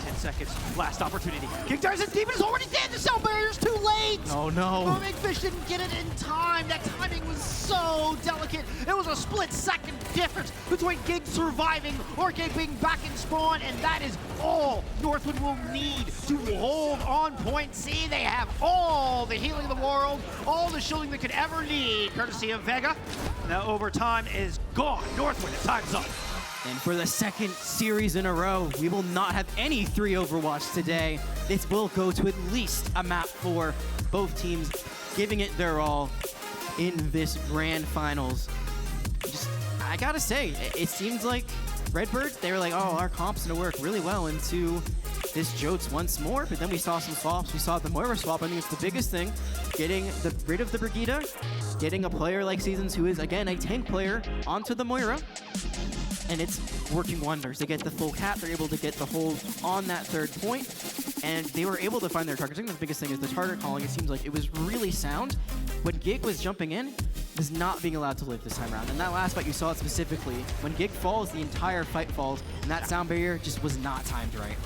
10 seconds, last opportunity. King Tarzan's demon is already dead. The sound barrier's too late. Oh no. Booming Fish didn't get it in time. That timing was so delicate. It was a split-second difference between Gig surviving or Gig being back in spawn, and that is all Northwood will need to hold on point C. They have all the healing in the world, all the shielding they could ever need, courtesy of Vega. Now overtime is gone. Northwood, time's up. And for the second series in a row, we will not have any 3 Overwatch today. This will go to at least a map 4. Both teams giving it their all in this grand finals. I gotta say, it seems like Redbird, they were like, oh, our comp's gonna work really well into this Jotes once more, but then we saw some swaps. We saw the Moira swap. I think it's the biggest thing, getting rid of the Brigida, getting a player like Seasons, who is, again, a tank player, onto the Moira. And it's working wonders. They get the full cap, they're able to get the hold on that 3rd point, and they were able to find their target. I think the biggest thing is the target calling. It seems like it was really sound. When Gig was jumping in, was not being allowed to live this time around. And that last fight, you saw it specifically. When Gig falls, the entire fight falls, and that sound barrier just was not timed right.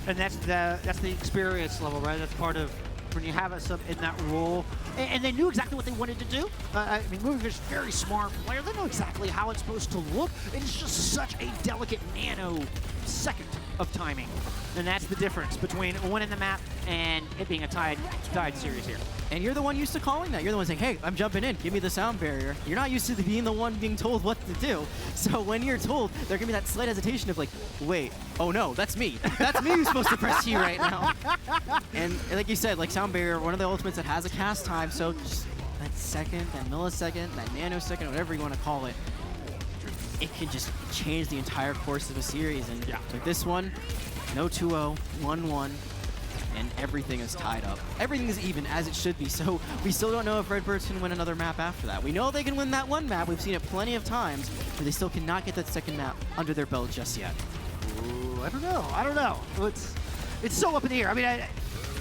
And that's the experience level, right? That's part of when you have a sub in that role. And they knew exactly what they wanted to do. I mean, Movingfish is a very smart player. They know exactly how it's supposed to look. It's just such a delicate nanosecond of timing. And that's the difference between winning the map and it being a tied series here. And you're the one used to calling that. You're the one saying, hey, I'm jumping in, give me the sound barrier. You're not used to being the one being told what to do. So when you're told, there can be that slight hesitation of like, wait, oh no, that's me. That's me who's supposed to press T right now. And like you said, like sound barrier, one of the ultimates that has a cast time, so just that second, that millisecond, that nanosecond, whatever you want to call it, it can just change the entire course of a series. And with this one, no 2-0, 1-1. And everything is tied up. Everything is even, as it should be. So we still don't know if Redbirds can win another map after that. We know they can win that one map. We've seen it plenty of times, but they still cannot get that second map under their belt just yet. Ooh, I don't know. It's so up in the air. I mean,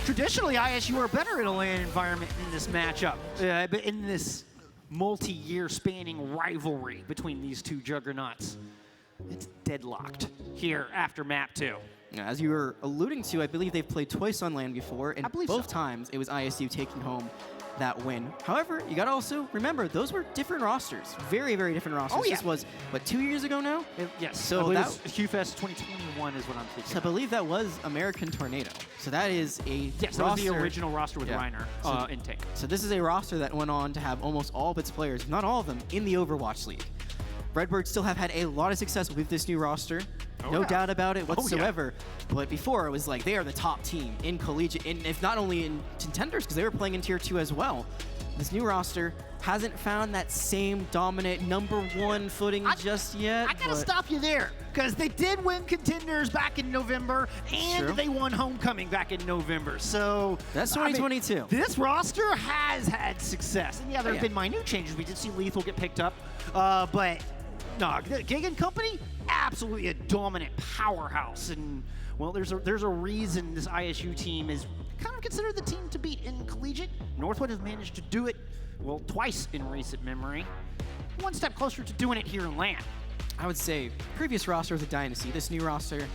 traditionally, ISU are better in a LAN environment in this matchup. But in this multi-year spanning rivalry between these two juggernauts, it's deadlocked here after map 2. As you were alluding to, I believe they've played twice on LAN before, and both times it was ISU taking home that win. However, you gotta also remember, those were different rosters. Very, very different rosters. Oh, yeah. This was, what, 2 years ago now? Yes, so that QFest 2021 is what I'm thinking. So I believe that was American Tornado. So that is a Yes, roster. that was the original roster with Reiner intake. So this is a roster that went on to have almost all of its players, not all of them, in the Overwatch League. Redbirds still have had a lot of success with this new roster. No doubt about it whatsoever. But before, it was like they are the top team in collegiate, if not only in contenders, because they were playing in Tier 2 as well. This new roster hasn't found that same dominant #1 footing just yet. I gotta stop you there, because they did win contenders back in November, and they won homecoming back in November. So that's 2022. I mean, this roster has had success. And yeah, there have been minute changes. We did see Lethal get picked up, but no, Gig and Company, absolutely a dominant powerhouse. And well, there's a reason this ISU team is kind of considered the team to beat in collegiate. Northwood has managed to do it, well, twice in recent memory. One step closer to doing it here in LAN. I would say previous roster was a dynasty. This new roster,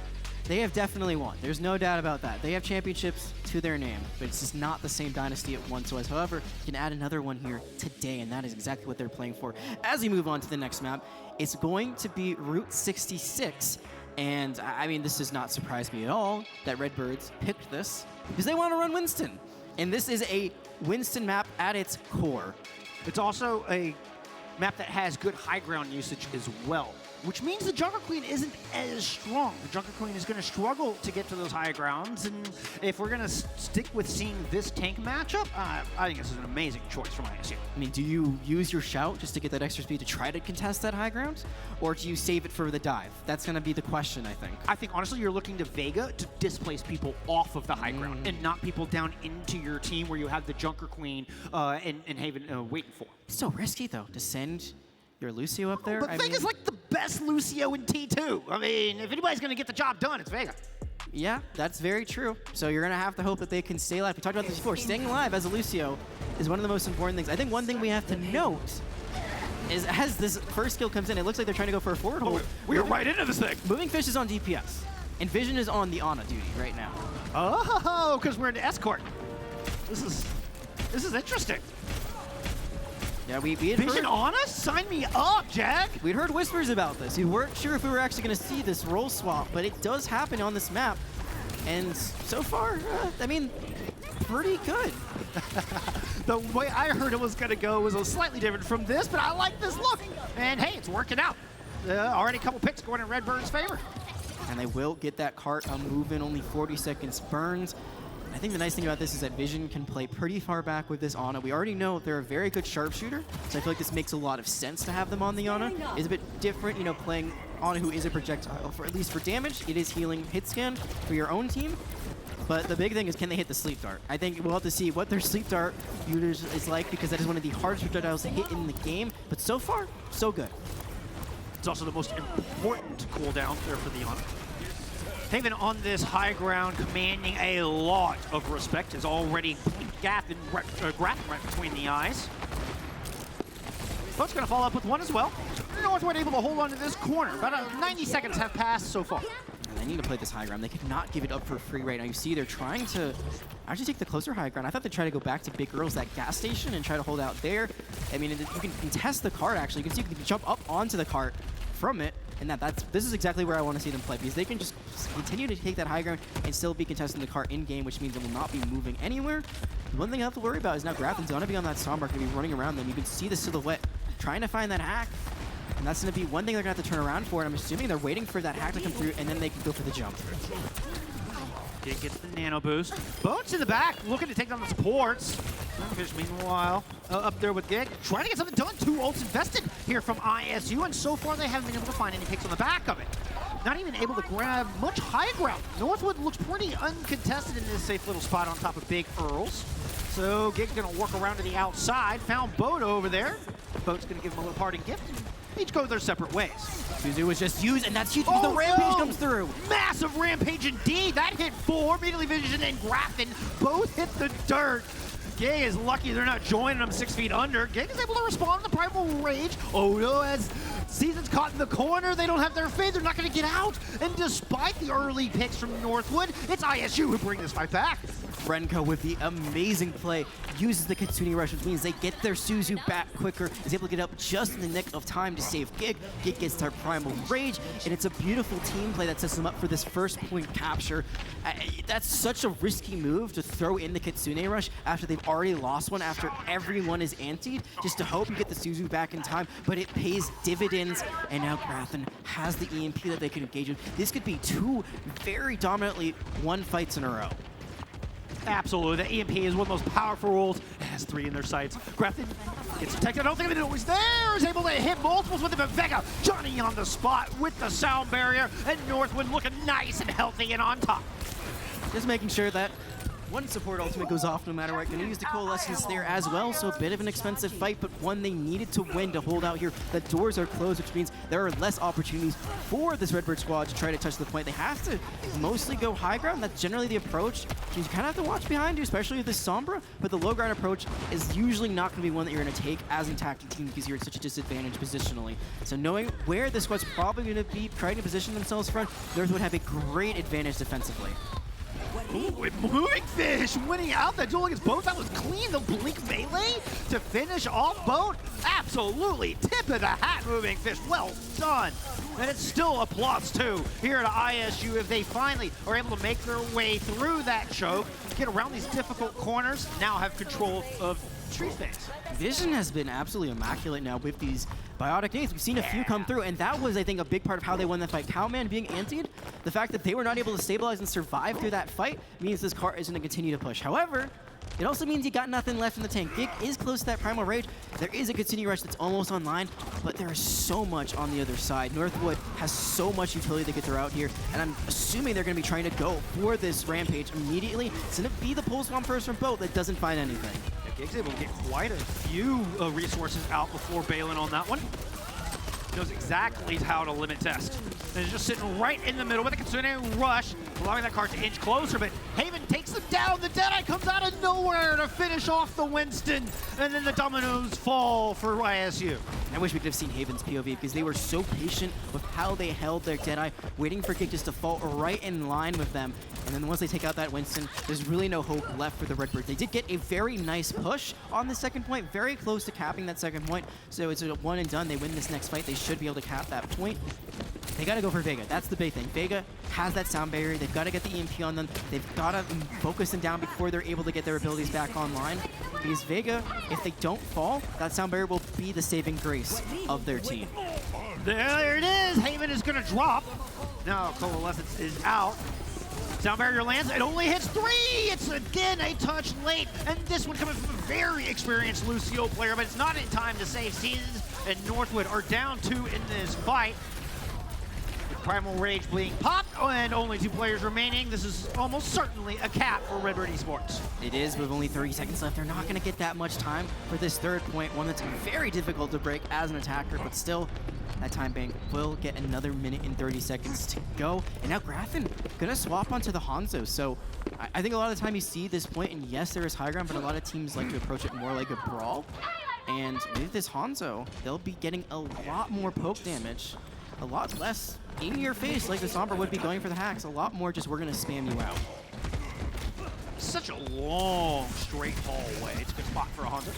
they have definitely won. There's no doubt about that. They have championships to their name, but it's just not the same dynasty it once was. However, you can add another one here today, and that is exactly what they're playing for. As we move on to the next map, it's going to be Route 66. And I mean, this does not surprise me at all that Redbirds picked this because they want to run Winston. And this is a Winston map at its core. It's also a map that has good high ground usage as well, which means the Jungle Queen isn't as strong. The Jungle Queen is going to struggle to get to those high grounds, and if we're going to stick with seeing this tank matchup, I think this is an amazing choice from ISU. I mean, do you use your shout just to get that extra speed to try to contest that high ground, or do you save it for the dive? That's going to be the question, I think. I think, honestly, you're looking to Vega to displace people off of the high ground and not people down into your team where you have the Junker Queen and Haven waiting for. It's so risky, though, to send your Lucio up there. But Vega's like the best Lucio in T2. I mean, if anybody's going to get the job done, it's Vega. Yeah, that's very true. So you're going to have to hope that they can stay alive. We talked about this before. Staying alive as a Lucio is one of the most important things. I think one thing we have to note is as this first kill comes in, it looks like they're trying to go for a forward hold. We are right into this thing. Moving Fish is on DPS, and Vision is on the Ana duty right now. Oh, because we're in escort. This is interesting. Yeah, we had Vision heard, on us? Sign me up, Jag. we'd heard whispers about this. We weren't sure if we were actually going to see this role swap, but it does happen on this map. And so far, I mean, pretty good. The way I heard it was going to go was slightly different from this, but I like this look. And hey, it's working out. Already a couple picks going in Redbird's favor. And they will get that cart moving, only 40 seconds burns. I think the nice thing about this is that Vision can play pretty far back with this Ana. We already know they're a very good sharpshooter, so I feel like this makes a lot of sense to have them on the Ana. It's a bit different, you know, playing Ana who is a projectile, for at least for damage. It is healing hit scan for your own team. But the big thing is, can they hit the sleep dart? I think we'll have to see what their sleep dart users is like, because that is one of the hardest projectiles to hit in the game. But so far, so good. It's also the most important cooldown there for the Ana. Haven on this high ground, commanding a lot of respect, is already graphing right between the eyes. Boat's going to follow up with one as well. Northwood able to hold on to this corner. About 90 seconds have passed so far. And they need to play this high ground. They could not give it up for free right now. You see they're trying to actually take the closer high ground. I thought they'd try to go back to Big Girls, that gas station, and try to hold out there. I mean, you can contest the cart, actually. You can see you can jump up onto the cart from it. And this is exactly where I want to see them play, because they can just continue to take that high ground and still be contesting the cart in-game, which means it will not be moving anywhere. The one thing I have to worry about is now Grafton's going to be on that Sombra, going to be running around them. You can see the silhouette trying to find that hack. And that's going to be one thing they're going to have to turn around for, and I'm assuming they're waiting for that hack to come through, and then they can go for the jump. Gig gets the nano boost. Boat's in the back, looking to take down the supports. Fish, meanwhile, up there with Gig, trying to get something done. 2 ults invested here from ISU, and so far they haven't been able to find any picks on the back of it. Not even able to grab much high ground. Northwood looks pretty uncontested in this safe little spot on top of Big Earls. So Gig's gonna work around to the outside. Found Boat over there. Boat's gonna give him a little parting gift. Each go their separate ways. Suzu was just used, and that's huge because the rampage comes through. Massive rampage indeed. That hit 4. Immediately Vision and Graffin both hit the dirt. Gay is lucky they're not joining him 6 feet under. Gay is able to respond to the Primal Rage. Oh no, as Season's caught in the corner, they don't have their fade, they're not gonna get out. And despite the early picks from Northwood, it's ISU who bring this fight back. Renko with the amazing play uses the Kitsune Rush, which means they get their Suzu back quicker, is able to get up just in the nick of time to save Gig. Gig gets their Primal Rage, and it's a beautiful team play that sets them up for this first point capture. That's such a risky move to throw in the Kitsune Rush after they've already lost one, after everyone is antied, just to hope you get the Suzu back in time, but it pays dividends, and now Grafton has the EMP that they can engage in. This could be 2 very dominantly won fights in a row. Absolutely, the EMP is one of the most powerful rolls. It has 3 in their sights. Grafton gets protected. I don't think it was there. Is able to hit multiples with it, but Vega, Johnny on the spot with the sound barrier, and Northwood looking nice and healthy and on top. Just making sure that one support ultimate goes off no matter what. Going to use the Coalescence there as well, so a bit of an expensive fight, but one they needed to win to hold out here. The doors are closed, which means there are less opportunities for this Redbird squad to try to touch the point. They have to mostly go high ground. That's generally the approach. You kind of have to watch behind you, especially with this Sombra, but the low ground approach is usually not going to be one that you're going to take as a tactic team because you're at such a disadvantage positionally. So knowing where this squad's probably going to be trying to position themselves front, Northwood have a great advantage defensively. Ooh, with Moving Fish winning out that duel against Boat. That was clean. The Blink melee to finish off Boat. Absolutely tip of the hat, Moving Fish. Well done. And it's still a +2 here at ISU if they finally are able to make their way through that choke, get around these difficult corners, now have control of Street Phase. Vision has been absolutely immaculate now with these biotic nades. We've seen a few come through, and that was, I think, a big part of how they won that fight. Cowman being antied, the fact that they were not able to stabilize and survive through that fight means this cart is going to continue to push. However, it also means you got nothing left in the tank. Gig is close to that Primal Rage. There is a Continue Rush that's almost online, but there is so much on the other side. Northwood has so much utility they could throw out here, and I'm assuming they're going to be trying to go for this Rampage immediately. It's going to be the Pulse Bomb first from Boat that doesn't find anything. Gig's able to get quite a few resources out before bailing on that one. Knows exactly how to limit test. And is just sitting right in the middle with a Kitsune Rush. allowing that card to inch closer, but Haven takes them down. The Deadeye comes out of nowhere to finish off the Winston, and then the dominoes fall for ISU. I wish we could have seen Haven's POV because they were so patient with how they held their Deadeye, waiting for Kick just to fall right in line with them. And then once they take out that Winston, there's really no hope left for the Redbirds. They did get a very nice push on the second point, very close to capping that second point. So it's a one and done. They win this next fight. They should be able to cap that point. They got to go for Vega. That's the big thing. Vega has that sound barrier. They've got to get the EMP on them. They've got to focus them down before they're able to get their abilities back online. Because Vega, if they don't fall, that sound barrier will be the saving grace of their team. There it is. Haven is going to drop. Now Coalescence is out. Sound barrier lands. It only hits 3. It's again a touch late. And this one coming from a very experienced Lucio player, but it's not in time to save. Seasons and Northwood are down 2 in this fight. With Primal Rage being popped and only 2 players remaining, this is almost certainly a cap for Redbird Esports. It is, with only 30 seconds left. They're not going to get that much time for this third point, one that's very difficult to break as an attacker, but still, that time bank will get another minute and 30 seconds to go. And now Grafin gonna swap onto the Hanzo. So I think a lot of the time you see this point, and yes, there is high ground, but a lot of teams like to approach it more like a brawl. And with this Hanzo, they'll be getting a lot more poke damage, a lot less in your face like the Sombra would be going for the hacks, a lot more just we're gonna spam you out. Such a long, straight hallway. It's a good spot for a Hanzo.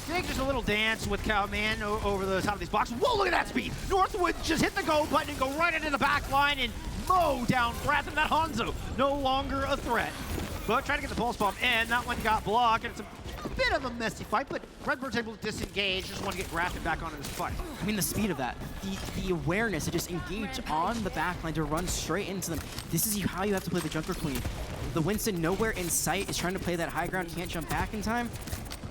Take just a little dance with Cowman over the top of these boxes. Whoa, look at that speed! Northwood just hit the go button and go right into the back line and mow down Gratham. That Hanzo, no longer a threat. But trying to get the pulse bomb in, that one got blocked, and it's a bit of a messy fight, but Redbird's able to disengage, just want to get Gratham back onto this fight. I mean, the speed of that, the awareness to just engage on the backline, to run straight into them. This is how you have to play the Junker Queen. The Winston nowhere in sight is trying to play that high ground, can't jump back in time.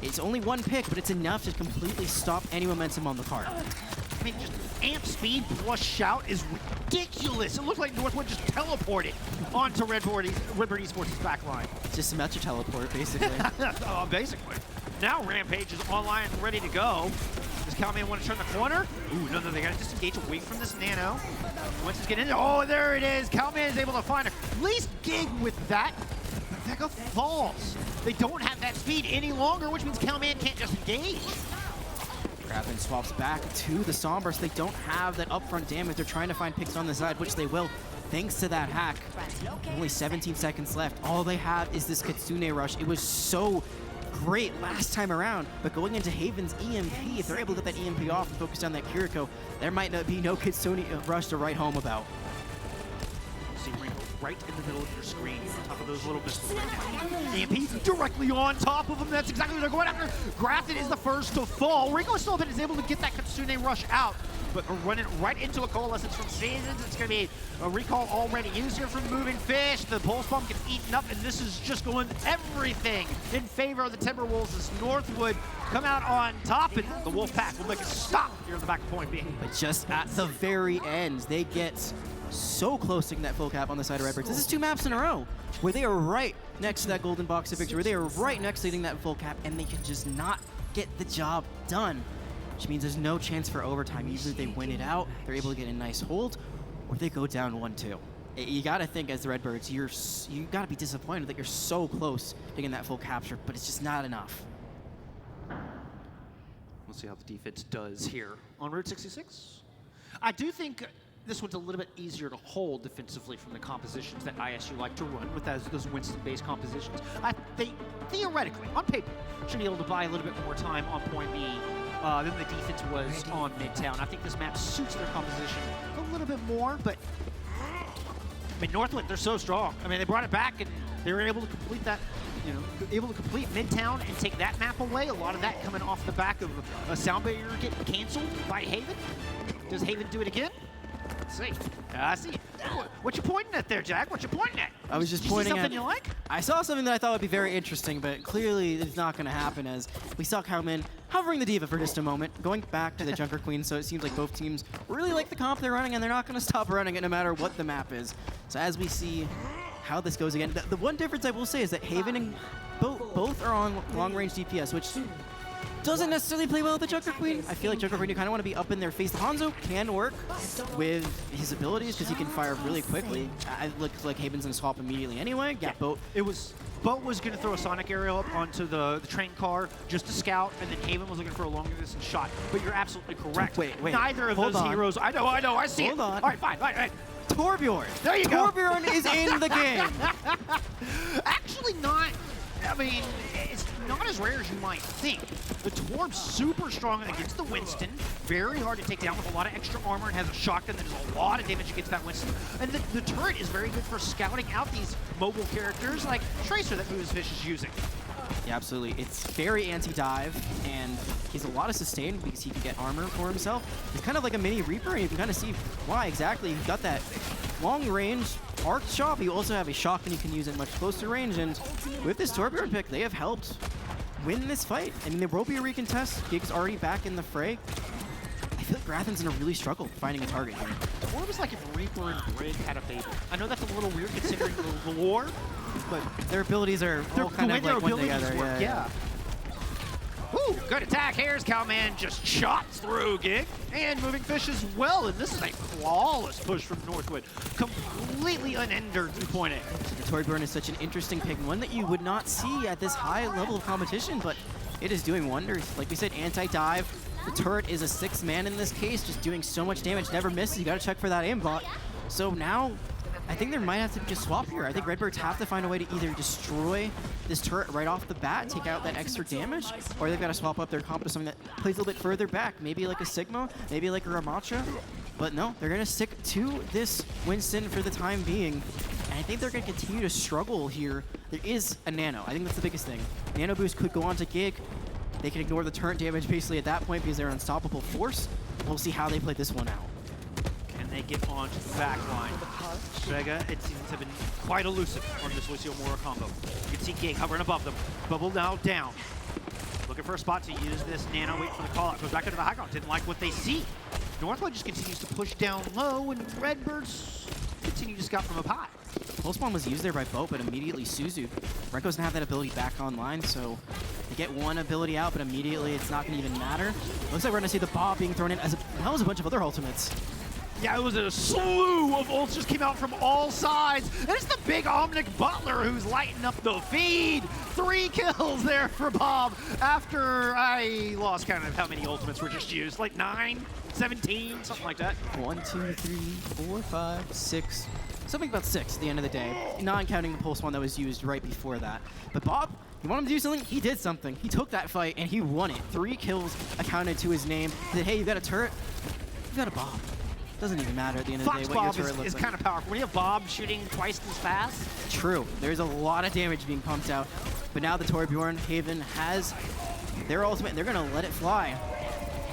It's only one pick, but it's enough to completely stop any momentum on the card. I mean, just amp speed plus shout is ridiculous. It looked like Northwood just teleported onto Redbird Esports' backline. It's just a Metro teleport, basically. Basically. Now Rampage is online and ready to go. Does Cowman want to turn the corner? Ooh, no, they got to disengage away from this Nano. Winston's getting in. Oh, there it is. Cowman is able to find at least gig with that. But Vega falls. They don't have that speed any longer, which means Cowman can't just engage. Graffin swaps back to the Sombras. They don't have that upfront damage. They're trying to find picks on the side, which they will, thanks to that hack. Only 17 seconds left. All they have is this Kitsune rush. It was so great last time around, but going into Haven's EMP, if they're able to get that EMP off and focus on that Kiriko, there might not be no Kitsune rush to write home about. See Ringo right in the middle of your screen, on top of those little missiles right now. EMP directly on top of him. That's exactly what they're going after. Grafton is the first to fall. Ringo still is able to get that Kitsune rush out, but running right into a Coalescence from Seasons. It's going to be a recall already used here from Moving Fish. The pulse bomb gets eaten up, and this is just going everything in favor of the Timberwolves as Northwood come out on top, and the Wolfpack will make a stop here in the back of Point B. But just at the very end, they get so close to getting that full cap on the side of Redbirds. This is 2 maps in a row where they are right next to that golden box of victory, where they are right next to getting that full cap, and they can just not get the job done, which means there's no chance for overtime. Either they win it out, they're able to get a nice hold, or they go down 1-2. You gotta think as the Redbirds, you gotta be disappointed that you're so close to getting that full capture, but it's just not enough. We'll see how the defense does here on Route 66. I do think this one's a little bit easier to hold defensively from the compositions that ISU like to run with those Winston-based compositions. They theoretically, on paper, should be able to buy a little bit more time on Point B than the defense was on Midtown. I think this map suits their composition a little bit more, but I mean, Northwood, they're so strong. I mean, they brought it back and they were able to complete that, able to complete Midtown and take that map away. A lot of that coming off the back of a sound barrier getting canceled by Haven. Does Haven do it again? Let's see. I see. What you pointing at there, Jack? What you pointing at? I was just Did pointing you see something at. you like? I saw something that I thought would be very interesting, but clearly it's not going to happen as we saw Cowman hovering the Diva for just a moment, going back to the Junker Queen, so it seems like both teams really like the comp they're running, and they're not going to stop running it no matter what the map is. So as we see how this goes again, the one difference I will say is that Haven and both are on long-range DPS, which doesn't necessarily play well with the Joker Queen. I feel like Joker Queen, you kind of want to be up in their face. The Hanzo can work with his abilities because he can fire really quickly. It looks like Haven's going to swap immediately anyway. Yeah, Boat. Boat was going to throw a Sonic aerial up onto the train car just to scout, and then Haven was looking for a longer distance shot. But you're absolutely correct. Wait. Neither of Hold those on. heroes. I know, I see Hold it. on. All right, fine. Torbjorn. There you go. Torbjorn is in the game. Actually not. I mean, it's not as rare as you might think. The Torb's super strong against the Winston. Very hard to take down with a lot of extra armor and has a shotgun that does a lot of damage against that Winston. And the turret is very good for scouting out these mobile characters like Tracer that Fish is using. Yeah, absolutely. It's very anti-dive, and he has a lot of sustain because he can get armor for himself. He's kind of like a mini Reaper, and you can kind of see why exactly. He's got that long-range arc shot, but you also have a shotgun you can use at much closer range, and with this Torbjorn pick, they have helped win this fight. I mean, there will be a recontest. Gig's already back in the fray. I feel like Grathan's in a really struggle finding a target here. Or it was like if Reaper and Brig had a baby. I know that's a little weird considering the lore, but their abilities are all kind of like one together. Yeah. Ooh, good attack. Here's Cowman, just chops through Gig. And Moving Fish as well. And this is a flawless push from Northwood. Completely unhindered 3.8. The Torbjorn is such an interesting pick, one that you would not see at this high level of competition, but it is doing wonders. Like we said, anti-dive. The turret is a 6-man in this case, just doing so much damage, never misses. You gotta check for that aimbot. So now, I think there might have to be just swap here. I think Redbirds have to find a way to either destroy this turret right off the bat, take out that extra damage, or they've got to swap up their comp to something that plays a little bit further back. Maybe like a Sigma, maybe like a Ramacha. But no, they're going to stick to this Winston for the time being. And I think they're going to continue to struggle here. There is a Nano. I think that's the biggest thing. Nano Boost could go on to Gig. They can ignore the turret damage basically at that point because they're an unstoppable force. We'll see how they play this one out. Can they get onto the back line? Vega, it seems to have been quite elusive on this Lucio Mora combo. You can see Gig hovering above them. Bubble now down. Looking for a spot to use this Nano, wait for the call out. Goes back into the high ground. Didn't like what they see. Northwood just continues to push down low, and Redbirds continue to scout from up high. Pulse Bomb was used there by Boat, but immediately Suzu. Renko doesn't have that ability back online, so they get one ability out, but immediately it's not going to even matter. Looks like we're going to see the Bob being thrown in as well as a bunch of other ultimates. Yeah, it was a slew of ults just came out from all sides. And it's the big Omnic Butler who's lighting up the feed. 3 kills there for Bob after I lost count of how many ultimates were just used. Like 9, 17, something like that. 1, 2, 3, 4, 5, 6. Something about 6 at the end of the day, not counting the Pulse one that was used right before that. But Bob, you want him to do something? He did something. He took that fight and he won it. 3 kills accounted to his name. He said, hey, you got a turret? You got a Bob. Doesn't even matter at the end of the day what your turret looks like. Is kind of powerful. When you have Bob shooting twice as fast. True. There's a lot of damage being pumped out. But now the Torbjorn Haven has their ultimate and they're going to let it fly.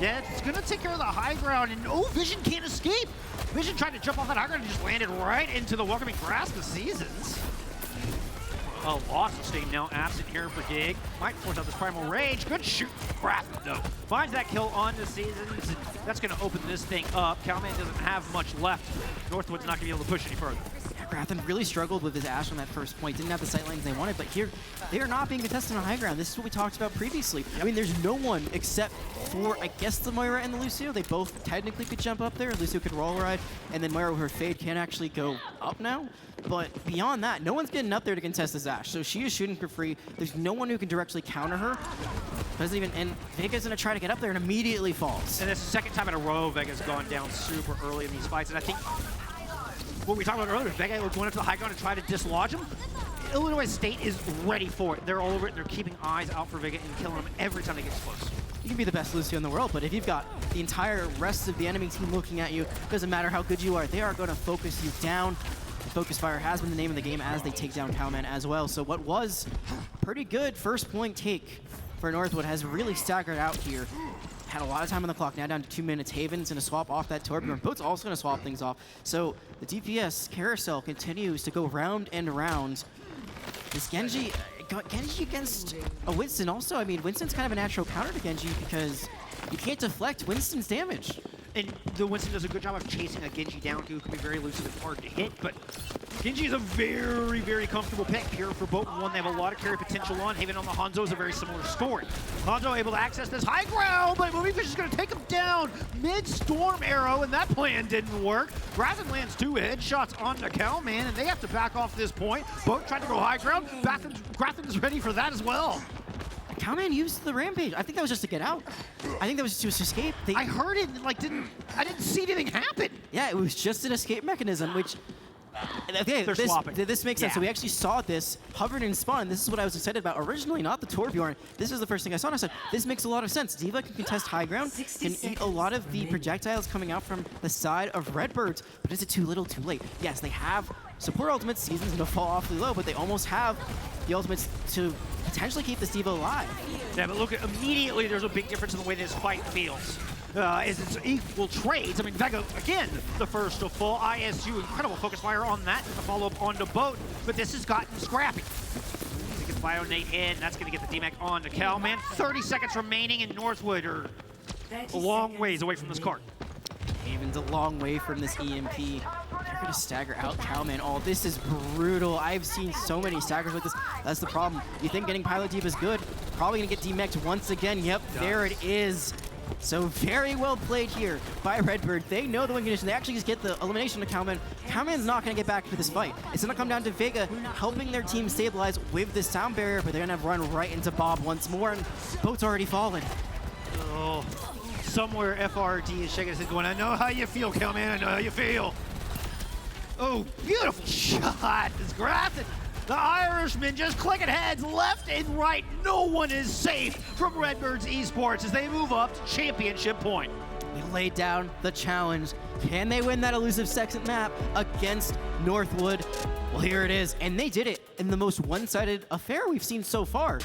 Yeah, it's going to take care of the high ground. And oh, Vision can't escape. Vision tried to jump off that high ground and just landed right into the welcoming grasp of Seasons. A loss of steam now absent here for Gig. Might force out this Primal Rage. Good shoot. Grathan, though. Finds that kill on the Seasons. And that's going to open this thing up. Cowman doesn't have much left. Northwood's not going to be able to push any further. Yeah, Grathan really struggled with his Ashe on that first point. Didn't have the sight lines they wanted, but here they are not being contested on high ground. This is what we talked about previously. I mean, there's no one except for, I guess, the Moira and the Lucio. They both technically could jump up there. Lucio could roll ride, and then Moira with her Fade can actually go up now. But beyond that, no one's getting up there to contest this Ashe. So she is shooting for free. There's no one who can directly counter her. Doesn't even, and Vega's gonna try to get up there and immediately falls. And it's the second time in a row Vega's gone down super early in these fights. And I think what we talked about earlier, Vega was going up to the high ground to try to dislodge him. Illinois State is ready for it. They're all over it. They're keeping eyes out for Vega and killing him every time they get close. You can be the best Lucio in the world, but if you've got the entire rest of the enemy team looking at you, doesn't matter how good you are, they are going to focus you down. Focus Fire has been the name of the game as they take down Cowman as well. So what was pretty good first point take for Northwood has really staggered out here. Had a lot of time on the clock, now down to 2 minutes. Haven's going to swap off that Torbjorn. Boat's also going to swap things off. So the DPS carousel continues to go round and round. This Genji against a Winston also, I mean, Winston's kind of a natural counter to Genji because you can't deflect Winston's damage. And the Winston does a good job of chasing a Genji down, who can be very elusive and hard to hit, but Genji is a very, very comfortable pick here for Bolton 1. They have a lot of carry potential on. Haven on the Hanzo is a very similar story. Hanzo able to access this high ground, but Moving Fish is going to take him down mid-storm arrow, and that plan didn't work. Grafton lands 2 headshots on the Cowman, and they have to back off this point. Both trying to go high ground. Grafton is ready for that as well. Cowman used the rampage. I think that was just to get out. I think that was just to escape. I heard it, and I didn't see anything happen. Yeah, it was just an escape mechanism, which... Okay, They're swapping. This makes sense. Yeah. So we actually saw this hovered and spawn. This is what I was excited about originally, not the Torbjorn. This is the first thing I saw, and I said, this makes a lot of sense. D.Va can contest high ground, can eat a lot of the projectiles coming out from the side of Redbirds, but is it too little, too late? Yes, they have support ultimates. Season's gonna fall awfully low, but they almost have the ultimates to potentially keep this D.Va alive. Yeah, but look, immediately there's a big difference in the way this fight feels. Is it's equal trades. I mean, Vega, again, the first to fall. ISU, incredible focus fire on that, and the follow-up onto Boat, but this has gotten scrappy. He gets Bionate in, that's going to get the DMAC on to Cowman. 30 seconds remaining, in Northwood are a long ways away from this card. Haven's a long way from this EMP. They're going to stagger out Cowman. Oh, this is brutal. I've seen so many staggers like this. That's the problem. You think getting Pilot Deep is good. Probably going to get DMAC'd once again. Yep, there it is. So very well played here by Redbird. They know the win condition. They actually just get the elimination of Cowman. Cowman's not going to get back to this fight. It's going to come down to Vega helping their team stabilize with this sound barrier, but they're going to run right into Bob once more, and Boat's already fallen. Oh, somewhere FRD is shaking his head going, I know how you feel, Cowman. I know how you feel. Oh, beautiful shot. It's Grafton. The Irishman just clicking heads left and right. No one is safe from Redbirds Esports as they move up to championship point. They laid down the challenge. Can they win that elusive second map against Northwood? Well, here it is, and they did it in the most one-sided affair we've seen so far.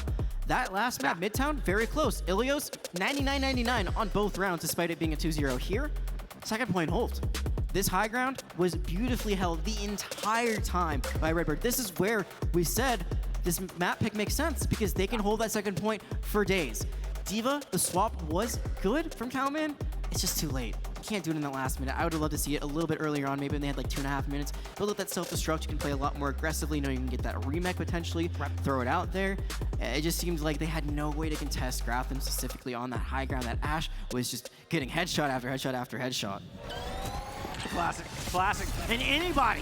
That last map, Midtown, very close. Ilios, 99-99 on both rounds, despite it being a 2-0 here. Second point hold. This high ground was beautifully held the entire time by Redbird. This is where we said this map pick makes sense because they can hold that second point for days. D.Va, the swap was good from Cowman. It's just too late. You can't do it in the last minute. I would have loved to see it a little bit earlier on. Maybe when they had like 2.5 minutes. Build up that self-destruct. You can play a lot more aggressively. Know you can get that remake potentially. Throw it out there. It just seems like they had no way to contest Grafton specifically on that high ground. That Ash was just getting headshot after headshot after headshot. Classic, classic. And anybody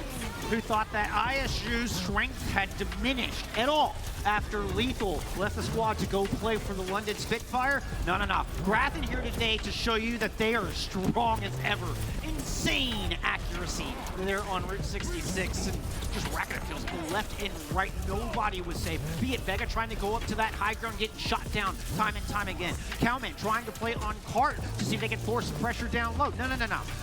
who thought that ISU's strength had diminished at all after Lethal left the squad to go play for the London Spitfire, no. Grafton here today to show you that they are as strong as ever. Insane accuracy there on Route 66 and just racking up kills left and right. Nobody was safe. Be it Vega trying to go up to that high ground, getting shot down time and time again. Cowman trying to play on cart to see if they can force some pressure down low. No.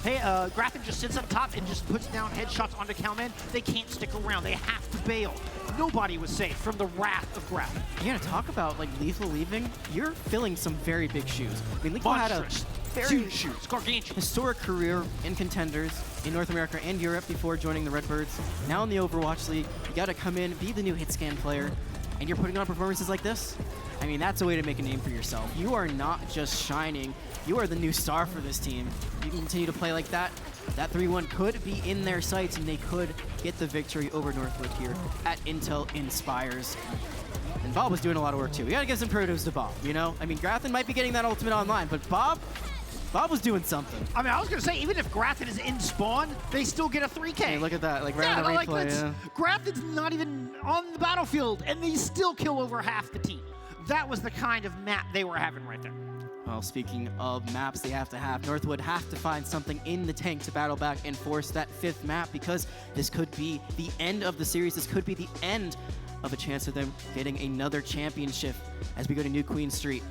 Hey, Grafton just sits up top and just puts down headshots onto Cowman. They can't stick around. They have to bail. Nobody was safe from the wrath of Grafton. You're gonna talk about like Lethal leaving. You're filling some very big shoes. I mean, Lethal had a very huge shoes, gargantuan, historic career in contenders in North America and Europe before joining the Redbirds. Now in the Overwatch League, you gotta come in, be the new hit scan player, and you're putting on performances like this. I mean, that's a way to make a name for yourself. You are not just shining, you are the new star for this team. You can continue to play like that. That 3-1 could be in their sights, and they could get the victory over Northwood here at Intel Inspires. And Bob was doing a lot of work too. We gotta give some kudos to Bob, you know? I mean, Grafton might be getting that ultimate online, but Bob was doing something. I mean, I was gonna say, even if Grafton is in spawn, they still get a 3K. Hey, look at that, like right on the replay, yeah. Grafton's not even on the battlefield, and they still kill over half the team. That was the kind of map they were having right there. Well, speaking of maps they have to have, Northwood have to find something in the tank to battle back and force that 5th map because this could be the end of the series. This could be the end of a chance of them getting another championship as we go to New Queen Street.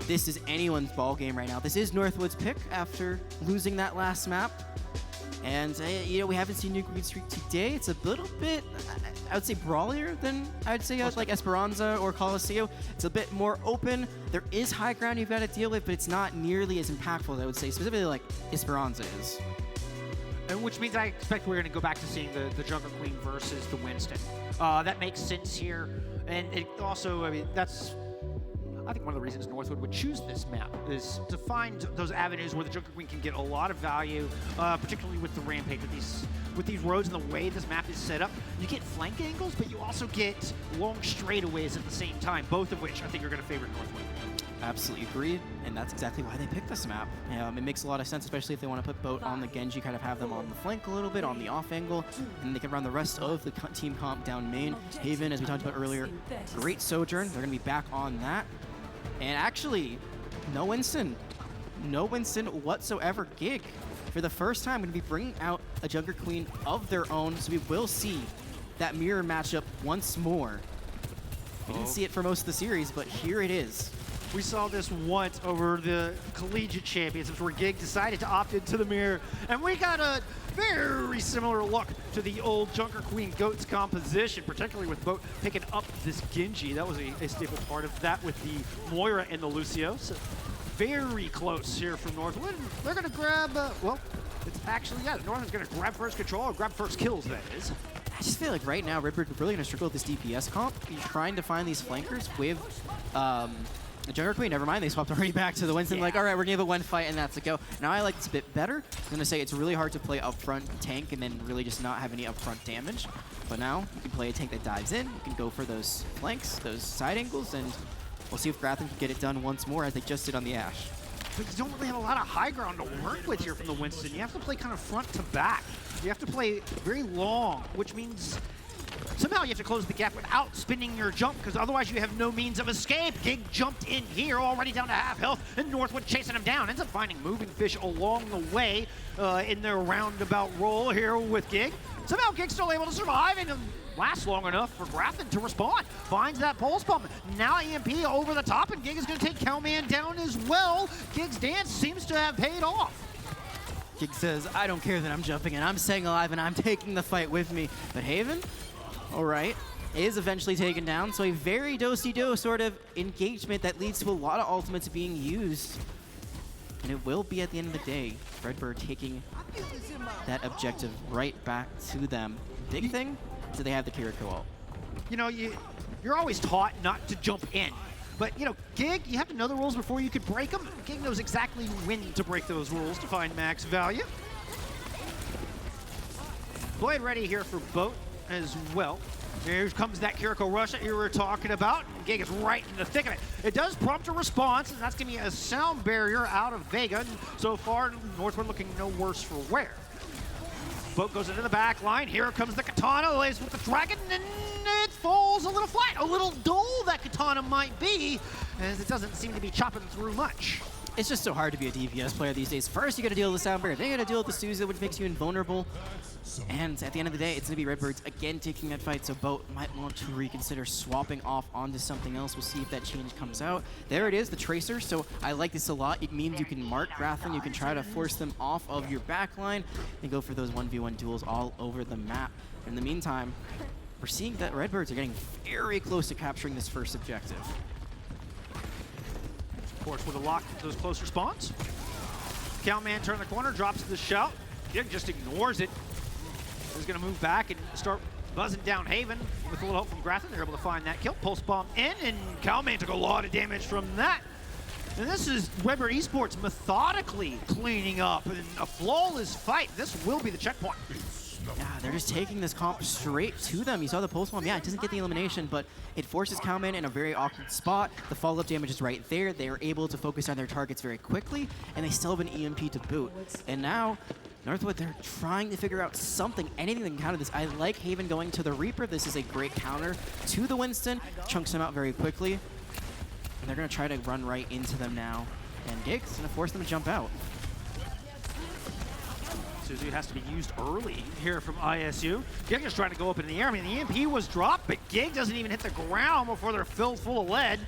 This is anyone's ball game right now. This is Northwood's pick after losing that last map. And, you know, we haven't seen New Queen Street today. It's a little bit, I would say, brawlier than I'd say like Esperanza or Coliseum. It's a bit more open. There is high ground you've got to deal with, but it's not nearly as impactful as I would say, specifically like Esperanza is. And which means I expect we're going to go back to seeing the Jungle Queen versus the Winston. That makes sense here. And it also, I mean, I think one of the reasons Northwood would choose this map is to find those avenues where the Junker Queen can get a lot of value, particularly with the Rampage, with these with these roads and the way this map is set up, you get flank angles, but you also get long straightaways at the same time, both of which I think are going to favor Northwood. Absolutely agreed, and that's exactly why they picked this map. It makes a lot of sense, especially if they want to put Boat on the Genji, kind of have them on the flank a little bit, on the off angle, and they can run the rest of the team comp down main. Haven, as we talked about earlier, great Sojourn. They're going to be back on that. And actually, no Winston. No Winston whatsoever. Gig, for the first time, going to be bringing out a Junker Queen of their own, so we will see that mirror matchup once more. We didn't see it for most of the series, but here it is. We saw this once over the collegiate championships where Gig decided to opt into the mirror, and we got a very similar look to the old Junker Queen Goats composition, particularly with Boat picking up this Genji. That was a staple part of that with the Moira and the Lucio. So very close here from Northwood. They're going to grab, well, it's actually, yeah, Northwood's going to grab first control, or grab first kills, that is. I just feel like right now, Redbird really going to struggle with this DPS comp. He's trying to find these flankers with the Junker Queen. Never mind, they swapped already back to the Winston. Like, all right, we're going to give it one fight, and that's a go. Now I like this a bit better. I'm going to say it's really hard to play upfront tank and then really just not have any upfront damage. But now you can play a tank that dives in. You can go for those flanks, those side angles, and we'll see if Grathan can get it done once more as they just did on the Ashe. But you don't really have a lot of high ground to work with here from the Winston. You have to play kind of front to back. You have to play very long, which means somehow you have to close the gap without spinning your jump, because otherwise you have no means of escape. Gig jumped in here, already down to half health, and Northwood chasing him down. Ends up finding Moving Fish along the way in their roundabout roll here with Gig. Somehow Gig's still able to survive and last long enough for Grathan to respond. Finds that pulse pump. Now EMP over the top, and Gig is going to take Cowman down as well. Gig's dance seems to have paid off. Gig says, I don't care that I'm jumping in. I'm staying alive, and I'm taking the fight with me. But Haven, all right, is eventually taken down. So a very do-si-do sort of engagement that leads to a lot of ultimates being used. And it will be at the end of the day, Redbird taking that objective right back to them. Big thing, so they have the Kiriko ult. You know, you're always taught not to jump in. But, you know, Gig, you have to know the rules before you could break them. Gig knows exactly when to break those rules to find max value. Blade ready here for Boat as well. Here comes that Kiriko rush that you were talking about. Gig is right in the thick of it. It does prompt a response, and that's going to be a sound barrier out of Vega. And so far, Northwood looking no worse for wear. Boat goes into the back line. Here comes the Katana, lays with the Dragon, and it falls a little flat. A little dull, that Katana might be, as it doesn't seem to be chopping through much. It's just so hard to be a DPS player these days. First, you got to deal with the sound barrier, then you got to deal with the Souza, which makes you invulnerable. And at the end of the day, it's going to be Redbirds again taking that fight, so Boat might want to reconsider swapping off onto something else. We'll see if that change comes out. There it is, the Tracer, so I like this a lot. It means you can mark Grathan, you can try to force them off of your backline and go for those 1v1 duels all over the map. In the meantime, we're seeing that Redbirds are getting very close to capturing this first objective. Of course, with a lock, those closer spawns. Cowman turn the corner, drops the shout. Gig just ignores it. He's going to move back and start buzzing down Haven with a little help from Grathan. They're able to find that kill. Pulse bomb in, and Cowman took a lot of damage from that. And this is Redbird Esports methodically cleaning up in a flawless fight. This will be the checkpoint. Yeah, they're just taking this comp straight to them. You saw the pulse bomb. Yeah, it doesn't get the elimination, but it forces Cowman in a very awkward spot. The follow-up damage is right there. They are able to focus on their targets very quickly, and they still have an EMP to boot. And now, Northwood, they're trying to figure out something, anything that can counter this. I like Haven going to the Reaper. This is a great counter to the Winston. Chunks them out very quickly. And they're going to try to run right into them now. And Gig's going to force them to jump out. Suzu has to be used early here from ISU. Gig is trying to go up in the air. I mean, the EMP was dropped, but Gig doesn't even hit the ground before they're filled full of lead.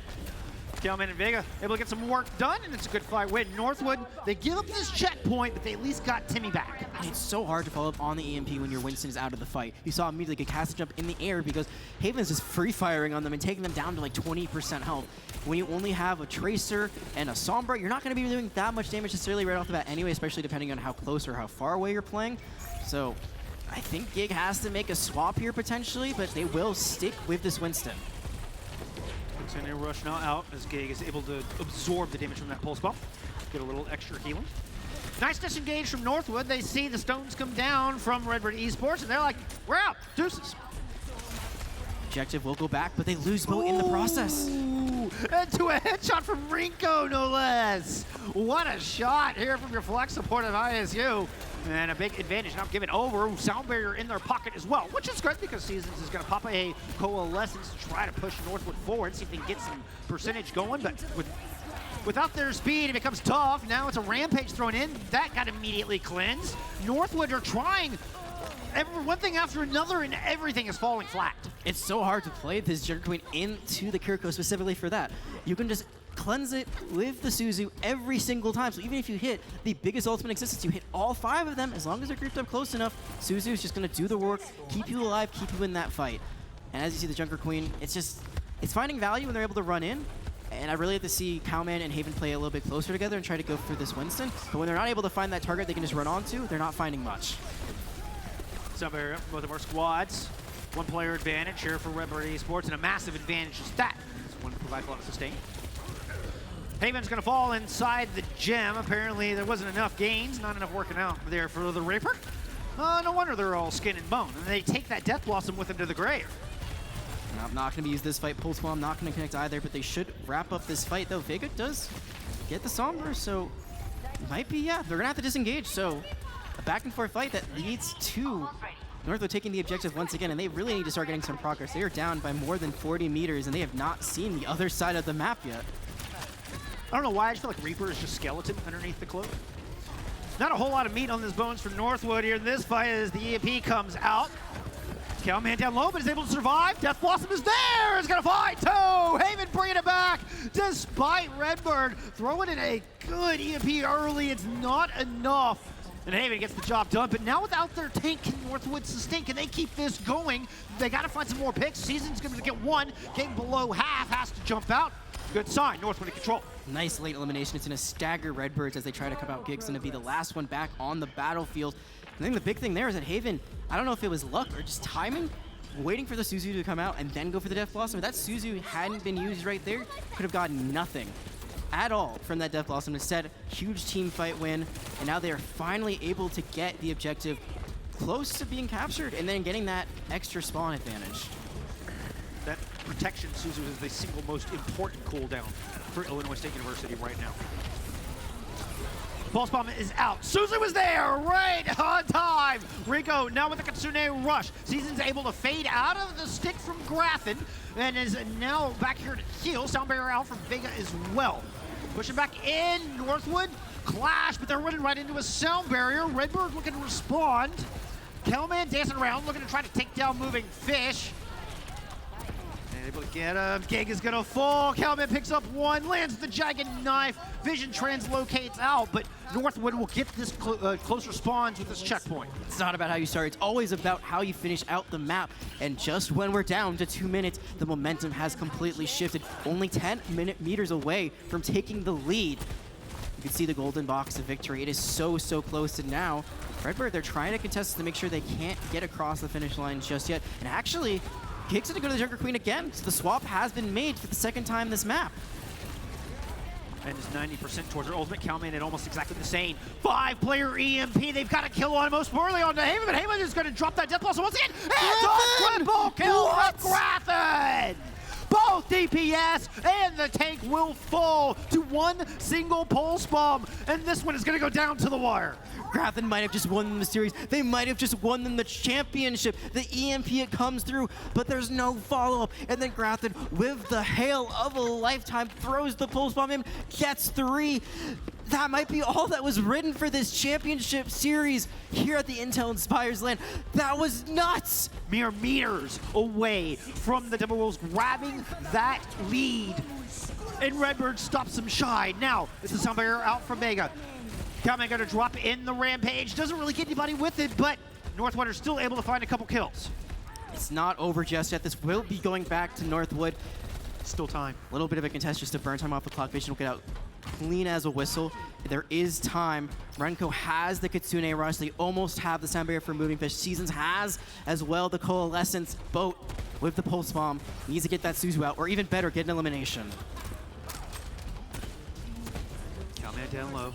Cowman and Vega able to get some work done, and it's a good fight win. Northwood, they give up this checkpoint, but they at least got Timmy back. And it's so hard to follow up on the EMP when your Winston is out of the fight. You saw immediately get cast jump in the air because Haven's just free-firing on them and taking them down to like 20% health. When you only have a Tracer and a Sombra, you're not going to be doing that much damage necessarily right off the bat anyway, especially depending on how close or how far away you're playing. So I think Gig has to make a swap here potentially, but they will stick with this Winston. Continue rush now out as Gig is able to absorb the damage from that pulse bomb. Get a little extra healing. Nice disengage from Northwood. They see the stones come down from Redbird Esports, and they're like, we're out. Deuces. Objective will go back, but they lose boat in the process. Into a headshot from Rinko, no less. What a shot here from your flex support of ISU. And a big advantage now given over. Sound barrier in their pocket as well, which is great because Seasons is going to pop a Coalescence to try to push Northwood forward, see if they can get some percentage going. But without their speed, it becomes tough. Now it's a Rampage thrown in. That got immediately cleansed. Northwood are trying one thing after another, and everything is falling flat. It's so hard to play this Junker Queen into the Kiriko specifically for that. You can just cleanse it with the Suzu every single time. So even if you hit the biggest ultimate in existence, you hit all 5 of them, as long as they're grouped up close enough, Suzu is just going to do the work, keep you alive, keep you in that fight. And as you see the Junker Queen, it's finding value when they're able to run in. And I really have to see Cowman and Haven play a little bit closer together and try to go for this Winston. But when they're not able to find that target they can just run onto, they're not finding much. Somewhere, both of our squads. 1 player advantage here for Redbird Esports, and a massive advantage is that. This one provides a lot of sustain. Haven's gonna fall inside the gem. Apparently there wasn't enough gains, not enough working out there for the Reaper. No wonder they're all skin and bone. And they take that Death Blossom with them to the grave. I'm not going to use this fight. Pulse Bomb not going to connect either, but they should wrap up this fight, though. Vega does get the Sombra, so might be, yeah, they're going to have to disengage. So a back and forth fight that leads to Northwood taking the objective once again, and they really need to start getting some progress. They are down by more than 40 meters, and they have not seen the other side of the map yet. I don't know why, I just feel like Reaper is just skeleton underneath the cloak. Not a whole lot of meat on these bones for Northwood here in this fight as the EMP comes out. Cowman down low, but is able to survive. Death Blossom is there, is gonna fight too. Haven bringing it back, despite Redbird throwing in a good EMP early. It's not enough. And Haven gets the job done, but now without their tank, can Northwood sustain? Can they keep this going? They gotta find some more picks. Season's gonna get 1, getting below half, has to jump out. Good sign, Northwood in control. Nice late elimination. It's going to stagger Redbirds as they try to come out. Gig's going to be the last one back on the battlefield. I think the big thing there is that Haven, I don't know if it was luck or just timing, waiting for the Suzu to come out and then go for the Death Blossom. If that Suzu hadn't been used right there, could have gotten nothing at all from that Death Blossom. Instead, huge team fight win, and now they are finally able to get the objective close to being captured and then getting that extra spawn advantage. That protection Suzu is the single most important cooldown for Illinois State University right now. Pulse Bomb is out. Suzu was there, right on time. Rico now with the Kitsune Rush. Season's able to fade out of the stick from Grafton and is now back here to heal. Sound barrier out from Vega as well. Pushing back in, Northwood. Clash, but they're running right into a sound barrier. Redbird looking to respond. Kelman dancing around, looking to try to take down Moving Fish. Able to get him. Gig is gonna fall. Calman picks up 1, lands the jagged knife. Vision translocates out, but Northwood will get this closer spawns with this checkpoint. It's not about how you start. It's always about how you finish out the map. And just when we're down to 2 minutes, the momentum has completely shifted. Only 10 meters away from taking the lead. You can see the golden box of victory. It is so, so close. And now, Redbird, they're trying to contest to make sure they can't get across the finish line just yet. And actually, Gig's gonna go to the Junker Queen again, so the swap has been made for the 2nd time this map. And is 90% towards her ultimate. Cowman at almost exactly the same. 5-player EMP, they've got a kill on most importantly on Haven, but Haven is gonna drop that Death Blossom once again. And a triple kill from Grafton! Both DPS and the tank will fall to 1 single pulse bomb, and this one is gonna go down to the wire. Grafton might have just won them the series. They might have just won them the championship. The EMP, it comes through, but there's no follow-up. And then Grafton, with the hail of a lifetime, throws the pulse bomb in, gets 3. That might be all that was written for this championship series here at the Intel Inspires LAN. That was nuts! Mere meters away from the Timberwolves grabbing that lead. And Redbird stops them shy. Now, it's a sound barrier out from Vega. Cowman gonna drop in the Rampage. Doesn't really get anybody with it, but Northwood are still able to find a couple kills. It's not over just yet. This will be going back to Northwood. Still time. A little bit of a contest just to burn time off the clock. Vision will get out clean as a whistle. There is time. Renko has the Kitsune Rush. They almost have the sound barrier for Moving Fish. Seasons has as well the Coalescence boat with the Pulse Bomb. Needs to get that Suzu out, or even better, get an elimination. Cowman down low.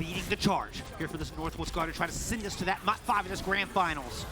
leading the charge here for this Northwood squad to try to send us to that MAP 5 in this grand finals.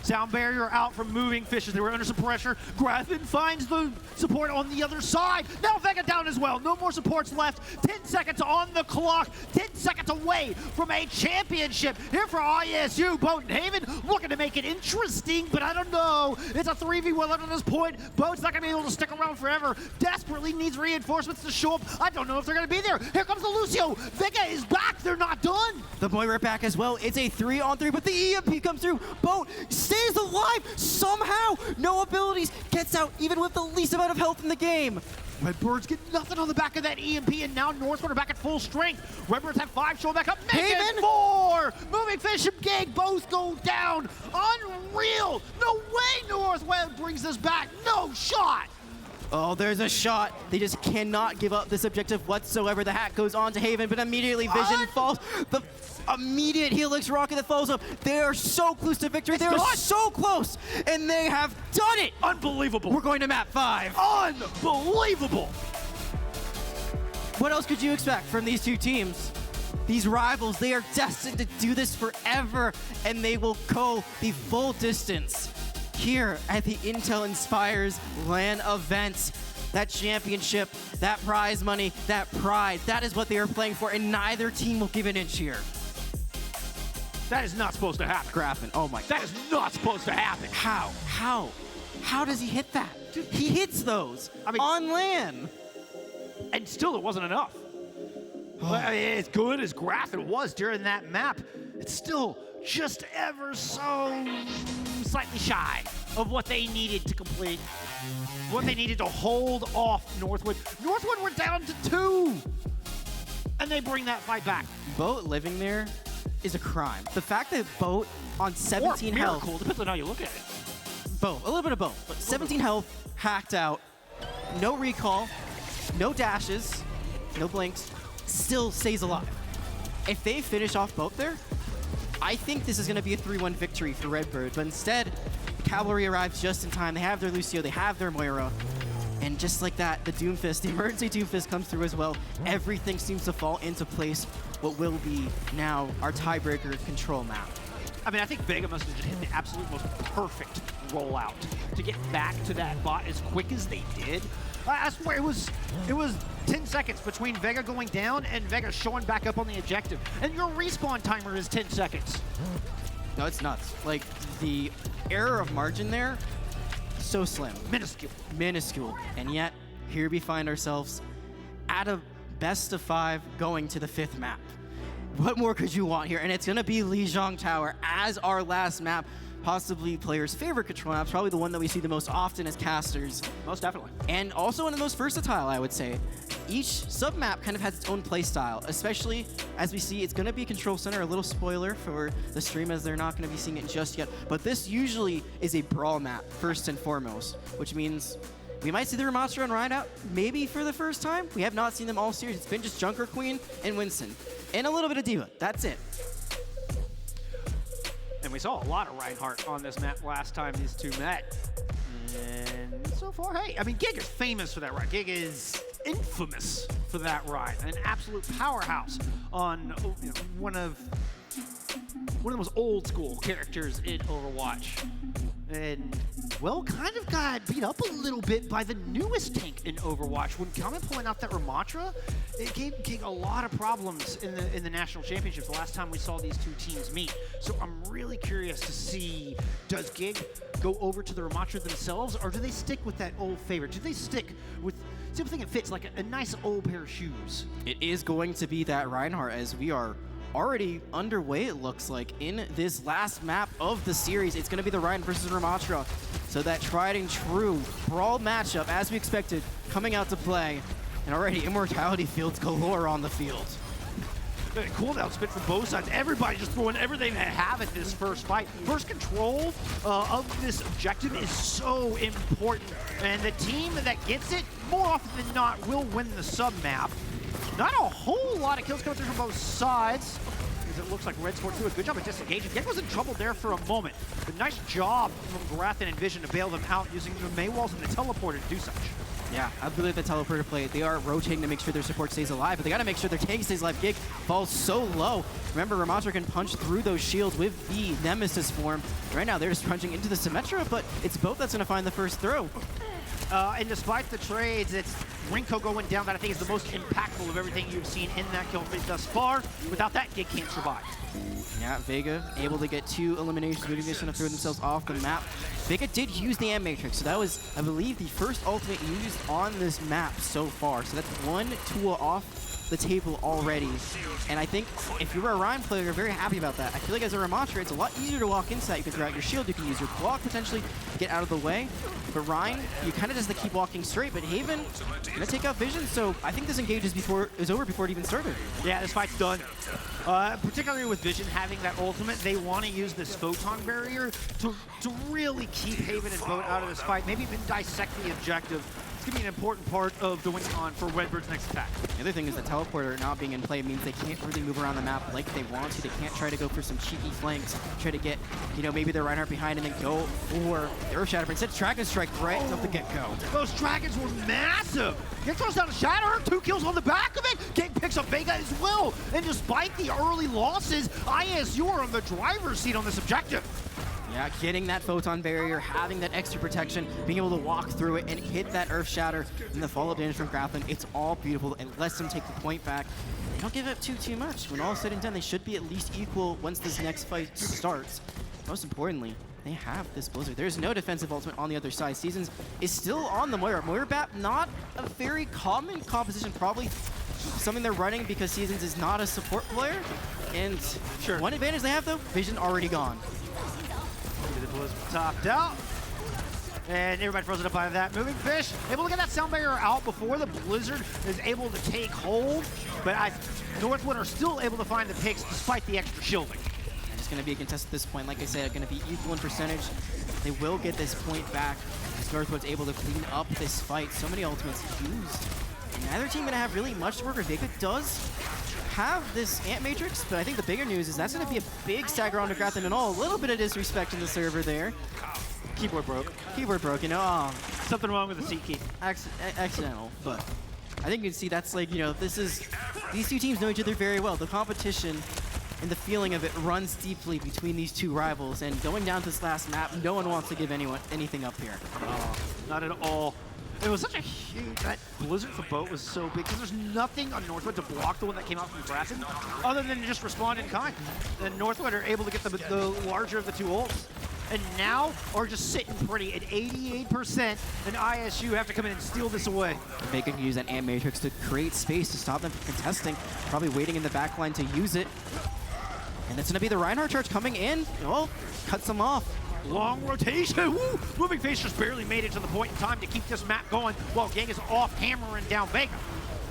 Sound barrier out from moving fishes. They were under some pressure. Graffin finds the support on the other side. Now Vega down as well. No more supports left. 10 seconds on the clock. 10 seconds away from a championship. Here for ISU. Bodenhaven looking to make it interesting, but I don't know. It's a 3v1 at this point. Boat's not going to be able to stick around forever. Desperately needs reinforcements to show up. I don't know if they're going to be there. Here comes the Lucio. Vega is back. They're not done. The Moira back as well. It's a 3-on-3, but the EMP comes through. Boat stays alive somehow. No abilities. Gets out even with the least amount of health in the game. Redbirds get nothing on the back of that EMP, and now Northwood are back at full strength. Redbirds have 5, showing back up. Make it 4! Moving Fish and Gig both go down. Unreal! No way Northwood brings this back. No shot! Oh, there's a shot. They just cannot give up this objective whatsoever. The hack goes on to Haven, but immediately Vision falls. The immediate Helix rocket that follows up. They are so close to victory. They are so close, and they have done it. Unbelievable. We're going to map 5. Unbelievable. What else could you expect from these two teams? These rivals, they are destined to do this forever, and they will go the full distance here at the Intel Inspires LAN event. That championship, that prize money, that pride, that is what they are playing for, and neither team will give an inch here. That is not supposed to happen. Graffin, oh my. That is not supposed to happen. How does he hit that? He hits those on LAN. And still, it wasn't enough. As good as Graffin was during that map, it's still just ever so slightly shy of what they needed to complete, what they needed to hold off Northwood. Northwood were down to 2, and they bring that fight back. Boat living there is a crime. The fact that Boat on 17 health, depends on how you look at it. Both, a little bit of both, but 17 health, hacked out, no recall, no dashes, no blinks, still stays alive. If they finish off Boat there, I think this is going to be a 3-1 victory for Redbird, but instead, the Cavalry arrives just in time. They have their Lucio, they have their Moira, and just like that, the Doomfist, the emergency Doomfist comes through as well. Everything seems to fall into place, what will be now our tiebreaker control map. I mean, I think Vega must have just hit the absolute most perfect rollout to get back to that bot as quick as they did. I swear it was 10 seconds between Vega going down and Vega showing back up on the objective. And your respawn timer is 10 seconds. No, it's nuts. Like, the error of margin there, so slim. Minuscule. Minuscule. And yet, here we find ourselves at a best of 5 going to the 5th map. What more could you want here? And it's going to be Lijiang Tower as our last map. Possibly players' favorite control maps, probably the one that we see the most often as casters. Most definitely. And also one of the most versatile, I would say. Each sub-map kind of has its own play style, especially as we see it's going to be Control Center, a little spoiler for the stream as they're not going to be seeing it just yet. But this usually is a brawl map, first and foremost, which means we might see the Ramattra and Reinhardt maybe for the first time. We have not seen them all series. It's been just Junker Queen and Winston. And a little bit of Diva. That's it. And we saw a lot of Reinhardt on this map last time these two met. And so far, hey, I mean, Gig is famous for that ride. Gig is infamous for that ride. An absolute powerhouse on one of the most old school characters in Overwatch. And, well, kind of got beat up a little bit by the newest tank in Overwatch. When Common pointed out that Ramattra, it gave Gig a lot of problems in the national championships the last time we saw these two teams meet. So I'm really curious to see, does Gig go over to the Ramattra themselves, or do they stick with that old favorite? Do they stick with something that fits, like a nice old pair of shoes? It is going to be that Reinhardt, as we are already underway, it looks like, in this last map of the series. It's going to be the Ryan versus Ramattra. So that tried and true brawl matchup, as we expected, coming out to play. And already immortality fields galore on the field. Cooldown spit from both sides. Everybody just throwing everything they have at this first fight. First control of this objective is so important. And the team that gets it, more often than not, will win the sub-map. Not a whole lot of kills coming through from both sides. It looks like Red Sport do a good job of disengaging. Gek was in trouble there for a moment, but but nice job from Grafton and Vision to bail them out using the Maywalls and the teleporter to do such. Yeah, I believe the teleporter play, they are rotating to make sure their support stays alive, but they gotta make sure their tank stays alive. Gig falls so low. Remember, Ramontra can punch through those shields with the Nemesis form. Right now, they're just punching into the Symmetra, but it's Boat that's gonna find the first throw. And despite the trades, it's Rinko going down that I think is the most impactful of everything you've seen in that kill feed thus far. Without that, Gig can't survive. Yeah, Vega able to get 2 eliminations, moving this to throw themselves off the map. Vega did use the Amp Matrix, so that was, I believe, the first ultimate used on this map so far. So that's 1 tool off the table already. And I think if you're a Ryan player, you're very happy about that. I feel like as a Ramontra, it's a lot easier to walk inside. You can throw out your shield, you can use your block potentially to get out of the way. But Ryan, you kind of just have to keep walking straight. But Haven gonna take out Vision, so I think this engage is over before it even started. Yeah, this fight's done. Particularly with Vision having that ultimate, they want to use this photon barrier to really keep Haven and Boat out of this fight. Maybe even dissect the objective. It's going to be an important part of the win con for Redbird's next attack. The other thing is the teleporter not being in play means they can't really move around the map like they want to. They can't try to go for some cheeky flanks, try to get, you know, maybe their Reinhardt behind and then go for the Earth Shatter. But instead, Dragon Strike right off the get-go. Those dragons were massive. Gig throws down a Shatter, 2 kills on the back of it. Gig picks up Vega as well. And despite the early losses, ISU are on the driver's seat on this objective. Yeah, getting that photon barrier, having that extra protection, being able to walk through it and hit that Earth Shatter, and the follow-up damage from Grafton, it's all beautiful and lets them take the point back. They don't give up too much. When all is said and done, they should be at least equal once this next fight starts. Most importantly, they have this Blizzard. There's no defensive ultimate on the other side. Seasons is still on the Moira. Moira Bap, not a very common composition, probably something they're running because Seasons is not a support player. And one advantage they have though, Vision already gone. The Blizzard topped out. And everybody frozen up by that. Moving Fish, able to get that sound barrier out before the Blizzard is able to take hold. But Northwood are still able to find the picks despite the extra shielding. And it's going to be a contest at this point. Like I said, going to be equal in percentage. They will get this point back as Northwood's able to clean up this fight. So many ultimates used. And neither team going to have really much to work with. Vega does have this Amp Matrix, but I think the bigger news is that's going to be a big stagger onto Grafton and all. A little bit of disrespect in the server there. Keyboard broke. Keyboard broken. Oh, something wrong with the C key. Accidental, but I think you can see that's like, you know, these two teams know each other very well. The competition and the feeling of it runs deeply between these two rivals, and going down to this last map, no one wants to give anyone anything up here. Not at all. It was such a huge, that Blizzard for Boat was so big because there's nothing on Northwood to block the one that came out from Grafton other than to just respond in kind. And Northwood are able to get the larger of the 2 ults. And now are just sitting pretty at 88%, and ISU have to come in and steal this away. Vega can use that Amp Matrix to create space to stop them from contesting, probably waiting in the back line to use it. And it's going to be the Reinhardt charge coming in. Well, cuts them off. Long rotation. Woo! Moving Face just barely made it to the point in time to keep this map going while Gang is off hammering down Vega.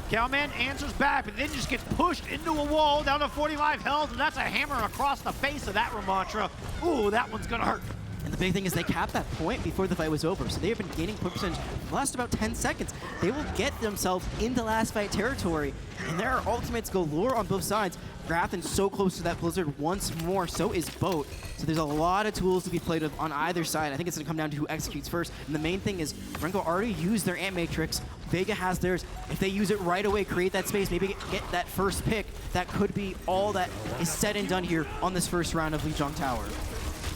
Cowman answers back, but then just gets pushed into a wall down to 45 health, and that's a hammer across the face of that Ramontra. Ooh, that one's gonna hurt. And the big thing is they capped that point before the fight was over, so they have been gaining point percentage for the last about 10 seconds. They will get themselves into last fight territory, and there are ultimates galore on both sides. Grafton's so close to that Blizzard once more, so is Boat. So there's a lot of tools to be played with on either side. I think it's going to come down to who executes first. And the main thing is, Renko already used their Amp Matrix. Vega has theirs. If they use it right away, create that space, maybe get that first pick, that could be all that is said and done here on this first round of Lijiang Tower.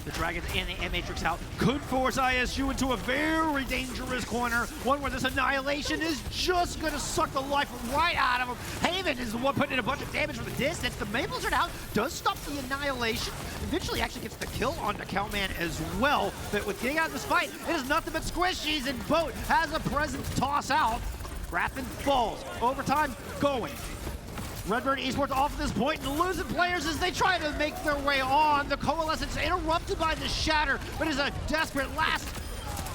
The Dragons and the Amp Matrix out could force ISU into a very dangerous corner, one where this Annihilation is just going to suck the life right out of him. Haven is the one putting in a bunch of damage from the distance. The Maple Blizzard out does stop the Annihilation. Eventually actually gets the kill onto Cowman as well. But with getting out of this fight, it is nothing but squishies, and Boat has a present to toss out. Grafton falls. Overtime going. Redbird Esports off at this point and losing players as they try to make their way on. The Coalescence interrupted by the Shatter, but is a desperate last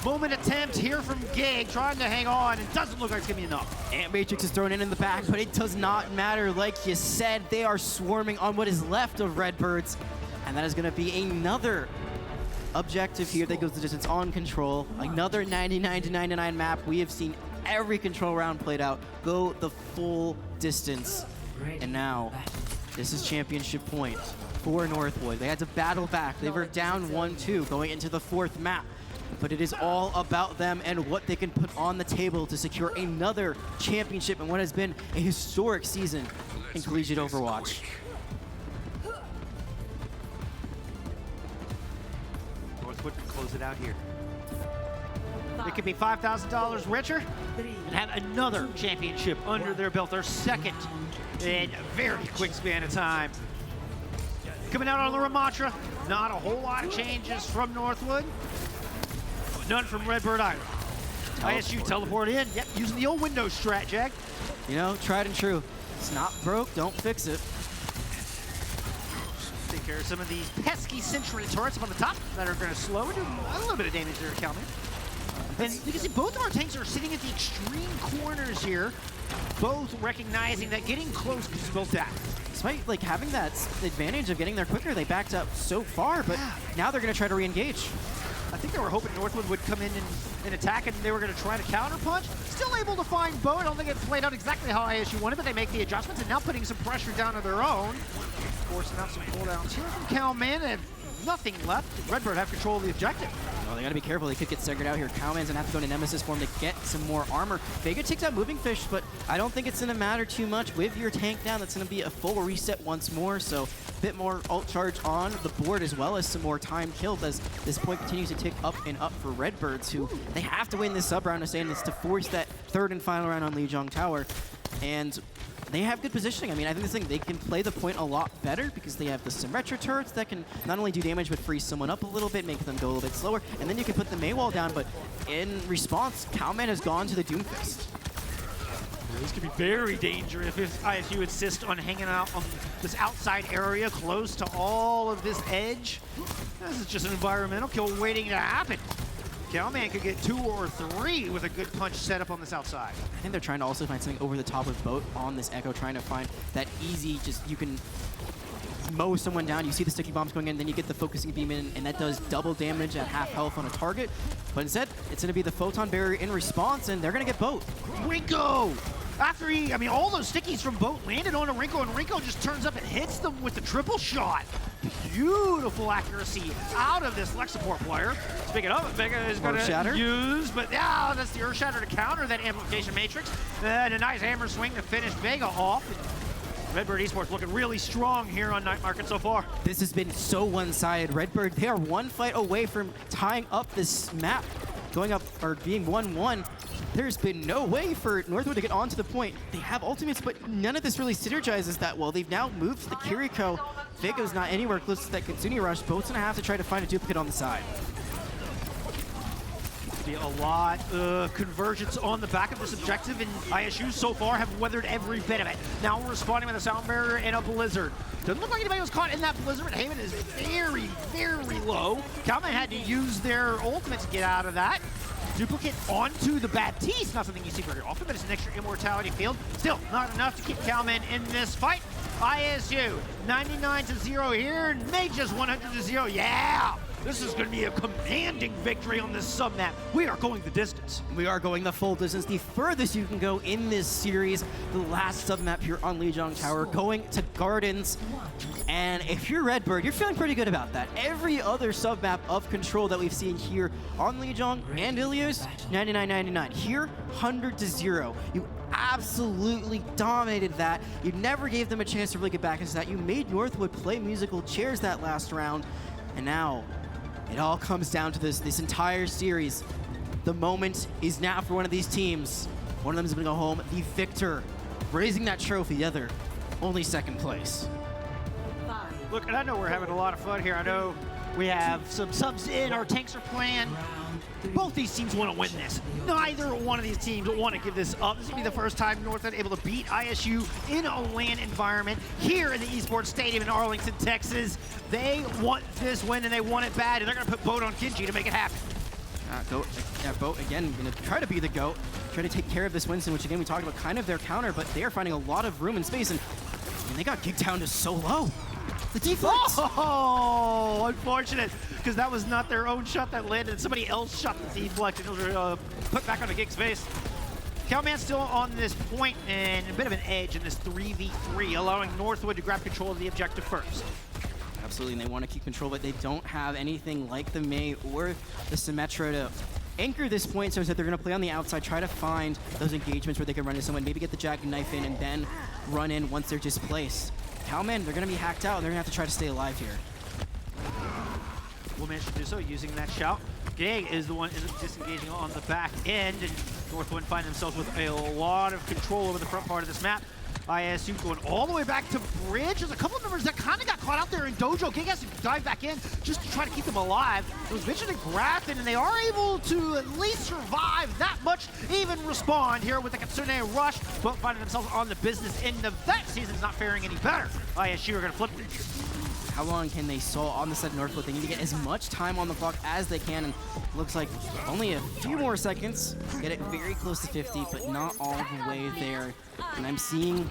moment attempt here from Gig, trying to hang on. It doesn't look like it's gonna be enough. Amp Matrix is thrown in the back, but it does not matter. Like you said, they are swarming on what is left of Redbirds, and that is gonna be another objective here that goes the distance on control. Another 99-99 map. We have seen every control round played out go the full distance. And now, this is championship point for Northwood. They had to battle back. They were down 1-2 going into the 4th map. But it is all about them and what they can put on the table to secure another championship in what has been a historic season in collegiate Overwatch. Northwood can close it out here. It could be $5,000 richer and have another championship under their belt, their second in a very quick span of time. Coming out on the Ramatra, not a whole lot of changes from Northwood. None from Redbird either. ISU teleport in, yep, using the old Windows strat, Jack. You know, tried and true. It's not broke, don't fix it. Take care of some of these pesky Sentry turrets up on the top that are going to slow and do a little bit of damage there, Calman. And you can see both of our tanks are sitting at the extreme corners here, both recognizing that getting close could spell death. Despite like having that advantage of getting there quicker, they backed up so far, but now they're going to try to re-engage. I think they were hoping Northwood would come in and attack, and they were going to try to counterpunch. Still able to find Bo. I don't think it played out exactly how ISU wanted, but they make the adjustments, and now putting some pressure down of their own. Forcing out some cooldowns here from Calman, and nothing left. Redbird have control of the objective. Oh, they got to be careful. They could get staggered out here. Cowman's going to have to go into Nemesis form to get some more armor. Vega takes out Moving Fish, but I don't think it's going to matter too much. With your tank down, that's going to be a full reset once more, so a bit more ult charge on the board as well as some more time killed as this point continues to tick up and up for Redbirds, who they have to win this sub-round to stay in this to force that 3rd and final round on Lijiang Tower. And they have good positioning. I mean, I think this thing, they can play the point a lot better because they have the Symmetra turrets that can not only do damage, but freeze someone up a little bit, make them go a little bit slower, and then you can put the Maywall down, but in response, Cowman has gone to the Doomfist. This could be very dangerous if ISU insists on hanging out on this outside area close to all of this edge. This is just an environmental kill waiting to happen. Cowman could get 2 or 3 with a good punch set up on this outside. I think they're trying to also find something over the top of Boat on this Echo, trying to find that easy, just you can mow someone down. You see the sticky bombs going in, then you get the focusing beam in, and that does double damage at half health on a target. But instead, it's going to be the Photon Barrier in response, and they're going to get Boat. Rinko! After he, I mean, all those stickies from Boat landed on a Rinko, and Rinko just turns up and hits them with the triple shot. Beautiful accuracy out of this Lexaport player. Speaking of it, Vega is going to use, but yeah, that's the Earth Shatter to counter that Amplification Matrix. And a nice hammer swing to finish Vega off. Redbird Esports looking really strong here on Night Market so far. This has been so one-sided. Redbird, they are one fight away from tying up this map, going up, or being 1-1. There's been no way for Northwood to get onto the point. They have ultimates, but none of this really synergizes that well. They've now moved to the Kiriko. Vega's not anywhere close to that Kitsune Rush. Boat's gonna have to try to find a duplicate on the side. Be a lot of convergence on the back of this objective, and ISU so far have weathered every bit of it. Now we're responding with a sound barrier and a blizzard. Doesn't look like anybody was caught in that blizzard. Haven is very, very low. Calman had to use their ultimate to get out of that. Duplicate onto the Baptiste, not something you see very often, but it's an extra immortality field. Still, not enough to keep Calman in this fight. ISU, 99-0 here, and May just 100-0. Yeah! This is going to be a commanding victory on this sub-map. We are going the distance. We are going the full distance, the furthest you can go in this series. The last sub-map here on Lijiang Tower, going to Gardens. And if you're Redbird, you're feeling pretty good about that. Every other sub-map of control that we've seen here on Lijiang and Ilios, 99-99. Here, 100-0. You absolutely dominated that. You never gave them a chance to really get back into that. You made Northwood play musical chairs that last round. And now, it all comes down to this entire series. The moment is now for one of these teams. One of them is going to go home, the victor, raising that trophy. The other, only second place. Look, and I know we're having a lot of fun here. I know we have some subs in, our tanks are playing. Both these teams want to win this. Neither one of these teams want to give this up. This will be the first time Northwood able to beat ISU in a LAN environment here in the Esports Stadium in Arlington, Texas. They want this win, and they want it bad, and they're going to put Boat on Kinji to make it happen. Boat, again, going to try to be the GOAT, try to take care of this Winston, which, again, we talked about kind of their counter, but they are finding a lot of room and space, and they got kicked down to so low. The deflect. Oh, unfortunate, because that was not their own shot that landed. Somebody else shot the deflect, and it was put back on the Gig's face. Calman's still on this point, and a bit of an edge in this 3v3, allowing Northwood to grab control of the objective first. absolutely, and they want to keep control, but they don't have anything like the Mei or the Symmetra to anchor this point, so that they're going to play on the outside, try to find those engagements where they can run into someone, maybe get the jackknife in, and then run in once they're displaced. Cowman, they're going to be hacked out, and they're going to have to try to stay alive here. Will manage to do so using that shout. Gig is the one disengaging on the back end, and Northwind find themselves with a lot of control over the front part of this map. ISU going all the way back to bridge. There's a couple of members that kind of got caught out there in Dojo. Gig has to dive back in just to try to keep them alive. It was Vision and Grafton, and they are able to at least survive that much, even respond here with the Kitsune Rush, but finding themselves on the business end of that season's not faring any better. ISU are going to flip this. How long can they stall on the side of Northwood? They need to get as much time on the clock as they can, and looks like only a few more seconds. Get it very close to 50, but not all the way there. And I'm seeing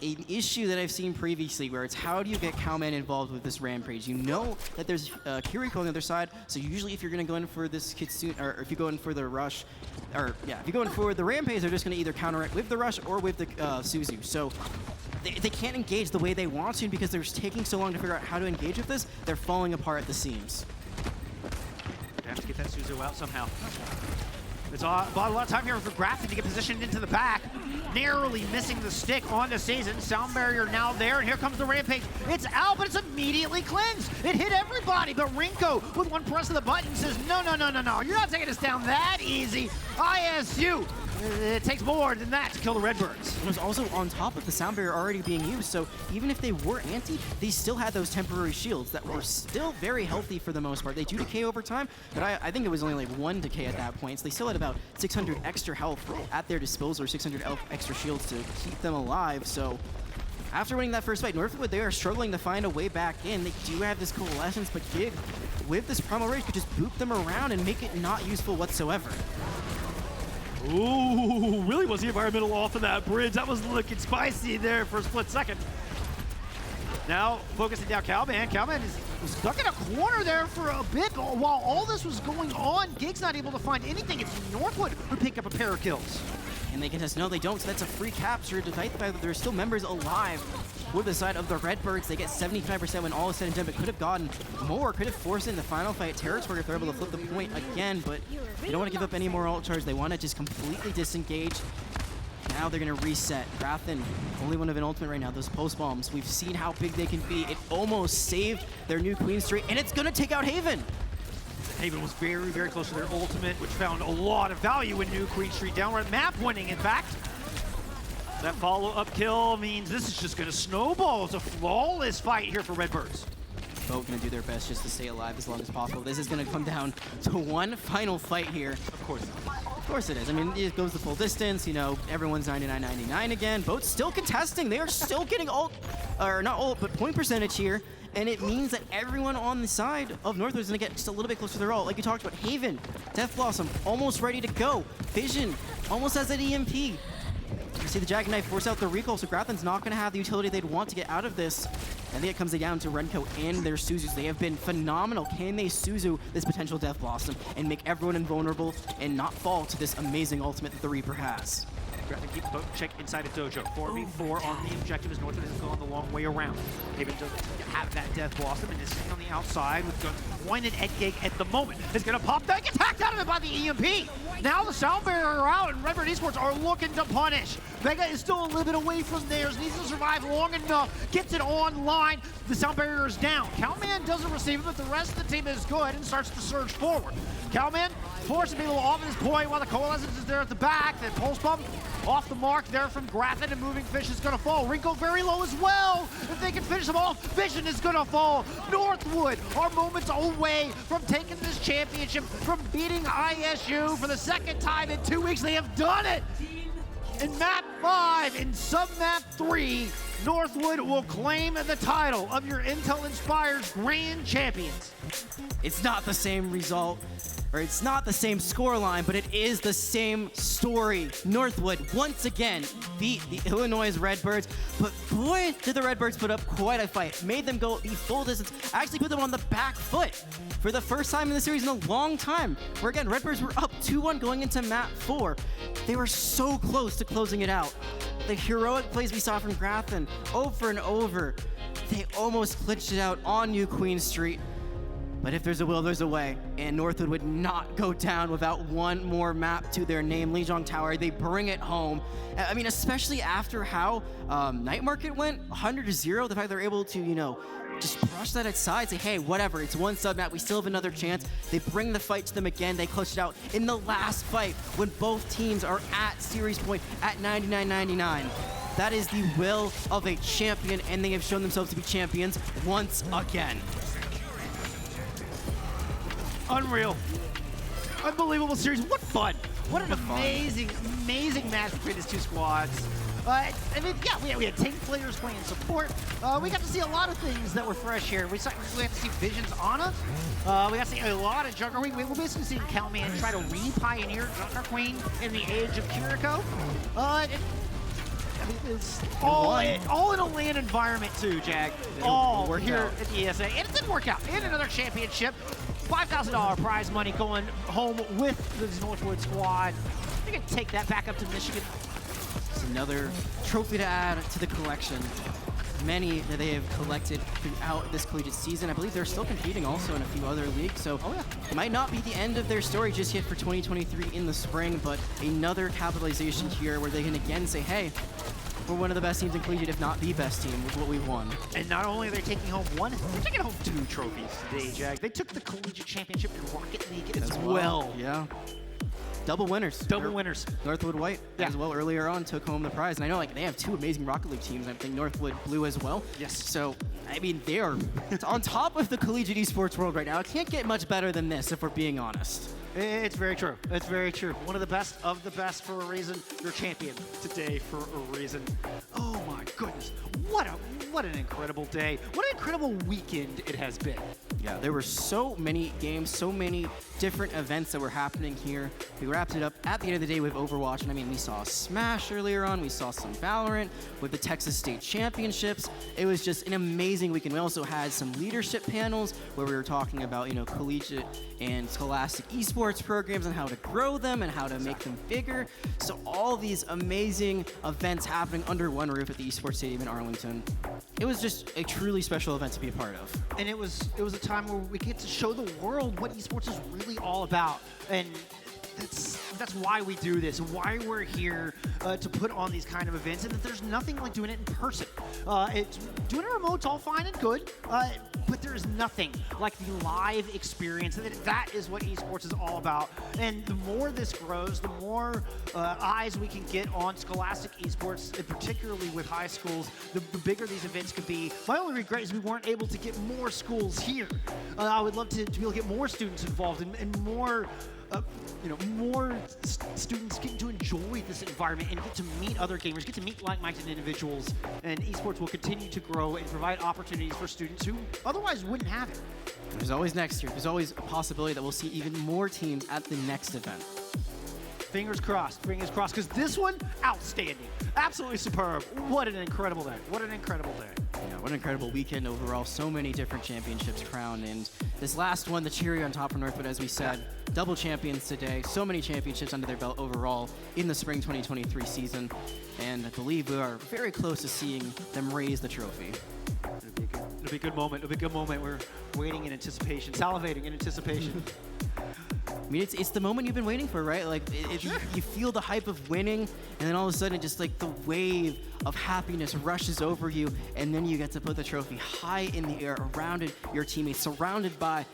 an issue that I've seen previously, where it's how do you get Cowman involved with this Rampage? You know that there's Kiriko on the other side, so usually if you're going to go in for this Kitsune, or if you go in for the Rush, or yeah, if you go in for the Rampage, they're just going to either counter it with the Rush or with the Suzu. So they can't engage the way they want to because they're taking so long to figure out how to engage with this. They're falling apart at the seams. They have to get that Suzu out somehow. It's bought a lot of time here for Grafton to get positioned into the back. Narrowly missing the stick on the season. Sound barrier now there, and here comes the Rampage. It's out, but it's immediately cleansed. It hit everybody, but Rinko, with one press of the button, says, no, no, no, no, no. You're not taking us down that easy. ISU. It takes more than that to kill the Redbirds. It was also on top of the sound barrier already being used, so even if they were anti, they still had those temporary shields that were still very healthy for the most part. They do decay over time, but I think it was only like 1 decay at that point, so they still had about 600 extra health at their disposal, or 600 extra shields to keep them alive. So after winning that first fight, Northwood, they are struggling to find a way back in. They do have this Coalescence, but Gig, with this Primal Rage, could just boop them around and make it not useful whatsoever. Ooh, really was the environmental off of that bridge. That was looking spicy there for a split second. Now focusing down Cowman. Cowman was stuck in a corner there for a bit. While all this was going on, Gig's not able to find anything. It's Northwood who picked up a pair of kills. And they can just, no, they don't, so that's a free capture, despite the fact that there's still members alive for the side of the Redbirds. They get 75% when all is said and done, but could have gotten more, could have forced in the final fight territory if they're able to flip the point again, but they don't want to give up any more ult charge. They want to just completely disengage. Now they're going to reset. Grafton, only one of an ultimate right now. Those post bombs, we've seen how big they can be. It almost saved their new Queen Street, and it's going to take out Haven. Haven was very, very close to their ultimate, which found a lot of value in New Queen Street. Downright map winning, in fact. That follow-up kill means this is just going to snowball. It's a flawless fight here for Redbirds. Both going to do their best just to stay alive as long as possible. This is going to come down to one final fight here. Of course. Of course it is. I mean, it goes the full distance. You know, everyone's 99-99 again. Both still contesting. They are still getting ult, or not ult, but point percentage here. And it means that everyone on the side of Northwood is going to get just a little bit closer to their ult. Like you talked about, Haven, Death Blossom, almost ready to go. Vision, almost has an EMP. You see the Jackknife force out the recall, so Grafton's not going to have the utility they'd want to get out of this. I think it comes down to Renko and their Suzus. They have been phenomenal. Can they Suzu this potential Death Blossom and make everyone invulnerable and not fall to this amazing ultimate that the Reaper has? Grafton keep the boat check inside of Dojo. 4v4 on the objective as Northwood has gone the long way around. Haven doesn't have that Death Blossom and is sitting on the outside with guns pointed at Gig at the moment. It's going to pop that, gets hacked out of it by the EMP. Now the sound barrier are out and Redbird Esports are looking to punish. Vega is still a little bit away from theirs, needs to survive long enough, gets it online. The sound barrier is down. Cowman doesn't receive it, but the rest of the team is good and starts to surge forward. Cowman forced to be a little off at his point while the Coalescence is there at the back. The pulse bump off the mark there from Grafton, and Moving Fish is going to fall. Rinko very low as well. If they can finish them off, Vision is going to fall. Northwood are moments away from taking this championship, from beating ISU for the second time in 2 weeks. They have done it. In map 5, in sub-map 3, Northwood will claim the title of your Intel-inspired Grand Champions. It's not the same result, or it's not the same scoreline, but it is the same story. Northwood, once again, beat the Illinois Redbirds, but boy, did the Redbirds put up quite a fight. Made them go the full distance, actually put them on the back foot for the first time in the series in a long time, where again, Redbirds were up 2-1 going into map 4. They were so close to closing it out. The heroic plays we saw from Grafton over and over. They almost glitched it out on New Queen Street. But if there's a will, there's a way. And Northwood would not go down without one more map to their name, Lijiang Tower. They bring it home. I mean, especially after how Night Market went 100-0, the fact they're able to, just brush that aside, say, hey, whatever, it's one sub map, we still have another chance. They bring the fight to them again. They clutch it out in the last fight when both teams are at series point at 99.99. That is the will of a champion, and they have shown themselves to be champions once again. Unreal. Unbelievable series. What fun. What an amazing match between these two squads. I mean, yeah, we had tank players playing support. We got to see a lot of things that were fresh here. We got to see Vision's Ana. We got to see a lot of Junker. We're basically seeing Calman try to re-pioneer Junker Queen in the age of Kiriko. It's all in a LAN environment too, Jag. All here at the ESA. And it didn't work out. And another championship. $5,000 prize money going home with the Northwood squad. They're going to take that back up to Michigan. It's another trophy to add to the collection. Many that they have collected throughout this collegiate season. I believe they're still competing also in a few other leagues, so it might not be the end of their story just yet for 2023 in the spring, but another capitalization here where they can again say, hey, we're one of the best teams in collegiate, if not the best team, with what we've won. And not only are they taking home one, they're taking home 2 trophies today, Jag. They took the collegiate championship in Rocket League as well. Yeah. Double winners. Double winners. Northwood White as well earlier on took home the prize. And I know they have 2 amazing Rocket League teams. I think Northwood Blue as well. Yes. So, I mean, they are on top of the collegiate esports world right now. It can't get much better than this if we're being honest. It's very true. It's very true. One of the best for a reason. You're champion today for a reason. Oh my goodness. What an incredible day. What an incredible weekend it has been. Yeah, there were so many games, so many different events that were happening here. We wrapped it up at the end of the day with Overwatch, and I mean, we saw Smash earlier on, we saw some Valorant with the Texas State Championships. It was just an amazing weekend. We also had some leadership panels where we were talking about, collegiate and scholastic esports programs and how to grow them and how to make them bigger. So all these amazing events happening under one roof at the Esports Stadium in Arlington. It was just a truly special event to be a part of. And it was a time where we get to show the world what esports is really all about. And that's why we do this, why we're here to put on these kind of events, and that there's nothing like doing it in person. It's doing it remote's all fine and good, but there's nothing like the live experience. That is what esports is all about. And the more this grows, the more eyes we can get on scholastic esports, and particularly with high schools, the bigger these events could be. My only regret is we weren't able to get more schools here. I would love to be able to get more students involved and more more students get to enjoy this environment and get to meet other gamers, get to meet like-minded individuals, and esports will continue to grow and provide opportunities for students who otherwise wouldn't have it. There's always next year. There's always a possibility that we'll see even more teams at the next event. Fingers crossed, because this one, outstanding. Absolutely superb. What an incredible day. What an incredible day. Yeah, what an incredible weekend overall. So many different championships crowned. And this last one, the cherry on top for Northwood, as we said, double champions today. So many championships under their belt overall in the spring 2023 season. And I believe we are very close to seeing them raise the trophy. It'll be a good moment. It'll be a good moment. We're waiting in anticipation, salivating in anticipation. I mean, it's the moment you've been waiting for, right? Like, you feel the hype of winning, and then all of a sudden, just like the wave of happiness rushes over you, and then you get to put the trophy high in the air, around your teammates, surrounded by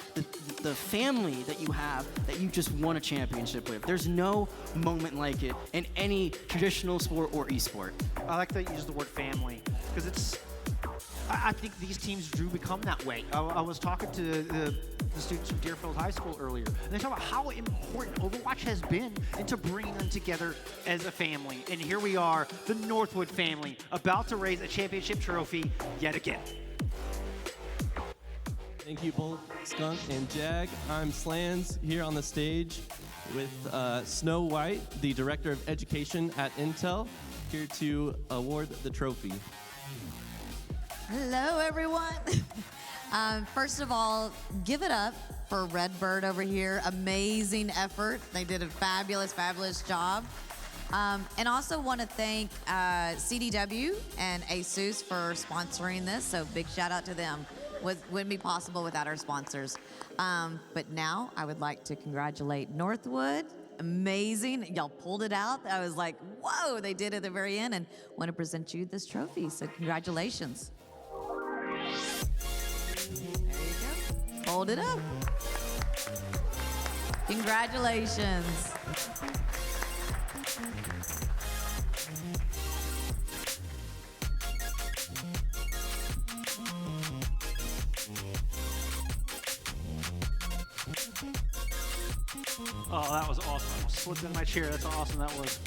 the family that you have, that you just won a championship with. There's no moment like it in any traditional sport or esport. I like that you use the word family, because I think these teams do become that way. I was talking to the students from Deerfield High School earlier, and they talk about how important Overwatch has been into bringing them together as a family. And here we are, the Northwood family, about to raise a championship trophy yet again. Thank you both, Skunk and Jag. I'm Slans here on the stage with Snow White, the Director of Education at Intel, here to award the trophy. Hello, everyone. First of all, give it up for Redbird over here. Amazing effort. They did a fabulous, fabulous job. And also want to thank CDW and ASUS for sponsoring this. So big shout out to them. Wouldn't be possible without our sponsors. But now I would like to congratulate Northwood. Amazing. Y'all pulled it out. I was like, whoa, they did it at the very end, and want to present you this trophy. So congratulations. There you go. Hold it up. Congratulations. Oh, that was awesome. I almost slipped in my chair. That's how awesome that was.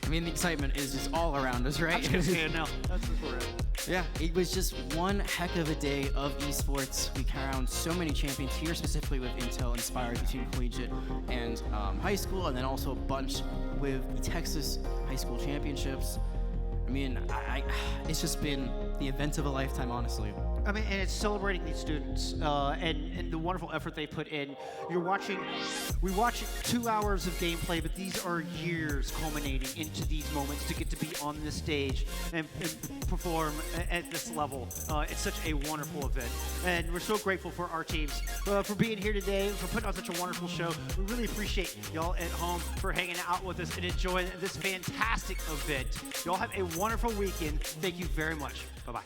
I mean, the excitement is just all around us, right? I'm just gonna say it now. That's just for it. Yeah, it was just one heck of a day of esports. We crowned so many champions here, specifically with Intel inspired between collegiate and high school, and then also a bunch with the Texas High School Championships. I mean, it's just been the event of a lifetime, honestly. I mean, and it's celebrating these students and the wonderful effort they put in. We watch 2 hours of gameplay, but these are years culminating into these moments to get to be on this stage and perform at this level. It's such a wonderful event. And we're so grateful for our teams for being here today, for putting on such a wonderful show. We really appreciate y'all at home for hanging out with us and enjoying this fantastic event. Y'all have a wonderful weekend. Thank you very much. Bye-bye.